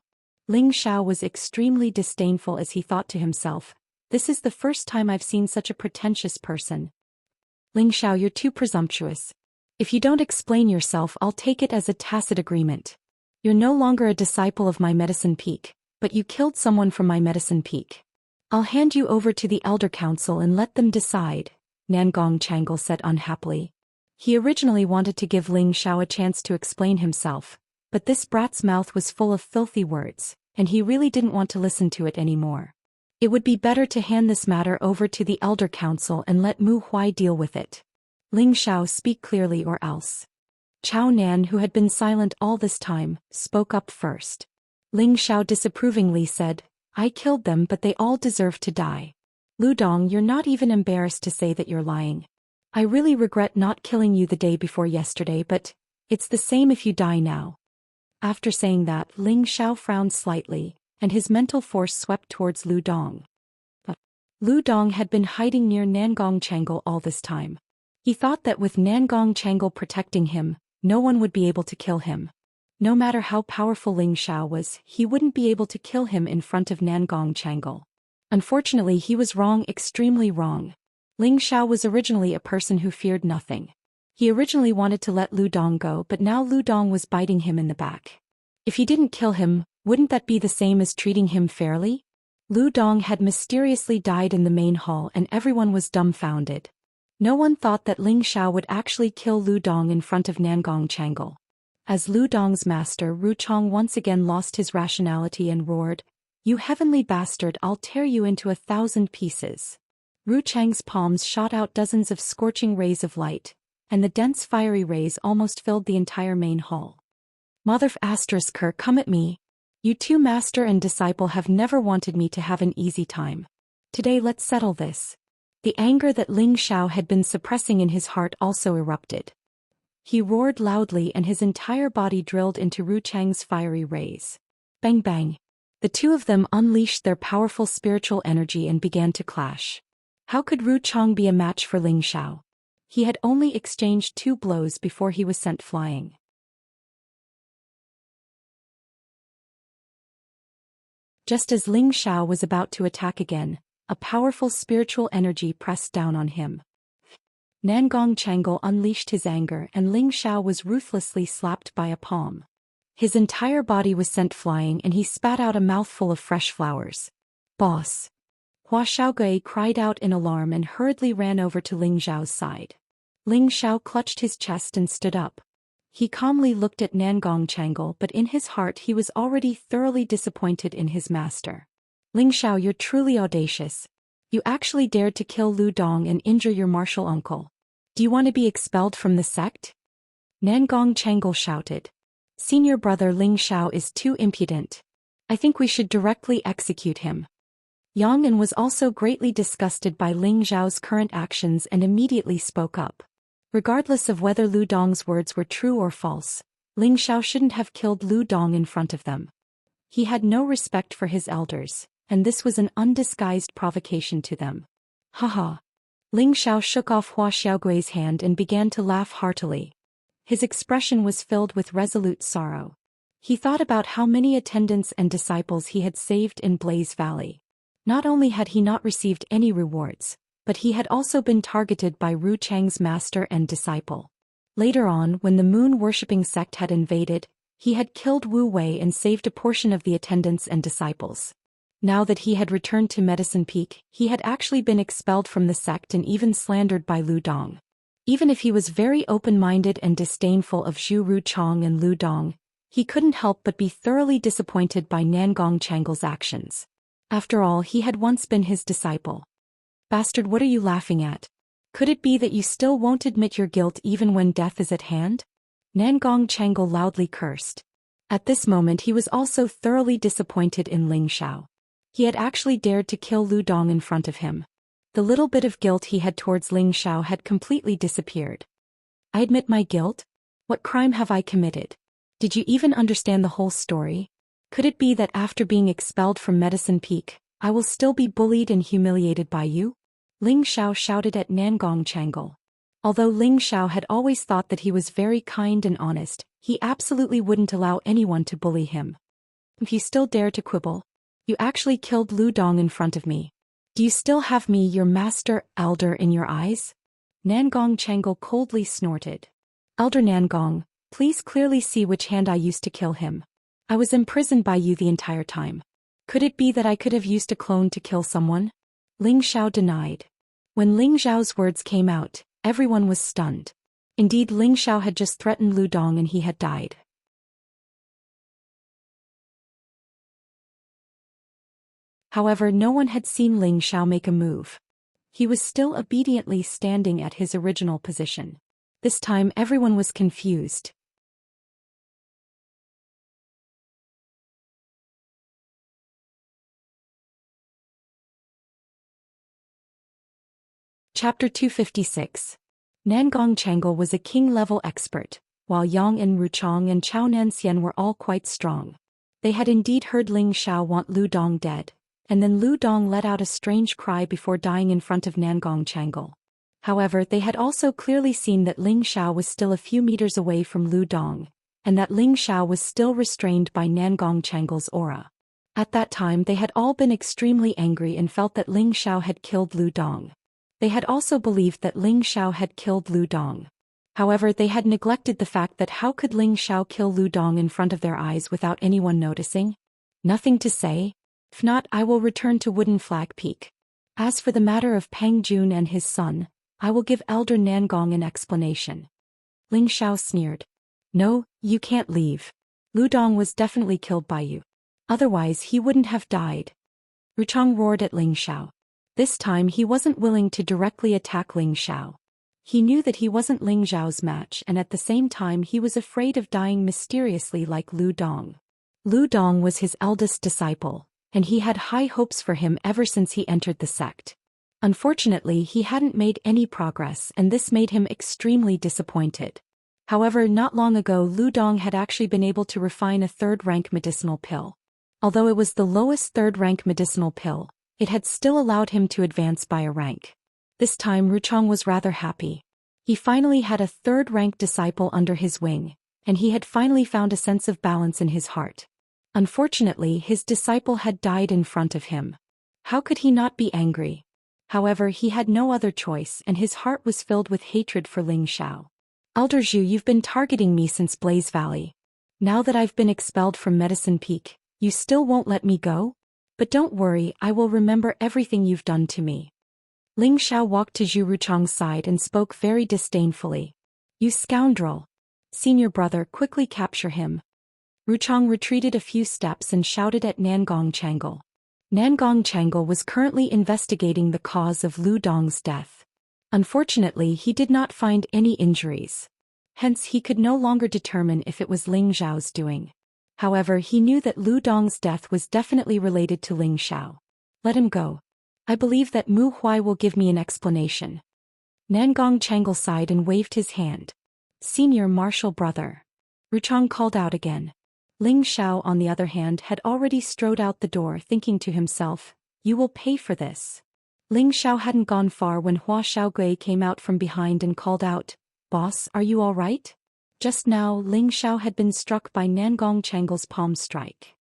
Ling Xiao was extremely disdainful as he thought to himself, this is the first time I've seen such a pretentious person. Ling Xiao, you're too presumptuous. If you don't explain yourself, I'll take it as a tacit agreement. You're no longer a disciple of my Medicine Peak, but you killed someone from my Medicine Peak. I'll hand you over to the Elder Council and let them decide, Nangong Changle said unhappily. He originally wanted to give Ling Xiao a chance to explain himself, but this brat's mouth was full of filthy words, and he really didn't want to listen to it anymore. It would be better to hand this matter over to the Elder Council and let Mu Huai deal with it. Ling Xiao, speak clearly or else. Chao Nan, who had been silent all this time, spoke up first. Ling Xiao disapprovingly said, I killed them, but they all deserve to die. Lu Dong, you're not even embarrassed to say that you're lying. I really regret not killing you the day before yesterday, but it's the same if you die now. After saying that, Ling Xiao frowned slightly, and his mental force swept towards Lu Dong. But Lu Dong had been hiding near Nangong Changle all this time. He thought that with Nangong Changle protecting him, no one would be able to kill him. No matter how powerful Ling Xiao was, he wouldn't be able to kill him in front of Nangong Changle. Unfortunately, he was wrong, extremely wrong. Ling Xiao was originally a person who feared nothing. He originally wanted to let Lu Dong go, but now Lu Dong was biting him in the back. If he didn't kill him, wouldn't that be the same as treating him fairly? Lu Dong had mysteriously died in the main hall and everyone was dumbfounded. No one thought that Ling Xiao would actually kill Lu Dong in front of Nangong Changle. As Lu Dong's master, Ru Chong once again lost his rationality and roared, You heavenly bastard, I'll tear you into 1,000 pieces. Ru Chang's palms shot out dozens of scorching rays of light, and the dense fiery rays almost filled the entire main hall. Mother****, come at me. You two master and disciple have never wanted me to have an easy time. Today let's settle this. The anger that Ling Xiao had been suppressing in his heart also erupted. He roared loudly and his entire body drilled into Ru Chang's fiery rays. Bang bang. The two of them unleashed their powerful spiritual energy and began to clash. How could Ru Chang be a match for Ling Xiao? He had only exchanged 2 blows before he was sent flying. Just as Ling Xiao was about to attack again, a powerful spiritual energy pressed down on him. Nangong Changle unleashed his anger and Ling Xiao was ruthlessly slapped by a palm. His entire body was sent flying and he spat out a mouthful of fresh flowers. Boss! Hua Xiaogui cried out in alarm and hurriedly ran over to Ling Xiao's side. Ling Xiao clutched his chest and stood up. He calmly looked at Nangong Changle, but in his heart he was already thoroughly disappointed in his master. Ling Xiao, you're truly audacious. You actually dared to kill Lu Dong and injure your martial uncle. Do you want to be expelled from the sect? Nangong Changle shouted. Senior brother Ling Xiao is too impudent. I think we should directly execute him. Yang An was also greatly disgusted by Ling Xiao's current actions and immediately spoke up. Regardless of whether Lu Dong's words were true or false, Ling Xiao shouldn't have killed Lu Dong in front of them. He had no respect for his elders, and this was an undisguised provocation to them. Haha. Ling Xiao shook off Hua Xiaogui's hand and began to laugh heartily. His expression was filled with resolute sorrow. He thought about how many attendants and disciples he had saved in Blaze Valley. Not only had he not received any rewards, but he had also been targeted by Ru Chang's master and disciple. Later on, when the moon-worshipping sect had invaded, he had killed Wu Wei and saved a portion of the attendants and disciples. Now that he had returned to Medicine Peak, he had actually been expelled from the sect and even slandered by Lu Dong. Even if he was very open-minded and disdainful of Zhu Ruchong and Lu Dong, he couldn't help but be thoroughly disappointed by Nangong Changle's actions. After all, he had once been his disciple. Bastard, what are you laughing at? Could it be that you still won't admit your guilt even when death is at hand? Nangong Changle loudly cursed. At this moment he was also thoroughly disappointed in Ling Xiao. He had actually dared to kill Lu Dong in front of him. The little bit of guilt he had towards Ling Xiao had completely disappeared. I admit my guilt? What crime have I committed? Did you even understand the whole story? Could it be that after being expelled from Medicine Peak, I will still be bullied and humiliated by you? Ling Xiao shouted at Nangong Changle. Although Ling Xiao had always thought that he was very kind and honest, he absolutely wouldn't allow anyone to bully him. If you still dare to quibble, you actually killed Lu Dong in front of me. Do you still have me, your master, elder, in your eyes? Nangong Changle coldly snorted. Elder Nangong, please clearly see which hand I used to kill him. I was imprisoned by you the entire time. Could it be that I could have used a clone to kill someone? Ling Xiao denied. When Ling Xiao's words came out, everyone was stunned. Indeed, Ling Xiao had just threatened Lu Dong and he had died. However, no one had seen Ling Xiao make a move. He was still obediently standing at his original position. This time everyone was confused. Chapter 256. Nangong Changle was a king-level expert, while Yang and Ruchong and Chao Nanxian were all quite strong. They had indeed heard Ling Xiao want Lu Dong dead, and then Lu Dong let out a strange cry before dying in front of Nangong Changle. However, they had also clearly seen that Ling Xiao was still a few meters away from Lu Dong, and that Ling Xiao was still restrained by Nangong Changle's aura. At that time they had all been extremely angry and felt that Ling Xiao had killed Lu Dong. They had also believed that Ling Xiao had killed Lu Dong. However, they had neglected the fact that how could Ling Xiao kill Lu Dong in front of their eyes without anyone noticing? Nothing to say? If not, I will return to Wooden Flag Peak. As for the matter of Pang Jun and his son, I will give Elder Nangong an explanation. Ling Xiao sneered. No, you can't leave. Lu Dong was definitely killed by you. Otherwise he wouldn't have died. Ruchong roared at Ling Xiao. This time he wasn't willing to directly attack Ling Xiao. He knew that he wasn't Ling Xiao's match, and at the same time he was afraid of dying mysteriously like Lu Dong. Lu Dong was his eldest disciple, and he had high hopes for him ever since he entered the sect. Unfortunately, he hadn't made any progress, and this made him extremely disappointed. However, not long ago Lu Dong had actually been able to refine a third-rank medicinal pill. Although it was the lowest third-rank medicinal pill, it had still allowed him to advance by a rank. This time Ruchong was rather happy. He finally had a third-rank disciple under his wing, and he had finally found a sense of balance in his heart. Unfortunately, his disciple had died in front of him. How could he not be angry? However, he had no other choice, and his heart was filled with hatred for Ling Xiao. Elder Zhu, you've been targeting me since Blaze Valley. Now that I've been expelled from Medicine Peak, you still won't let me go? But don't worry, I will remember everything you've done to me. Ling Xiao walked to Zhu Ruchong's side and spoke very disdainfully. You scoundrel! Senior brother, quickly capture him. Ruchong retreated a few steps and shouted at Nangong Changle. Nangong Changle was currently investigating the cause of Lu Dong's death. Unfortunately, he did not find any injuries. Hence, he could no longer determine if it was Ling Xiao's doing. However, he knew that Lu Dong's death was definitely related to Ling Xiao. Let him go. I believe that Mu Huai will give me an explanation. Nangong Changle sighed and waved his hand. Senior martial brother. Ruchong called out again. Ling Xiao, on the other hand, had already strode out the door thinking to himself, you will pay for this. Ling Xiao hadn't gone far when Hua Xiaogui came out from behind and called out, Boss, are you all right? Just now, Ling Xiao had been struck by Nangong Changle's palm strike.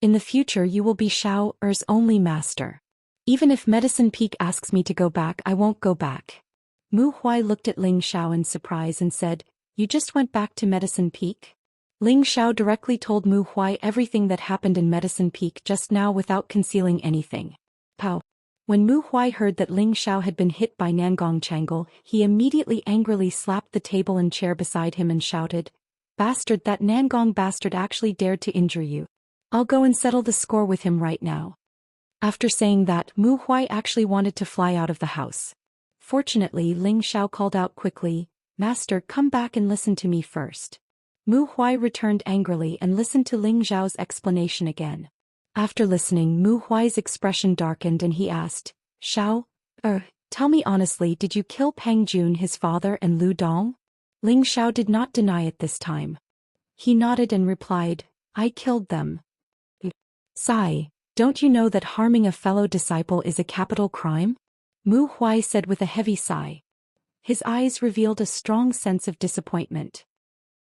In the future you will be Xiao Er's only master. Even if Medicine Peak asks me to go back, I won't go back. Mu Huai looked at Ling Xiao in surprise and said, You just went back to Medicine Peak? Ling Xiao directly told Mu Huai everything that happened in Medicine Peak just now without concealing anything. Pow! When Mu Huai heard that Ling Xiao had been hit by Nangong Changle, he immediately angrily slapped the table and chair beside him and shouted, Bastard, that Nangong bastard actually dared to injure you. I'll go and settle the score with him right now. After saying that, Mu Huai actually wanted to fly out of the house. Fortunately, Ling Xiao called out quickly, Master, come back and listen to me first. Mu Huai returned angrily and listened to Ling Xiao's explanation again. After listening, Mu Huai's expression darkened and he asked, Xiao, tell me honestly, did you kill Pang Jun, his father, and Lu Dong? Ling Xiao did not deny it this time. He nodded and replied, I killed them. Sigh, don't you know that harming a fellow disciple is a capital crime? Mu Huai said with a heavy sigh. His eyes revealed a strong sense of disappointment.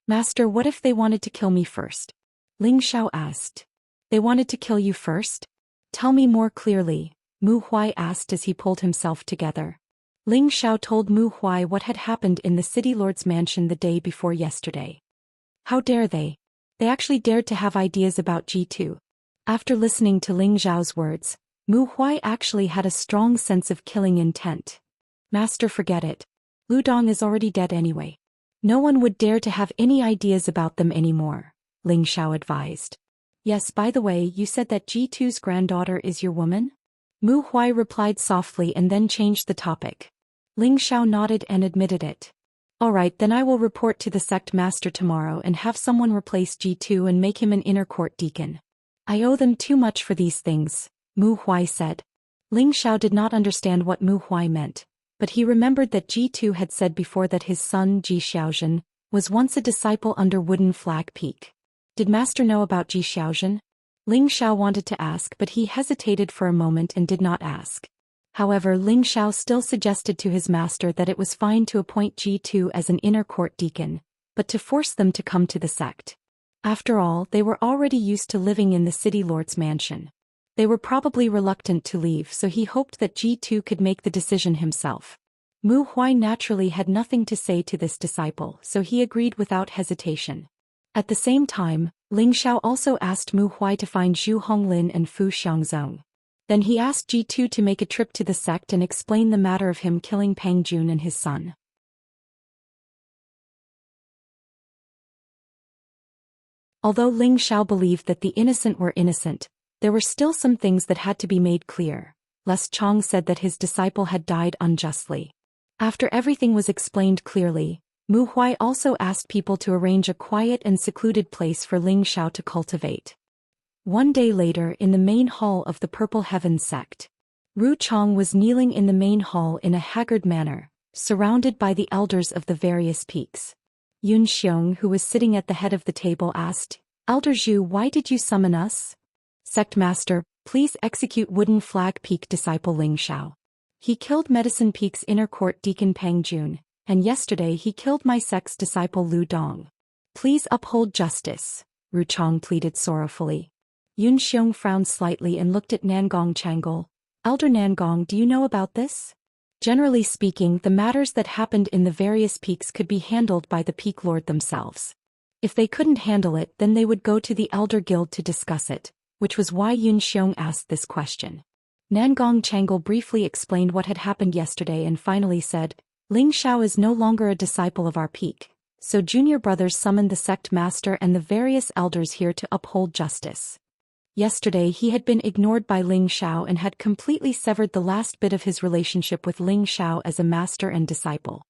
Master, what if they wanted to kill me first? Ling Xiao asked. They wanted to kill you first? Tell me more clearly, Mu Huai asked as he pulled himself together. Ling Xiao told Mu Huai what had happened in the city lord's mansion the day before yesterday. How dare they? They actually dared to have ideas about G2. After listening to Ling Xiao's words, Mu Huai actually had a strong sense of killing intent. Master, forget it. Lu Dong is already dead anyway. No one would dare to have any ideas about them anymore, Ling Xiao advised. Yes, by the way, you said that G2's granddaughter is your woman? Mu Huai replied softly and then changed the topic. Ling Xiao nodded and admitted it. Alright, then I will report to the sect master tomorrow and have someone replace G2 and make him an inner court deacon. I owe them too much for these things, Mu Huai said. Ling Xiao did not understand what Mu Huai meant, but he remembered that G2 had said before that his son Ji Xiaozhen was once a disciple under Wooden Flag Peak. Did Master know about Ji Xiaozhen? Ling Xiao wanted to ask, but he hesitated for a moment and did not ask. However, Ling Xiao still suggested to his master that it was fine to appoint G2 as an inner court deacon, but to force them to come to the sect. After all, they were already used to living in the city lord's mansion. They were probably reluctant to leave, so he hoped that G2 could make the decision himself. Mu Huai naturally had nothing to say to this disciple, so he agreed without hesitation. At the same time, Ling Xiao also asked Mu Huai to find Zhu Honglin and Fu Xiangzong. Then he asked G2 to make a trip to the sect and explain the matter of him killing Pang Jun and his son. Although Ling Xiao believed that the innocent were innocent, there were still some things that had to be made clear. Les Chong said that his disciple had died unjustly. After everything was explained clearly, Mu Huai also asked people to arrange a quiet and secluded place for Ling Xiao to cultivate. One day later, in the main hall of the Purple Heavens sect, Ru Chong was kneeling in the main hall in a haggard manner, surrounded by the elders of the various peaks. Yun Xiong, who was sitting at the head of the table, asked, "Elder Zhu, why did you summon us?" "Sect Master, please execute Wooden Flag Peak disciple Ling Xiao. He killed Medicine Peak's inner court deacon Pang Jun, and yesterday he killed my sect's disciple Lu Dong. Please uphold justice," Ru Chong pleaded sorrowfully. Yun Xiong frowned slightly and looked at Nangong Changle. "Elder Nangong, do you know about this?" Generally speaking, the matters that happened in the various peaks could be handled by the Peak Lord themselves. If they couldn't handle it, then they would go to the Elder Guild to discuss it, which was why Yun Xiong asked this question. Nangong Changle briefly explained what had happened yesterday and finally said, "Ling Xiao is no longer a disciple of our peak, so junior brothers summoned the sect master and the various elders here to uphold justice. Yesterday he had been ignored by Ling Xiao and had completely severed the last bit of his relationship with Ling Xiao as a master and disciple.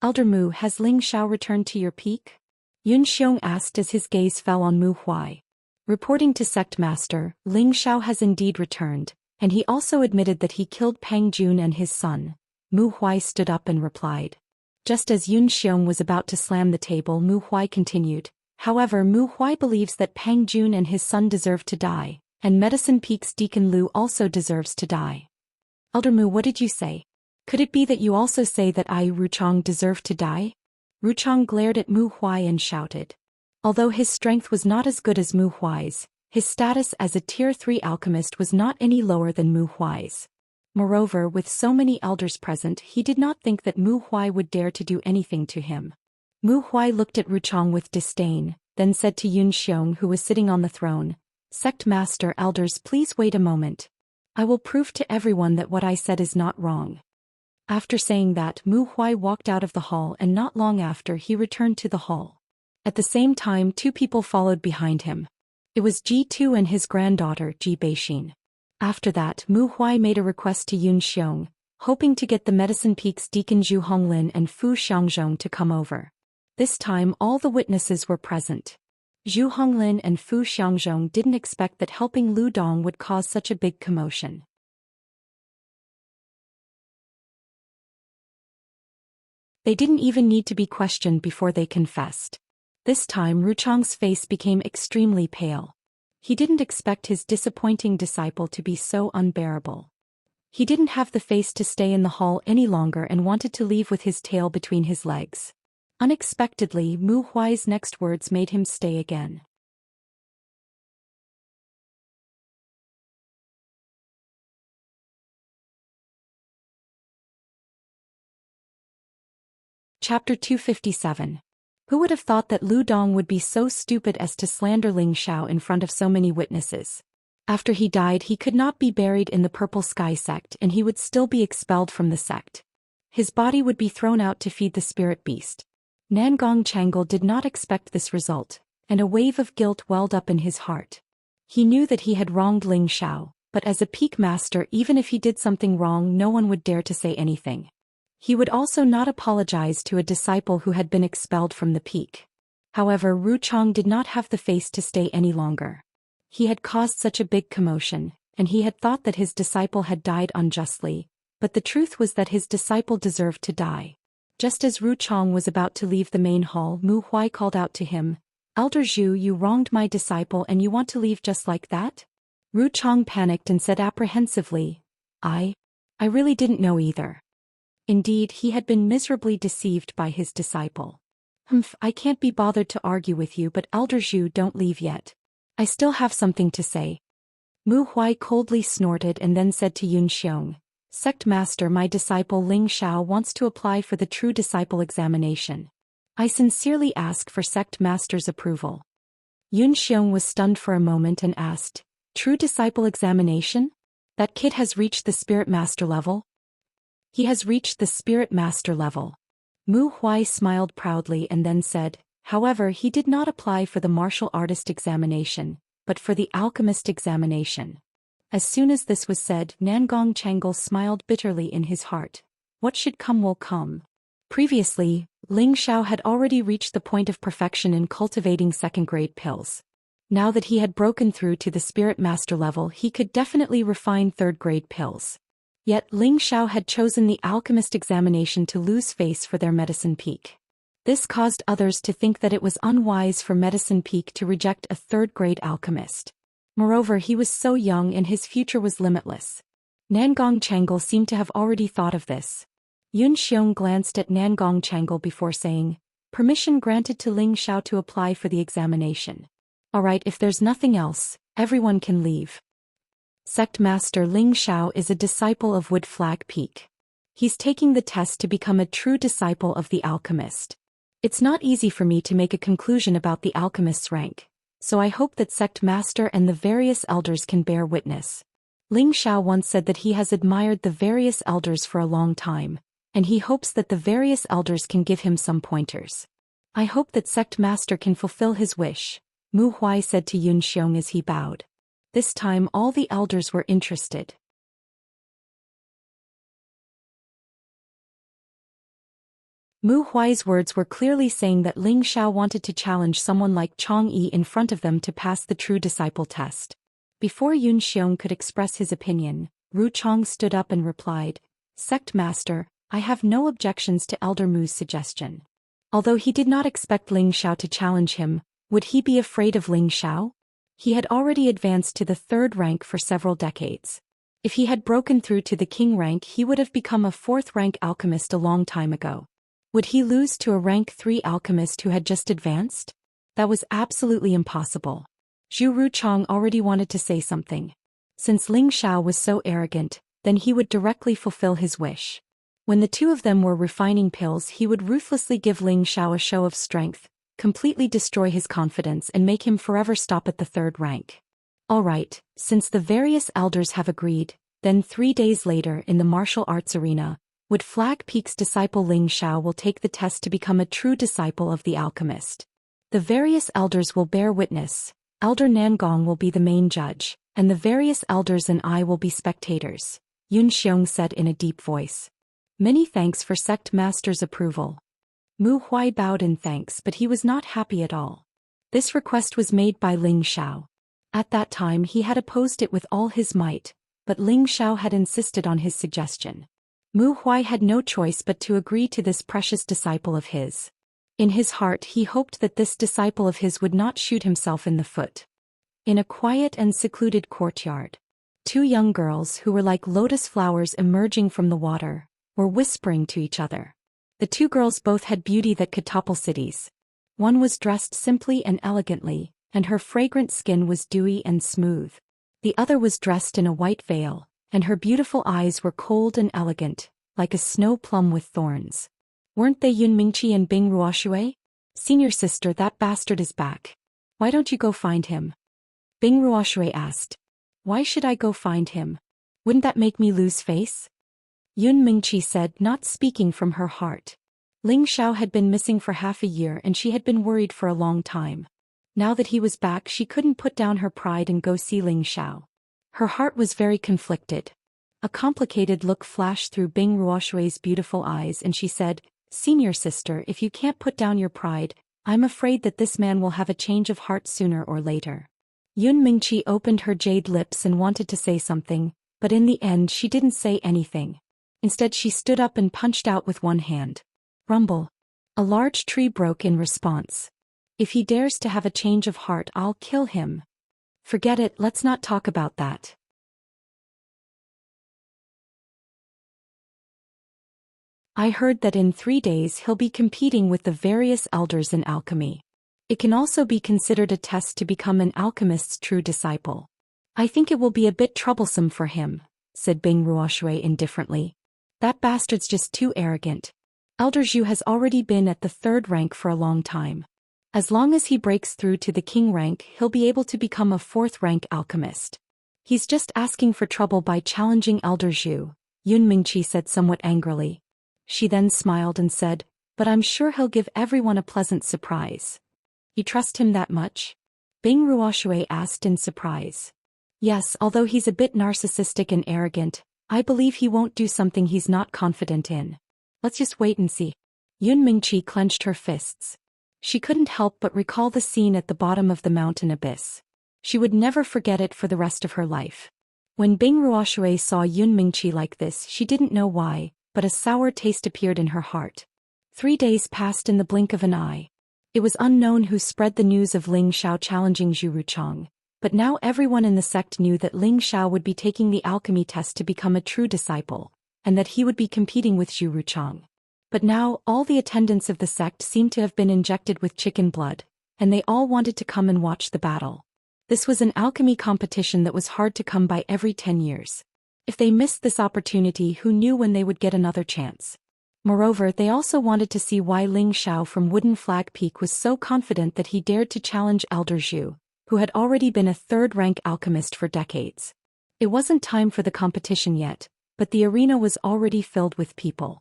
Elder Mu, has Ling Xiao returned to your peak?" Yun Xiong asked as his gaze fell on Mu Huai. Reporting to sect master, Ling Xiao has indeed returned, and he also admitted that he killed Pang Jun and his son. Mu Huai stood up and replied. Just as Yun Xiong was about to slam the table, Mu Huai continued. However, Mu Huai believes that Pang Jun and his son deserve to die, and Medicine Peak's Deacon Lu also deserves to die. "Elder Mu, what did you say? Could it be that you also say that I, Ru Chong, deserve to die?" Ru Chong glared at Mu Huai and shouted. Although his strength was not as good as Mu Huai's, his status as a Tier 3 alchemist was not any lower than Mu Huai's. Moreover, with so many elders present, he did not think that Mu Huai would dare to do anything to him. Mu Huai looked at Ru Chong with disdain, then said to Yun Xiong, who was sitting on the throne, "Sect Master, elders, please wait a moment. I will prove to everyone that what I said is not wrong." After saying that, Mu Huai walked out of the hall, and not long after he returned to the hall. At the same time, two people followed behind him. It was G2 and his granddaughter, Ji Beixin. After that, Mu Huai made a request to Yun Xiong, hoping to get the Medicine Peak's Deacon Zhu Honglin and Fu Xiangzong to come over. This time all the witnesses were present. Zhu Honglin and Fu Xiangzong didn't expect that helping Lu Dong would cause such a big commotion. They didn't even need to be questioned before they confessed. This time Ru Chong's face became extremely pale. He didn't expect his disappointing disciple to be so unbearable. He didn't have the face to stay in the hall any longer and wanted to leave with his tail between his legs. Unexpectedly, Mu Huai's next words made him stay again. Chapter 257. Who would have thought that Lu Dong would be so stupid as to slander Ling Xiao in front of so many witnesses? After he died, he could not be buried in the Purple Sky sect and he would still be expelled from the sect. His body would be thrown out to feed the spirit beast. Nangong Changle did not expect this result, and a wave of guilt welled up in his heart. He knew that he had wronged Ling Xiao, but as a peak master, even if he did something wrong, no one would dare to say anything. He would also not apologize to a disciple who had been expelled from the peak. However, Ru Chong did not have the face to stay any longer. He had caused such a big commotion, and he had thought that his disciple had died unjustly, but the truth was that his disciple deserved to die. Just as Ru Chong was about to leave the main hall, Mu Huai called out to him, "Elder Zhu, you wronged my disciple and you want to leave just like that?" Ru Chong panicked and said apprehensively, I really didn't know either." Indeed, he had been miserably deceived by his disciple. I can't be bothered to argue with you, but Elder Zhu, don't leave yet. I still have something to say." Mu Huai coldly snorted and then said to Yun Xiong, "Sect Master, my disciple Ling Xiao wants to apply for the True Disciple examination. I sincerely ask for Sect Master's approval." Yun Xiong was stunned for a moment and asked, "True Disciple examination? That kid has reached the Spirit Master level?" "He has reached the Spirit Master level." Mu Huai smiled proudly and then said, "However, he did not apply for the Martial Artist examination, but for the Alchemist examination." As soon as this was said, Nangong Changle smiled bitterly in his heart. What should come will come. Previously, Ling Xiao had already reached the point of perfection in cultivating second-grade pills. Now that he had broken through to the Spirit Master level, he could definitely refine third-grade pills. Yet Ling Xiao had chosen the Alchemist examination to lose face for their Medicine Peak. This caused others to think that it was unwise for Medicine Peak to reject a third-grade alchemist. Moreover, he was so young and his future was limitless. Nangong Changle seemed to have already thought of this. Yun Xiong glanced at Nangong Changle before saying, "Permission granted to Ling Xiao to apply for the examination. Alright, if there's nothing else, everyone can leave." Sect Master Ling Xiao is a disciple of Wood Flag Peak. He's taking the test to become a true disciple of the alchemist. It's not easy for me to make a conclusion about the alchemist's rank, so I hope that Sect Master and the various elders can bear witness. Ling Xiao once said that he has admired the various elders for a long time, and he hopes that the various elders can give him some pointers. I hope that Sect Master can fulfill his wish, Mu Huai said to Yun Xiong as he bowed. This time all the elders were interested. Mu Huai's words were clearly saying that Ling Xiao wanted to challenge someone like Chong Yi in front of them to pass the true disciple test. Before Yun Xiong could express his opinion, Ru Chong stood up and replied, "Sect Master, I have no objections to Elder Mu's suggestion." Although he did not expect Ling Xiao to challenge him, would he be afraid of Ling Xiao? He had already advanced to the 3rd rank for several decades. If he had broken through to the king rank, he would have become a 4th rank alchemist a long time ago. Would he lose to a rank 3 alchemist who had just advanced? That was absolutely impossible. Zhu Ruchong already wanted to say something. Since Ling Xiao was so arrogant, then he would directly fulfill his wish. When the two of them were refining pills, he would ruthlessly give Ling Xiao a show of strength, completely destroy his confidence and make him forever stop at the 3rd rank. Alright, since the various elders have agreed, then 3 days later in the martial arts arena, Wood Flag Peak's disciple Ling Xiao will take the test to become a true disciple of the alchemist. The various elders will bear witness, Elder Nangong will be the main judge, and the various elders and I will be spectators, Yun Xiong said in a deep voice. Many thanks for Sect Master's approval. Mu Huai bowed in thanks, but he was not happy at all. This request was made by Ling Xiao. At that time he had opposed it with all his might, but Ling Xiao had insisted on his suggestion. Mu Huai had no choice but to agree to this precious disciple of his. In his heart he hoped that this disciple of his would not shoot himself in the foot. In a quiet and secluded courtyard, 2 young girls who were like lotus flowers emerging from the water, were whispering to each other. The 2 girls both had beauty that could topple cities. One was dressed simply and elegantly, and her fragrant skin was dewy and smooth. The other was dressed in a white veil, and her beautiful eyes were cold and elegant, like a snow plum with thorns. Weren't they Yun Mingqi and Bing Ruoxue? Senior sister, that bastard is back. Why don't you go find him? Bing Ruoxue asked. Why should I go find him? Wouldn't that make me lose face? Yun Mingqi said, not speaking from her heart. Ling Xiao had been missing for half a year and she had been worried for a long time. Now that he was back, she couldn't put down her pride and go see Ling Xiao. Her heart was very conflicted. A complicated look flashed through Bing Ruoshui's beautiful eyes and she said, Senior sister, if you can't put down your pride, I'm afraid that this man will have a change of heart sooner or later. Yun Mingqi opened her jade lips and wanted to say something, but in the end she didn't say anything. Instead she stood up and punched out with one hand. Rumble. A large tree broke in response. If he dares to have a change of heart, I'll kill him. Forget it, let's not talk about that. I heard that in 3 days he'll be competing with the various elders in alchemy. It can also be considered a test to become an alchemist's true disciple. I think it will be a bit troublesome for him, said Bing Ruoshui indifferently. That bastard's just too arrogant. Elder Zhu has already been at the 3rd rank for a long time. As long as he breaks through to the king rank, he'll be able to become a 4th rank alchemist. He's just asking for trouble by challenging Elder Zhu, Yun Mingqi said somewhat angrily. She then smiled and said, but I'm sure he'll give everyone a pleasant surprise. You trust him that much? Bing Ruoshui asked in surprise. Yes, although he's a bit narcissistic and arrogant, I believe he won't do something he's not confident in. Let's just wait and see. Yun Mingqi clenched her fists. She couldn't help but recall the scene at the bottom of the mountain abyss. She would never forget it for the rest of her life. When Bing Ruoshui saw Yun Mingqi like this, she didn't know why, but a sour taste appeared in her heart. 3 days passed in the blink of an eye. It was unknown who spread the news of Ling Xiao challenging Zhu Ruchang, but now everyone in the sect knew that Ling Xiao would be taking the alchemy test to become a true disciple, and that he would be competing with Zhu Ruchang. But now, all the attendants of the sect seemed to have been injected with chicken blood, and they all wanted to come and watch the battle. This was an alchemy competition that was hard to come by every 10 years. If they missed this opportunity, who knew when they would get another chance? Moreover, they also wanted to see why Ling Xiao from Wooden Flag Peak was so confident that he dared to challenge Elder Zhu, who had already been a 3rd rank alchemist for decades. It wasn't time for the competition yet, but the arena was already filled with people.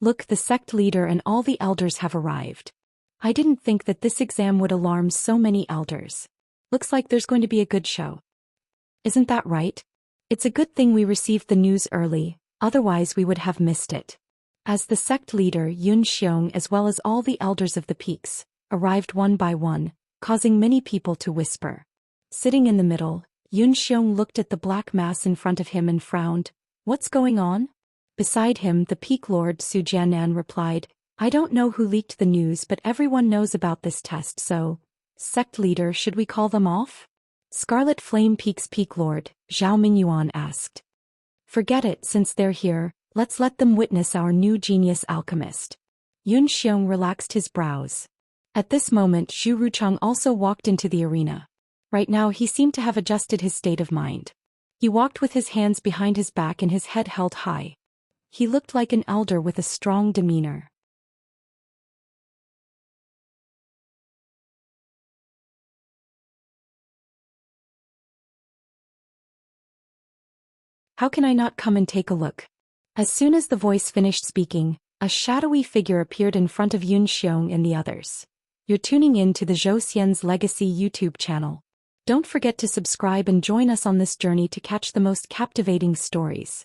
Look, the sect leader and all the elders have arrived. I didn't think that this exam would alarm so many elders. Looks like there's going to be a good show. Isn't that right? It's a good thing we received the news early, otherwise we would have missed it. As the sect leader Yun Xiong as well as all the elders of the peaks arrived one by one, causing many people to whisper. Sitting in the middle, Yun Xiong looked at the black mass in front of him and frowned. What's going on? Beside him, the peak lord Su Jianan replied, I don't know who leaked the news, but everyone knows about this test, so, sect leader, should we call them off? Scarlet Flame Peak's peak lord, Zhao Mingyuan asked. Forget it, since they're here, let's let them witness our new genius alchemist. Yun Xiong relaxed his brows. At this moment, Zhu Ruchang also walked into the arena. Right now he seemed to have adjusted his state of mind. He walked with his hands behind his back and his head held high. He looked like an elder with a strong demeanor. How can I not come and take a look? As soon as the voice finished speaking, a shadowy figure appeared in front of Yun Xiong and the others. You're tuning in to the Zhou Xian's Legacy YouTube channel. Don't forget to subscribe and join us on this journey to catch the most captivating stories.